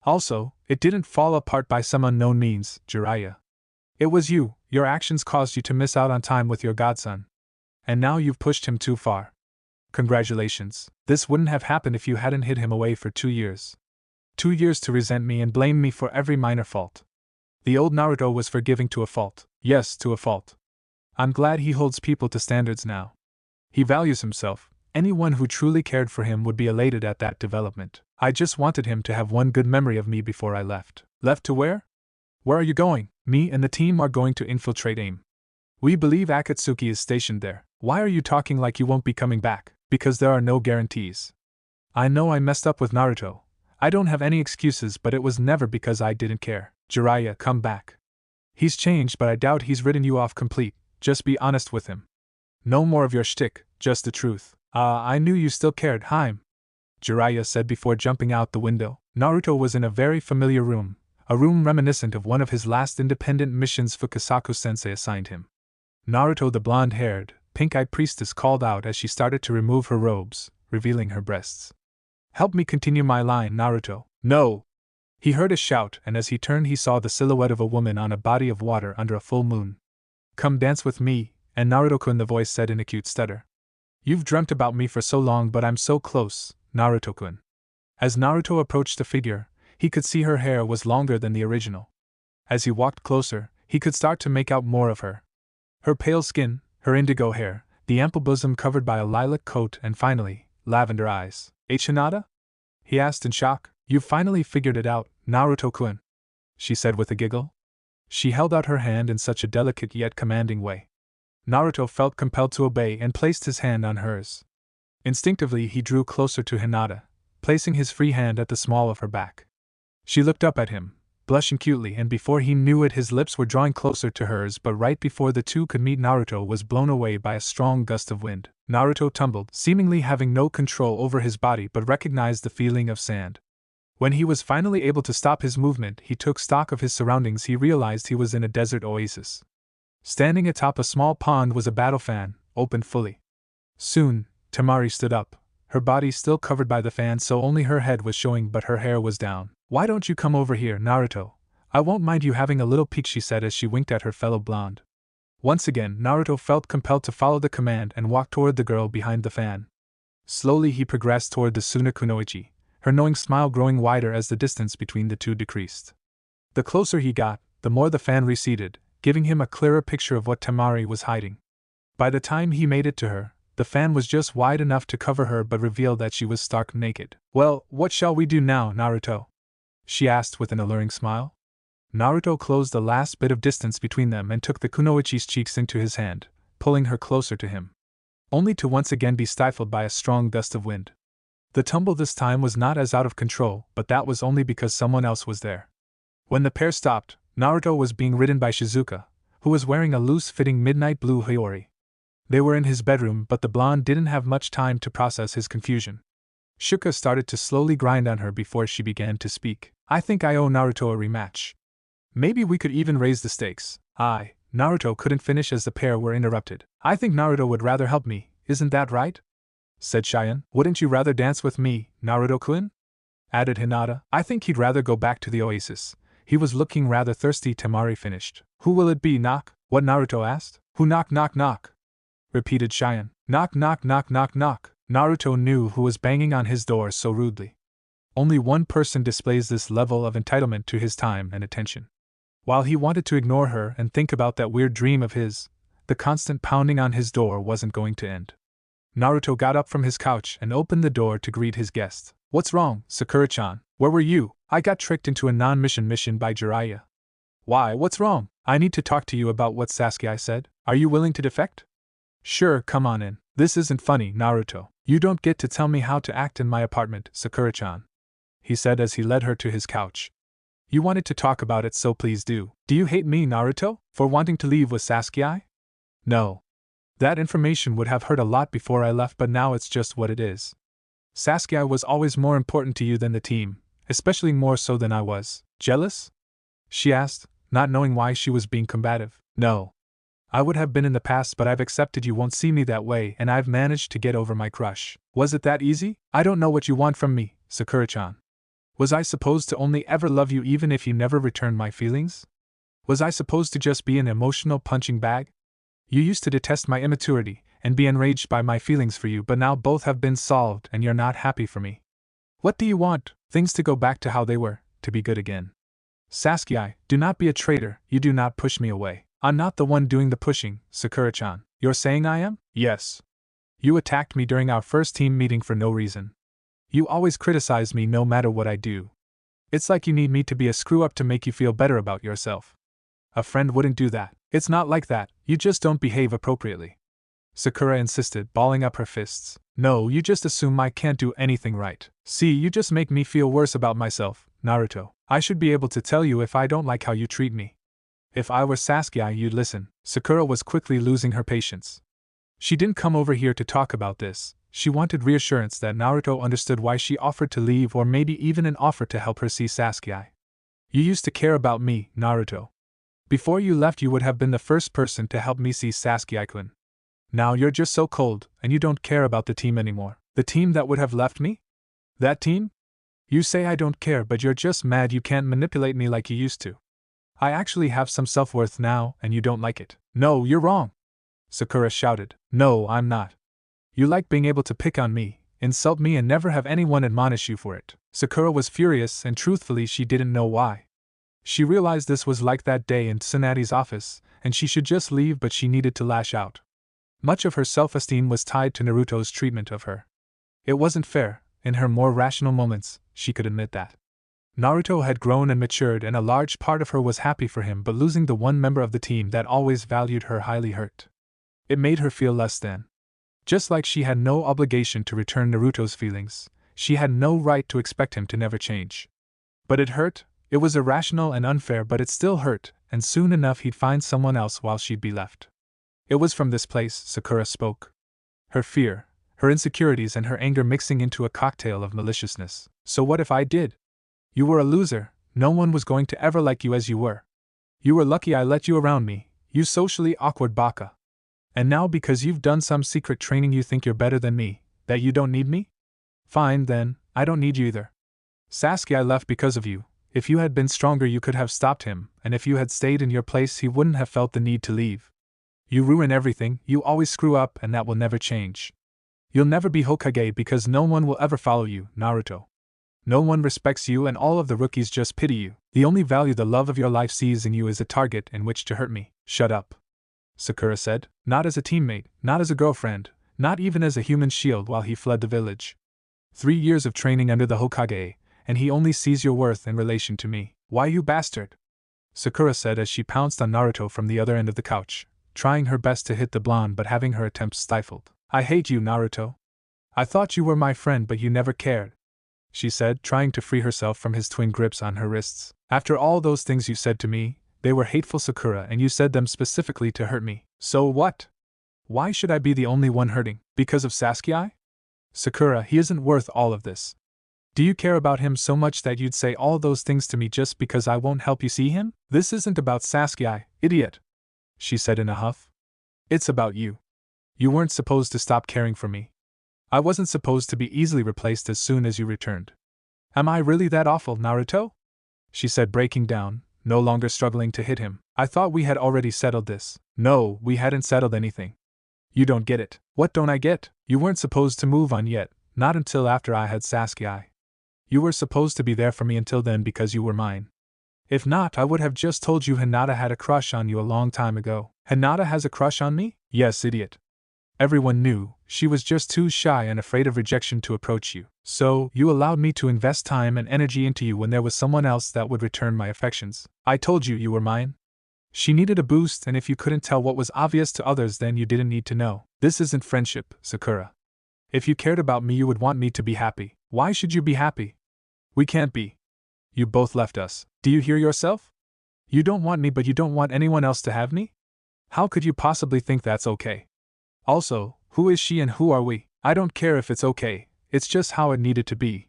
Also, it didn't fall apart by some unknown means, Jiraiya. It was you, your actions caused you to miss out on time with your godson. And now you've pushed him too far. Congratulations. This wouldn't have happened if you hadn't hid him away for 2 years. 2 years to resent me and blame me for every minor fault." The old Naruto was forgiving to a fault. Yes, to a fault. I'm glad he holds people to standards now. He values himself. Anyone who truly cared for him would be elated at that development. I just wanted him to have one good memory of me before I left. Left to where? Where are you going? Me and the team are going to infiltrate AIM. We believe Akatsuki is stationed there. Why are you talking like you won't be coming back? Because there are no guarantees. I know I messed up with Naruto. I don't have any excuses, but it was never because I didn't care. Jiraiya, come back. He's changed, but I doubt he's written you off complete. Just be honest with him. No more of your shtick, just the truth. I knew you still cared, Haim," Jiraiya said before jumping out the window. Naruto was in a very familiar room, a room reminiscent of one of his last independent missions Fukasaku sensei assigned him. Naruto, the blonde-haired, pink-eyed priestess, called out as she started to remove her robes, revealing her breasts. "Help me continue my line, Naruto." "No!" He heard a shout, and as he turned he saw the silhouette of a woman on a body of water under a full moon. "Come dance with me," and Naruto-kun, the voice said in a cute stutter. "You've dreamt about me for so long, but I'm so close, Naruto-kun." As Naruto approached the figure, he could see her hair was longer than the original. As he walked closer, he could start to make out more of her. Her pale skin, her indigo hair, the ample bosom covered by a lilac coat, and finally, lavender eyes. "Hinata?" he asked in shock. "You've finally figured it out, Naruto-kun," she said with a giggle. She held out her hand in such a delicate yet commanding way. Naruto felt compelled to obey and placed his hand on hers. Instinctively he drew closer to Hinata, placing his free hand at the small of her back. She looked up at him, blushing cutely, and before he knew it his lips were drawing closer to hers, but right before the two could meet Naruto was blown away by a strong gust of wind. Naruto tumbled, seemingly having no control over his body but recognized the feeling of sand. When he was finally able to stop his movement, he took stock of his surroundings. He realized he was in a desert oasis. Standing atop a small pond was a battle fan, opened fully. Soon, Tamari stood up, her body still covered by the fan so only her head was showing but her hair was down. "Why don't you come over here, Naruto? I won't mind you having a little peek," she said as she winked at her fellow blonde. Once again, Naruto felt compelled to follow the command and walk toward the girl behind the fan. Slowly he progressed toward the Tsunakunoichi, her knowing smile growing wider as the distance between the two decreased. The closer he got, the more the fan receded, giving him a clearer picture of what Tamari was hiding. By the time he made it to her, the fan was just wide enough to cover her but revealed that she was stark naked. "Well, what shall we do now, Naruto?" she asked with an alluring smile. Naruto closed the last bit of distance between them and took the kunoichi's cheeks into his hand, pulling her closer to him. Only to once again be stifled by a strong gust of wind. The tumble this time was not as out of control, but that was only because someone else was there. When the pair stopped, Naruto was being ridden by Shizuka, who was wearing a loose-fitting midnight blue hiyori. They were in his bedroom, but the blonde didn't have much time to process his confusion. Shuka started to slowly grind on her before she began to speak. "I think I owe Naruto a rematch. Maybe we could even raise the stakes." Naruto couldn't finish as the pair were interrupted. "I think Naruto would rather help me, isn't that right?" said Cheyenne. "Wouldn't you rather dance with me, Naruto-kun?" added Hinata. "I think he'd rather go back to the oasis. He was looking rather thirsty." Tamari finished. "Who will it be, knock?" "What?" Naruto asked. "Who knock knock knock?" repeated Cheyenne. "Knock knock knock knock knock." Naruto knew who was banging on his door so rudely. Only one person displays this level of entitlement to his time and attention. While he wanted to ignore her and think about that weird dream of his, the constant pounding on his door wasn't going to end. Naruto got up from his couch and opened the door to greet his guest. "What's wrong, Sakura-chan? Where were you?" "I got tricked into a non-mission mission by Jiraiya." "Why, what's wrong?" "I need to talk to you about what Sasuke said. Are you willing to defect?" "Sure, come on in." "This isn't funny, Naruto. You don't get to tell me how to act in my apartment, Sakura-chan," he said as he led her to his couch. "You wanted to talk about it, so please do." "Do you hate me, Naruto, for wanting to leave with Sasuke?" "No. That information would have hurt a lot before I left, but now it's just what it is. Sasuke was always more important to you than the team, especially more so than I was." "Jealous?" she asked, not knowing why she was being combative. "No. I would have been in the past, but I've accepted you won't see me that way and I've managed to get over my crush." "Was it that easy?" "I don't know what you want from me, Sakura-chan. Was I supposed to only ever love you even if you never returned my feelings? Was I supposed to just be an emotional punching bag? You used to detest my immaturity and be enraged by my feelings for you, but now both have been solved and you're not happy for me. What do you want? Things to go back to how they were, to be good again." "Sasuke, do not be a traitor. You do not push me away." "I'm not the one doing the pushing, Sakura-chan." "You're saying I am?" "Yes. You attacked me during our first team meeting for no reason. You always criticize me no matter what I do. It's like you need me to be a screw-up to make you feel better about yourself. A friend wouldn't do that." "It's not like that, you just don't behave appropriately," Sakura insisted, balling up her fists. "No, you just assume I can't do anything right. See, you just make me feel worse about myself, Naruto. I should be able to tell you if I don't like how you treat me. If I were Sasuke, you'd listen." Sakura was quickly losing her patience. She didn't come over here to talk about this. She wanted reassurance that Naruto understood why she offered to leave, or maybe even an offer to help her see Sasuke. "You used to care about me, Naruto. Before you left, you would have been the first person to help me see Sasuke-kun. Now you're just so cold, and you don't care about the team anymore." "The team that would have left me? That team? You say I don't care, but you're just mad you can't manipulate me like you used to. I actually have some self-worth now, and you don't like it." "No, you're wrong!" Sakura shouted. "No, I'm not. You like being able to pick on me, insult me, and never have anyone admonish you for it." Sakura was furious, and truthfully she didn't know why. She realized this was like that day in Tsunade's office, and she should just leave, but she needed to lash out. Much of her self-esteem was tied to Naruto's treatment of her. It wasn't fair. In her more rational moments, she could admit that. Naruto had grown and matured, and a large part of her was happy for him, but losing the one member of the team that always valued her highly hurt. It made her feel less than. Just like she had no obligation to return Naruto's feelings, she had no right to expect him to never change. But it hurt, It was irrational and unfair, but it still hurt, and soon enough he'd find someone else while she'd be left. It was from this place Sakura spoke. Her fear, her insecurities, and her anger mixing into a cocktail of maliciousness. So what if I did? You were a loser, no one was going to ever like you as you were. You were lucky I let you around me, you socially awkward baka. And now because you've done some secret training you think you're better than me, that you don't need me? Fine then, I don't need you either. Sasuke I left because of you. If you had been stronger you could have stopped him, and if you had stayed in your place he wouldn't have felt the need to leave. You ruin everything, you always screw up, and that will never change. You'll never be Hokage because no one will ever follow you, Naruto. No one respects you and all of the rookies just pity you. The only value the love of your life sees in you is a target in which to hurt me. Shut up, Sakura said, not as a teammate, not as a girlfriend, not even as a human shield while he fled the village. 3 years of training under the Hokage, and he only sees your worth in relation to me. Why, you bastard? Sakura said as she pounced on Naruto from the other end of the couch, trying her best to hit the blonde but having her attempts stifled. I hate you, Naruto. I thought you were my friend but you never cared, she said, trying to free herself from his twin grips on her wrists. After all those things you said to me, they were hateful, Sakura, and you said them specifically to hurt me. So what? Why should I be the only one hurting? Because of Sasuke? Sakura, he isn't worth all of this. Do you care about him so much that you'd say all those things to me just because I won't help you see him? This isn't about Sasuke, idiot, she said in a huff. It's about you. You weren't supposed to stop caring for me. I wasn't supposed to be easily replaced as soon as you returned. Am I really that awful, Naruto? She said, breaking down, no longer struggling to hit him. I thought we had already settled this. No, we hadn't settled anything. You don't get it. What don't I get? You weren't supposed to move on yet, not until after I had Sasuke. You were supposed to be there for me until then because you were mine. If not, I would have just told you Hinata had a crush on you a long time ago. Hinata has a crush on me? Yes, idiot. Everyone knew, she was just too shy and afraid of rejection to approach you. So, you allowed me to invest time and energy into you when there was someone else that would return my affections. I told you you were mine. She needed a boost, and if you couldn't tell what was obvious to others then you didn't need to know. This isn't friendship, Sakura. If you cared about me you would want me to be happy. Why should you be happy? We can't be. You both left us. Do you hear yourself? You don't want me but you don't want anyone else to have me? How could you possibly think that's okay? Also, who is she and who are we? I don't care if it's okay, it's just how it needed to be.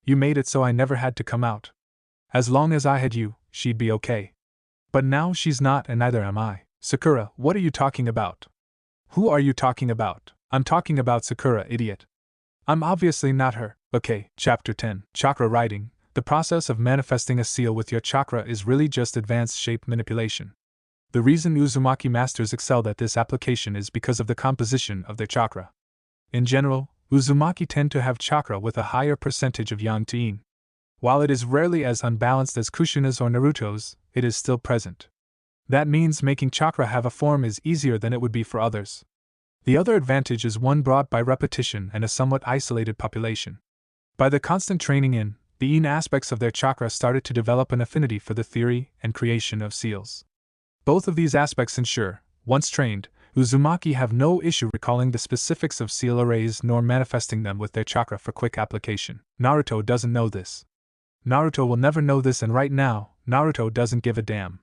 You made it so I never had to come out. As long as I had you, she'd be okay. But now she's not and neither am I. Sakura, what are you talking about? Who are you talking about? I'm talking about Sakura, idiot. I'm obviously not her. Okay, Chapter 10. Chakra writing. The process of manifesting a seal with your chakra is really just advanced shape manipulation. The reason Uzumaki masters excelled at this application is because of the composition of their chakra. In general, Uzumaki tend to have chakra with a higher percentage of yang to yin. While it is rarely as unbalanced as Kushina's or Naruto's, it is still present. That means making chakra have a form is easier than it would be for others. The other advantage is one brought by repetition and a somewhat isolated population. By the constant training in, the yin aspects of their chakra started to develop an affinity for the theory and creation of seals. Both of these aspects ensure, once trained, Uzumaki have no issue recalling the specifics of seal arrays nor manifesting them with their chakra for quick application. Naruto doesn't know this. Naruto will never know this, and right now, Naruto doesn't give a damn.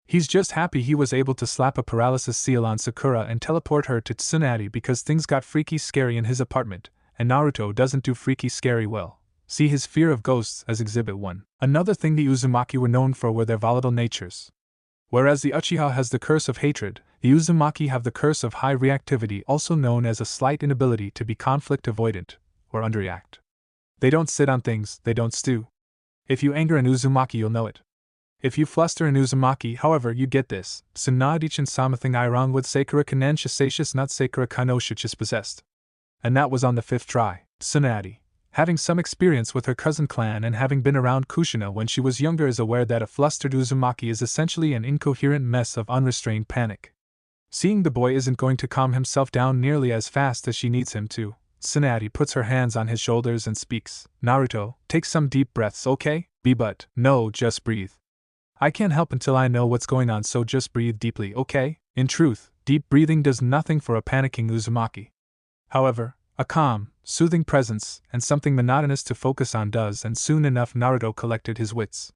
He's just happy he was able to slap a paralysis seal on Sakura and teleport her to Tsunade because things got freaky scary in his apartment, and Naruto doesn't do freaky scary well. See his fear of ghosts as Exhibit 1. Another thing the Uzumaki were known for were their volatile natures. Whereas the Uchiha has the curse of hatred, the Uzumaki have the curse of high reactivity, also known as a slight inability to be conflict avoidant, or underreact. They don't sit on things, they don't stew. If you anger an Uzumaki you'll know it. If you fluster an Uzumaki, however, you get this. Tsunade something Iran would Sakura kanan shasatius not Sakura kanoshachis possessed. And that was on the 5th try. Tsunade, having some experience with her cousin clan and having been around Kushina when she was younger, is aware that a flustered Uzumaki is essentially an incoherent mess of unrestrained panic. Seeing the boy isn't going to calm himself down nearly as fast as she needs him to, Tsunade puts her hands on his shoulders and speaks. Naruto, take some deep breaths, okay? But, no, just breathe. I can't help until I know what's going on, so just breathe deeply, okay? In truth, deep breathing does nothing for a panicking Uzumaki. However, a calm, soothing presence and something monotonous to focus on does, and soon enough Naruto collected his wits.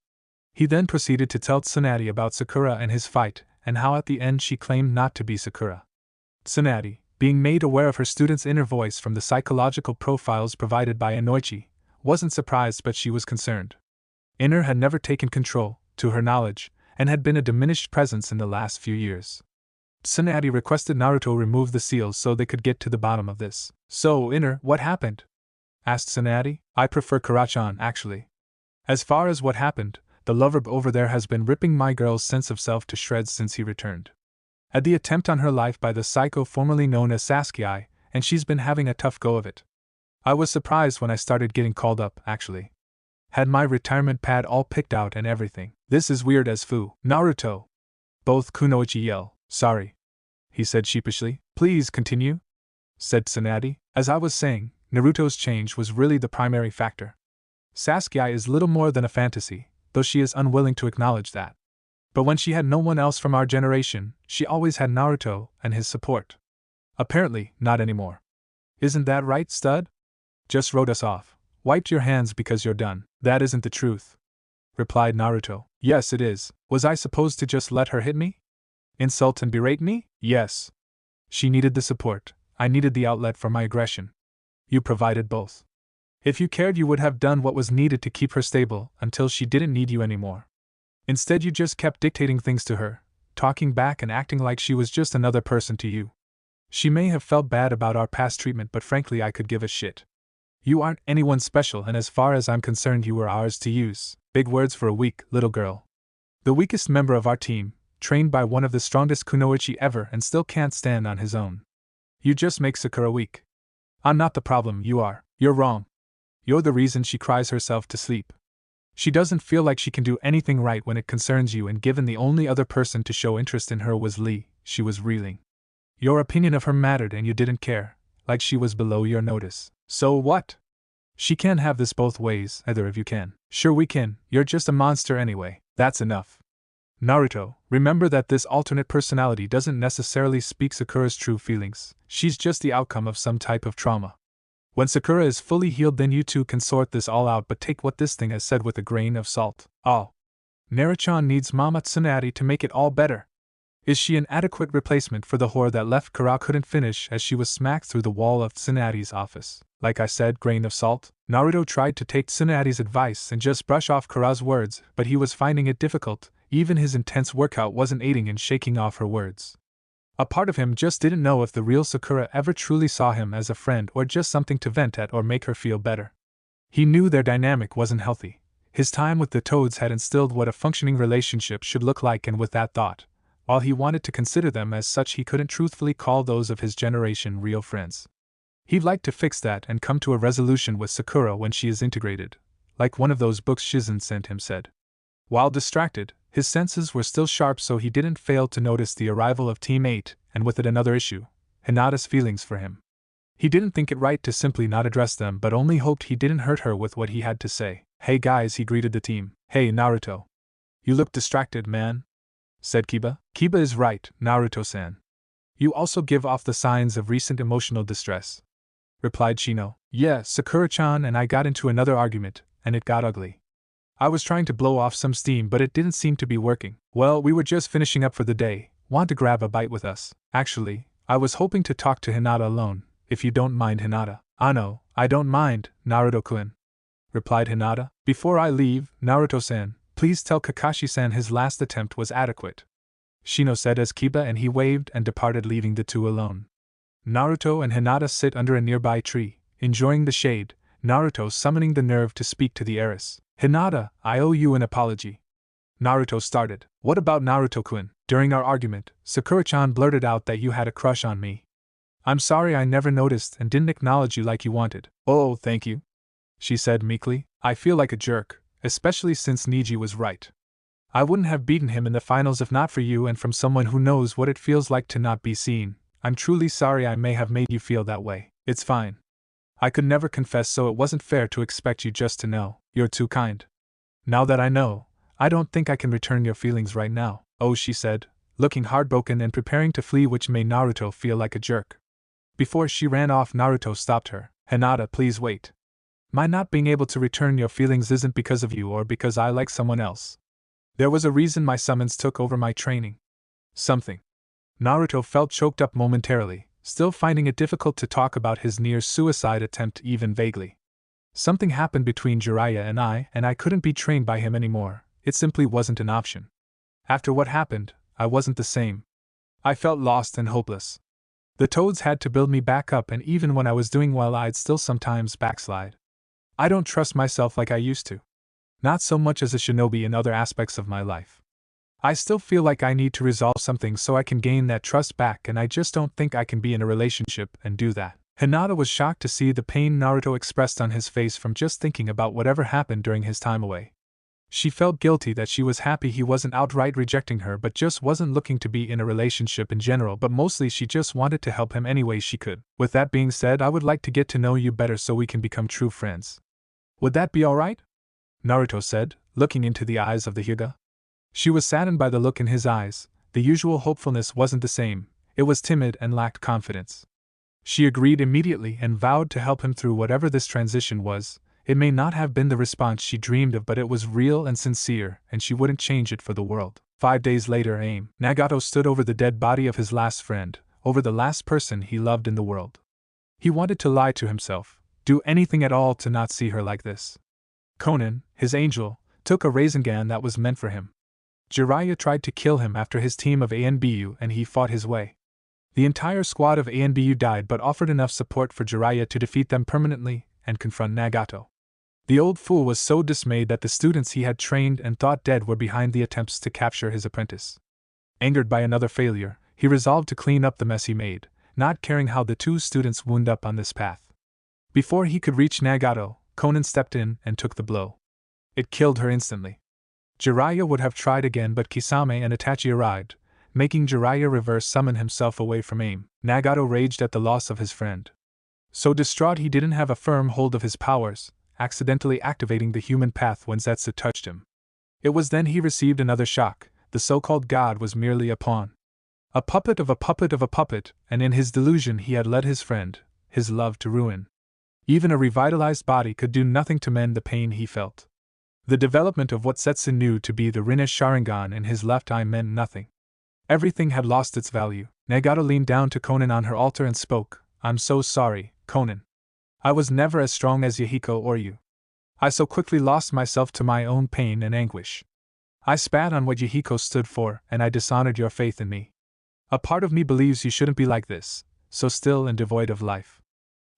He then proceeded to tell Tsunade about Sakura and his fight, and how at the end she claimed not to be Sakura. Tsunade, being made aware of her student's inner voice from the psychological profiles provided by Inoichi, wasn't surprised but she was concerned. Inner had never taken control, to her knowledge, and had been a diminished presence in the last few years. Tsunade requested Naruto remove the seals so they could get to the bottom of this. So, Inner, what happened? Asked Tsunade. I prefer Karachi, actually. As far as what happened, the lover over there has been ripping my girl's sense of self to shreds since he returned. At the attempt on her life by the psycho formerly known as Sasuke, and she's been having a tough go of it. I was surprised when I started getting called up, actually. Had my retirement pad all picked out and everything. This is weird as foo. Naruto. Both Kunoichi yell. Sorry. He said sheepishly. Please continue, said Tsunade. As I was saying, Naruto's change was really the primary factor. Sasuke is little more than a fantasy, though she is unwilling to acknowledge that. But when she had no one else from our generation, she always had Naruto and his support. Apparently, not anymore. Isn't that right, stud? Just wrote us off. Wiped your hands because you're done. That isn't the truth, replied Naruto. Yes, it is. Was I supposed to just let her hit me? Insult and berate me? Yes. She needed the support. I needed the outlet for my aggression. You provided both. If you cared, you would have done what was needed to keep her stable until she didn't need you anymore. Instead, you just kept dictating things to her, talking back and acting like she was just another person to you. She may have felt bad about our past treatment, but frankly, I could give a shit. You aren't anyone special, and as far as I'm concerned, you were ours to use. Big words for a weak little girl. The weakest member of our team, trained by one of the strongest kunoichi ever and still can't stand on his own. You just make Sakura weak. I'm not the problem, you are. You're wrong. You're the reason she cries herself to sleep. She doesn't feel like she can do anything right when it concerns you, and given the only other person to show interest in her was Lee, she was reeling. Your opinion of her mattered and you didn't care, like she was below your notice. So what? She can't have this both ways, either of you can. Sure we can, you're just a monster anyway. That's enough. Naruto, remember that this alternate personality doesn't necessarily speak Sakura's true feelings. She's just the outcome of some type of trauma. When Sakura is fully healed, then you two can sort this all out, but take what this thing has said with a grain of salt. Oh. Naruto needs Mama Tsunade to make it all better. Is she an adequate replacement for the whore that left? Kara couldn't finish as she was smacked through the wall of Tsunade's office. Like I said, grain of salt. Naruto tried to take Tsunade's advice and just brush off Kara's words, but he was finding it difficult. Even his intense workout wasn't aiding in shaking off her words. A part of him just didn't know if the real Sakura ever truly saw him as a friend or just something to vent at or make her feel better. He knew their dynamic wasn't healthy. His time with the Toads had instilled what a functioning relationship should look like, and with that thought, while he wanted to consider them as such, he couldn't truthfully call those of his generation real friends. He'd like to fix that and come to a resolution with Sakura when she is integrated, like one of those books Shizune sent him said. While distracted, his senses were still sharp, so he didn't fail to notice the arrival of Team 8, and with it another issue, Hinata's feelings for him. He didn't think it right to simply not address them, but only hoped he didn't hurt her with what he had to say. Hey guys, he greeted the team. Hey Naruto. You look distracted, man, said Kiba. Kiba is right, Naruto-san. You also give off the signs of recent emotional distress, replied Shino. Yeah, Sakura-chan and I got into another argument, and it got ugly. I was trying to blow off some steam, but it didn't seem to be working. Well, we were just finishing up for the day. Want to grab a bite with us? Actually, I was hoping to talk to Hinata alone, if you don't mind, Hinata. No, I don't mind, Naruto-kun, replied Hinata. Before I leave, Naruto-san, please tell Kakashi-san his last attempt was adequate, Shino said as Kiba and he waved and departed, leaving the two alone. Naruto and Hinata sit under a nearby tree, enjoying the shade, Naruto summoning the nerve to speak to the heiress. Hinata, I owe you an apology. Naruto started. What about Naruto-kun? During our argument, Sakura-chan blurted out that you had a crush on me. I'm sorry I never noticed and didn't acknowledge you like you wanted. Oh, thank you, she said meekly. I feel like a jerk, especially since Niji was right. I wouldn't have beaten him in the finals if not for you and from someone who knows what it feels like to not be seen. I'm truly sorry I may have made you feel that way. It's fine. I could never confess, so it wasn't fair to expect you just to know. You're too kind. Now that I know, I don't think I can return your feelings right now. Oh, she said, looking heartbroken and preparing to flee, which made Naruto feel like a jerk. Before she ran off, Naruto stopped her. Hinata, please wait. My not being able to return your feelings isn't because of you or because I like someone else. There was a reason my summons took over my training. Something. Naruto felt choked up momentarily, still finding it difficult to talk about his near-suicide attempt even vaguely. Something happened between Jiraiya and I couldn't be trained by him anymore. It simply wasn't an option. After what happened, I wasn't the same. I felt lost and hopeless. The toads had to build me back up, and even when I was doing well, I'd still sometimes backslide. I don't trust myself like I used to. Not so much as a shinobi in other aspects of my life. I still feel like I need to resolve something so I can gain that trust back, and I just don't think I can be in a relationship and do that. Hinata was shocked to see the pain Naruto expressed on his face from just thinking about whatever happened during his time away. She felt guilty that she was happy he wasn't outright rejecting her but just wasn't looking to be in a relationship in general, but mostly she just wanted to help him any way she could. With that being said, I would like to get to know you better so we can become true friends. Would that be alright? Naruto said, looking into the eyes of the Hyuga. She was saddened by the look in his eyes. The usual hopefulness wasn't the same, it was timid and lacked confidence. She agreed immediately and vowed to help him through whatever this transition was. It may not have been the response she dreamed of, but it was real and sincere, and she wouldn't change it for the world. 5 days later, Nagato stood over the dead body of his last friend, over the last person he loved in the world. He wanted to lie to himself, do anything at all to not see her like this. Konan, his angel, took a Rasengan that was meant for him. Jiraiya tried to kill him after his team of ANBU, and he fought his way. The entire squad of ANBU died but offered enough support for Jiraiya to defeat them permanently and confront Nagato. The old fool was so dismayed that the students he had trained and thought dead were behind the attempts to capture his apprentice. Angered by another failure, he resolved to clean up the mess he made, not caring how the two students wound up on this path. Before he could reach Nagato, Konan stepped in and took the blow. It killed her instantly. Jiraiya would have tried again, but Kisame and Itachi arrived, making Jiraiya reverse summon himself away from aim. Nagato raged at the loss of his friend. So distraught he didn't have a firm hold of his powers, accidentally activating the human path when Zetsu touched him. It was then he received another shock. The so-called god was merely a pawn. A puppet of a puppet of a puppet, and in his delusion he had led his friend, his love, to ruin. Even a revitalized body could do nothing to mend the pain he felt. The development of what Zetsu knew to be the Rinne Sharingan in his left eye meant nothing. Everything had lost its value. Nagato leaned down to Konan on her altar and spoke. "I'm so sorry, Konan. I was never as strong as Yahiko or you. I so quickly lost myself to my own pain and anguish. I spat on what Yahiko stood for, and I dishonored your faith in me. A part of me believes you shouldn't be like this, so still and devoid of life.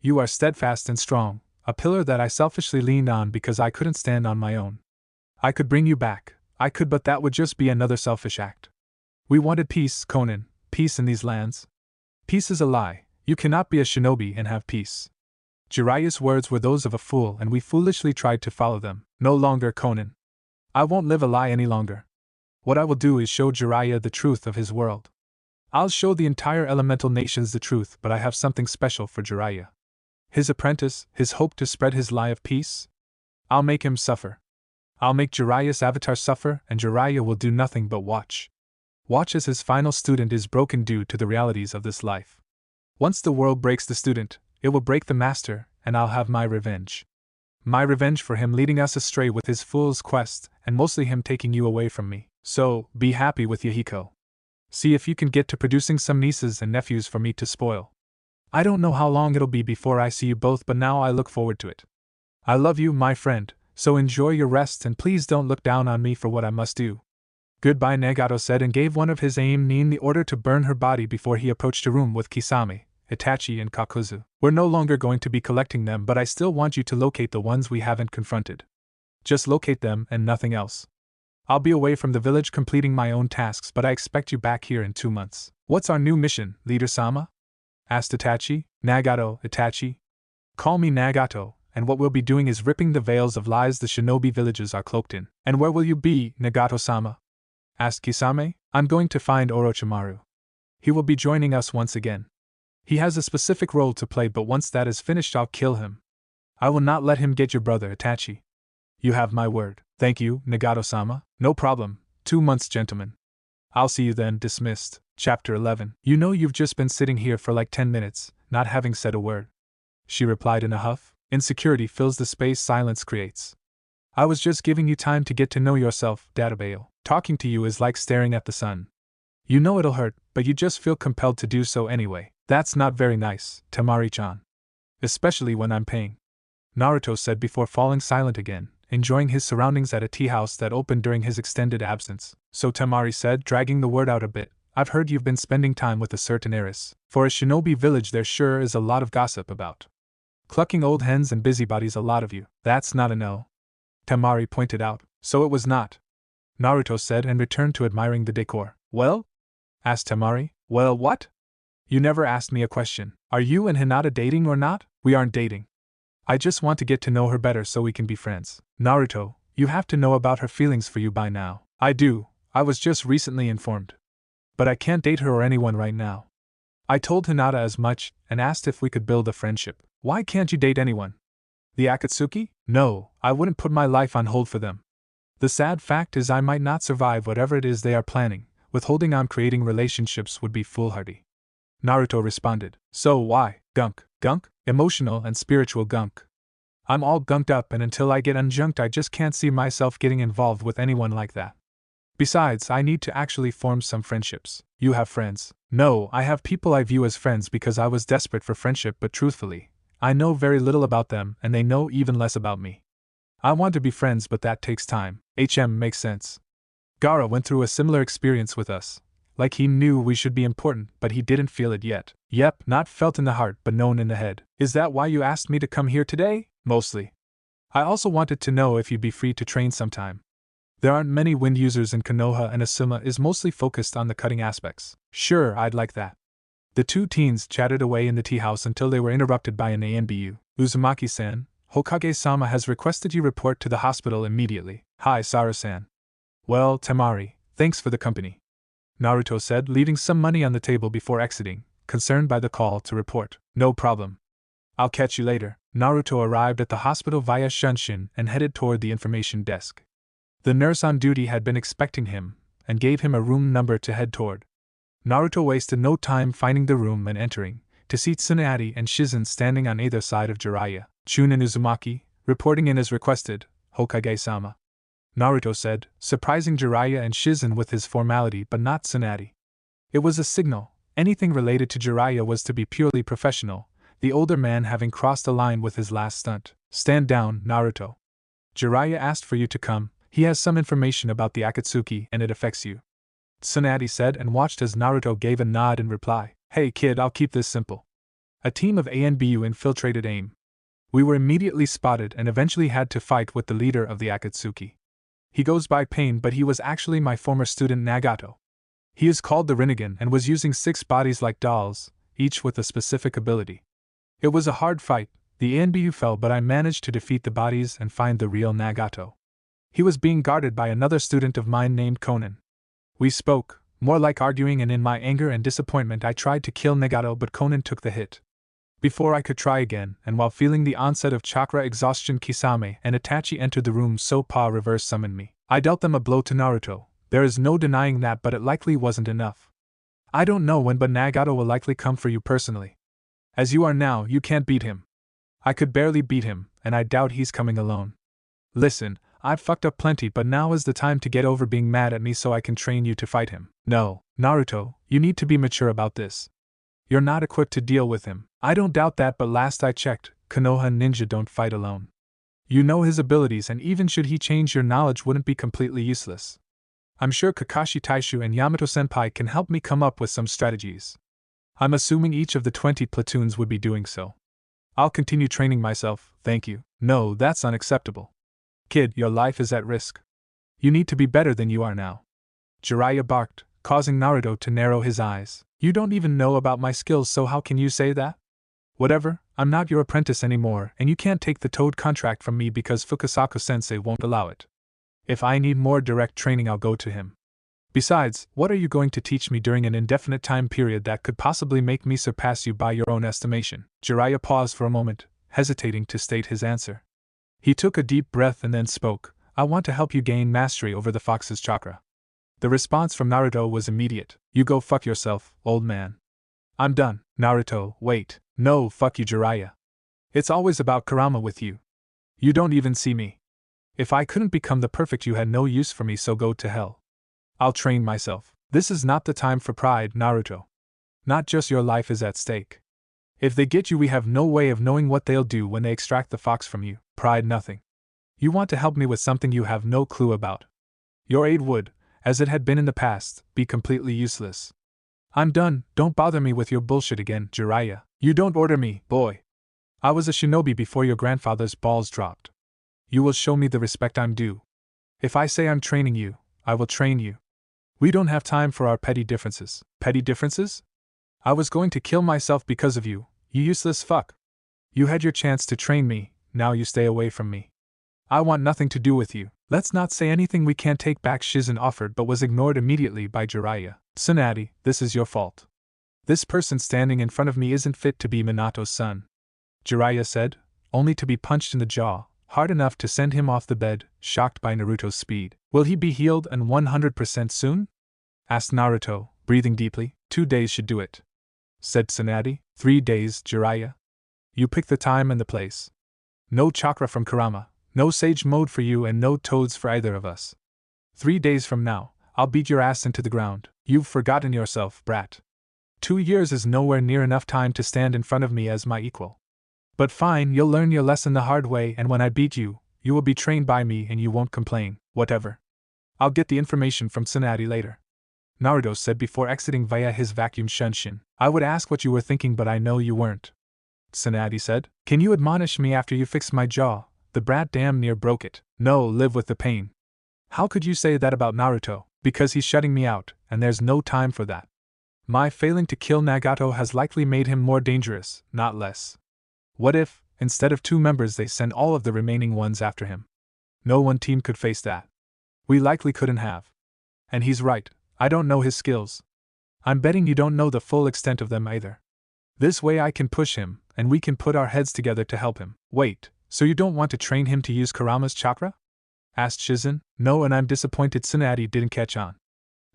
You are steadfast and strong, a pillar that I selfishly leaned on because I couldn't stand on my own. I could bring you back, I could, but that would just be another selfish act. We wanted peace, Konan, peace in these lands. Peace is a lie. You cannot be a shinobi and have peace." Jiraiya's words were those of a fool, and we foolishly tried to follow them. "No longer, Konan. I won't live a lie any longer. What I will do is show Jiraiya the truth of his world. I'll show the entire elemental nations the truth, but I have something special for Jiraiya. His apprentice, his hope to spread his lie of peace? I'll make him suffer. I'll make Jiraiya's avatar suffer, and Jiraiya will do nothing but watch. Watch as his final student is broken due to the realities of this life. Once the world breaks the student, it will break the master, and I'll have my revenge. My revenge for him leading us astray with his fool's quest, and mostly him taking you away from me. So, be happy with Yahiko. See if you can get to producing some nieces and nephews for me to spoil. I don't know how long it'll be before I see you both, but now I look forward to it. I love you, my friend, so enjoy your rest and please don't look down on me for what I must do." "Goodbye," Nagato said, and gave one of his nin the order to burn her body before he approached a room with Kisame, Itachi and Kakuzu. "We're no longer going to be collecting them, but I still want you to locate the ones we haven't confronted. Just locate them and nothing else. I'll be away from the village completing my own tasks, but I expect you back here in 2 months." "What's our new mission, Leader-sama?" asked Itachi. "Nagato, Itachi. Call me Nagato, and what we'll be doing is ripping the veils of lies the shinobi villages are cloaked in." "And where will you be, Nagato-sama?" asked Kisame. "I'm going to find Orochimaru. He will be joining us once again. He has a specific role to play, but once that is finished I'll kill him. I will not let him get your brother, Itachi. You have my word." "Thank you, Nagato-sama. No problem. 2 months, gentlemen. I'll see you then." Dismissed. Chapter 11. "You know you've just been sitting here for like 10 minutes, not having said a word," she replied in a huff. "Insecurity fills the space silence creates. I was just giving you time to get to know yourself, Databale. Talking to you is like staring at the sun. You know it'll hurt, but you just feel compelled to do so anyway. That's not very nice, Tamari-chan. Especially when I'm paying. Naruto said before falling silent again, enjoying his surroundings at a tea house that opened during his extended absence. So Tamari said, dragging the word out a bit, I've heard you've been spending time with a certain heiress. For a shinobi village there sure is a lot of gossip about. Clucking old hens and busybodies, a lot of you. That's not a no. Tamari pointed out. So it was not. Naruto said and returned to admiring the decor. Well? Asked Tamari. Well, what? You never asked me a question. Are you and Hinata dating or not? We aren't dating. I just want to get to know her better so we can be friends. Naruto, you have to know about her feelings for you by now. I do. I was just recently informed. But I can't date her or anyone right now. I told Hinata as much and asked if we could build a friendship. Why can't you date anyone? The Akatsuki? No, I wouldn't put my life on hold for them. The sad fact is I might not survive whatever it is they are planning. Withholding on creating relationships would be foolhardy. Naruto responded. So why? Gunk. Gunk? Emotional and spiritual gunk. I'm all gunked up, and until I get unjunked I just can't see myself getting involved with anyone like that. Besides, I need to actually form some friendships. You have friends? No, I have people I view as friends because I was desperate for friendship, but truthfully, I know very little about them and they know even less about me. I want to be friends, but that takes time. Makes sense. Gaara went through a similar experience with us. Like he knew we should be important, but he didn't feel it yet. Yep, not felt in the heart, but known in the head. Is that why you asked me to come here today? Mostly. I also wanted to know if you'd be free to train sometime. There aren't many wind users in Konoha and Asuma is mostly focused on the cutting aspects. Sure, I'd like that. The two teens chatted away in the tea house until they were interrupted by an ANBU. Uzumaki-san, Hokage-sama has requested you report to the hospital immediately. Hi, Sara-san. Well, Tamari, thanks for the company. Naruto said, leaving some money on the table before exiting, concerned by the call to report. No problem. I'll catch you later. Naruto arrived at the hospital via Shunshin and headed toward the information desk. The nurse on duty had been expecting him, and gave him a room number to head toward. Naruto wasted no time finding the room and entering, to see Tsunade and Shizune standing on either side of Jiraiya. Chun and Uzumaki, reporting in as requested, Hokage-sama. Naruto said, surprising Jiraiya and Shizune with his formality but not Tsunade. It was a signal. Anything related to Jiraiya was to be purely professional, the older man having crossed a line with his last stunt. Stand down, Naruto. Jiraiya asked for you to come. He has some information about the Akatsuki and it affects you. Tsunade said and watched as Naruto gave a nod in reply. Hey kid, I'll keep this simple. A team of ANBU infiltrated AIM. We were immediately spotted and eventually had to fight with the leader of the Akatsuki. He goes by Pain, but he was actually my former student Nagato. He is called the Rinnegan and was using 6 bodies like dolls, each with a specific ability. It was a hard fight. The ANBU fell, but I managed to defeat the bodies and find the real Nagato. He was being guarded by another student of mine named Konan. We spoke, more like arguing, and in my anger and disappointment I tried to kill Nagato, but Konan took the hit. Before I could try again, and while feeling the onset of chakra exhaustion, Kisame and Itachi entered the room, so Pa reverse summoned me. I dealt them a blow to Naruto. There is no denying that, but it likely wasn't enough. I don't know when, but Nagato will likely come for you personally. As you are now, you can't beat him. I could barely beat him, and I doubt he's coming alone. Listen, I've fucked up plenty, but now is the time to get over being mad at me so I can train you to fight him. No, Naruto, you need to be mature about this. You're not equipped to deal with him. I don't doubt that, but last I checked, Konoha ninja don't fight alone. You know his abilities, and even should he change, your knowledge wouldn't be completely useless. I'm sure Kakashi Taishu and Yamato-senpai can help me come up with some strategies. I'm assuming each of the 20 platoons would be doing so. I'll continue training myself, thank you. No, that's unacceptable. Kid, your life is at risk. You need to be better than you are now. Jiraiya barked, causing Naruto to narrow his eyes. You don't even know about my skills, so how can you say that? Whatever, I'm not your apprentice anymore, and you can't take the Toad contract from me because Fukasaku-sensei won't allow it. If I need more direct training, I'll go to him. Besides, what are you going to teach me during an indefinite time period that could possibly make me surpass you by your own estimation? Jiraiya paused for a moment, hesitating to state his answer. He took a deep breath and then spoke. I want to help you gain mastery over the fox's chakra. The response from Naruto was immediate. You go fuck yourself, old man. I'm done. Naruto, wait. No, fuck you, Jiraiya. It's always about Kurama with you. You don't even see me. If I couldn't become the perfect, you had no use for me, so go to hell. I'll train myself. This is not the time for pride, Naruto. Not just your life is at stake. If they get you, we have no way of knowing what they'll do when they extract the fox from you. Pride nothing. You want to help me with something you have no clue about. Your aid would, as it had been in the past, be completely useless. I'm done, don't bother me with your bullshit again, Jiraiya. You don't order me, boy. I was a shinobi before your grandfather's balls dropped. You will show me the respect I'm due. If I say I'm training you, I will train you. We don't have time for our petty differences. Petty differences? I was going to kill myself because of you, you useless fuck. You had your chance to train me, now you stay away from me. I want nothing to do with you. Let's not say anything we can't take back, Shizune offered, but was ignored immediately by Jiraiya. Tsunade, this is your fault. This person standing in front of me isn't fit to be Minato's son. Jiraiya said, only to be punched in the jaw, hard enough to send him off the bed, shocked by Naruto's speed. Will he be healed and 100% soon? Asked Naruto, breathing deeply. 2 days should do it, said Tsunade. 3 days, Jiraiya. You pick the time and the place. No chakra from Kurama, no sage mode for you, and no toads for either of us. 3 days from now, I'll beat your ass into the ground. You've forgotten yourself, brat. 2 years is nowhere near enough time to stand in front of me as my equal. But fine, you'll learn your lesson the hard way, and when I beat you, you will be trained by me and you won't complain. Whatever. I'll get the information from Tsunade later, Naruto said before exiting via his vacuum shunshin. I would ask what you were thinking, but I know you weren't, Tsunade said. Can you admonish me after you fixed my jaw? The brat damn near broke it. No, live with the pain. How could you say that about Naruto? Because he's shutting me out, and there's no time for that. My failing to kill Nagato has likely made him more dangerous, not less. What if, instead of 2 members, they send all of the remaining ones after him? No one team could face that. We likely couldn't have. And he's right, I don't know his skills. I'm betting you don't know the full extent of them either. This way I can push him, and we can put our heads together to help him. Wait, so you don't want to train him to use Kurama's chakra? Asked Shizune. No, and I'm disappointed Tsunade didn't catch on.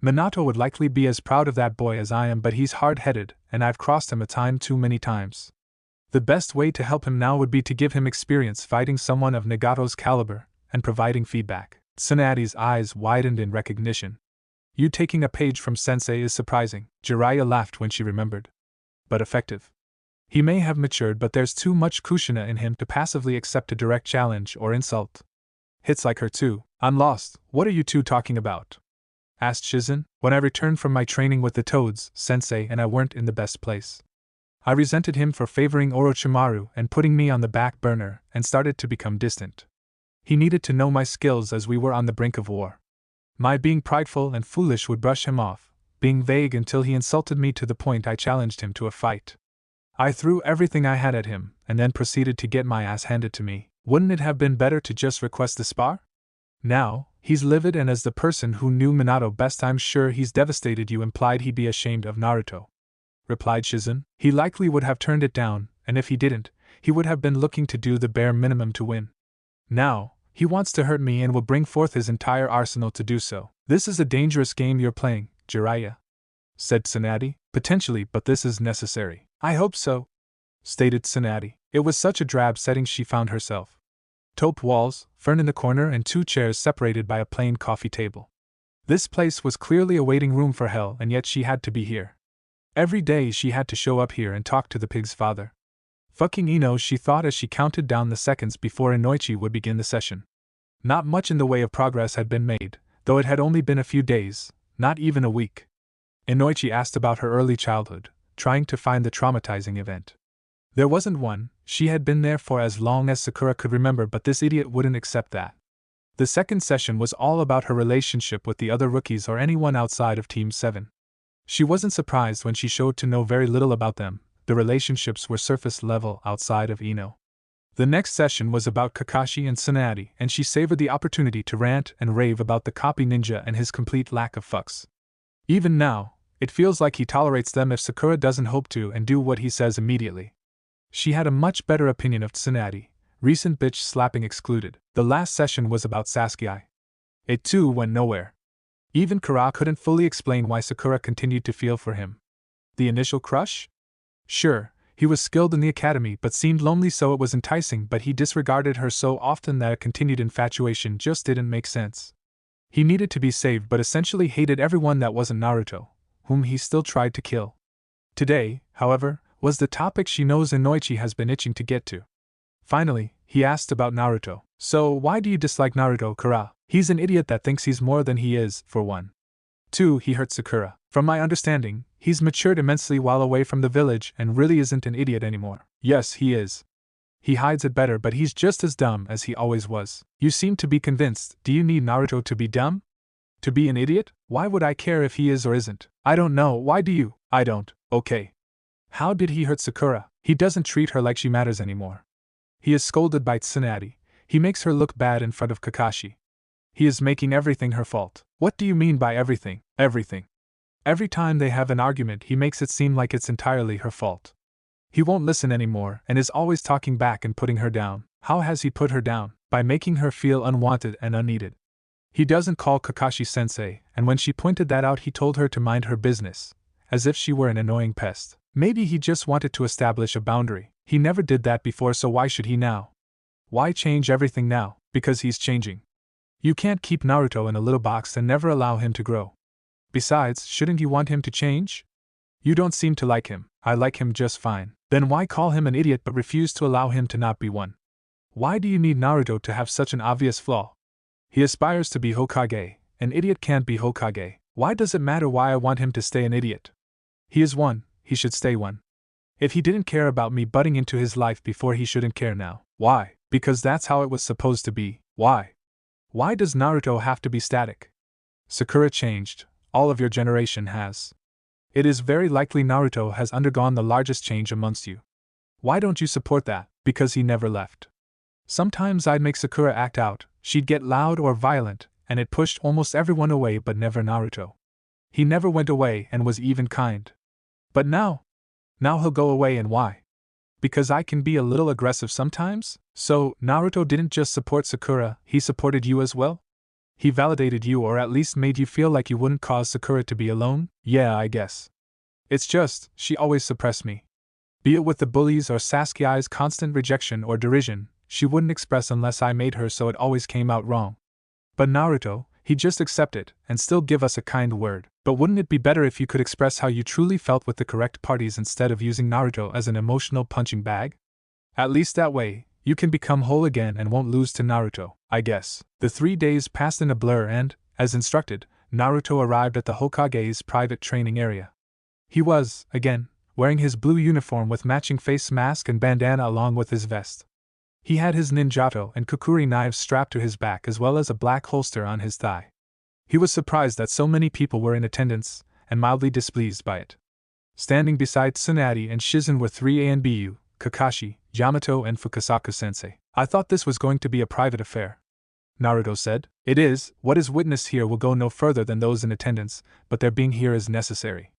Minato would likely be as proud of that boy as I am, but he's hard-headed, and I've crossed him a time too many times. The best way to help him now would be to give him experience fighting someone of Nagato's caliber, and providing feedback. Tsunade's eyes widened in recognition. You taking a page from Sensei is surprising, Jiraiya laughed when she remembered. But effective. He may have matured, but there's too much Kushina in him to passively accept a direct challenge or insult. Hits like her too. I'm lost, what are you two talking about? Asked Shizune. When I returned from my training with the Toads, Sensei and I weren't in the best place. I resented him for favoring Orochimaru and putting me on the back burner, and started to become distant. He needed to know my skills as we were on the brink of war. My being prideful and foolish would brush him off, being vague until he insulted me to the point I challenged him to a fight. I threw everything I had at him, and then proceeded to get my ass handed to me. Wouldn't it have been better to just request the spar? Now, he's livid, and as the person who knew Minato best, I'm sure he's devastated. You implied he'd be ashamed of Naruto, replied Shizune. He likely would have turned it down, and if he didn't, he would have been looking to do the bare minimum to win. Now, he wants to hurt me and will bring forth his entire arsenal to do so. This is a dangerous game you're playing, Jiraiya, said Tsunade. Potentially, but this is necessary. I hope so, stated Tsunade. It was such a drab setting she found herself. Taupe walls, fern in the corner, and 2 chairs separated by a plain coffee table. This place was clearly a waiting room for hell, and yet she had to be here. Every day she had to show up here and talk to the pig's father. Fucking Ino, she thought as she counted down the seconds before Inoichi would begin the session. Not much in the way of progress had been made, though it had only been a few days, not even a week. Inoichi asked about her early childhood, trying to find the traumatizing event. There wasn't one. She had been there for as long as Sakura could remember, but this idiot wouldn't accept that. The second session was all about her relationship with the other rookies or anyone outside of Team 7. She wasn't surprised when she showed to know very little about them. The relationships were surface level outside of Ino. The next session was about Kakashi and Tsunade, and she savored the opportunity to rant and rave about the copy ninja and his complete lack of fucks. Even now, it feels like he tolerates them if Sakura doesn't hope to and do what he says immediately. She had a much better opinion of Tsunade, recent bitch slapping excluded. The last session was about Sasuke. It too went nowhere. Even Kara couldn't fully explain why Sakura continued to feel for him. The initial crush? Sure, He was skilled in the academy but seemed lonely, so it was enticing, but he disregarded her so often that a continued infatuation just didn't make sense. He needed to be saved but essentially hated everyone that wasn't Naruto, whom he still tried to kill. Today, however, was the topic she knows Inoichi has been itching to get to. Finally, he asked about Naruto. So, why do you dislike Naruto, Kara? He's an idiot that thinks he's more than he is, for one. 2. He hurt Sakura. From my understanding, he's matured immensely while away from the village and really isn't an idiot anymore. Yes, he is. He hides it better, but he's just as dumb as he always was. You seem to be convinced. Do you need Naruto to be dumb? To be an idiot? Why would I care if he is or isn't? I don't know. Why do you? I don't. Okay. How did he hurt Sakura? He doesn't treat her like she matters anymore. He is scolded by Tsunade. He makes her look bad in front of Kakashi. He is making everything her fault. What do you mean by everything? Everything. Every time they have an argument, he makes it seem like it's entirely her fault. He won't listen anymore and is always talking back and putting her down. How has he put her down? By making her feel unwanted and unneeded. He doesn't call Kakashi sensei, and when she pointed that out, he told her to mind her business, as if she were an annoying pest. Maybe he just wanted to establish a boundary. He never did that before, so why should he now? Why change everything now? Because he's changing. You can't keep Naruto in a little box and never allow him to grow. Besides, shouldn't you want him to change? You don't seem to like him. I like him just fine. Then why call him an idiot but refuse to allow him to not be one? Why do you need Naruto to have such an obvious flaw? He aspires to be Hokage. An idiot can't be Hokage. Why does it matter why I want him to stay an idiot? He is one. He should stay one. If he didn't care about me butting into his life before, he shouldn't care now. Why? Because that's how it was supposed to be. Why? Why does Naruto have to be static? Sakura changed. All of your generation has. It is very likely Naruto has undergone the largest change amongst you. Why don't you support that? Because he never left. Sometimes I'd make Sakura act out, she'd get loud or violent, and it pushed almost everyone away but never Naruto. He never went away and was even kind. But now he'll go away, and why? Because I can be a little aggressive sometimes? So, Naruto didn't just support Sakura, he supported you as well? He validated you, or at least made you feel like you wouldn't cause Sakura to be alone? Yeah, I guess. It's just, she always suppressed me. Be it with the bullies or Sasuke's constant rejection or derision, she wouldn't express unless I made her, so it always came out wrong. But Naruto, he'd just accept it, and still give us a kind word. But wouldn't it be better if you could express how you truly felt with the correct parties instead of using Naruto as an emotional punching bag? At least that way, you can become whole again and won't lose to Naruto, I guess. The 3 days passed in a blur and, as instructed, Naruto arrived at the Hokage's private training area. He was, again, wearing his blue uniform with matching face mask and bandana along with his vest. He had his ninjato and kukuri knives strapped to his back as well as a black holster on his thigh. He was surprised that so many people were in attendance, and mildly displeased by it. Standing beside Tsunade and Shizune were 3 Anbu, Kakashi, Yamato and Fukasaku sensei. I thought this was going to be a private affair. Naruto said. It is. What is witnessed here will go no further than those in attendance, but their being here is necessary,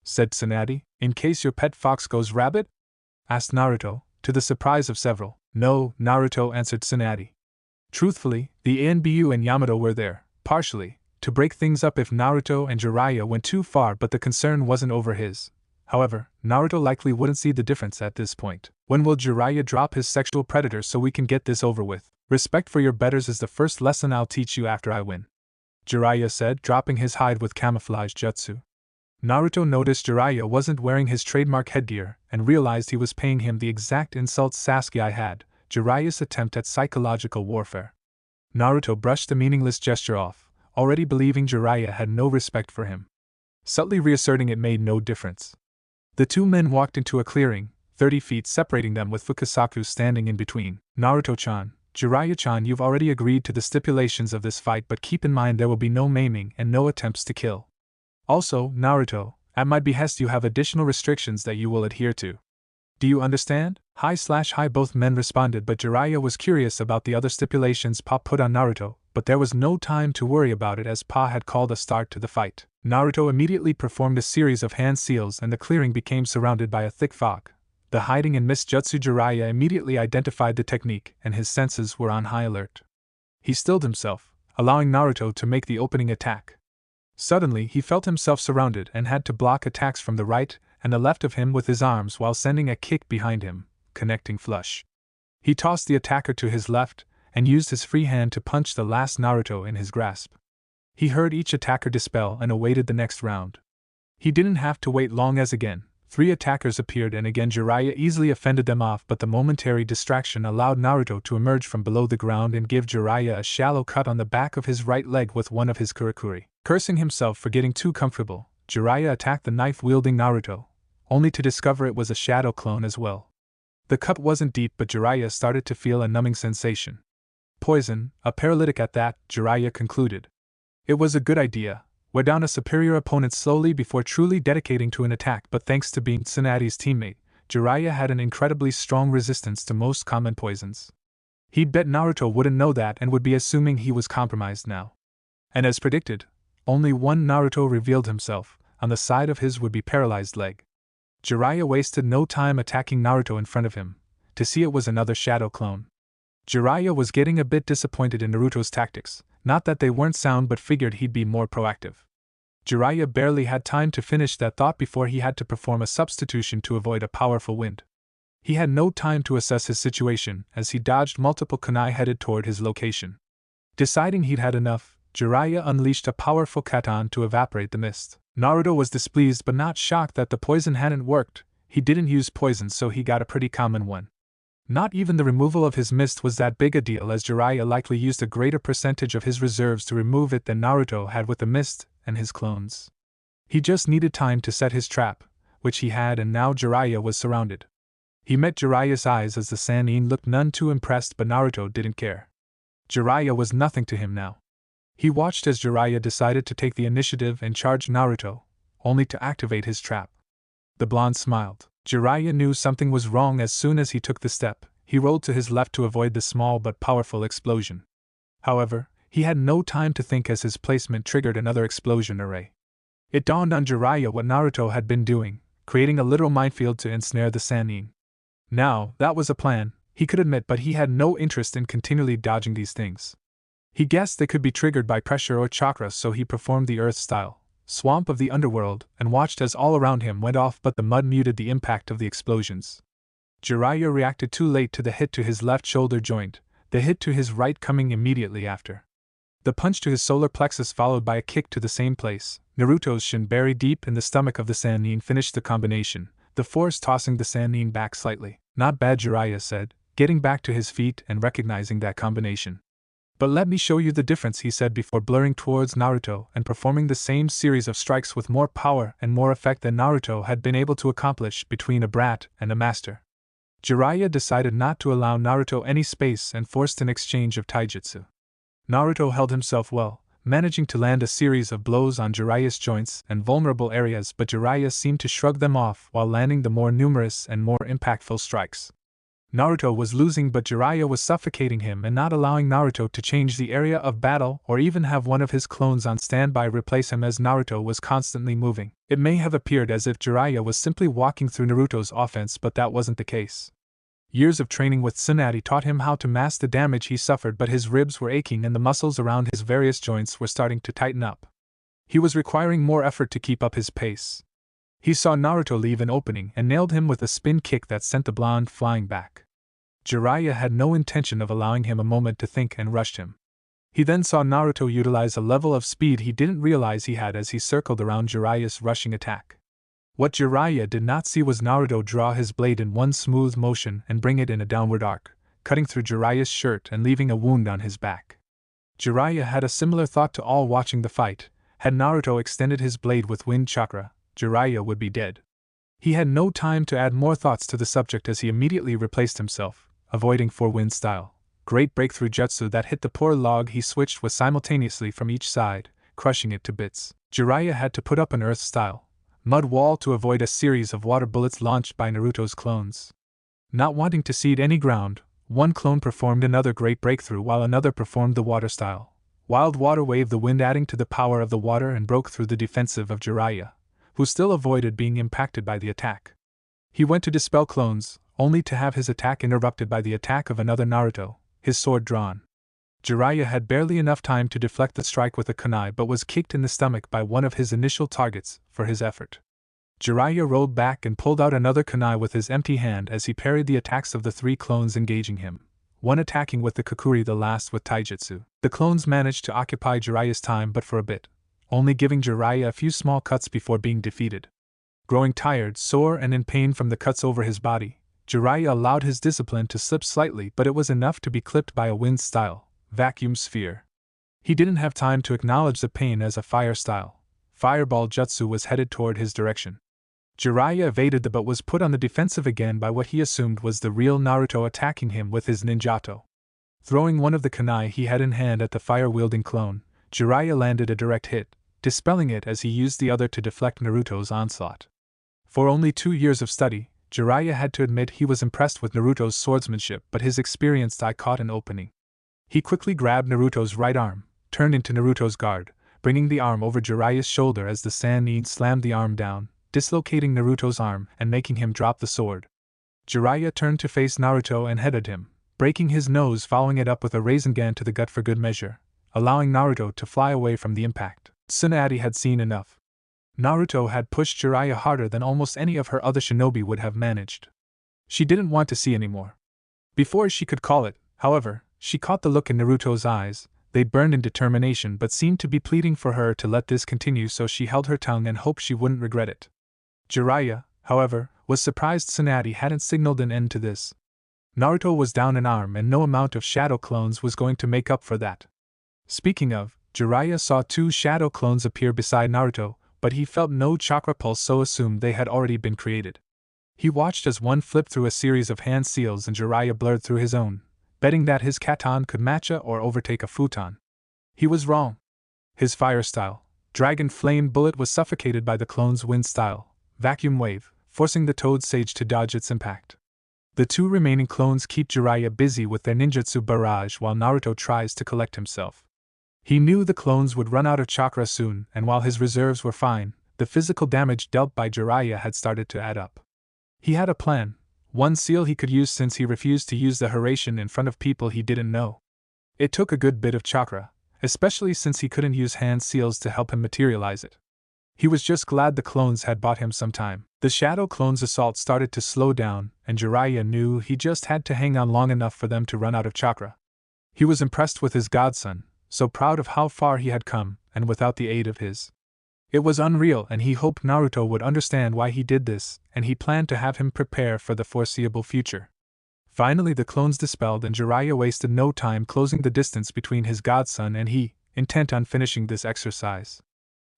said Tsunade. In case your pet fox goes rabbit? Asked Naruto, to the surprise of several. No, Naruto answered Tsunade. Truthfully, the Anbu and Yamato were there, partially, to break things up if Naruto and Jiraiya went too far, but the concern wasn't over his. However, Naruto likely wouldn't see the difference at this point. When will Jiraiya drop his sexual predator so we can get this over with? Respect for your betters is the first lesson I'll teach you after I win, Jiraiya said, dropping his hide with camouflage jutsu. Naruto noticed Jiraiya wasn't wearing his trademark headgear and realized he was paying him the exact insults Sasuke had, Jiraiya's attempt at psychological warfare. Naruto brushed the meaningless gesture off, already believing Jiraiya had no respect for him. Subtly reasserting it made no difference. The two men walked into a clearing, 30 feet separating them with Fukasaku standing in between. Naruto-chan, Jiraiya-chan, you've already agreed to the stipulations of this fight, but keep in mind there will be no maiming and no attempts to kill. Also, Naruto, at my behest you have additional restrictions that you will adhere to. Do you understand? Hi. Both men responded, but Jiraiya was curious about the other stipulations Pa put on Naruto, but there was no time to worry about it as Pa had called a start to the fight. Naruto immediately performed a series of hand seals and the clearing became surrounded by a thick fog. The hiding and mist jutsu. Jiraiya immediately identified the technique and his senses were on high alert. He stilled himself, allowing Naruto to make the opening attack. Suddenly he felt himself surrounded and had to block attacks from the right and the left of him with his arms while sending a kick behind him, connecting flush. He tossed the attacker to his left, and used his free hand to punch the last Naruto in his grasp. He heard each attacker dispel and awaited the next round. He didn't have to wait long as again 3 attackers appeared and again Jiraiya easily fended them off, but the momentary distraction allowed Naruto to emerge from below the ground and give Jiraiya a shallow cut on the back of his right leg with one of his kurakuri. Cursing himself for getting too comfortable, Jiraiya attacked the knife-wielding Naruto, only to discover it was a shadow clone as well. The cut wasn't deep, but Jiraiya started to feel a numbing sensation. Poison, a paralytic at that, Jiraiya concluded. It was a good idea. Wear down a superior opponent slowly before truly dedicating to an attack, but thanks to being Tsunade's teammate, Jiraiya had an incredibly strong resistance to most common poisons. He'd bet Naruto wouldn't know that and would be assuming he was compromised now. And as predicted, only one Naruto revealed himself, on the side of his would-be paralyzed leg. Jiraiya wasted no time attacking Naruto in front of him, to see it was another shadow clone. Jiraiya was getting a bit disappointed in Naruto's tactics, not that they weren't sound but figured he'd be more proactive. Jiraiya barely had time to finish that thought before he had to perform a substitution to avoid a powerful wind. He had no time to assess his situation as he dodged multiple kunai headed toward his location. Deciding he'd had enough, Jiraiya unleashed a powerful katan to evaporate the mist. Naruto was displeased but not shocked that the poison hadn't worked. He didn't use poison, so he got a pretty common one. Not even the removal of his mist was that big a deal, as Jiraiya likely used a greater percentage of his reserves to remove it than Naruto had with the mist and his clones. He just needed time to set his trap, which he had, and now Jiraiya was surrounded. He met Jiraiya's eyes as the Sannin looked none too impressed, but Naruto didn't care. Jiraiya was nothing to him now. He watched as Jiraiya decided to take the initiative and charge Naruto, only to activate his trap. The blonde smiled. Jiraiya knew something was wrong as soon as he took the step. He rolled to his left to avoid the small but powerful explosion. However, he had no time to think as his placement triggered another explosion array. It dawned on Jiraiya what Naruto had been doing, creating a literal minefield to ensnare the Sannin. Now, that was a plan, he could admit, but he had no interest in continually dodging these things. He guessed they could be triggered by pressure or chakra, so he performed the Earth-style swamp of the underworld and watched as all around him went off, but the mud muted the impact of the explosions. Jiraiya reacted too late to the hit to his left shoulder joint, the hit to his right coming immediately after. The punch to his solar plexus followed by a kick to the same place. Naruto's shin buried deep in the stomach of the Sannin finished the combination, the force tossing the Sannin back slightly. Not bad, Jiraiya said, getting back to his feet and recognizing that combination. But let me show you the difference, he said before blurring towards Naruto and performing the same series of strikes with more power and more effect than Naruto had been able to accomplish between a brat and a master. Jiraiya decided not to allow Naruto any space and forced an exchange of taijutsu. Naruto held himself well, managing to land a series of blows on Jiraiya's joints and vulnerable areas, but Jiraiya seemed to shrug them off while landing the more numerous and more impactful strikes. Naruto was losing, but Jiraiya was suffocating him and not allowing Naruto to change the area of battle or even have one of his clones on standby replace him, as Naruto was constantly moving. It may have appeared as if Jiraiya was simply walking through Naruto's offense, but that wasn't the case. Years of training with Tsunade taught him how to mask the damage he suffered, but his ribs were aching and the muscles around his various joints were starting to tighten up. He was requiring more effort to keep up his pace. He saw Naruto leave an opening and nailed him with a spin kick that sent the blonde flying back. Jiraiya had no intention of allowing him a moment to think and rushed him. He then saw Naruto utilize a level of speed he didn't realize he had as he circled around Jiraiya's rushing attack. What Jiraiya did not see was Naruto draw his blade in one smooth motion and bring it in a downward arc, cutting through Jiraiya's shirt and leaving a wound on his back. Jiraiya had a similar thought to all watching the fight. Had Naruto extended his blade with wind chakra, Jiraiya would be dead. He had no time to add more thoughts to the subject as he immediately replaced himself, avoiding four wind style. Great breakthrough jutsu that hit the poor log he switched with simultaneously from each side, crushing it to bits. Jiraiya had to put up an earth style mud wall to avoid a series of water bullets launched by Naruto's clones. Not wanting to cede any ground, one clone performed another great breakthrough while another performed the water style wild water wave, the wind adding to the power of the water, and broke through the defensive of Jiraiya, who still avoided being impacted by the attack. He went to dispel clones, only to have his attack interrupted by the attack of another Naruto, his sword drawn. Jiraiya had barely enough time to deflect the strike with a kunai but was kicked in the stomach by one of his initial targets for his effort. Jiraiya rolled back and pulled out another kunai with his empty hand as he parried the attacks of the three clones engaging him, one attacking with the Kukuri, the last with taijutsu. The clones managed to occupy Jiraiya's time but for a bit, only giving Jiraiya a few small cuts before being defeated. Growing tired, sore, and in pain from the cuts over his body, Jiraiya allowed his discipline to slip slightly, but it was enough to be clipped by a wind-style vacuum sphere. He didn't have time to acknowledge the pain as a fire-style fireball jutsu was headed toward his direction. Jiraiya evaded but was put on the defensive again by what he assumed was the real Naruto attacking him with his ninjato. Throwing one of the kunai he had in hand at the fire-wielding clone, Jiraiya landed a direct hit, dispelling it as he used the other to deflect Naruto's onslaught. For only 2 years of study, Jiraiya had to admit he was impressed with Naruto's swordsmanship, but his experienced eye caught an opening. He quickly grabbed Naruto's right arm, turned into Naruto's guard, bringing the arm over Jiraiya's shoulder as the Sannin slammed the arm down, dislocating Naruto's arm and making him drop the sword. Jiraiya turned to face Naruto and headed him, breaking his nose, following it up with a Rasengan to the gut for good measure, allowing Naruto to fly away from the impact. Tsunade had seen enough. Naruto had pushed Jiraiya harder than almost any of her other shinobi would have managed. She didn't want to see anymore. Before she could call it, however, she caught the look in Naruto's eyes. They burned in determination but seemed to be pleading for her to let this continue, so she held her tongue and hoped she wouldn't regret it. Jiraiya, however, was surprised Tsunade hadn't signaled an end to this. Naruto was down an arm and no amount of shadow clones was going to make up for that. Speaking of, Jiraiya saw 2 shadow clones appear beside Naruto, but he felt no chakra pulse, so assumed they had already been created. He watched as one flipped through a series of hand seals and Jiraiya blurred through his own, betting that his katan could match or overtake a futon. He was wrong. His fire-style dragon flame bullet was suffocated by the clone's wind-style vacuum wave, forcing the Toad Sage to dodge its impact. The 2 remaining clones keep Jiraiya busy with their ninjutsu barrage while Naruto tries to collect himself. He knew the clones would run out of chakra soon, and while his reserves were fine, the physical damage dealt by Jiraiya had started to add up. He had a plan, one seal he could use since he refused to use the Hiraishin in front of people he didn't know. It took a good bit of chakra, especially since he couldn't use hand seals to help him materialize it. He was just glad the clones had bought him some time. The Shadow Clone's assault started to slow down, and Jiraiya knew he just had to hang on long enough for them to run out of chakra. He was impressed with his godson, so proud of how far he had come, and without the aid of his. It was unreal, and he hoped Naruto would understand why he did this, and he planned to have him prepare for the foreseeable future. Finally the clones dispelled and Jiraiya wasted no time closing the distance between his godson and he, intent on finishing this exercise.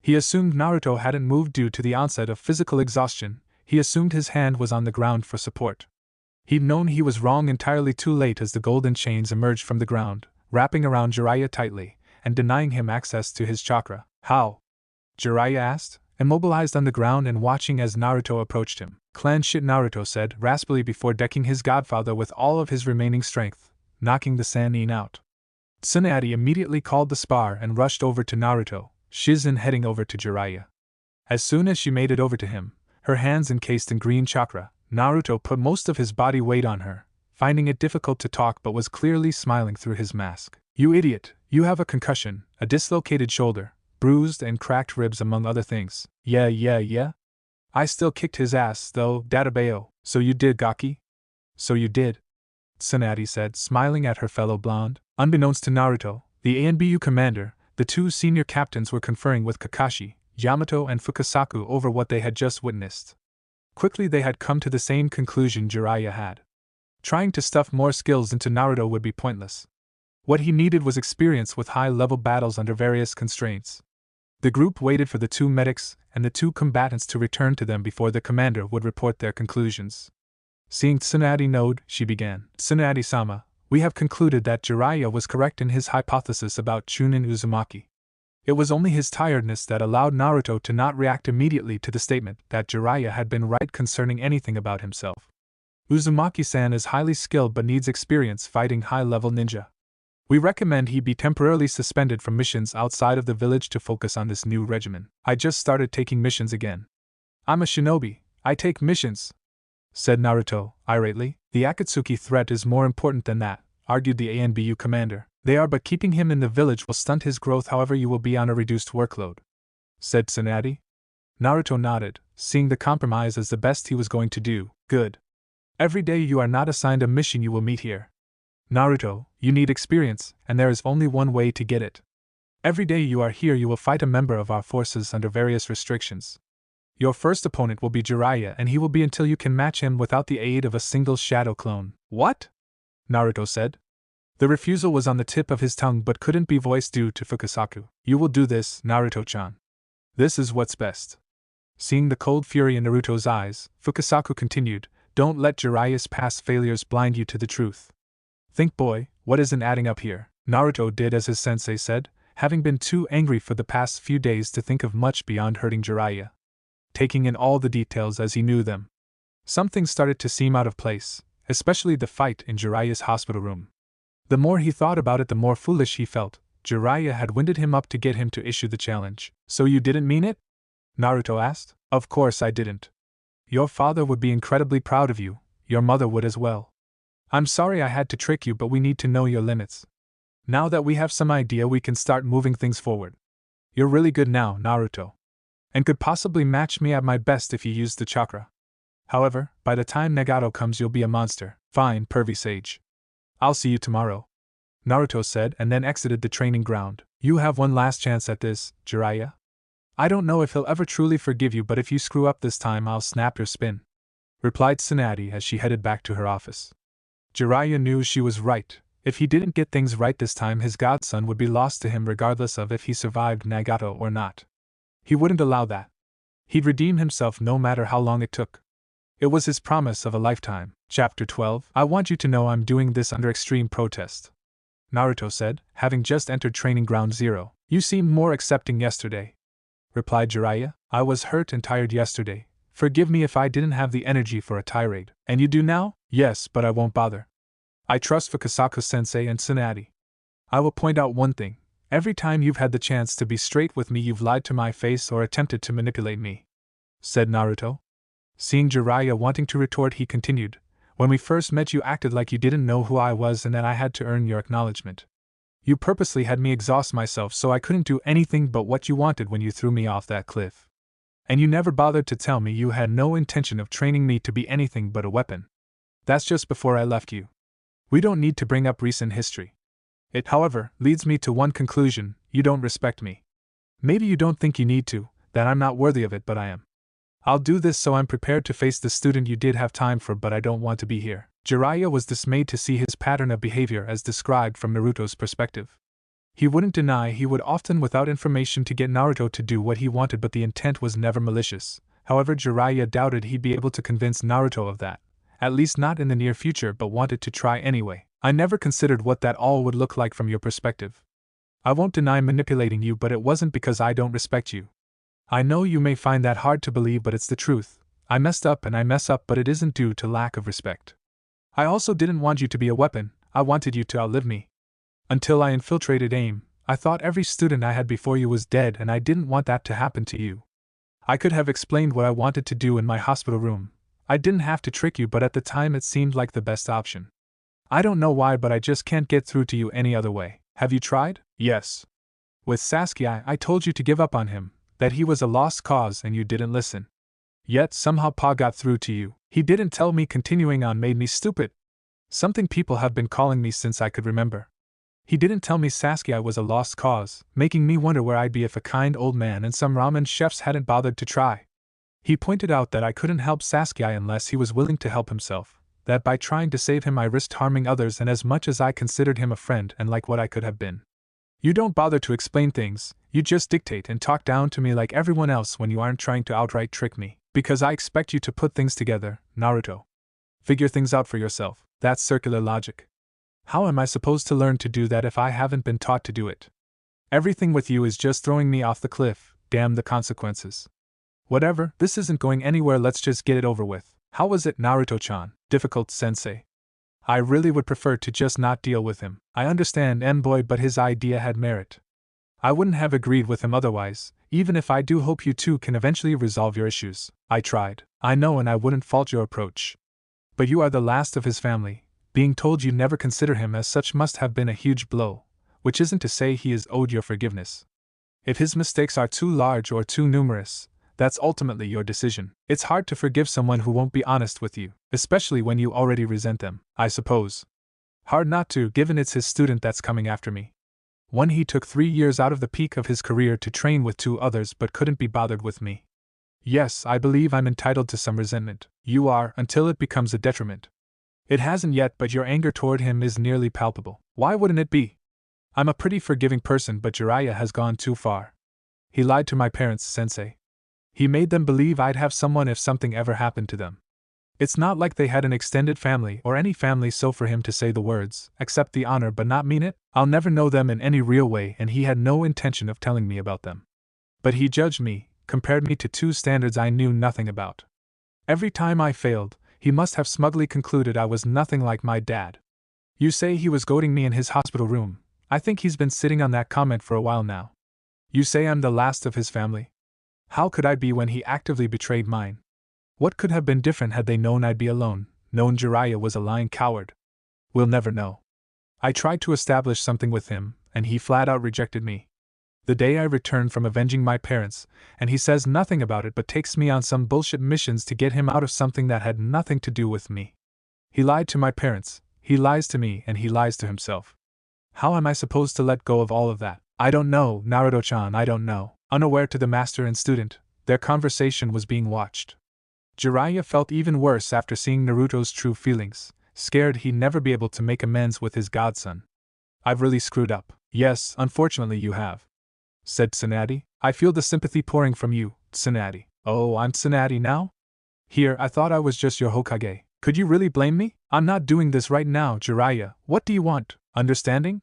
He assumed Naruto hadn't moved due to the onset of physical exhaustion. He assumed his hand was on the ground for support. He'd known he was wrong entirely too late as the golden chains emerged from the ground, wrapping around Jiraiya tightly, and denying him access to his chakra. How? Jiraiya asked, immobilized on the ground and watching as Naruto approached him. Clan shit, Naruto said raspily before decking his godfather with all of his remaining strength, knocking the Sannin out. Tsunade immediately called the spar and rushed over to Naruto, Shizune heading over to Jiraiya. As soon as she made it over to him, her hands encased in green chakra, Naruto put most of his body weight on her, finding it difficult to talk but was clearly smiling through his mask. You idiot, you have a concussion, a dislocated shoulder, bruised and cracked ribs among other things. Yeah. I still kicked his ass though, Databeo. So you did, Gaki? So you did, Tsunade said, smiling at her fellow blonde. Unbeknownst to Naruto, the ANBU commander, the 2 senior captains were conferring with Kakashi, Yamato and Fukasaku over what they had just witnessed. Quickly they had come to the same conclusion Jiraiya had. Trying to stuff more skills into Naruto would be pointless. What he needed was experience with high-level battles under various constraints. The group waited for the 2 medics and the 2 combatants to return to them before the commander would report their conclusions. Seeing Tsunade nod, she began. Tsunade-sama, we have concluded that Jiraiya was correct in his hypothesis about Chunin Uzumaki. It was only his tiredness that allowed Naruto to not react immediately to the statement that Jiraiya had been right concerning anything about himself. Uzumaki-san is highly skilled but needs experience fighting high-level ninja. We recommend he be temporarily suspended from missions outside of the village to focus on this new regimen. I just started taking missions again. I'm a shinobi, I take missions, said Naruto, irately. The Akatsuki threat is more important than that, argued the ANBU commander. They are, but keeping him in the village will stunt his growth, however you will be on a reduced workload, said Tsunade. Naruto nodded, seeing the compromise as the best he was going to do. Good. Every day you are not assigned a mission you will meet here. Naruto, you need experience, and there is only one way to get it. Every day you are here you will fight a member of our forces under various restrictions. Your first opponent will be Jiraiya, and he will be until you can match him without the aid of a single shadow clone. What? Naruto said. The refusal was on the tip of his tongue but couldn't be voiced due to Fukasaku. You will do this, Naruto-chan. This is what's best. Seeing the cold fury in Naruto's eyes, Fukasaku continued, don't let Jiraiya's past failures blind you to the truth. Think, boy, what isn't adding up here? Naruto did as his sensei said, having been too angry for the past few days to think of much beyond hurting Jiraiya. Taking in all the details as he knew them, something started to seem out of place, especially the fight in Jiraiya's hospital room. The more he thought about it, the more foolish he felt. Jiraiya had winded him up to get him to issue the challenge. So you didn't mean it? Naruto asked. Of course I didn't. Your father would be incredibly proud of you, your mother would as well. I'm sorry I had to trick you, but we need to know your limits. Now that we have some idea, we can start moving things forward. You're really good now, Naruto. And could possibly match me at my best if you used the chakra. However, by the time Nagato comes you'll be a monster. Fine, pervy sage. I'll see you tomorrow, Naruto said and then exited the training ground. You have one last chance at this, Jiraiya. I don't know if he'll ever truly forgive you, but if you screw up this time I'll snap your spin, replied Tsunade as she headed back to her office. Jiraiya knew she was right. If he didn't get things right this time, his godson would be lost to him regardless of if he survived Nagato or not. He wouldn't allow that. He'd redeem himself no matter how long it took. It was his promise of a lifetime. Chapter 12. I want you to know I'm doing this under extreme protest, Naruto said, having just entered Training Ground Zero. You seemed more accepting yesterday, replied Jiraiya. I was hurt and tired yesterday. Forgive me if I didn't have the energy for a tirade. And you do now? Yes, but I won't bother. I trust Fukasaku-sensei and Tsunade. I will point out one thing. Every time you've had the chance to be straight with me, you've lied to my face or attempted to manipulate me, said Naruto. Seeing Jiraiya wanting to retort, he continued, when we first met you acted like you didn't know who I was and that I had to earn your acknowledgement. You purposely had me exhaust myself so I couldn't do anything but what you wanted when you threw me off that cliff. And you never bothered to tell me you had no intention of training me to be anything but a weapon. That's just before I left you. We don't need to bring up recent history. It, however, leads me to one conclusion: you don't respect me. Maybe you don't think you need to, that I'm not worthy of it, but I am. I'll do this so I'm prepared to face the student you did have time for, but I don't want to be here. Jiraiya was dismayed to see his pattern of behavior as described from Naruto's perspective. He wouldn't deny he would often without information to get Naruto to do what he wanted, but the intent was never malicious. However, Jiraiya doubted he'd be able to convince Naruto of that, at least not in the near future, but wanted to try anyway. I never considered what that all would look like from your perspective. I won't deny manipulating you, but it wasn't because I don't respect you. I know you may find that hard to believe, but it's the truth. I messed up and I mess up, but it isn't due to lack of respect. I also didn't want you to be a weapon. I wanted you to outlive me. Until I infiltrated AIM, I thought every student I had before you was dead, and I didn't want that to happen to you. I could have explained what I wanted to do in my hospital room. I didn't have to trick you, but at the time it seemed like the best option. I don't know why, but I just can't get through to you any other way. Have you tried? Yes. With Sasuke, I told you to give up on him, that he was a lost cause, and you didn't listen. Yet somehow Pa got through to you. He didn't tell me continuing on made me stupid. Something people have been calling me since I could remember. He didn't tell me Sasuke was a lost cause, making me wonder where I'd be if a kind old man and some ramen chefs hadn't bothered to try. He pointed out that I couldn't help Sasuke unless he was willing to help himself, that by trying to save him I risked harming others, and as much as I considered him a friend and like what I could have been. You don't bother to explain things, you just dictate and talk down to me like everyone else when you aren't trying to outright trick me, because I expect you to put things together, Naruto. Figure things out for yourself. That's circular logic. How am I supposed to learn to do that if I haven't been taught to do it? Everything with you is just throwing me off the cliff. Damn the consequences. Whatever, this isn't going anywhere, let's just get it over with. How was it, Naruto-chan? Difficult, sensei. I really would prefer to just not deal with him. I understand, boy, but his idea had merit. I wouldn't have agreed with him otherwise, even if I do hope you two can eventually resolve your issues. I tried. I know, and I wouldn't fault your approach. But you are the last of his family. Being told you never consider him as such must have been a huge blow, which isn't to say he is owed your forgiveness. If his mistakes are too large or too numerous, That's ultimately your decision. It's hard to forgive someone who won't be honest with you, especially when you already resent them, I suppose. Hard not to, given it's his student that's coming after me. One he took 3 years out of the peak of his career to train with 2 others but couldn't be bothered with me. Yes, I believe I'm entitled to some resentment. You are, until it becomes a detriment. It hasn't yet, but your anger toward him is nearly palpable. Why wouldn't it be? I'm a pretty forgiving person, but Jiraiya has gone too far. He lied to my parents, Sensei. He made them believe I'd have someone if something ever happened to them. It's not like they had an extended family or any family, so for him to say the words, accept the honor but not mean it, I'll never know them in any real way, and he had no intention of telling me about them. But he judged me, compared me to 2 standards I knew nothing about. Every time I failed, he must have smugly concluded I was nothing like my dad. You say he was goading me in his hospital room. I think he's been sitting on that comment for a while now. You say I'm the last of his family? How could I be when he actively betrayed mine? What could have been different had they known I'd be alone, known Jiraiya was a lying coward? We'll never know. I tried to establish something with him, and he flat out rejected me. The day I returned from avenging my parents, and he says nothing about it but takes me on some bullshit missions to get him out of something that had nothing to do with me. He lied to my parents, he lies to me, and he lies to himself. How am I supposed to let go of all of that? I don't know, Naruto-chan, I don't know. Unaware to the master and student, their conversation was being watched. Jiraiya felt even worse after seeing Naruto's true feelings, scared he'd never be able to make amends with his godson. I've really screwed up. Yes, unfortunately you have, said Tsunade. I feel the sympathy pouring from you, Tsunade. Oh, I'm Tsunade now? Here, I thought I was just your Hokage. Could you really blame me? I'm not doing this right now, Jiraiya. What do you want? Understanding?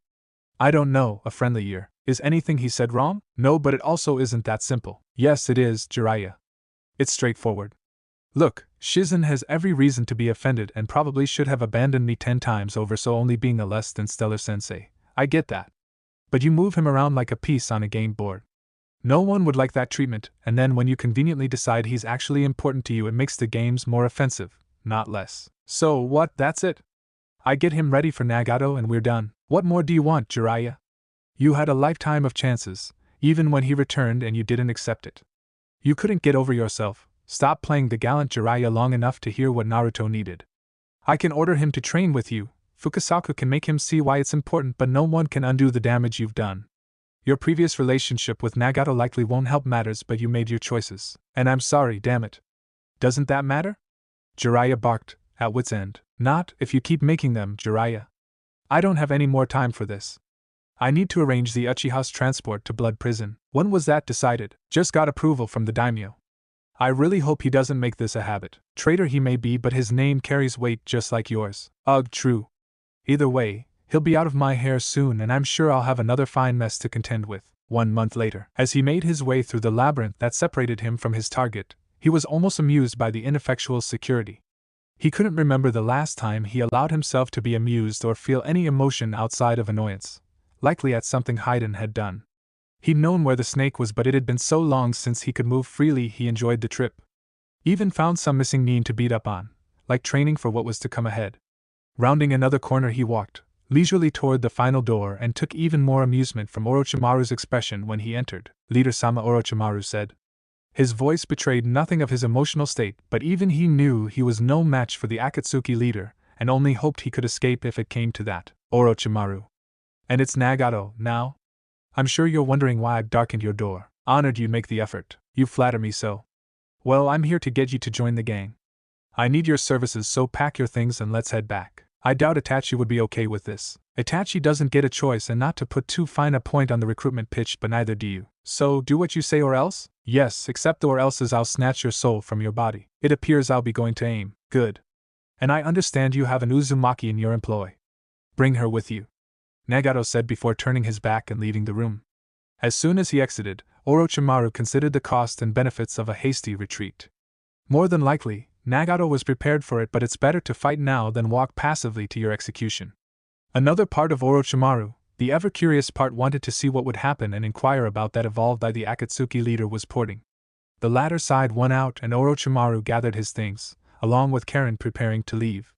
I don't know, a friendly ear. Is anything he said wrong? No, but it also isn't that simple. Yes, it is, Jiraiya. It's straightforward. Look, Shizune has every reason to be offended and probably should have abandoned me 10 times over, so only being a less than stellar sensei. I get that. But you move him around like a piece on a game board. No one would like that treatment, and then when you conveniently decide he's actually important to you, it makes the games more offensive, not less. So what, that's it? I get him ready for Nagato and we're done. What more do you want, Jiraiya? You had a lifetime of chances, even when he returned and you didn't accept it. You couldn't get over yourself. Stop playing the gallant Jiraiya long enough to hear what Naruto needed. I can order him to train with you. Fukasaku can make him see why it's important, but no one can undo the damage you've done. Your previous relationship with Nagato likely won't help matters, but you made your choices. And I'm sorry, damn it. Doesn't that matter? Jiraiya barked, at wit's end. Not if you keep making them, Jiraiya. I don't have any more time for this. I need to arrange the Uchiha's transport to Blood Prison. When was that decided? Just got approval from the daimyo. I really hope he doesn't make this a habit. Traitor he may be, but his name carries weight just like yours. Ugh, true. Either way, he'll be out of my hair soon, and I'm sure I'll have another fine mess to contend with. 1 month later, as he made his way through the labyrinth that separated him from his target, he was almost amused by the ineffectual security. He couldn't remember the last time he allowed himself to be amused or feel any emotion outside of annoyance, likely at something Haiden had done. He'd known where the snake was, but it had been so long since he could move freely he enjoyed the trip. Even found some missing need to beat up on, like training for what was to come ahead. Rounding another corner he walked, leisurely toward the final door, and took even more amusement from Orochimaru's expression when he entered. Leader-sama, Orochimaru said. His voice betrayed nothing of his emotional state, but even he knew he was no match for the Akatsuki leader, and only hoped he could escape if it came to that. Orochimaru. And it's Nagato, now? I'm sure you're wondering why I've darkened your door. Honored you make the effort. You flatter me so. Well, I'm here to get you to join the gang. I need your services, so pack your things and let's head back. I doubt Itachi would be okay with this. Itachi doesn't get a choice, and not to put too fine a point on the recruitment pitch, but neither do you. So, do what you say or else? Yes, except or else's I'll snatch your soul from your body. It appears I'll be going to aim. Good. And I understand you have an Uzumaki in your employ. Bring her with you, Nagato said before turning his back and leaving the room. As soon as he exited, Orochimaru considered the cost and benefits of a hasty retreat. More than likely, Nagato was prepared for it, but it's better to fight now than walk passively to your execution. Another part of Orochimaru, the ever-curious part, wanted to see what would happen and inquire about that evolved by the Akatsuki leader was porting. The latter sighed one out, and Orochimaru gathered his things, along with Karen, preparing to leave.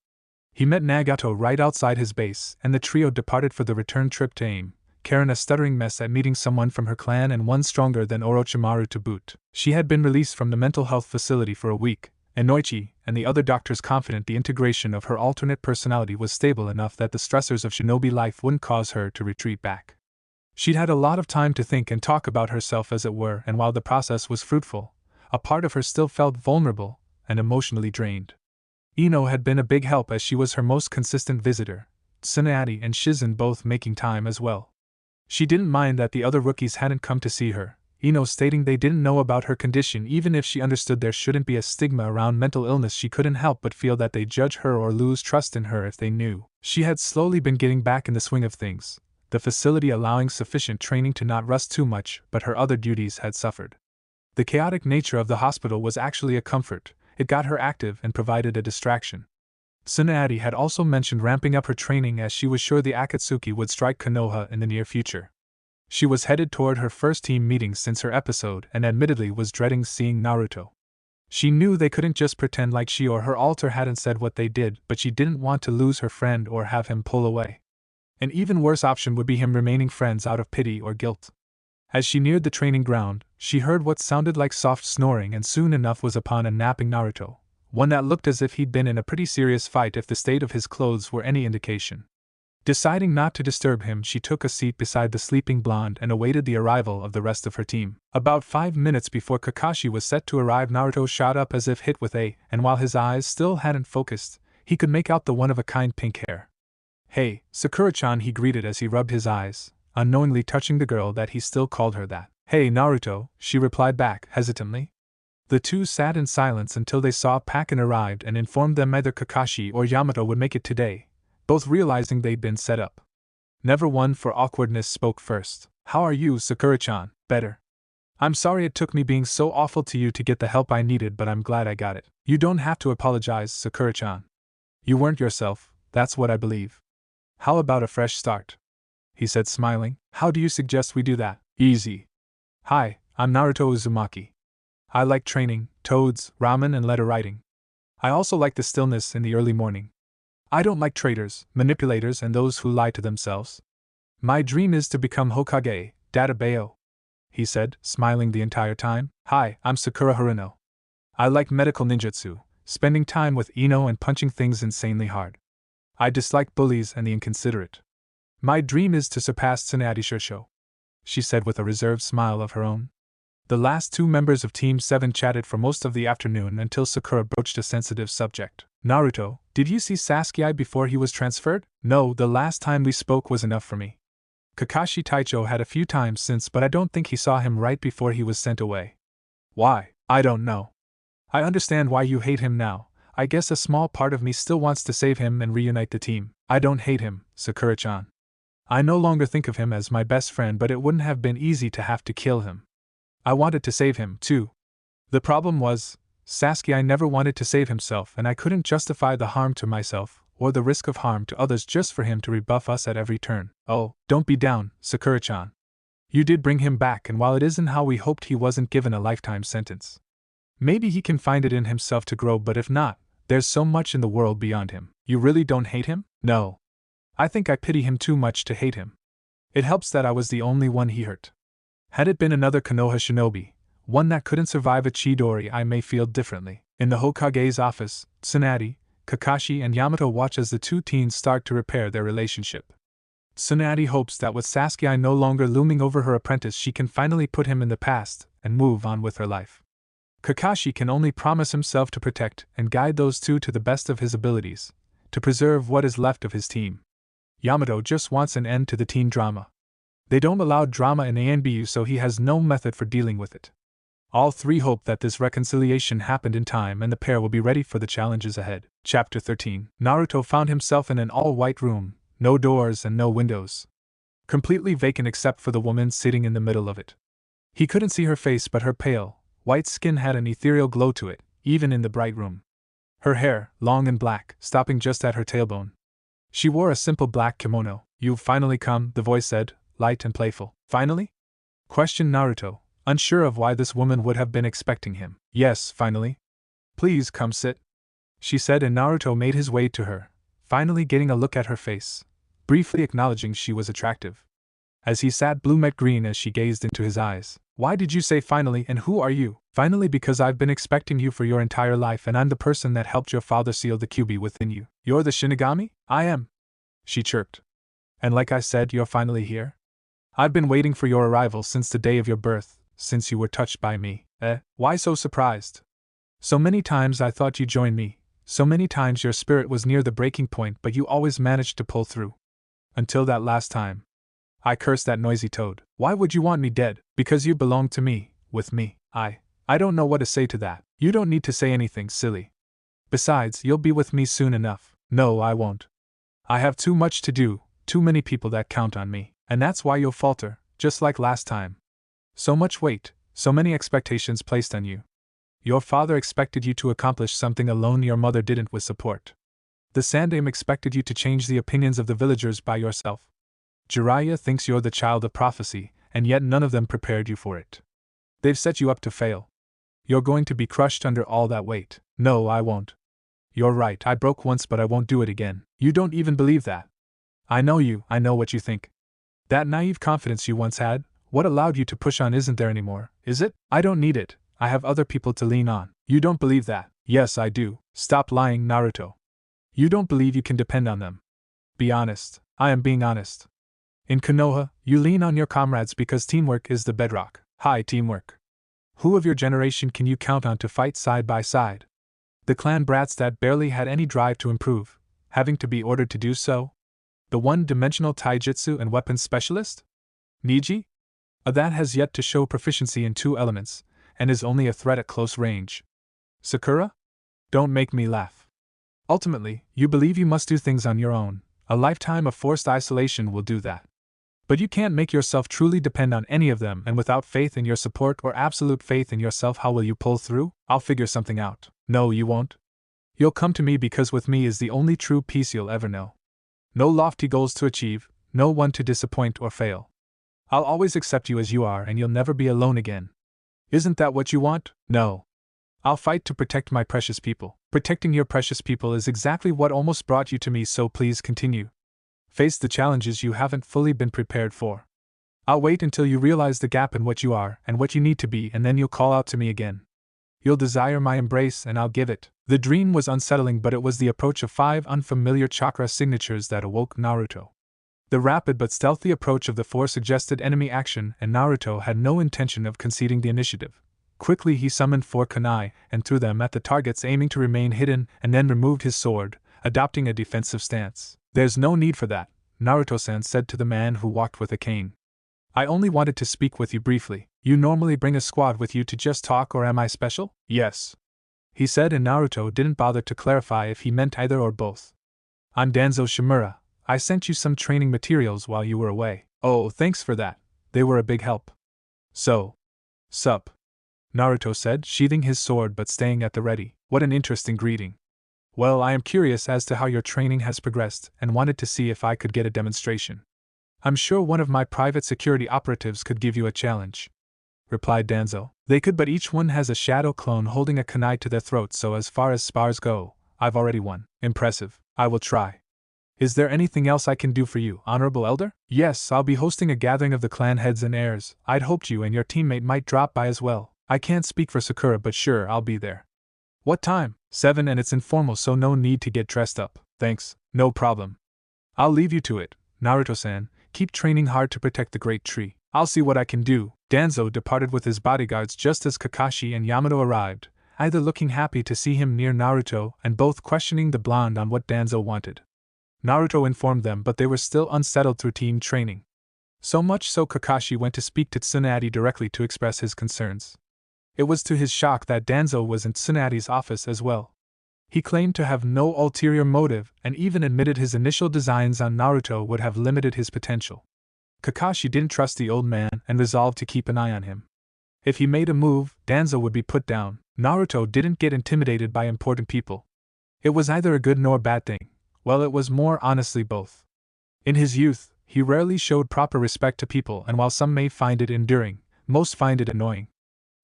He met Nagato right outside his base, and the trio departed for the return trip to AIM, Karen a stuttering mess at meeting someone from her clan and one stronger than Orochimaru to boot. She had been released from the mental health facility for a week, and Noichi and the other doctors confident the integration of her alternate personality was stable enough that the stressors of shinobi life wouldn't cause her to retreat back. She'd had a lot of time to think and talk about herself as it were, and while the process was fruitful, a part of her still felt vulnerable and emotionally drained. Ino had been a big help as she was her most consistent visitor, Tsunade and Shizune both making time as well. She didn't mind that the other rookies hadn't come to see her, Ino stating they didn't know about her condition. Even if she understood there shouldn't be a stigma around mental illness, she couldn't help but feel that they'd judge her or lose trust in her if they knew. She had slowly been getting back in the swing of things, the facility allowing sufficient training to not rust too much, but her other duties had suffered. The chaotic nature of the hospital was actually a comfort. It got her active and provided a distraction. Tsunade had also mentioned ramping up her training as she was sure the Akatsuki would strike Konoha in the near future. She was headed toward her first team meeting since her episode and admittedly was dreading seeing Naruto. She knew they couldn't just pretend like she or her alter hadn't said what they did, but she didn't want to lose her friend or have him pull away. An even worse option would be him remaining friends out of pity or guilt. As she neared the training ground, she heard what sounded like soft snoring and soon enough was upon a napping Naruto, one that looked as if he'd been in a pretty serious fight if the state of his clothes were any indication. Deciding not to disturb him, she took a seat beside the sleeping blonde and awaited the arrival of the rest of her team. About 5 minutes before Kakashi was set to arrive, Naruto shot up as if hit with a, and while his eyes still hadn't focused, he could make out the one-of-a-kind pink hair. "Hey, Sakura-chan," he greeted as he rubbed his eyes, unknowingly touching the girl that he still called her that. "Hey, Naruto," she replied back, hesitantly. The two sat in silence until they saw Pakin arrived and informed them either Kakashi or Yamato would make it today, both realizing they'd been set up. Never one for awkwardness spoke first. "How are you, Sakura-chan?" "Better. I'm sorry it took me being so awful to you to get the help I needed, but I'm glad I got it." "You don't have to apologize, Sakura-chan. You weren't yourself, that's what I believe. How about a fresh start?" he said, smiling. "How do you suggest we do that?" "Easy. Hi, I'm Naruto Uzumaki. I like training, toads, ramen, and letter writing. I also like the stillness in the early morning. I don't like traitors, manipulators, and those who lie to themselves. My dream is to become Hokage, Databayo," he said, smiling the entire time. "Hi, I'm Sakura Haruno. I like medical ninjutsu, spending time with Ino and punching things insanely hard. I dislike bullies and the inconsiderate. My dream is to surpass Tsunade Shosho," she said with a reserved smile of her own. The last two members of Team 7 chatted for most of the afternoon until Sakura broached a sensitive subject. "Naruto, did you see Sasuke before he was transferred?" "No, the last time we spoke was enough for me. Kakashi Taicho had a few times since, but I don't think he saw him right before he was sent away." "Why?" "I don't know. I understand why you hate him now. I guess a small part of me still wants to save him and reunite the team." "I don't hate him, Sakura-chan. I no longer think of him as my best friend, but it wouldn't have been easy to have to kill him. I wanted to save him, too. The problem was, Sasuke never wanted to save himself, and I couldn't justify the harm to myself, or the risk of harm to others just for him to rebuff us at every turn." "Oh, don't be down, Sakura-chan. You did bring him back, and while it isn't how we hoped, he wasn't given a lifetime sentence. Maybe he can find it in himself to grow, but if not, there's so much in the world beyond him." "You really don't hate him?" "No. I think I pity him too much to hate him. It helps that I was the only one he hurt. Had it been another Konoha shinobi, one that couldn't survive a Chidori, I may feel differently." In the Hokage's office, Tsunade, Kakashi, and Yamato watch as the two teens start to repair their relationship. Tsunade hopes that with Sasuke no longer looming over her apprentice, she can finally put him in the past and move on with her life. Kakashi can only promise himself to protect and guide those two to the best of his abilities, to preserve what is left of his team. Yamato just wants an end to the teen drama. They don't allow drama in ANBU, so he has no method for dealing with it. All three hope that this reconciliation happened in time and the pair will be ready for the challenges ahead. Chapter 13. Naruto found himself in an all-white room, no doors and no windows. Completely vacant except for the woman sitting in the middle of it. He couldn't see her face, but her pale, white skin had an ethereal glow to it, even in the bright room. Her hair, long and black, stopping just at her tailbone. She wore a simple black kimono. "You've finally come," the voice said, light and playful. "Finally?" questioned Naruto, unsure of why this woman would have been expecting him. "Yes, finally. Please come sit," she said, and Naruto made his way to her, finally getting a look at her face, briefly acknowledging she was attractive. As he sat, Blue met green as she gazed into his eyes. Why did you say finally, and who are you? Finally, because I've been expecting you for your entire life, and I'm the person that helped your father seal the QB within you. You're the Shinigami? I am, she chirped. And like I said, you're finally here? I've been waiting for your arrival since the day of your birth, since you were touched by me. Why so surprised? So many times I thought you'd join me, so many times your spirit was near the breaking point, but you always managed to pull through. Until that last time. I cursed that noisy toad. Why would you want me dead? Because you belong to me, with me. I don't know what to say to that. You don't need to say anything, silly. Besides, you'll be with me soon enough. No, I won't. I have too much to do, too many people that count on me, and that's why you'll falter, just like last time. So much weight, so many expectations placed on you. Your father expected you to accomplish something alone your mother didn't with support. The Sandaime expected you to change the opinions of the villagers by yourself. Jiraiya thinks you're the child of prophecy, and yet none of them prepared you for it. They've set you up to fail. You're going to be crushed under all that weight. No, I won't. You're right, I broke once, but I won't do it again. You don't even believe that. I know you, I know what you think. That naive confidence you once had, what allowed you to push on isn't there anymore, is it? I don't need it, I have other people to lean on. You don't believe that. Yes, I do. Stop lying, Naruto. You don't believe you can depend on them. Be honest. I am being honest. In Konoha, you lean on your comrades because teamwork is the bedrock. Hi, teamwork. Who of your generation can you count on to fight side by side? The clan brats that barely had any drive to improve, having to be ordered to do so? The one-dimensional taijutsu and weapons specialist? Niji? That has yet to show proficiency in 2 elements, and is only a threat at close range. Sakura? Don't make me laugh. Ultimately, you believe you must do things on your own. A lifetime of forced isolation will do that. But you can't make yourself truly depend on any of them, and without faith in your support or absolute faith in yourself, how will you pull through? I'll figure something out. No, you won't. You'll come to me because with me is the only true peace you'll ever know. No lofty goals to achieve, no one to disappoint or fail. I'll always accept you as you are, and you'll never be alone again. Isn't that what you want? No. I'll fight to protect my precious people. Protecting your precious people is exactly what almost brought you to me, so please continue. Face the challenges you haven't fully been prepared for. I'll wait until you realize the gap in what you are and what you need to be, and then you'll call out to me again. You'll desire my embrace, and I'll give it. The dream was unsettling, but it was the approach of 5 unfamiliar chakra signatures that awoke Naruto. The rapid but stealthy approach of the 4 suggested enemy action, and Naruto had no intention of conceding the initiative. Quickly he summoned 4 kunai and threw them at the targets, aiming to remain hidden, and then removed his sword, adopting a defensive stance. There's no need for that, Naruto-san said to the man who walked with a cane. I only wanted to speak with you briefly. You normally bring a squad with you to just talk, or am I special? Yes, he said, and Naruto didn't bother to clarify if he meant either or both. I'm Danzo Shimura. I sent you some training materials while you were away. Oh, thanks for that. They were a big help. So. Sup? Naruto said, sheathing his sword but staying at the ready. What an interesting greeting. Well, I am curious as to how your training has progressed, and wanted to see if I could get a demonstration. I'm sure one of my private security operatives could give you a challenge, replied Danzo. They could, but each one has a shadow clone holding a kunai to their throat, so as far as spars go, I've already won. Impressive. I will try. Is there anything else I can do for you, Honorable Elder? Yes, I'll be hosting a gathering of the clan heads and heirs. I'd hoped you and your teammate might drop by as well. I can't speak for Sakura, but sure, I'll be there. What time? 7, and it's informal, so no need to get dressed up. Thanks, no problem. I'll leave you to it, Naruto-san. Keep training hard to protect the great tree. I'll see what I can do. Danzo departed with his bodyguards just as Kakashi and Yamato arrived, either looking happy to see him near Naruto and both questioning the blonde on what Danzo wanted. Naruto informed them, but they were still unsettled through team training. So much so Kakashi went to speak to Tsunade directly to express his concerns. It was to his shock that Danzo was in Tsunade's office as well. He claimed to have no ulterior motive and even admitted his initial designs on Naruto would have limited his potential. Kakashi didn't trust the old man and resolved to keep an eye on him. If he made a move, Danzo would be put down. Naruto didn't get intimidated by important people. It was either a good nor bad thing. Well, it was more honestly both. In his youth, he rarely showed proper respect to people, and while some may find it endearing, most find it annoying.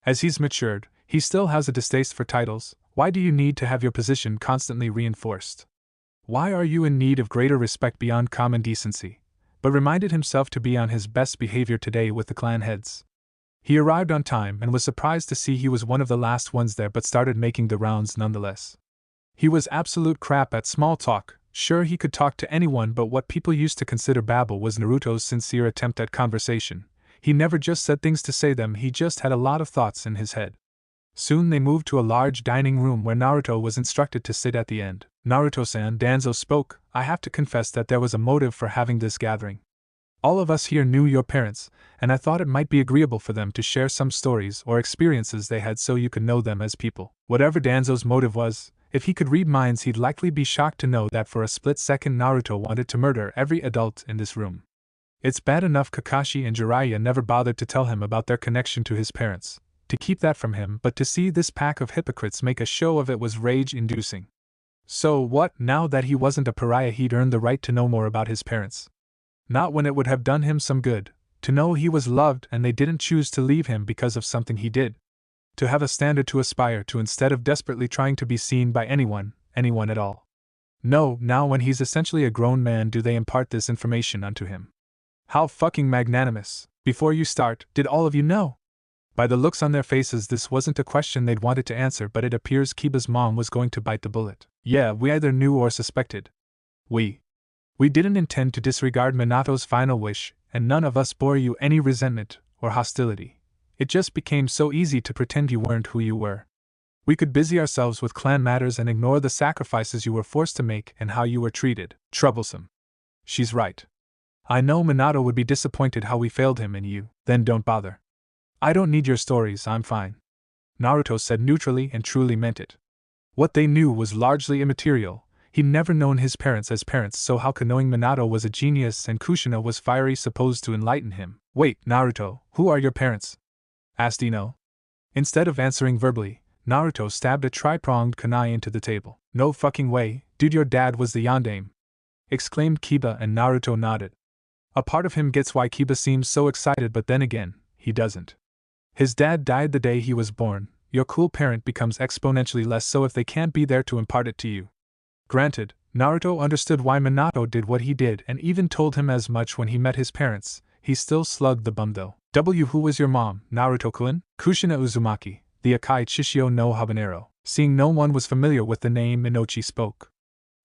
As he's matured, he still has a distaste for titles. Why do you need to have your position constantly reinforced? Why are you in need of greater respect beyond common decency? but reminded himself to be on his best behavior today with the clan heads. He arrived on time and was surprised to see he was one of the last ones there, but started making the rounds nonetheless. He was absolute crap at small talk. Sure, he could talk to anyone, but what people used to consider babble was Naruto's sincere attempt at conversation. He never just said things to say them, he just had a lot of thoughts in his head. Soon they moved to a large dining room where Naruto was instructed to sit at the end. "Naruto-san," Danzo spoke, "I have to confess that there was a motive for having this gathering. All of us here knew your parents, and I thought it might be agreeable for them to share some stories or experiences they had so you could know them as people." Whatever Danzo's motive was, if he could read minds, he'd likely be shocked to know that for a split second Naruto wanted to murder every adult in this room. It's bad enough Kakashi and Jiraiya never bothered to tell him about their connection to his parents, to keep that from him, but to see this pack of hypocrites make a show of it was rage-inducing. So what, now that he wasn't a pariah, he'd earned the right to know more about his parents? Not when it would have done him some good, to know he was loved and they didn't choose to leave him because of something he did. To have a standard to aspire to instead of desperately trying to be seen by anyone at all. No, now when he's essentially a grown man, do they impart this information unto him? How fucking magnanimous. Before you start, did all of you know? By the looks on their faces, this wasn't a question they'd wanted to answer, but it appears Kiba's mom was going to bite the bullet. Yeah, we either knew or suspected. We didn't intend to disregard Minato's final wish, and none of us bore you any resentment or hostility. It just became so easy to pretend you weren't who you were. We could busy ourselves with clan matters and ignore the sacrifices you were forced to make and how you were treated. Troublesome. She's right. I know Minato would be disappointed how we failed him and you. Then don't bother. I don't need your stories, I'm fine. Naruto said neutrally and truly meant it. What they knew was largely immaterial. He'd never known his parents as parents, so how could knowing Minato was a genius and Kushina was fiery supposed to enlighten him? Wait, Naruto, who are your parents? Asked Ino. Instead of answering verbally, Naruto stabbed a tri-pronged kunai into the table. No fucking way, dude, your dad was the yondaime! Exclaimed Kiba, and Naruto nodded. A part of him gets why Kiba seems so excited, but then again, he doesn't. His dad died the day he was born. Your cool parent becomes exponentially less so if they can't be there to impart it to you. Granted, Naruto understood why Minato did what he did and even told him as much when he met his parents. He still slugged the bum though. Who was your mom, Naruto-kun? Kushina Uzumaki, the Akai Chishio no Habanero. Seeing no one was familiar with the name, Inochi spoke.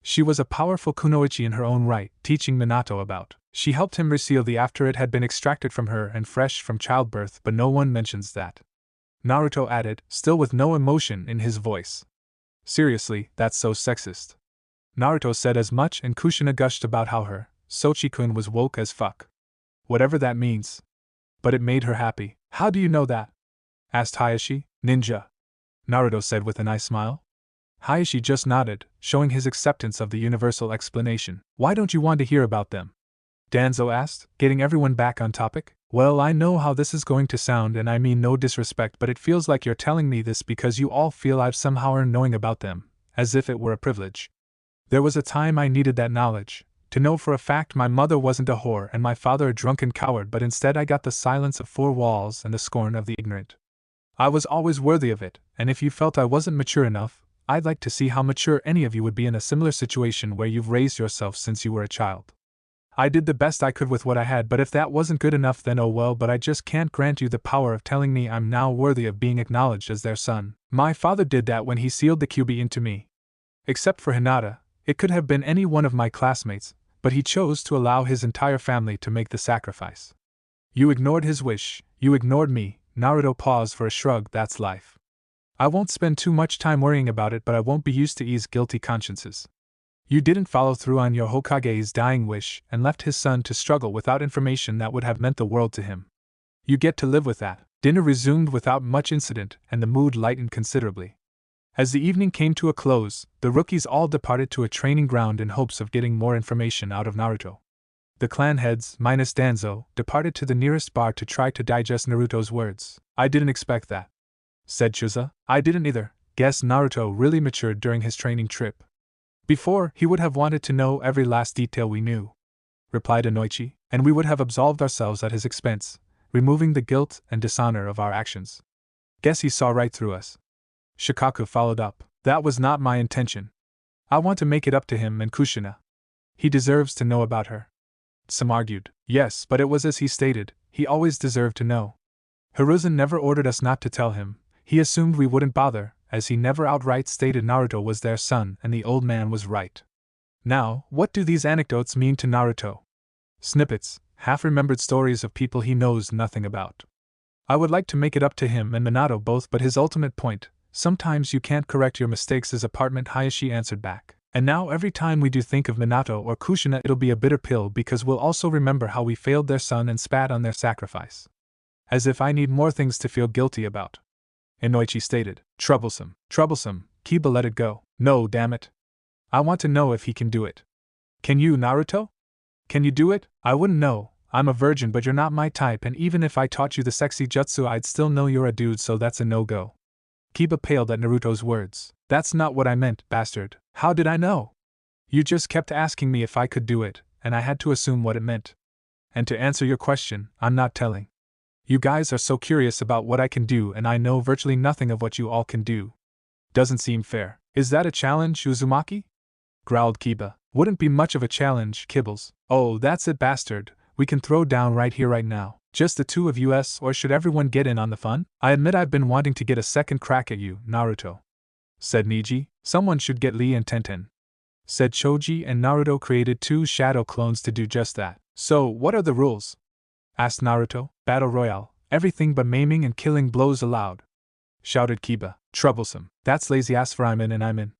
She was a powerful kunoichi in her own right, teaching Minato about. She helped him reseal the after it had been extracted from her and fresh from childbirth, but no one mentions that. Naruto added, still with no emotion in his voice. Seriously, that's so sexist. Naruto said as much, and Kushina gushed about how her Sochi-kun was woke as fuck. Whatever that means. But it made her happy. How do you know that? Asked Hayashi. Ninja. Naruto said with a nice smile. Hayashi just nodded, showing his acceptance of the universal explanation. Why don't you want to hear about them? Danzo asked, getting everyone back on topic. Well, I know how this is going to sound, and I mean no disrespect, but it feels like you're telling me this because you all feel I've somehow earned knowing about them, as if it were a privilege. There was a time I needed that knowledge, to know for a fact my mother wasn't a whore and my father a drunken coward, but instead I got the silence of four walls and the scorn of the ignorant. I was always worthy of it, and if you felt I wasn't mature enough, I'd like to see how mature any of you would be in a similar situation where you've raised yourself since you were a child. I did the best I could with what I had, but if that wasn't good enough, then oh well, but I just can't grant you the power of telling me I'm now worthy of being acknowledged as their son. My father did that when he sealed the QB into me. Except for Hinata, it could have been any one of my classmates, but he chose to allow his entire family to make the sacrifice. You ignored his wish, you ignored me. Naruto paused for a shrug. That's life. I won't spend too much time worrying about it, but I won't be used to ease guilty consciences. You didn't follow through on your Hokage's dying wish and left his son to struggle without information that would have meant the world to him. You get to live with that. Dinner resumed without much incident, and the mood lightened considerably. As the evening came to a close, the rookies all departed to a training ground in hopes of getting more information out of Naruto. The clan heads, minus Danzo, departed to the nearest bar to try to digest Naruto's words. I didn't expect that, said Chusa. I didn't either. Guess Naruto really matured during his training trip. Before, he would have wanted to know every last detail we knew, replied Inoichi, and we would have absolved ourselves at his expense, removing the guilt and dishonor of our actions. Guess he saw right through us. Shikaku followed up. That was not my intention. I want to make it up to him and Kushina. He deserves to know about her. Some argued. Yes, but it was as he stated, he always deserved to know. Hiruzen never ordered us not to tell him, he assumed we wouldn't bother, as he never outright stated Naruto was their son and the old man was right. Now, what do these anecdotes mean to Naruto? Snippets, half-remembered stories of people he knows nothing about. I would like to make it up to him and Minato both, but his ultimate point, sometimes you can't correct your mistakes, his apartment, Hayashi answered back. And now every time we do think of Minato or Kushina, it'll be a bitter pill because we'll also remember how we failed their son and spat on their sacrifice. As if I need more things to feel guilty about. Inoichi stated. Troublesome. Kiba, let it go. No, damn it. I want to know if he can do it. Can you, Naruto? Can you do it? I wouldn't know. I'm a virgin, but you're not my type, and even if I taught you the sexy jutsu, I'd still know you're a dude, so that's a no-go. Kiba paled at Naruto's words. That's not what I meant, bastard. How did I know? You just kept asking me if I could do it, and I had to assume what it meant. And to answer your question, I'm not telling. You guys are so curious about what I can do, and I know virtually nothing of what you all can do. Doesn't seem fair. Is that a challenge, Uzumaki? Growled Kiba. Wouldn't be much of a challenge, Kibbles. Oh, that's it, bastard. We can throw down right here, right now. Just the two of us, or should everyone get in on the fun? I admit I've been wanting to get a second crack at you, Naruto. Said Niji. Someone should get Lee and Tenten. Said Choji, and Naruto created 2 shadow clones to do just that. So, what are the rules? Asked Naruto. Battle Royale. Everything but maiming and killing blows allowed. Shouted Kiba. Troublesome. That's lazy ass for I'm in and I'm in.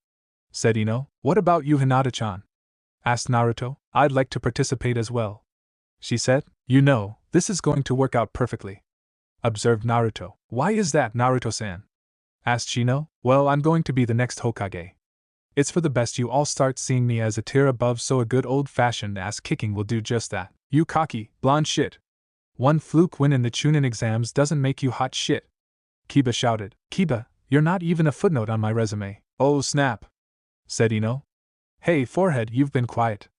Said Ino. What about you, Hinata-chan? Asked Naruto. I'd like to participate as well. She said. You know, this is going to work out perfectly. Observed Naruto. Why is that, Naruto-san? Asked Shino. Well, I'm going to be the next Hokage. It's for the best you all start seeing me as a tier above, so a good old-fashioned ass-kicking will do just that. You cocky, blonde shit. One fluke win in the Chunin exams doesn't make you hot shit. Kiba shouted. Kiba, you're not even a footnote on my resume. Oh snap. Said Ino. Hey, forehead, you've been quiet.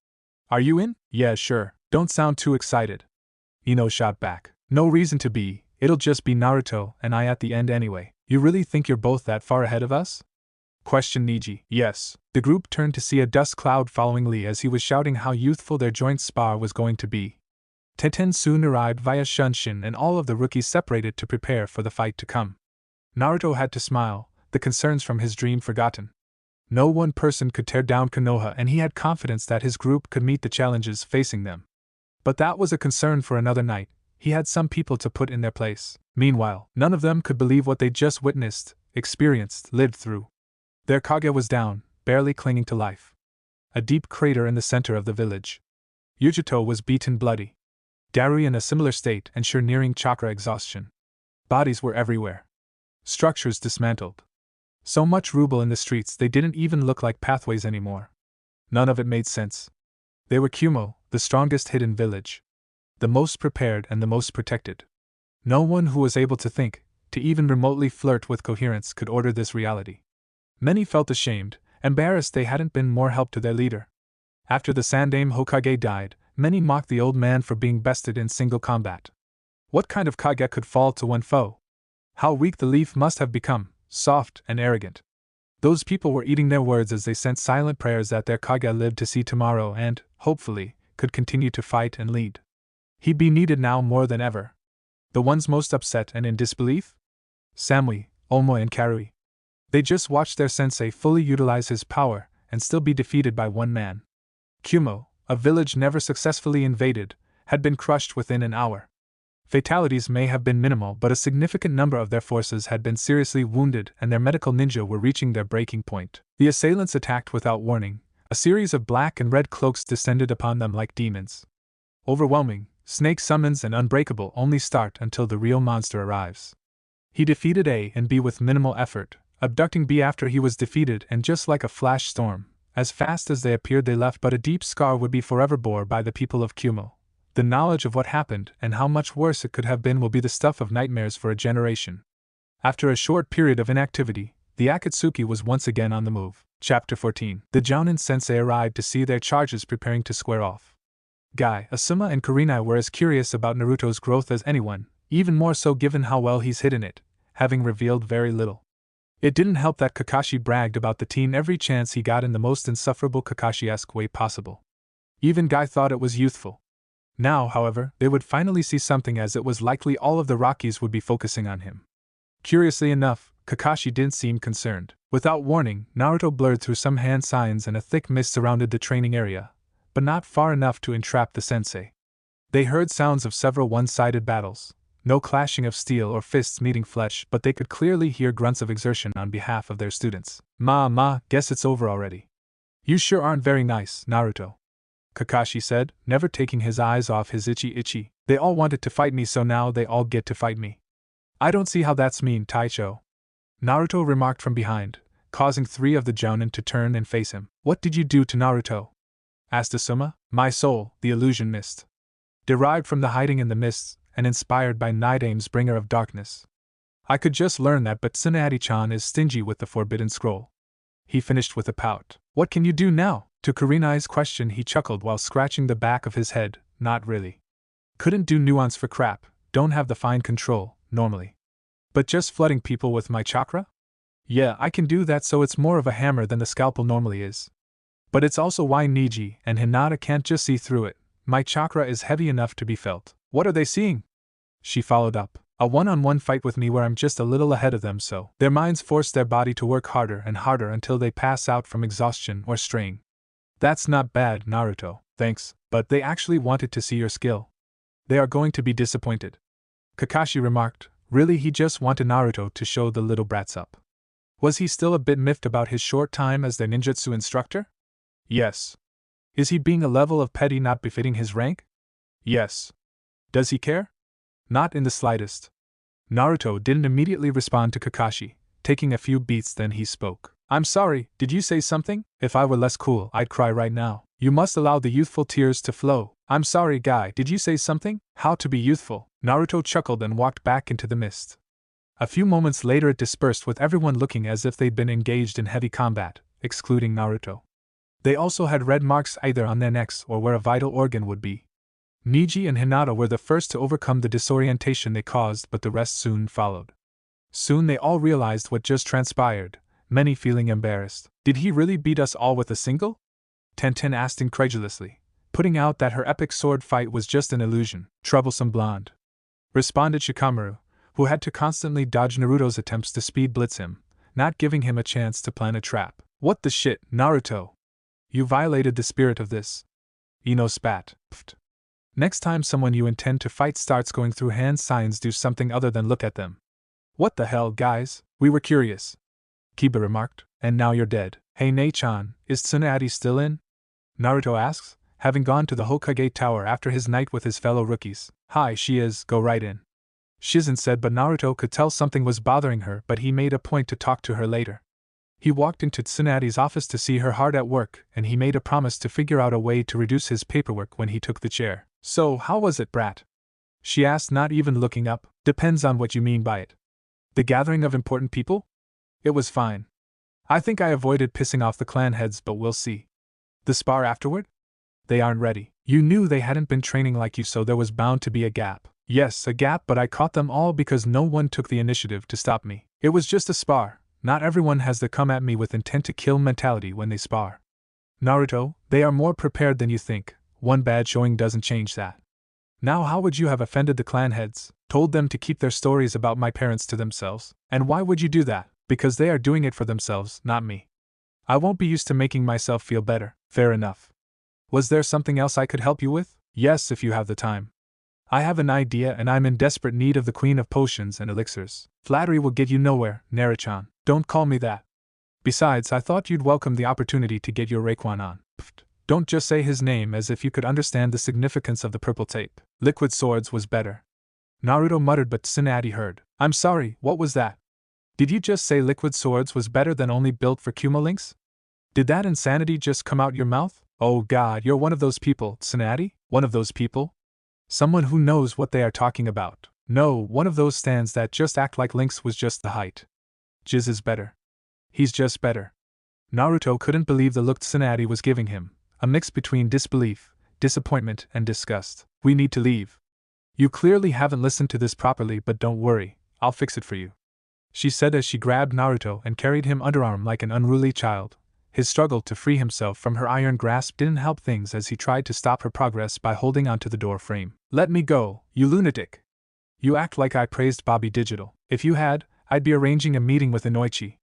Are you in? Yeah, sure. Don't sound too excited. Ino shot back. No reason to be, it'll just be Naruto and I at the end anyway. You really think you're both that far ahead of us? Questioned Niji. Yes. The group turned to see a dust cloud following Lee as he was shouting how youthful their joint spar was going to be. Tenten soon arrived via Shunshin, and all of the rookies separated to prepare for the fight to come. Naruto had to smile, the concerns from his dream forgotten. No one person could tear down Konoha, and he had confidence that his group could meet the challenges facing them. But that was a concern for another night. He had some people to put in their place. Meanwhile, none of them could believe what they just witnessed, experienced, lived through. Their Kage was down, barely clinging to life. A deep crater in the center of the village. Yujito was beaten bloody. Darui in a similar state and sure nearing chakra exhaustion. Bodies were everywhere. Structures dismantled. So much rubble in the streets they didn't even look like pathways anymore. None of it made sense. They were Kumo, the strongest hidden village. The most prepared and the most protected. No one who was able to think, to even remotely flirt with coherence, could order this reality. Many felt ashamed, embarrassed they hadn't been more help to their leader. After the Sandaime Hokage died, many mocked the old man for being bested in single combat. What kind of Kage could fall to one foe? How weak the leaf must have become, soft and arrogant. Those people were eating their words as they sent silent prayers that their Kage lived to see tomorrow and, hopefully, could continue to fight and lead. He'd be needed now more than ever. The ones most upset and in disbelief? Samui, Omoe and Karui. They just watched their sensei fully utilize his power and still be defeated by one man. Kumo, a village never successfully invaded, had been crushed within an hour. Fatalities may have been minimal, but a significant number of their forces had been seriously wounded and their medical ninja were reaching their breaking point. The assailants attacked without warning. A series of black and red cloaks descended upon them like demons. Overwhelming, snake summons and unbreakable only start until the real monster arrives. He defeated A and B with minimal effort, abducting B after he was defeated, and just like a flash storm, as fast as they appeared they left, but a deep scar would be forever bore by the people of Kumo. The knowledge of what happened and how much worse it could have been will be the stuff of nightmares for a generation. After a short period of inactivity, the Akatsuki was once again on the move. Chapter 14. The Jounin sensei arrived to see their charges preparing to square off. Guy, Asuma and Kurenai were as curious about Naruto's growth as anyone, even more so given how well he's hidden it, having revealed very little. It didn't help that Kakashi bragged about the teen every chance he got in the most insufferable Kakashi-esque way possible. Even Guy thought it was youthful. Now, however, they would finally see something, as it was likely all of the Rockies would be focusing on him. Curiously enough, Kakashi didn't seem concerned. Without warning, Naruto blurred through some hand signs and a thick mist surrounded the training area, but not far enough to entrap the sensei. They heard sounds of several one-sided battles. No clashing of steel or fists meeting flesh, but they could clearly hear grunts of exertion on behalf of their students. Guess it's over already. You sure aren't very nice, Naruto, Kakashi said, never taking his eyes off his itchy. They all wanted to fight me, so now they all get to fight me. I don't see how that's mean, Taicho, Naruto remarked from behind, causing 3 of the jounin to turn and face him. What did you do to Naruto? Asked Asuma. My soul, the illusion mist. Derived from the hiding in the mists, and inspired by Nidame's bringer of darkness. I could just learn that, but Tsunade-chan is stingy with the forbidden scroll. He finished with a pout. What can you do now? To Kurenai's question he chuckled while scratching the back of his head. Not really. Couldn't do nuance for crap, don't have the fine control, normally. But just flooding people with my chakra? Yeah, I can do that, so it's more of a hammer than the scalpel normally is. But it's also why Neji and Hinata can't just see through it. My chakra is heavy enough to be felt. What are they seeing? She followed up. A one-on-one fight with me where I'm just a little ahead of them, so their minds force their body to work harder and harder until they pass out from exhaustion or strain. That's not bad, Naruto, thanks, but they actually wanted to see your skill. They are going to be disappointed. Kakashi remarked. Really, he just wanted Naruto to show the little brats up. Was he still a bit miffed about his short time as their ninjutsu instructor? Yes. Is he being a level of petty not befitting his rank? Yes. Does he care? Not in the slightest. Naruto didn't immediately respond to Kakashi, taking a few beats, then he spoke. I'm sorry, did you say something? If I were less cool, I'd cry right now. You must allow the youthful tears to flow. I'm sorry, guy, did you say something? How to be youthful? Naruto chuckled and walked back into the mist. A few moments later it dispersed, with everyone looking as if they'd been engaged in heavy combat, excluding Naruto. They also had red marks either on their necks or where a vital organ would be. Neji and Hinata were the first to overcome the disorientation they caused, but the rest soon followed. Soon they all realized what just transpired, many feeling embarrassed. Did he really beat us all with a single? Tenten asked incredulously, putting out that her epic sword fight was just an illusion. Troublesome blonde, responded Shikamaru, who had to constantly dodge Naruto's attempts to speed blitz him, not giving him a chance to plan a trap. What the shit, Naruto? You violated the spirit of this. Ino spat. Pfft. Next time someone you intend to fight starts going through hand signs, do something other than look at them. What the hell, guys? We were curious, Kiba remarked, and now you're dead. Hey Nei-chan, is Tsunade still in? Naruto asks, having gone to the Hokage Tower after his night with his fellow rookies. Hi, she is, go right in, Shizune said, but Naruto could tell something was bothering her, but he made a point to talk to her later. He walked into Tsunade's office to see her hard at work, and he made a promise to figure out a way to reduce his paperwork when he took the chair. So, how was it, brat? She asked, not even looking up. Depends on what you mean by it. The gathering of important people? It was fine. I think I avoided pissing off the clan heads, but we'll see. The spar afterward? They aren't ready. You knew they hadn't been training like you, so there was bound to be a gap. Yes, a gap, but I caught them all because no one took the initiative to stop me. It was just a spar. Not everyone has the come at me with intent to kill mentality when they spar. Naruto, they are more prepared than you think. One bad showing doesn't change that. Now how would you have offended the clan heads, told them to keep their stories about my parents to themselves? And why would you do that? Because they are doing it for themselves, not me. I won't be used to making myself feel better. Fair enough. Was there something else I could help you with? Yes, if you have the time. I have an idea and I'm in desperate need of the queen of potions and elixirs. Flattery will get you nowhere, Naruto-chan. Don't call me that. Besides, I thought you'd welcome the opportunity to get your Raekwon on. Pfft. Don't just say his name as if you could understand the significance of the purple tape. Liquid swords was better, Naruto muttered, but Tsunade heard. I'm sorry, what was that? Did you just say liquid swords was better than only built for Kumolinks? Did that insanity just come out your mouth? Oh god, you're one of those people, Tsunade? One of those people? Someone who knows what they are talking about. No, one of those stands that just act like Lynx was just the height. Jizz is better. He's just better. Naruto couldn't believe the look Tsunade was giving him, a mix between disbelief, disappointment, and disgust. We need to leave. You clearly haven't listened to this properly, but don't worry, I'll fix it for you, she said as she grabbed Naruto and carried him underarm like an unruly child, His struggle to free himself from her iron grasp didn't help things as he tried to stop her progress by holding onto the door frame. "Let me go, you lunatic! You act like I praised Bobby Digital. If you had, I'd be arranging a meeting with Inoichi.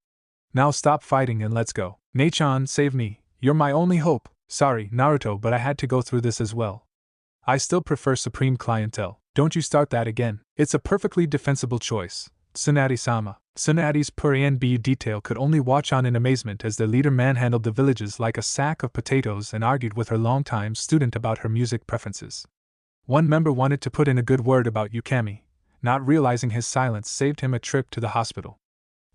Now stop fighting and let's go. Nei-chan, save me. You're my only hope. Sorry, Naruto, but I had to go through this as well. I still prefer Supreme Clientele. Don't you start that again. It's a perfectly defensible choice. Tsunade-sama." Tsunade's Puri detail could only watch on in amazement as their leader manhandled the villages like a sack of potatoes and argued with her longtime student about her music preferences. One member wanted to put in a good word about Yukami, not realizing his silence saved him a trip to the hospital.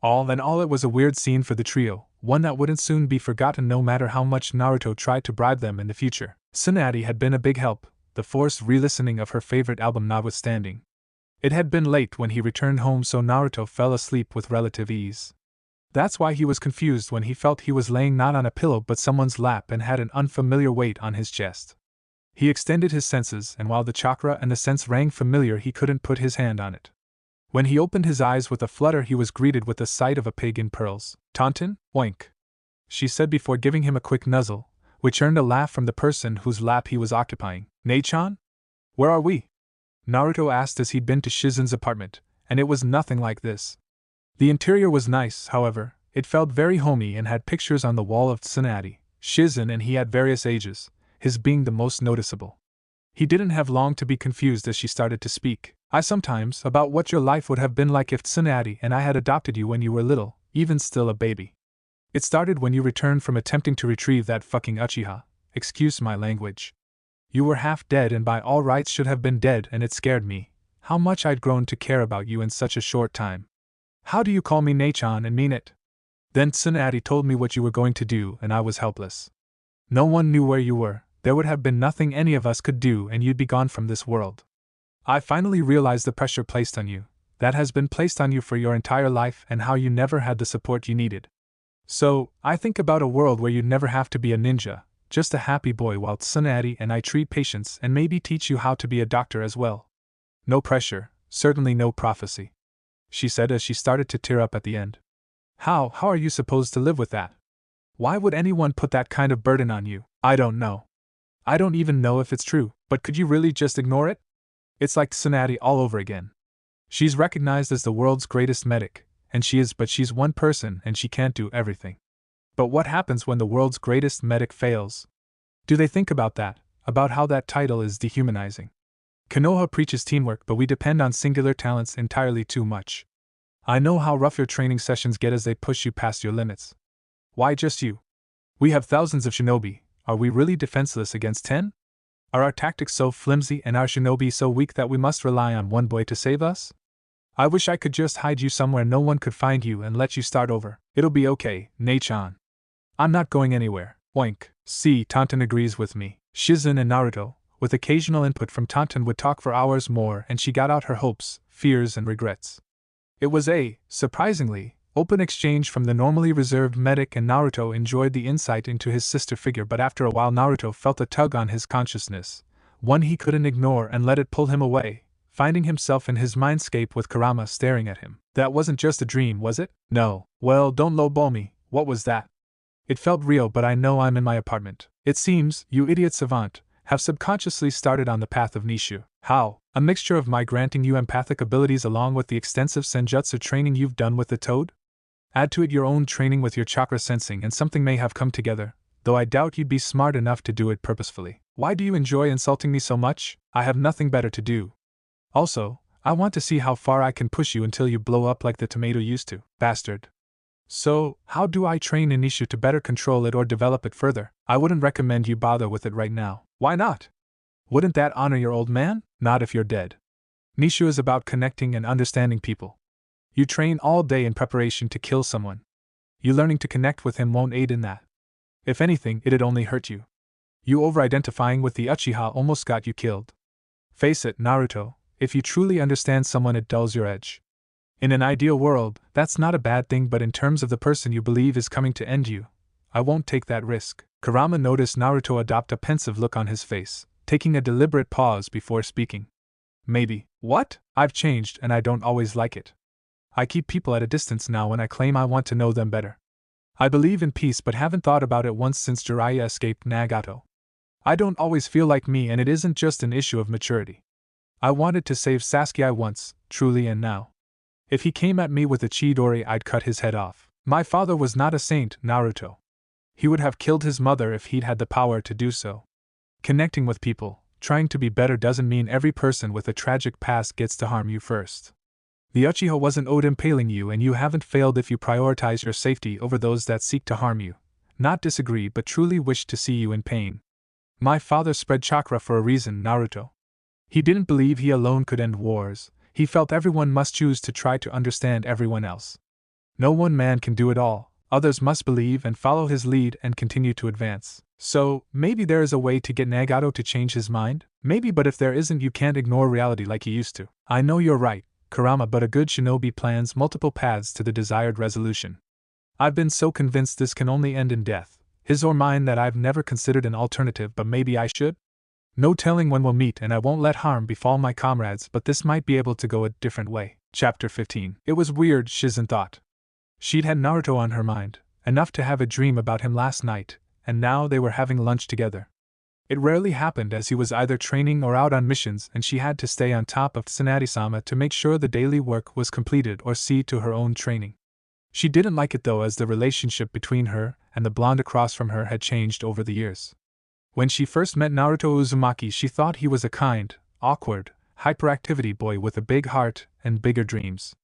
All in all, it was a weird scene for the trio, one that wouldn't soon be forgotten no matter how much Naruto tried to bribe them in the future. Tsunade had been a big help, the forced re-listening of her favorite album notwithstanding. It had been late when he returned home, so Naruto fell asleep with relative ease. That's why he was confused when he felt he was laying not on a pillow but someone's lap and had an unfamiliar weight on his chest. He extended his senses, and while the chakra and the sense rang familiar, he couldn't put his hand on it. When he opened his eyes with a flutter, he was greeted with the sight of a pig in pearls. "Taunton, oink," she said before giving him a quick nuzzle, which earned a laugh from the person whose lap he was occupying. "Nei-chan? Where are we?" Naruto asked as he'd been to Shizune's apartment, and it was nothing like this. The interior was nice, however. It felt very homey and had pictures on the wall of Tsunade, Shizune, and he at various ages, his being the most noticeable. He didn't have long to be confused as she started to speak. "I sometimes about what your life would have been like if Tsunade and I had adopted you when you were little, even still a baby. It started when you returned from attempting to retrieve that fucking Uchiha, excuse my language. You were half dead and by all rights should have been dead, and it scared me, how much I'd grown to care about you in such a short time. How do you call me Nei-chan and mean it? Then Tsunade told me what you were going to do and I was helpless. No one knew where you were, there would have been nothing any of us could do and you'd be gone from this world. I finally realized the pressure placed on you, that has been placed on you for your entire life, and how you never had the support you needed. So, I think about a world where you'd never have to be a ninja, just a happy boy while Tsunade and I treat patients and maybe teach you how to be a doctor as well. No pressure, certainly no prophecy," she said as she started to tear up at the end. How are you supposed to live with that? Why would anyone put that kind of burden on you? I don't know. I don't even know if it's true, but could you really just ignore it? It's like Tsunade all over again. She's recognized as the world's greatest medic, and she's one person and she can't do everything. But what happens when the world's greatest medic fails? Do they think about that, about how that title is dehumanizing? Konoha preaches teamwork, but we depend on singular talents entirely too much. I know how rough your training sessions get as they push you past your limits. Why just you? We have thousands of shinobi, are we really defenseless against 10? Are our tactics so flimsy and our shinobi so weak that we must rely on one boy to save us? I wish I could just hide you somewhere no one could find you and let you start over. It'll be okay, Nei-chan. I'm not going anywhere. Oink. See, Taunton agrees with me. Shizune and Naruto, with occasional input from Taunton, would talk for hours more, and she got out her hopes, fears, and regrets. It was a, surprisingly, open exchange from the normally reserved medic, and Naruto enjoyed the insight into his sister figure, but after a while Naruto felt a tug on his consciousness, one he couldn't ignore, and let it pull him away, finding himself in his mindscape with Kurama staring at him. That wasn't just a dream, was it? No. Well, don't lowball me. What was that? It felt real, but I know I'm in my apartment. It seems, you idiot savant, have subconsciously started on the path of Nishu. How? A mixture of my granting you empathic abilities along with the extensive senjutsu training you've done with the toad? Add to it your own training with your chakra sensing and something may have come together, though I doubt you'd be smart enough to do it purposefully. Why do you enjoy insulting me so much? I have nothing better to do. Also, I want to see how far I can push you until you blow up like the tomato used to, bastard. So, how do I train Nishu to better control it or develop it further? I wouldn't recommend you bother with it right now. Why not? Wouldn't that honor your old man? Not if you're dead. Nishu is about connecting and understanding people. You train all day in preparation to kill someone. You learning to connect with him won't aid in that. If anything, it'd only hurt you. You over-identifying with the Uchiha almost got you killed. Face it, Naruto, if you truly understand someone it dulls your edge. In an ideal world, that's not a bad thing, but in terms of the person you believe is coming to end you, I won't take that risk. Kurama noticed Naruto adopt a pensive look on his face, taking a deliberate pause before speaking. Maybe. What? I've changed and I don't always like it. I keep people at a distance now when I claim I want to know them better. I believe in peace but haven't thought about it once since Jiraiya escaped Nagato. I don't always feel like me, and it isn't just an issue of maturity. I wanted to save Sasuke once, truly, and now. If he came at me with a Chidori, I'd cut his head off. My father was not a saint, Naruto. He would have killed his mother if he'd had the power to do so. Connecting with people, trying to be better doesn't mean every person with a tragic past gets to harm you first. The Uchiha wasn't owed impaling you, and you haven't failed if you prioritize your safety over those that seek to harm you. Not disagree, but truly wish to see you in pain. My father spread chakra for a reason, Naruto. He didn't believe he alone could end wars. He felt everyone must choose to try to understand everyone else. No one man can do it all, others must believe and follow his lead and continue to advance. So, maybe there is a way to get Nagato to change his mind? Maybe, but if there isn't, you can't ignore reality like you used to. I know you're right, Kurama, but a good shinobi plans multiple paths to the desired resolution. I've been so convinced this can only end in death, his or mine, that I've never considered an alternative, but maybe I should? No telling when we'll meet, and I won't let harm befall my comrades, but this might be able to go a different way. Chapter 15. It was weird, Shizune thought. She'd had Naruto on her mind, enough to have a dream about him last night, and now they were having lunch together. It rarely happened, as he was either training or out on missions, and she had to stay on top of Tsunade-sama to make sure the daily work was completed or see to her own training. She didn't like it though, as the relationship between her and the blonde across from her had changed over the years. When she first met Naruto Uzumaki, she thought he was a kind, awkward, hyperactivity boy with a big heart and bigger dreams.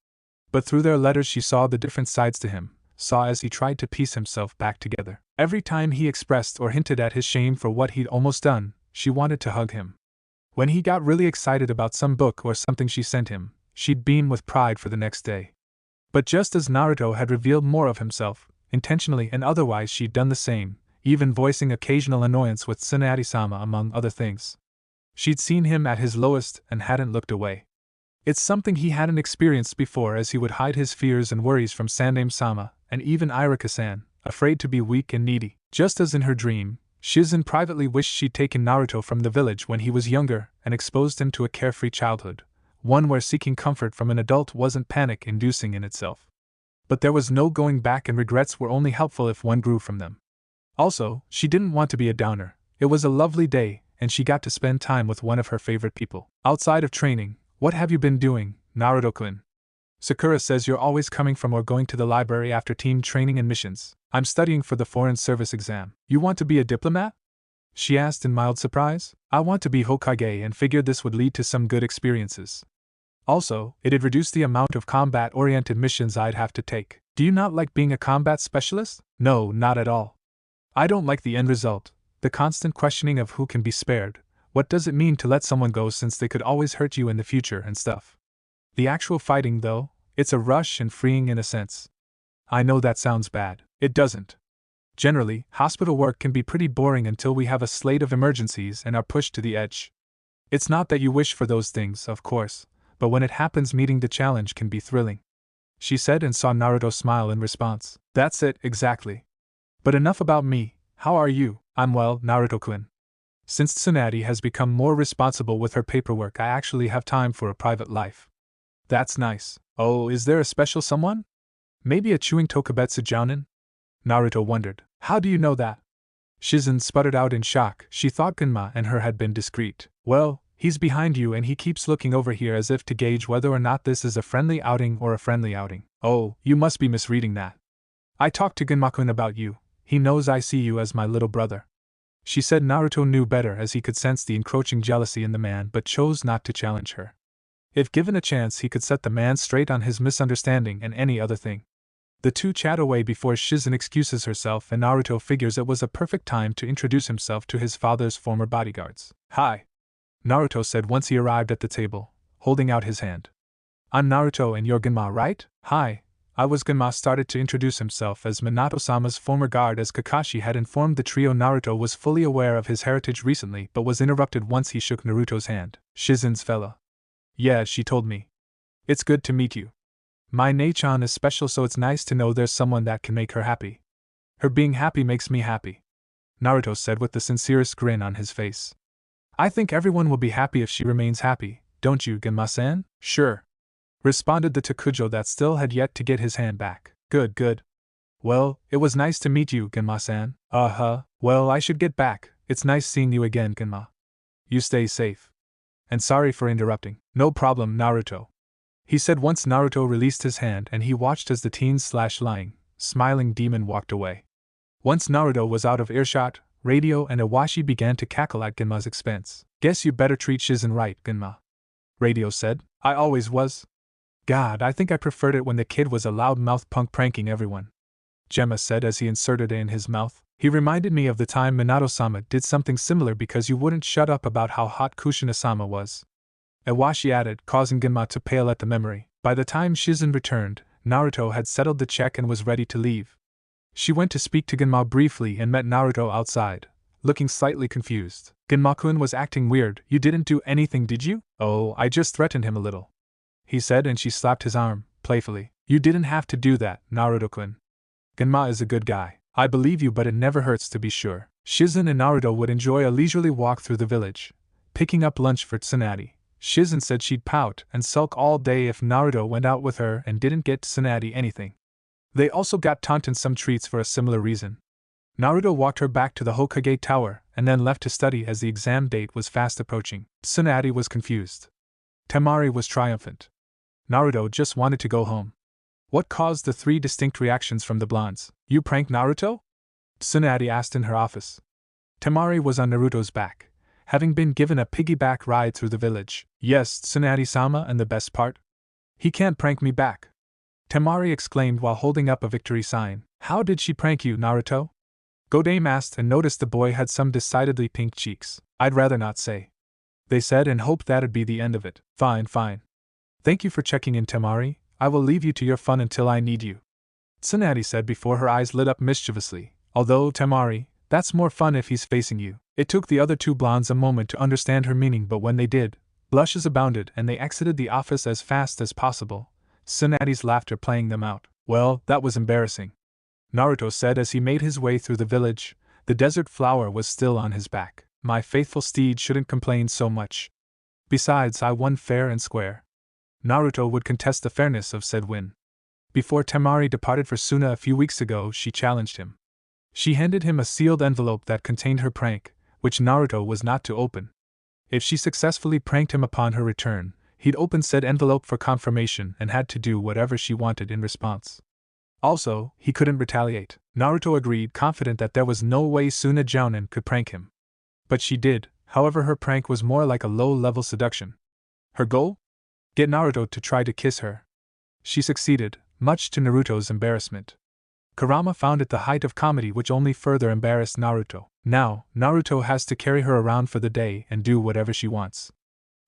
But through their letters she saw the different sides to him, saw as he tried to piece himself back together. Every time he expressed or hinted at his shame for what he'd almost done, she wanted to hug him. When he got really excited about some book or something she sent him, she'd beam with pride for the next day. But just as Naruto had revealed more of himself, intentionally and otherwise, she'd done the same, even voicing occasional annoyance with Tsunade-sama among other things. She'd seen him at his lowest and hadn't looked away. It's something he hadn't experienced before, as he would hide his fears and worries from Sandaime-sama, and even Irika-san, afraid to be weak and needy. Just as in her dream, Shizune privately wished she'd taken Naruto from the village when he was younger and exposed him to a carefree childhood, one where seeking comfort from an adult wasn't panic-inducing in itself. But there was no going back, and regrets were only helpful if one grew from them. Also, she didn't want to be a downer. It was a lovely day, and she got to spend time with one of her favorite people. Outside of training, what have you been doing, Naruto-kun? Sakura says you're always coming from or going to the library after team training and missions. I'm studying for the Foreign Service exam. You want to be a diplomat? She asked in mild surprise. I want to be Hokage, and figured this would lead to some good experiences. Also, it'd reduce the amount of combat-oriented missions I'd have to take. Do you not like being a combat specialist? No, not at all. I don't like the end result, the constant questioning of who can be spared, what does it mean to let someone go since they could always hurt you in the future and stuff. The actual fighting though, it's a rush and freeing in a sense. I know that sounds bad. It doesn't. Generally, hospital work can be pretty boring until we have a slate of emergencies and are pushed to the edge. It's not that you wish for those things, of course, but when it happens, meeting the challenge can be thrilling. She said, and saw Naruto smile in response. That's it, exactly. But enough about me. How are you? I'm well, Naruto-kun. Since Tsunade has become more responsible with her paperwork, I actually have time for a private life. That's nice. Oh, is there a special someone? Maybe a chewing tokubetsu jounin? Naruto wondered. How do you know that? Shizune sputtered out in shock. She thought Gunma and her had been discreet. Well, he's behind you and he keeps looking over here as if to gauge whether or not this is a friendly outing or a friendly outing. Oh, you must be misreading that. I talked to Gunma-kun about you. He knows I see you as my little brother. She said. Naruto knew better, as he could sense the encroaching jealousy in the man, but chose not to challenge her. If given a chance, he could set the man straight on his misunderstanding and any other thing. The two chat away before Shizune excuses herself, and Naruto figures it was a perfect time to introduce himself to his father's former bodyguards. Hi, Naruto said once he arrived at the table, holding out his hand. I'm Naruto and you're Gunma, right? Hi. I was. Gunma started to introduce himself as Minato-sama's former guard, as Kakashi had informed the trio. Naruto was fully aware of his heritage recently, but was interrupted once he shook Naruto's hand. Shizune's fella. Yeah, she told me. It's good to meet you. My Nei-chan is special, so it's nice to know there's someone that can make her happy. Her being happy makes me happy, Naruto said with the sincerest grin on his face. I think everyone will be happy if she remains happy, don't you, Gunma-san? Sure, responded the Tokujo that still had yet to get his hand back. Good, good. Well, it was nice to meet you, Genma-san. Well, I should get back. It's nice seeing you again, Genma. You stay safe. And sorry for interrupting. No problem, Naruto. He said once Naruto released his hand and he watched as the teen/lying, smiling demon walked away. Once Naruto was out of earshot, Radio and Iwashi began to cackle at Genma's expense. Guess you better treat Shizune right, Genma. Radio said. I always was. God, I think I preferred it when the kid was a loud-mouthed punk pranking everyone. Gemma said as he inserted it in his mouth. He reminded me of the time Minato-sama did something similar because you wouldn't shut up about how hot Kushina-sama was. Iwashi added, causing Genma to pale at the memory. By the time Shizune returned, Naruto had settled the check and was ready to leave. She went to speak to Genma briefly and met Naruto outside, looking slightly confused. Genma-kun was acting weird. You didn't do anything, did you? Oh, I just threatened him a little, he said, and she slapped his arm, playfully. You didn't have to do that, Naruto-kun. Genma is a good guy. I believe you, but it never hurts to be sure. Shizune and Naruto would enjoy a leisurely walk through the village, picking up lunch for Tsunade. Shizune said she'd pout and sulk all day if Naruto went out with her and didn't get Tsunade anything. They also got Tonton some treats for a similar reason. Naruto walked her back to the Hokage Tower and then left to study as the exam date was fast approaching. Tsunade was confused. Tamari was triumphant. Naruto just wanted to go home. What caused the three distinct reactions from the blondes? You pranked Naruto? Tsunade asked in her office. Tamari was on Naruto's back, having been given a piggyback ride through the village. Yes, Tsunade-sama, and the best part? He can't prank me back. Tamari exclaimed while holding up a victory sign. How did she prank you, Naruto? Godame asked and noticed the boy had some decidedly pink cheeks. I'd rather not say, they said, and hoped that'd be the end of it. Fine. Thank you for checking in, Tamari. I will leave you to your fun until I need you, Tsunade said before her eyes lit up mischievously. Although, Tamari, that's more fun if he's facing you. It took the other two blondes a moment to understand her meaning, but when they did, blushes abounded and they exited the office as fast as possible, Tsunade's laughter playing them out. Well, that was embarrassing, Naruto said as he made his way through the village. The desert flower was still on his back. My faithful steed shouldn't complain so much. Besides, I won fair and square. Naruto would contest the fairness of said win. Before Tamari departed for Suna a few weeks ago, she challenged him. She handed him a sealed envelope that contained her prank, which Naruto was not to open. If she successfully pranked him upon her return, he'd open said envelope for confirmation and had to do whatever she wanted in response. Also, he couldn't retaliate. Naruto agreed, confident that there was no way Suna Jounin could prank him. But she did. However, her prank was more like a low-level seduction. Her goal? Get Naruto to try to kiss her. She succeeded, much to Naruto's embarrassment. Kurama found it the height of comedy, which only further embarrassed Naruto. Now, Naruto has to carry her around for the day and do whatever she wants.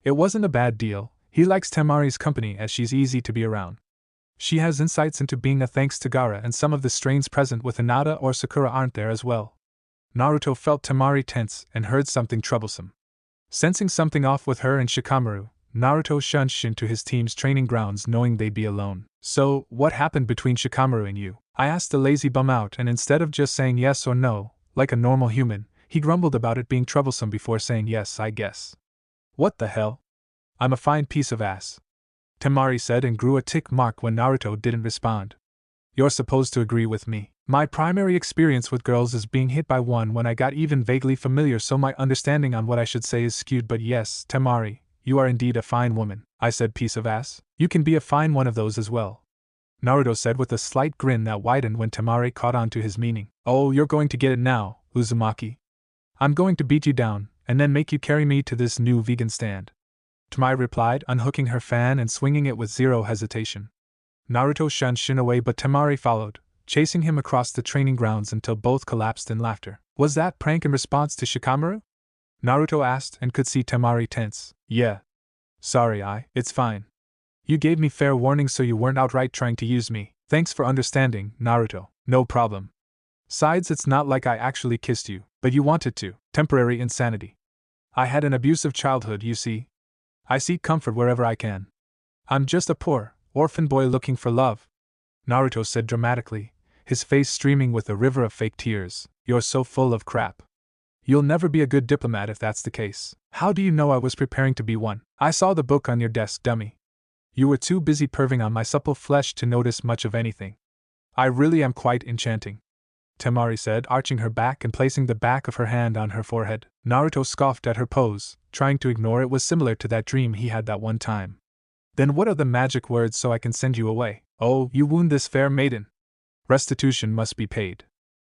It wasn't a bad deal. He likes Tamari's company as she's easy to be around. She has insights into being a thanks to Gaara, and some of the strains present with Hinata or Sakura aren't there as well. Naruto felt Tamari tense and heard something troublesome. Sensing something off with her and Shikamaru, Naruto shunned into his team's training grounds, knowing they'd be alone. So, what happened between Shikamaru and you? I asked the lazy bum out, and instead of just saying yes or no, like a normal human, he grumbled about it being troublesome before saying yes, I guess. What the hell? I'm a fine piece of ass, Tamari said and grew a tick mark when Naruto didn't respond. You're supposed to agree with me. My primary experience with girls is being hit by one when I got even vaguely familiar, so my understanding on what I should say is skewed, but yes, Tamari, you are indeed a fine woman, I said, piece of ass. You can be a fine one of those as well, Naruto said with a slight grin that widened when Tamari caught on to his meaning. Oh, you're going to get it now, Uzumaki. I'm going to beat you down, and then make you carry me to this new vegan stand, Tamari replied, unhooking her fan and swinging it with zero hesitation. Naruto shunned Shin away, but Tamari followed, chasing him across the training grounds until both collapsed in laughter. Was that prank in response to Shikamaru? Naruto asked and could see Tamari tense. Yeah. Sorry, it's fine. You gave me fair warning, so you weren't outright trying to use me. Thanks for understanding, Naruto. No problem. Besides, it's not like I actually kissed you, but you wanted to. Temporary insanity. I had an abusive childhood, you see. I seek comfort wherever I can. I'm just a poor, orphan boy looking for love, Naruto said dramatically, his face streaming with a river of fake tears. You're so full of crap. You'll never be a good diplomat if that's the case. How do you know I was preparing to be one? I saw the book on your desk, dummy. You were too busy perving on my supple flesh to notice much of anything. I really am quite enchanting, Tamari said, arching her back and placing the back of her hand on her forehead. Naruto scoffed at her pose, trying to ignore it was similar to that dream he had that one time. Then what are the magic words so I can send you away? Oh, you wound this fair maiden. Restitution must be paid.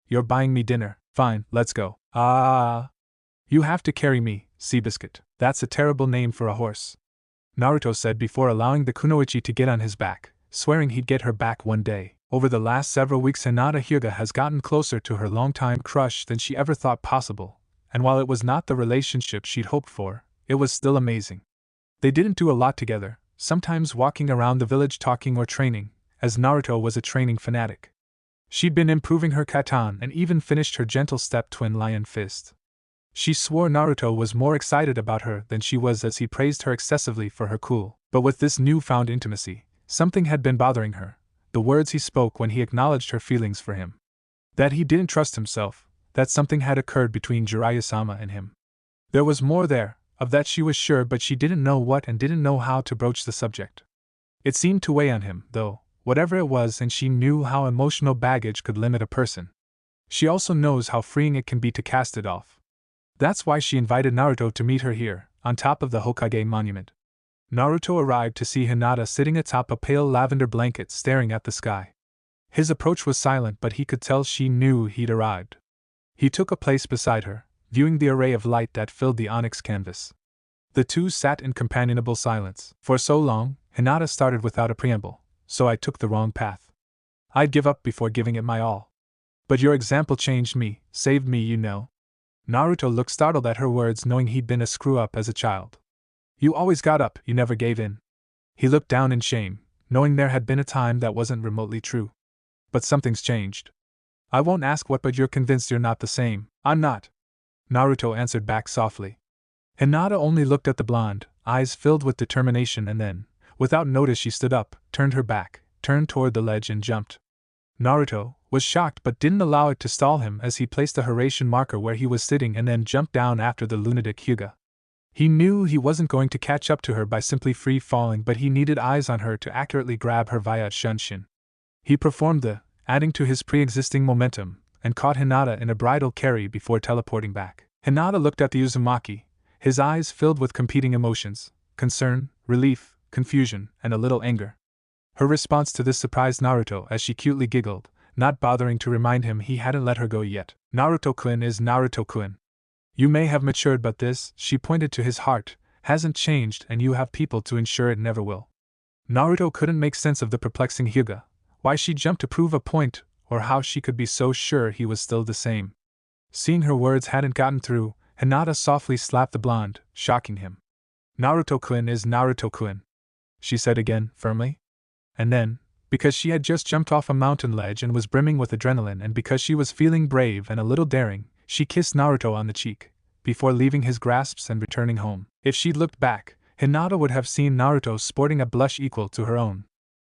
You're buying me dinner. Fine, let's go. Ah. You have to carry me, Seabiscuit. That's a terrible name for a horse, Naruto said before allowing the kunoichi to get on his back, swearing he'd get her back one day. Over the last several weeks, Hinata Hyuga has gotten closer to her longtime crush than she ever thought possible, and while it was not the relationship she'd hoped for, it was still amazing. They didn't do a lot together, sometimes walking around the village talking or training, as Naruto was a training fanatic. She'd been improving her katan and even finished her gentle step twin lion fist. She swore Naruto was more excited about her than she was as he praised her excessively for her cool. But with this newfound intimacy, something had been bothering her, the words he spoke when he acknowledged her feelings for him. That he didn't trust himself, that something had occurred between Jiraiya-sama and him. There was more there, of that she was sure, but she didn't know what and didn't know how to broach the subject. It seemed to weigh on him, though, whatever it was, and she knew how emotional baggage could limit a person. She also knows how freeing it can be to cast it off. That's why she invited Naruto to meet her here, on top of the Hokage monument. Naruto arrived to see Hinata sitting atop a pale lavender blanket staring at the sky. His approach was silent, but he could tell she knew he'd arrived. He took a place beside her, viewing the array of light that filled the onyx canvas. The two sat in companionable silence. For so long, Hinata started without a preamble, so I took the wrong path. I'd give up before giving it my all. But your example changed me, saved me, you know. Naruto looked startled at her words, knowing he'd been a screw-up as a child. You always got up, you never gave in. He looked down in shame, knowing there had been a time that wasn't remotely true. But something's changed. I won't ask what, but you're convinced you're not the same. I'm not, Naruto answered back softly. Hinata only looked at the blonde, eyes filled with determination, and then, without notice, she stood up, turned her back, turned toward the ledge and jumped. Naruto was shocked but didn't allow it to stall him as he placed a Hiraishin marker where he was sitting and then jumped down after the lunatic Hyuga. He knew he wasn't going to catch up to her by simply free-falling, but he needed eyes on her to accurately grab her via Shunshin. He performed the, adding to his pre-existing momentum, and caught Hinata in a bridal carry before teleporting back. Hinata looked at the Uzumaki, his eyes filled with competing emotions, concern, relief, confusion, and a little anger. Her response to this surprised Naruto as she cutely giggled, not bothering to remind him he hadn't let her go yet. Naruto-kun is Naruto-kun. You may have matured, but this, she pointed to his heart, hasn't changed, and you have people to ensure it never will. Naruto couldn't make sense of the perplexing Hyuga, why she jumped to prove a point, or how she could be so sure he was still the same. Seeing her words hadn't gotten through, Hinata softly slapped the blonde, shocking him. Naruto-kun is Naruto-kun, she said again, firmly. And then, because she had just jumped off a mountain ledge and was brimming with adrenaline, and because she was feeling brave and a little daring, she kissed Naruto on the cheek, before leaving his grasps and returning home. If she'd looked back, Hinata would have seen Naruto sporting a blush equal to her own.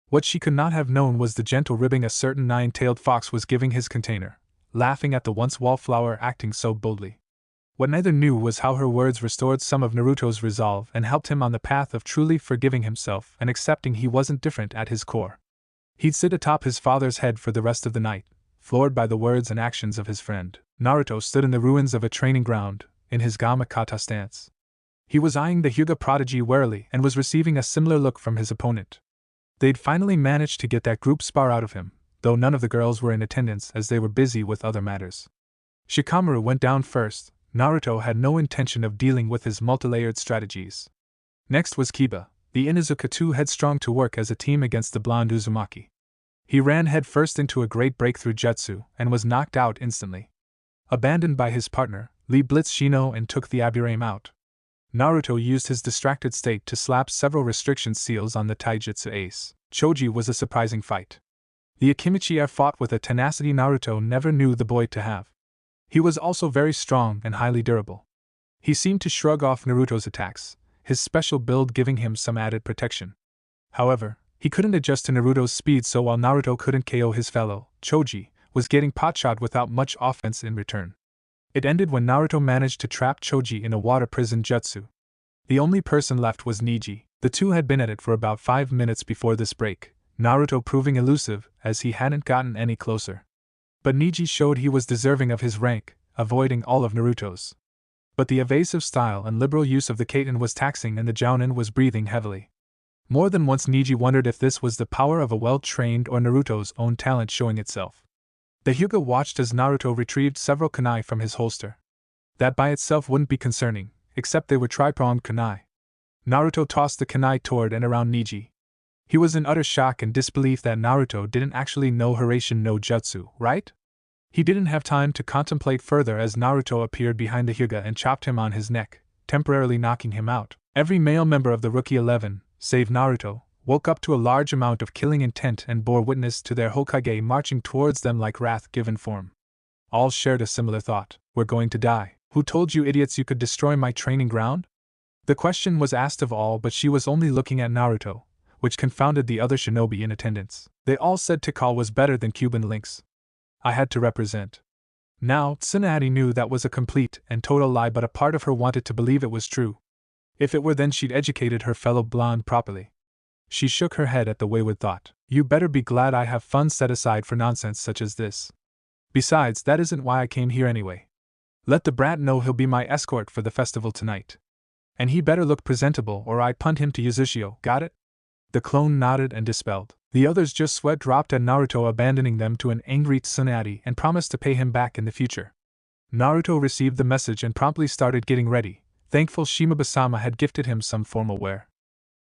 What she could not have known was the gentle ribbing a certain nine-tailed fox was giving his container, laughing at the once wallflower acting so boldly. What neither knew was how her words restored some of Naruto's resolve and helped him on the path of truly forgiving himself and accepting he wasn't different at his core. He'd sit atop his father's head for the rest of the night, floored by the words and actions of his friend. Naruto stood in the ruins of a training ground, in his Gamakata stance. He was eyeing the Hyuga prodigy warily and was receiving a similar look from his opponent. They'd finally managed to get that group spar out of him, though none of the girls were in attendance as they were busy with other matters. Shikamaru went down first. Naruto had no intention of dealing with his multilayered strategies. Next was Kiba, the Inuzuka, too headstrong to work as a team against the blonde Uzumaki. He ran headfirst into a great breakthrough jutsu and was knocked out instantly. Abandoned by his partner, Lee blitzed Shino and took the Abirame out. Naruto used his distracted state to slap several restriction seals on the Taijutsu ace. Choji was a surprising fight. The Akimichi heir fought with a tenacity Naruto never knew the boy to have. He was also very strong and highly durable. He seemed to shrug off Naruto's attacks, his special build giving him some added protection. However, he couldn't adjust to Naruto's speed, so while Naruto couldn't KO his fellow, Choji was getting potshot without much offense in return. It ended when Naruto managed to trap Choji in a water prison jutsu. The only person left was Niji. The two had been at it for about 5 minutes before this break, Naruto proving elusive, as he hadn't gotten any closer. But Neji showed he was deserving of his rank, avoiding all of Naruto's. But the evasive style and liberal use of the Kaiten was taxing and the Jounin was breathing heavily. More than once Neji wondered if this was the power of a well-trained or Naruto's own talent showing itself. The Hyuga watched as Naruto retrieved several kunai from his holster. That by itself wouldn't be concerning, except they were tri-pronged kunai. Naruto tossed the kunai toward and around Neji. He was in utter shock and disbelief that Naruto didn't actually know Hiraishin no Jutsu, right? He didn't have time to contemplate further as Naruto appeared behind the Hyuga and chopped him on his neck, temporarily knocking him out. Every male member of the Rookie 11, save Naruto, woke up to a large amount of killing intent and bore witness to their Hokage marching towards them like wrath-given form. All shared a similar thought: we're going to die. Who told you idiots you could destroy my training ground? The question was asked of all, but she was only looking at Naruto, which confounded the other shinobi in attendance. They all said Tikal was better than Cuban links. I had to represent. Now, Tsunade knew that was a complete and total lie, but a part of her wanted to believe it was true. If it were, then she'd educated her fellow blonde properly. She shook her head at the wayward thought. You better be glad I have funds set aside for nonsense such as this. Besides, that isn't why I came here anyway. Let the brat know he'll be my escort for the festival tonight. And he better look presentable or I punt him to Yuzushio, got it? The clone nodded and dispelled. The others just sweat dropped at Naruto abandoning them to an angry Tsunade and promised to pay him back in the future. Naruto received the message and promptly started getting ready, thankful Shimaba-sama had gifted him some formal wear.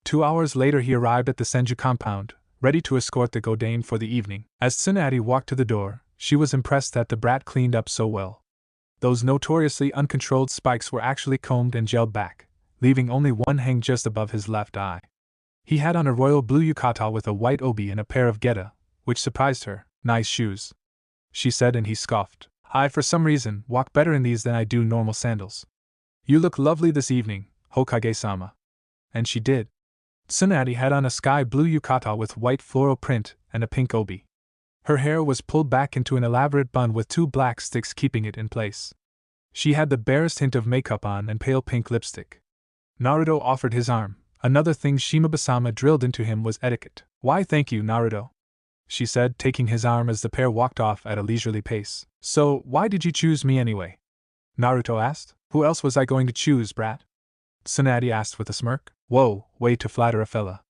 2 hours later he arrived at the Senju compound, ready to escort the Godame for the evening. As Tsunade walked to the door, she was impressed that the brat cleaned up so well. Those notoriously uncontrolled spikes were actually combed and gelled back, leaving only one hang just above his left eye. He had on a royal blue yukata with a white obi and a pair of geta, which surprised her. Nice shoes, she said, and he scoffed. I, for some reason, walk better in these than I do normal sandals. You look lovely this evening, Hokage-sama. And she did. Tsunade had on a sky blue yukata with white floral print and a pink obi. Her hair was pulled back into an elaborate bun with 2 black sticks keeping it in place. She had the barest hint of makeup on and pale pink lipstick. Naruto offered his arm. Another thing Shimaba-sama drilled into him was etiquette. Why, thank you, Naruto, she said, taking his arm as the pair walked off at a leisurely pace. So, why did you choose me anyway? Naruto asked. Who else was I going to choose, brat? Tsunade asked with a smirk. Whoa, way to flatter a fella,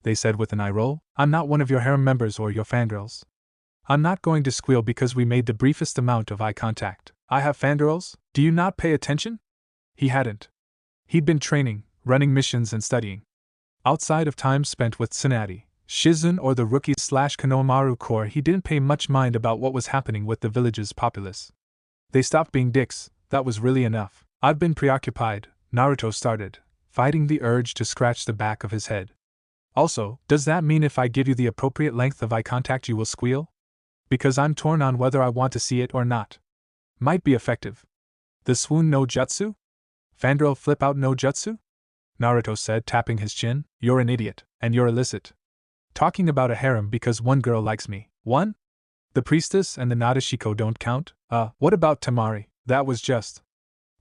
they said with an eye roll. I'm not one of your harem members or your fangirls. I'm not going to squeal because we made the briefest amount of eye contact. I have fangirls? Do you not pay attention? He hadn't. He'd been training, running missions and studying. Outside of time spent with Tsunade, Shizune or the rookie/Konohamaru Corps, he didn't pay much mind about what was happening with the village's populace. They stopped being dicks, that was really enough. I've been preoccupied, Naruto started, fighting the urge to scratch the back of his head. Also, does that mean if I give you the appropriate length of eye contact you will squeal? Because I'm torn on whether I want to see it or not. Might be effective. The swoon no jutsu? Fangirl flip out no jutsu? Naruto said, tapping his chin. You're an idiot, and you're illicit. Talking about a harem because one girl likes me. One? The priestess and the Nadeshiko don't count? What about Tamari? That was just.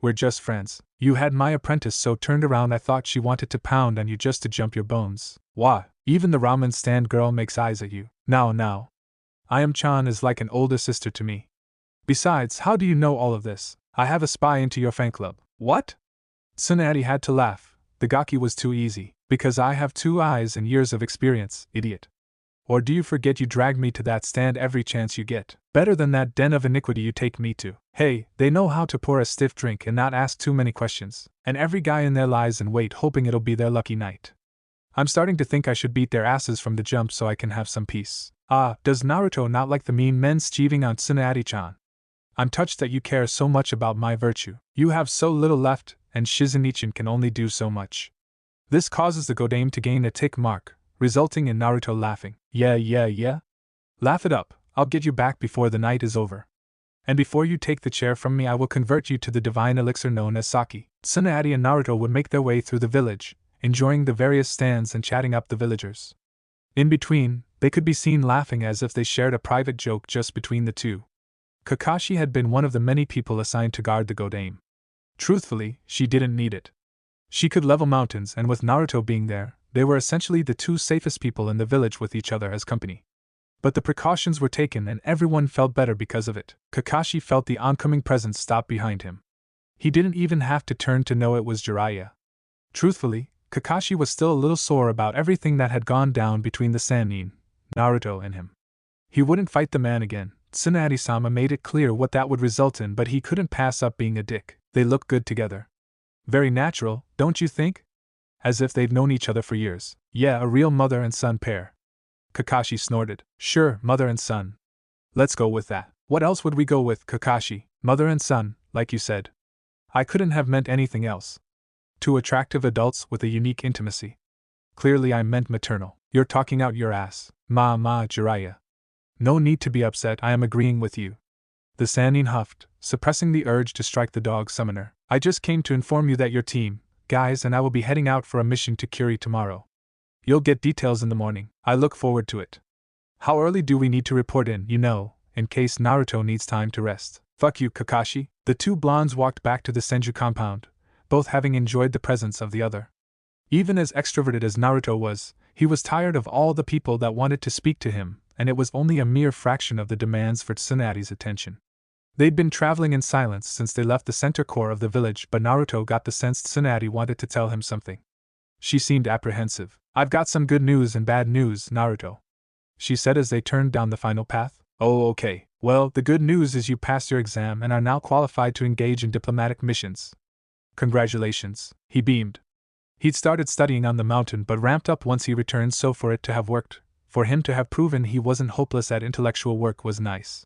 We're just friends. You had my apprentice so turned around I thought she wanted to pound on you just to jump your bones. Why, even the ramen stand girl makes eyes at you. Now. Ayam-chan is like an older sister to me. Besides, how do you know all of this? I have a spy into your fan club. What? Tsunade had to laugh. The gaki was too easy. Because I have 2 eyes and years of experience, idiot. Or do you forget you drag me to that stand every chance you get? Better than that den of iniquity you take me to. Hey, they know how to pour a stiff drink and not ask too many questions. And every guy in there lies in wait hoping it'll be their lucky night. I'm starting to think I should beat their asses from the jump so I can have some peace. Does Naruto not like the mean men schiving on Tsunade-chan? I'm touched that you care so much about my virtue. You have so little left, and Shizune-chan can only do so much. This causes the Godame to gain a tick mark, resulting in Naruto laughing. Yeah. Laugh it up, I'll get you back before the night is over. And before you take the chair from me I will convert you to the divine elixir known as sake. Tsunade and Naruto would make their way through the village, enjoying the various stands and chatting up the villagers. In between, they could be seen laughing as if they shared a private joke just between the two. Kakashi had been one of the many people assigned to guard the Godame. Truthfully, she didn't need it. She could level mountains, and with Naruto being there, They were essentially the two safest people in the village with each other as company. But the precautions were taken and everyone felt better because of it. Kakashi felt the oncoming presence stop behind him. He didn't even have to turn to know it was Jiraiya. Truthfully, Kakashi was still a little sore about everything that had gone down between the Sannin, Naruto and him. He wouldn't fight the man again. Tsunade-sama made it clear what that would result in, but he couldn't pass up being a dick. They looked good together. Very natural, don't you think? As if they'd known each other for years. Yeah, a real mother and son pair. Kakashi snorted. Sure, mother and son. Let's go with that. What else would we go with, Kakashi? Mother and son, like you said. I couldn't have meant anything else. Two attractive adults with a unique intimacy. Clearly I meant maternal. You're talking out your ass. Jiraiya. No need to be upset, I am agreeing with you. The Sannin huffed, suppressing the urge to strike the dog summoner. I just came to inform you that your team, guys, and I will be heading out for a mission to Kiri tomorrow. You'll get details in the morning. I look forward to it. How early do we need to report in case Naruto needs time to rest? Fuck you, Kakashi. The two blondes walked back to the Senju compound, both having enjoyed the presence of the other. Even as extroverted as Naruto was, he was tired of all the people that wanted to speak to him, and it was only a mere fraction of the demands for Tsunade's attention. They'd been traveling in silence since they left the center core of the village, but Naruto got the sense Tsunade wanted to tell him something. She seemed apprehensive. I've got some good news and bad news, Naruto, she said as they turned down the final path. Oh, okay. Well, the good news is you passed your exam and are now qualified to engage in diplomatic missions. Congratulations, he beamed. He'd started studying on the mountain but ramped up once he returned, so for it to have worked, for him to have proven he wasn't hopeless at intellectual work was nice.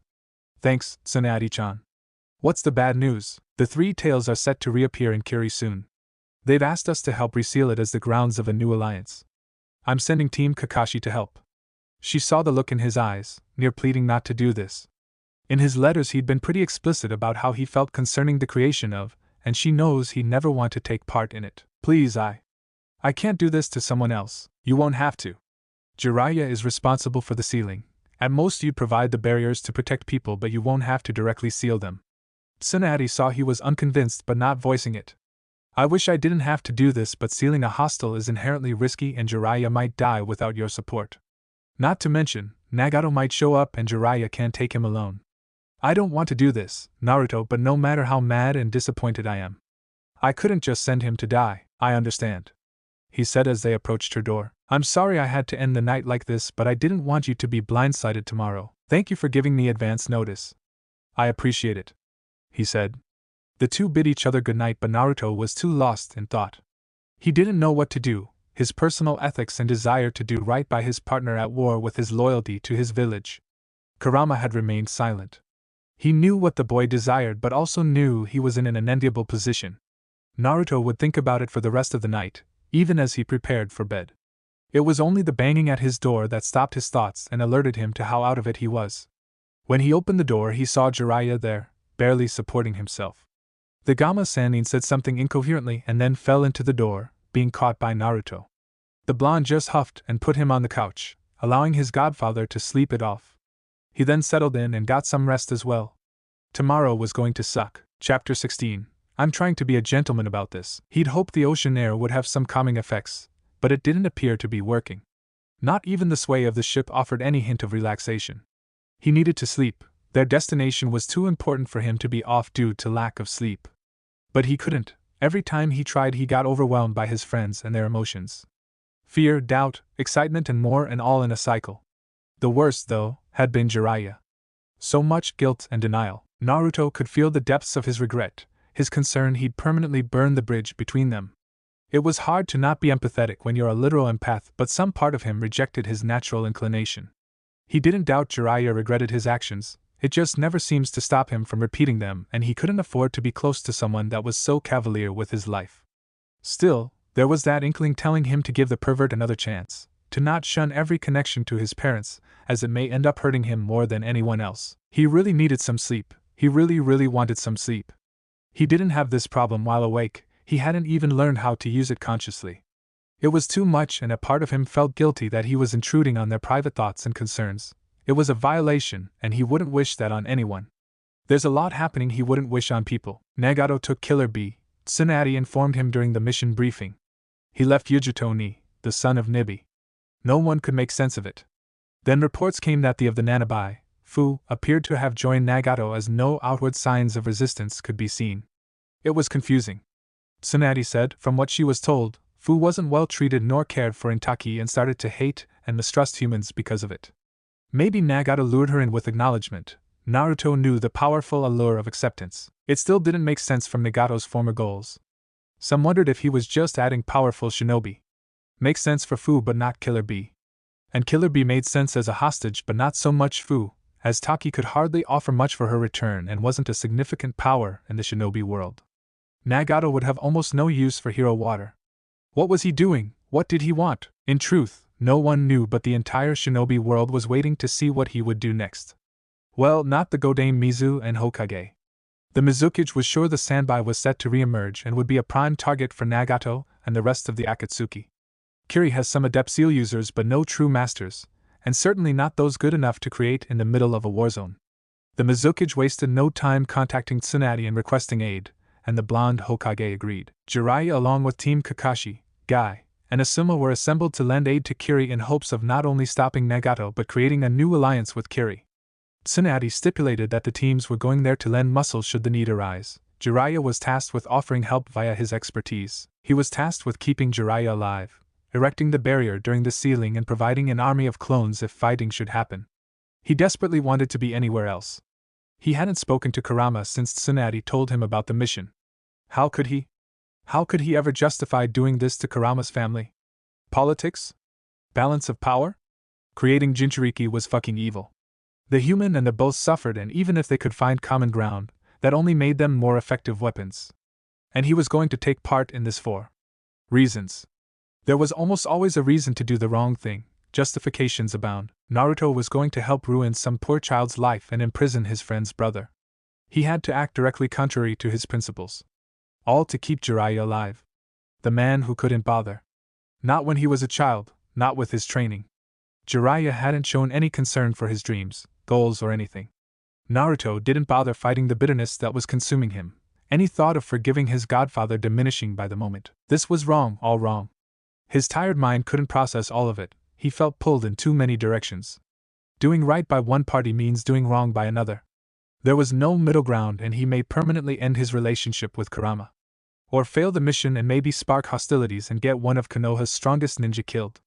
Thanks, Tsunade-chan. What's the bad news? The three tails are set to reappear in Kiri soon. They've asked us to help reseal it as the grounds of a new alliance. I'm sending Team Kakashi to help. She saw the look in his eyes, near pleading not to do this. In his letters he'd been pretty explicit about how he felt concerning the creation of, and she knows he'd never want to take part in it. Please, I can't do this to someone else. You won't have to. Jiraiya is responsible for the sealing. At most you'd provide the barriers to protect people, but you won't have to directly seal them. Tsunade saw he was unconvinced but not voicing it. I wish I didn't have to do this, but sealing a hostel is inherently risky and Jiraiya might die without your support. Not to mention, Nagato might show up and Jiraiya can't take him alone. I don't want to do this, Naruto, but no matter how mad and disappointed I am, I couldn't just send him to die. I understand, he said as they approached her door. I'm sorry I had to end the night like this, but I didn't want you to be blindsided tomorrow. Thank you for giving me advance notice. I appreciate it, he said. The two bid each other goodnight, but Naruto was too lost in thought. He didn't know what to do, his personal ethics and desire to do right by his partner at war with his loyalty to his village. Kurama had remained silent. He knew what the boy desired but also knew he was in an unenviable position. Naruto would think about it for the rest of the night, even as he prepared for bed. It was only the banging at his door that stopped his thoughts and alerted him to how out of it he was. When he opened the door he saw Jiraiya there, barely supporting himself. The Gamma Sannin said something incoherently and then fell into the door, being caught by Naruto. The blonde just huffed and put him on the couch, allowing his godfather to sleep it off. He then settled in and got some rest as well. Tomorrow was going to suck. Chapter 16. I'm trying to be a gentleman about this. He'd hoped the ocean air would have some calming effects, but it didn't appear to be working. Not even the sway of the ship offered any hint of relaxation. He needed to sleep. Their destination was too important for him to be off due to lack of sleep. But he couldn't. Every time he tried he got overwhelmed by his friends and their emotions. Fear, doubt, excitement and more, and all in a cycle. The worst, though, had been Jiraiya. So much guilt and denial. Naruto could feel the depths of his regret, his concern he'd permanently burned the bridge between them. It was hard to not be empathetic when you're a literal empath, but some part of him rejected his natural inclination. He didn't doubt Jiraiya regretted his actions, it just never seems to stop him from repeating them, and he couldn't afford to be close to someone that was so cavalier with his life. Still, there was that inkling telling him to give the pervert another chance, to not shun every connection to his parents, as it may end up hurting him more than anyone else. He really needed some sleep. He really wanted some sleep. He didn't have this problem while awake, he hadn't even learned how to use it consciously. It was too much, and a part of him felt guilty that he was intruding on their private thoughts and concerns. It was a violation, and he wouldn't wish that on anyone. There's a lot happening he wouldn't wish on people. Nagato took Killer Bee, Tsunade informed him during the mission briefing. He left Yujutoni, the son of Nibi. No one could make sense of it. Then reports came that the of the Nanabai, Fu, appeared to have joined Nagato as no outward signs of resistance could be seen. It was confusing. Tsunade said, from what she was told, Fu wasn't well treated nor cared for in Taki and started to hate and mistrust humans because of it. Maybe Nagato lured her in with acknowledgement. Naruto knew the powerful allure of acceptance. It still didn't make sense from Nagato's former goals. Some wondered if he was just adding powerful shinobi. Makes sense for Fu but not Killer Bee. And Killer Bee made sense as a hostage but not so much Fu, as Taki could hardly offer much for her return and wasn't a significant power in the shinobi world. Nagato would have almost no use for hero water. What was he doing? What did he want? In truth, no one knew, but the entire shinobi world was waiting to see what he would do next. Well, not the Godame Mizu and Hokage. The Mizukage was sure the Sanbai was set to re-emerge and would be a prime target for Nagato and the rest of the Akatsuki. Kiri has some adept seal users but no true masters, and certainly not those good enough to create in the middle of a war zone. The Mizukage wasted no time contacting Tsunade and requesting aid, and the blonde Hokage agreed. Jiraiya along with Team Kakashi, Guy, and Asuma were assembled to lend aid to Kiri in hopes of not only stopping Nagato but creating a new alliance with Kiri. Tsunade stipulated that the teams were going there to lend muscle should the need arise. Jiraiya was tasked with offering help via his expertise. He was tasked with keeping Jiraiya alive, erecting the barrier during the sealing and providing an army of clones if fighting should happen. He desperately wanted to be anywhere else. He hadn't spoken to Kurama since Tsunade told him about the mission. How could he? How could he ever justify doing this to Kurama's family? Politics? Balance of power? Creating Jinchuriki was fucking evil. The human and the both suffered, and even if they could find common ground, that only made them more effective weapons. And he was going to take part in this for reasons. There was almost always a reason to do the wrong thing. Justifications abound. Naruto was going to help ruin some poor child's life and imprison his friend's brother. He had to act directly contrary to his principles. All to keep Jiraiya alive. The man who couldn't bother. Not when he was a child, not with his training. Jiraiya hadn't shown any concern for his dreams, goals, or anything. Naruto didn't bother fighting the bitterness that was consuming him, any thought of forgiving his godfather diminishing by the moment. This was wrong, all wrong. His tired mind couldn't process all of it. He felt pulled in too many directions. Doing right by one party means doing wrong by another. There was no middle ground, and he may permanently end his relationship with Kurama. Or fail the mission and maybe spark hostilities and get one of Konoha's strongest ninja killed.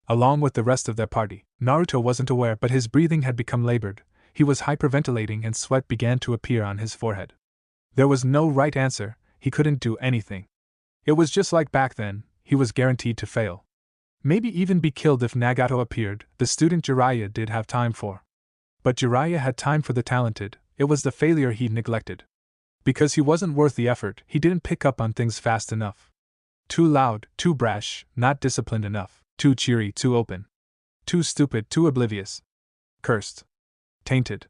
Along with the rest of their party. Naruto wasn't aware, but his breathing had become labored. He was hyperventilating and sweat began to appear on his forehead. There was no right answer, he couldn't do anything. It was just like back then, he was guaranteed to fail. Maybe even be killed if Nagato appeared. The student Jiraiya did have time for. But Jiraiya had time for the talented. It was the failure he'd neglected. Because he wasn't worth the effort, he didn't pick up on things fast enough. Too loud, too brash, not disciplined enough. Too cheery, too open. Too stupid, too oblivious. Cursed. Tainted.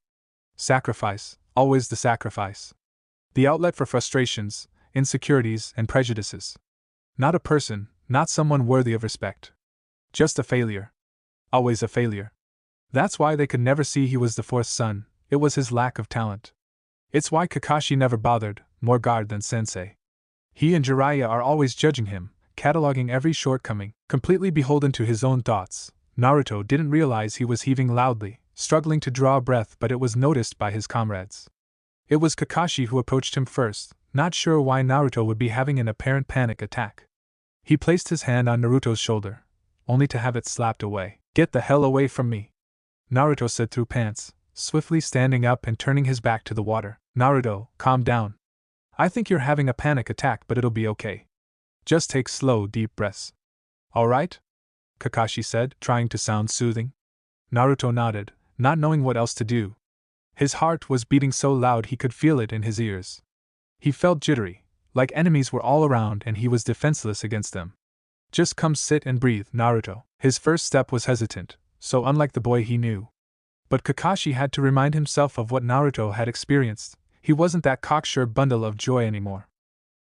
Sacrifice, always the sacrifice. The outlet for frustrations, insecurities, and prejudices. Not a person, not someone worthy of respect. Just a failure. Always a failure. That's why they could never see he was the fourth son. It was his lack of talent. It's why Kakashi never bothered, more guard than sensei. He and Jiraiya are always judging him, cataloging every shortcoming, completely beholden to his own thoughts. Naruto didn't realize he was heaving loudly, struggling to draw a breath, but it was noticed by his comrades. It was Kakashi who approached him first, not sure why Naruto would be having an apparent panic attack. He placed his hand on Naruto's shoulder, only to have it slapped away. "Get the hell away from me," Naruto said through pants, swiftly standing up and turning his back to the water. "Naruto, calm down. I think you're having a panic attack, but it'll be okay. Just take slow, deep breaths." "All right?" Kakashi said, trying to sound soothing. Naruto nodded, not knowing what else to do. His heart was beating so loud he could feel it in his ears. He felt jittery, like enemies were all around and he was defenseless against them. "Just come sit and breathe, Naruto." His first step was hesitant, so unlike the boy he knew. But Kakashi had to remind himself of what Naruto had experienced. He wasn't that cocksure bundle of joy anymore.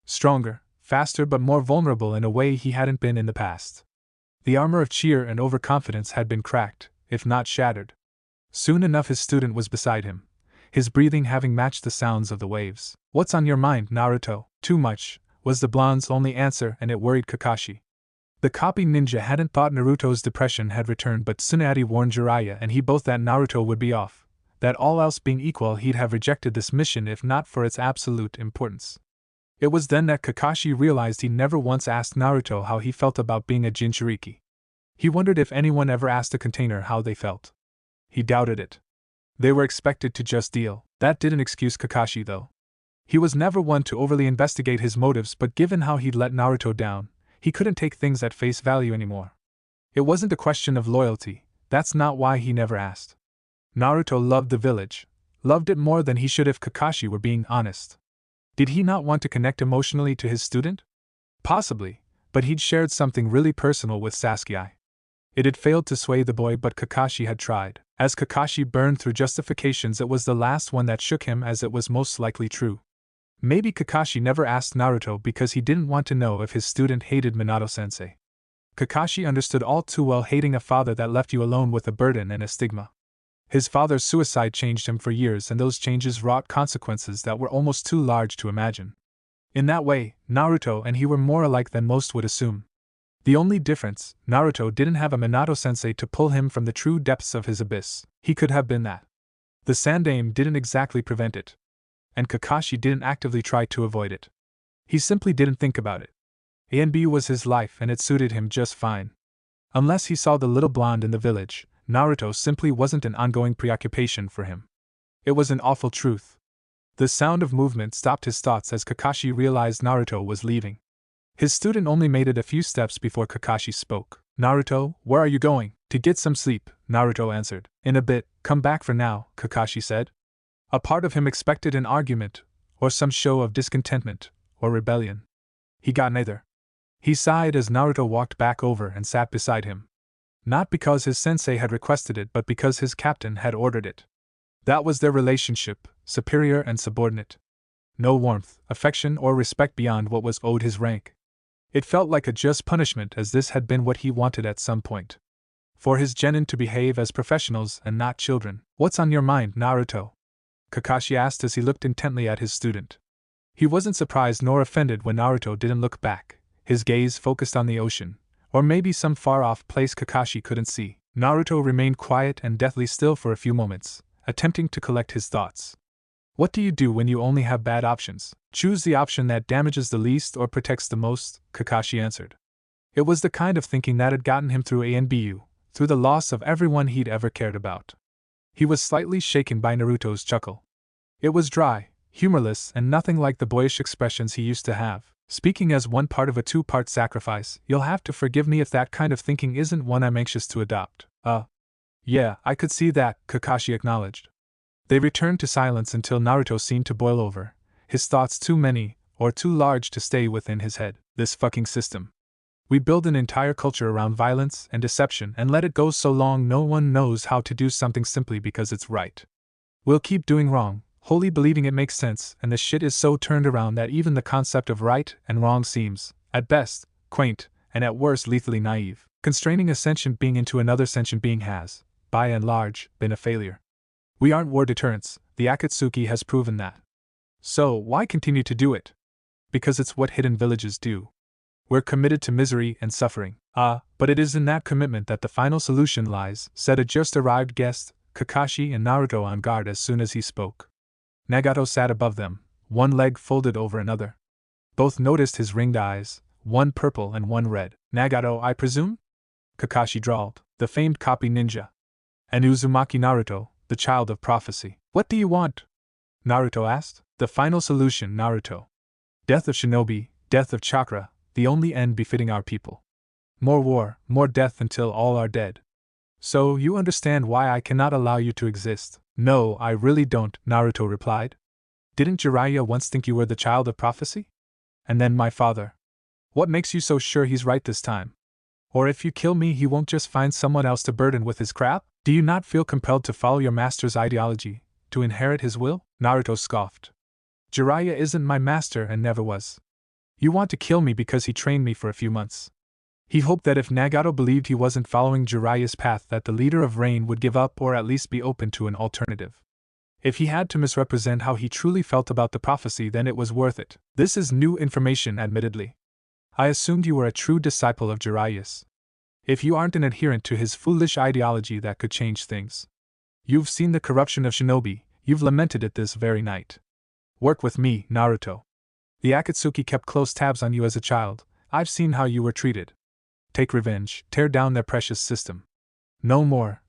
Stronger, faster, but more vulnerable in a way he hadn't been in the past. The armor of cheer and overconfidence had been cracked, if not shattered. Soon enough his student was beside him, his breathing having matched the sounds of the waves. "What's on your mind, Naruto?" "Too much," was the blonde's only answer, and it worried Kakashi. The copy ninja hadn't thought Naruto's depression had returned, but Tsunade warned Jiraiya and he both that Naruto would be off, that all else being equal he'd have rejected this mission if not for its absolute importance. It was then that Kakashi realized he never once asked Naruto how he felt about being a Jinchuriki. He wondered if anyone ever asked a container how they felt. He doubted it. They were expected to just deal. That didn't excuse Kakashi though. He was never one to overly investigate his motives, but given how he'd let Naruto down, he couldn't take things at face value anymore. It wasn't a question of loyalty, that's not why he never asked. Naruto loved the village, loved it more than he should if Kakashi were being honest. Did he not want to connect emotionally to his student? Possibly, but he'd shared something really personal with Sasuke. It had failed to sway the boy, but Kakashi had tried. As Kakashi burned through justifications, it was the last one that shook him, as it was most likely true. Maybe Kakashi never asked Naruto because he didn't want to know if his student hated Minato-sensei. Kakashi understood all too well hating a father that left you alone with a burden and a stigma. His father's suicide changed him for years, and those changes wrought consequences that were almost too large to imagine. In that way, Naruto and he were more alike than most would assume. The only difference, Naruto didn't have a Minato-sensei to pull him from the true depths of his abyss. He could have been that. The Sandaime didn't exactly prevent it. And Kakashi didn't actively try to avoid it. He simply didn't think about it. A&B was his life and it suited him just fine. Unless he saw the little blonde in the village, Naruto simply wasn't an ongoing preoccupation for him. It was an awful truth. The sound of movement stopped his thoughts as Kakashi realized Naruto was leaving. His student only made it a few steps before Kakashi spoke. "Naruto, where are you going?" "To get some sleep," Naruto answered. "In a bit, come back for now," Kakashi said. A part of him expected an argument, or some show of discontentment, or rebellion. He got neither. He sighed as Naruto walked back over and sat beside him. Not because his sensei had requested it, but because his captain had ordered it. That was their relationship, superior and subordinate. No warmth, affection, or respect beyond what was owed his rank. It felt like a just punishment, as this had been what he wanted at some point. For his genin to behave as professionals and not children. "What's on your mind, Naruto?" Kakashi asked as he looked intently at his student. He wasn't surprised nor offended when Naruto didn't look back, his gaze focused on the ocean, or maybe some far-off place Kakashi couldn't see. Naruto remained quiet and deathly still for a few moments, attempting to collect his thoughts. What do you do when you only have bad options? Choose the option that damages the least or protects the most, Kakashi answered. It was the kind of thinking that had gotten him through ANBU, through the loss of everyone he'd ever cared about. He was slightly shaken by Naruto's chuckle. It was dry, humorless, and nothing like the boyish expressions he used to have. "Speaking as one part of a two-part sacrifice, you'll have to forgive me if that kind of thinking isn't one I'm anxious to adopt." Yeah, I could see that," Kakashi acknowledged. They returned to silence until Naruto seemed to boil over, his thoughts too many, or too large to stay within his head. "This fucking system. We build an entire culture around violence and deception and let it go so long no one knows how to do something simply because it's right. We'll keep doing wrong, wholly believing it makes sense, and the shit is so turned around that even the concept of right and wrong seems, at best, quaint, and at worst lethally naive. Constraining a sentient being into another sentient being has, by and large, been a failure. We aren't war deterrents, the Akatsuki has proven that. So, why continue to do it? Because it's what hidden villages do. We're committed to misery and suffering. But it is in that commitment that the final solution lies, said a just-arrived guest, Kakashi and Naruto on guard as soon as he spoke. Nagato sat above them, one leg folded over another. Both noticed his ringed eyes, one purple and one red. "Nagato, I presume?" Kakashi drawled. "The famed copy ninja. And Uzumaki Naruto, the child of prophecy." "What do you want?" Naruto asked. "The final solution, Naruto. Death of shinobi, death of chakra, the only end befitting our people. More war, more death until all are dead. So you understand why I cannot allow you to exist." "No, I really don't," Naruto replied. "Didn't Jiraiya once think you were the child of prophecy? And then my father. What makes you so sure he's right this time? Or if you kill me he won't just find someone else to burden with his crap? Do you not feel compelled to follow your master's ideology, to inherit his will?" Naruto scoffed. "Jiraiya isn't my master and never was. You want to kill me because he trained me for a few months. He hoped that if Nagato believed he wasn't following Jiraiya's path that the leader of Rain would give up or at least be open to an alternative. If he had to misrepresent how he truly felt about the prophecy then it was worth it. This is new information admittedly. I assumed you were a true disciple of Jiraiya's. If you aren't an adherent to his foolish ideology that could change things. You've seen the corruption of shinobi, you've lamented it this very night. Work with me, Naruto. The Akatsuki kept close tabs on you as a child, I've seen how you were treated. Take revenge, tear down their precious system. No more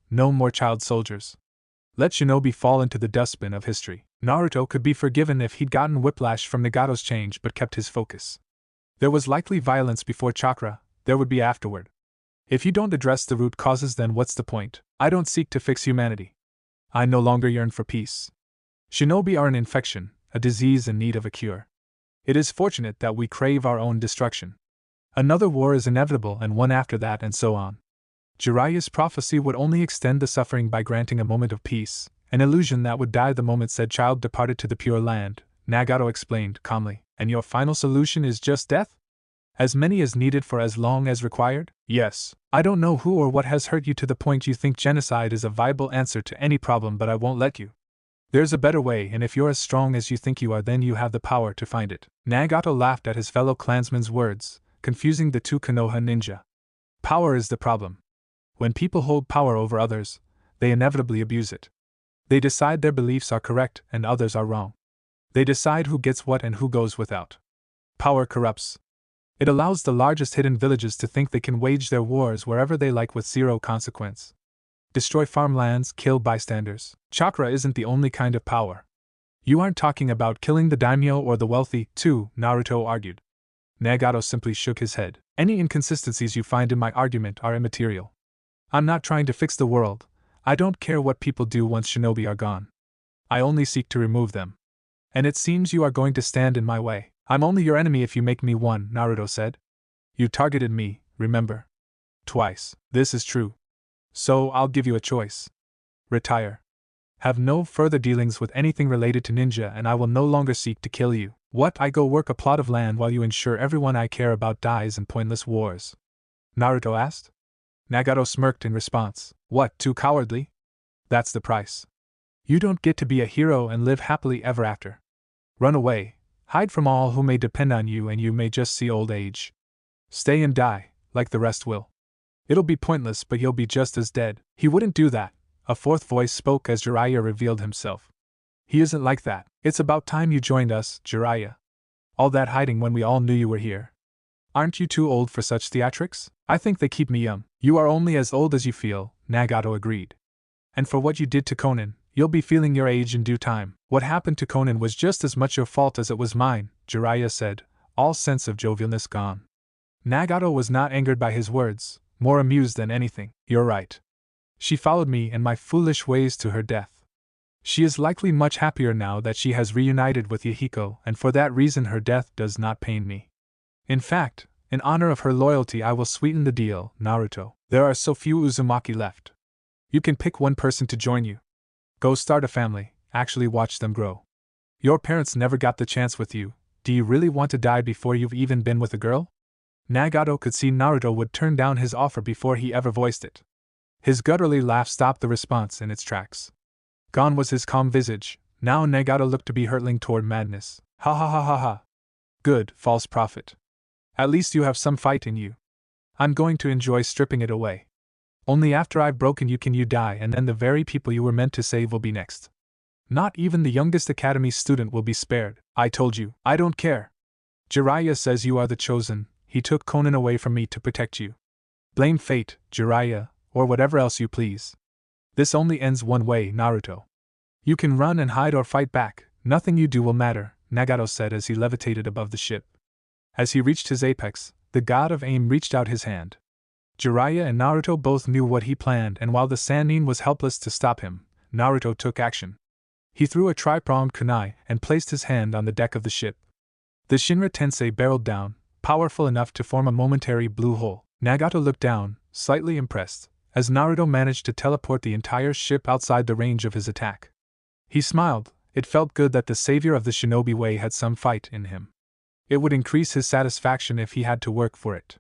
child soldiers. Let shinobi fall into the dustbin of history. Naruto could be forgiven if he'd gotten whiplash from Nagato's change but kept his focus. There was likely violence before chakra, there would be afterward. If you don't address the root causes, then what's the point? I don't seek to fix humanity. I no longer yearn for peace. Shinobi are an infection, a disease in need of a cure. It is fortunate that we crave our own destruction. Another war is inevitable, and one after that, and so on. Jiraiya's prophecy would only extend the suffering by granting a moment of peace, an illusion that would die the moment said child departed to the Pure Land, Nagato explained calmly. And your final solution is just death? As many as needed for as long as required? Yes. I don't know who or what has hurt you to the point you think genocide is a viable answer to any problem, but I won't let you. There's a better way, and if you're as strong as you think you are, then you have the power to find it. Nagato laughed at his fellow clansman's words, confusing the two Konoha ninja. Power is the problem. When people hold power over others, they inevitably abuse it. They decide their beliefs are correct and others are wrong. They decide who gets what and who goes without. Power corrupts. It allows the largest hidden villages to think they can wage their wars wherever they like with zero consequence. Destroy farmlands, kill bystanders. Chakra isn't the only kind of power. You aren't talking about killing the daimyo or the wealthy, too, Naruto argued. Nagato simply shook his head. Any inconsistencies you find in my argument are immaterial. I'm not trying to fix the world. I don't care what people do once shinobi are gone. I only seek to remove them. And it seems you are going to stand in my way. I'm only your enemy if you make me one, Naruto said. You targeted me, remember? Twice. This is true. So I'll give you a choice. Retire. Have no further dealings with anything related to ninja, and I will no longer seek to kill you. What? I go work a plot of land while you ensure everyone I care about dies in pointless wars? Naruto asked. Nagato smirked in response. What, too cowardly? That's the price. You don't get to be a hero and live happily ever after. Run away, hide from all who may depend on you, and you may just see old age. Stay and die, like the rest will. It'll be pointless, but you'll be just as dead. He wouldn't do that, a fourth voice spoke as Jiraiya revealed himself. He isn't like that. It's about time you joined us, Jiraiya. All that hiding when we all knew you were here. Aren't you too old for such theatrics? I think they keep me young. You are only as old as you feel, Nagato agreed. And for what you did to Konan, you'll be feeling your age in due time. What happened to Konan was just as much your fault as it was mine, Jiraiya said, all sense of jovialness gone. Nagato was not angered by his words, more amused than anything. You're right. She followed me and my foolish ways to her death. She is likely much happier now that she has reunited with Yahiko, and for that reason her death does not pain me. In fact, in honor of her loyalty I will sweeten the deal, Naruto. There are so few Uzumaki left. You can pick one person to join you. Go start a family, actually watch them grow. Your parents never got the chance with you. Do you really want to die before you've even been with a girl? Nagato could see Naruto would turn down his offer before he ever voiced it. His gutturally laugh stopped the response in its tracks. Gone was his calm visage. Now Nagato looked to be hurtling toward madness. Ha ha ha ha ha. Good, false prophet. At least you have some fight in you. I'm going to enjoy stripping it away. Only after I've broken you can you die, and then the very people you were meant to save will be next. Not even the youngest academy student will be spared. I told you, I don't care. Jiraiya says you are the chosen. He took Konan away from me to protect you. Blame fate, Jiraiya, or whatever else you please. This only ends one way, Naruto. You can run and hide or fight back. Nothing you do will matter, Nagato said as he levitated above the ship. As he reached his apex, the god of aim reached out his hand. Jiraiya and Naruto both knew what he planned, and while the Sannin was helpless to stop him, Naruto took action. He threw a tri-pronged kunai and placed his hand on the deck of the ship. The Shinra Tensei barreled down, powerful enough to form a momentary blue hole. Nagato looked down, slightly impressed, as Naruto managed to teleport the entire ship outside the range of his attack. He smiled. It felt good that the savior of the shinobi way had some fight in him. It would increase his satisfaction if he had to work for it.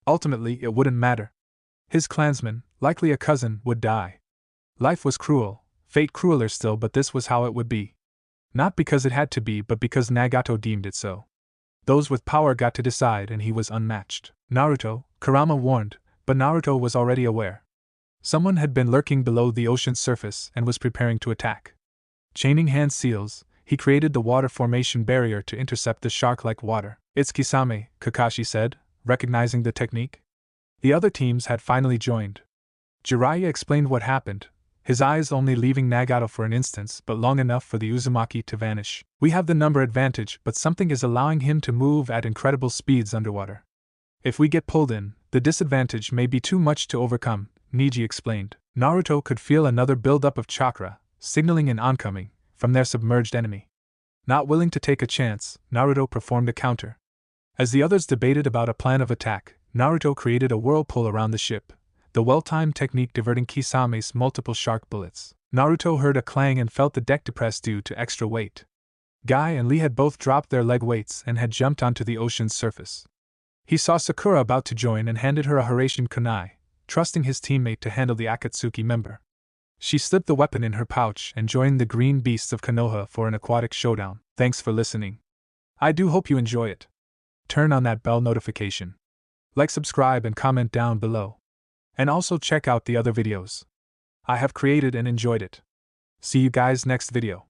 Ultimately, it wouldn't matter. His clansman, likely a cousin, would die. Life was cruel, fate crueler still, but this was how it would be. Not because it had to be, but because Nagato deemed it so. Those with power got to decide, and he was unmatched. Naruto, Kurama warned, but Naruto was already aware. Someone had been lurking below the ocean's surface and was preparing to attack. Chaining hand seals, he created the water formation barrier to intercept the shark-like water. "It's Kisame," Kakashi said, recognizing the technique. The other teams had finally joined. Jiraiya explained what happened, his eyes only leaving Nagato for an instant, but long enough for the Uzumaki to vanish. "We have the number advantage, but something is allowing him to move at incredible speeds underwater. If we get pulled in, the disadvantage may be too much to overcome," Neji explained. Naruto could feel another build-up of chakra, signaling an oncoming, from their submerged enemy. Not willing to take a chance, Naruto performed a counter. As the others debated about a plan of attack, Naruto created a whirlpool around the ship, the well-timed technique diverting Kisame's multiple shark bullets. Naruto heard a clang and felt the deck depress due to extra weight. Guy and Lee had both dropped their leg weights and had jumped onto the ocean's surface. He saw Sakura about to join and handed her a Hiraishin kunai, trusting his teammate to handle the Akatsuki member. She slipped the weapon in her pouch and joined the green beasts of Konoha for an aquatic showdown. Thanks for listening. I do hope you enjoy it. Turn on that bell notification. Like, subscribe, and comment down below. And also check out the other videos I have created and enjoyed it. See you guys next video.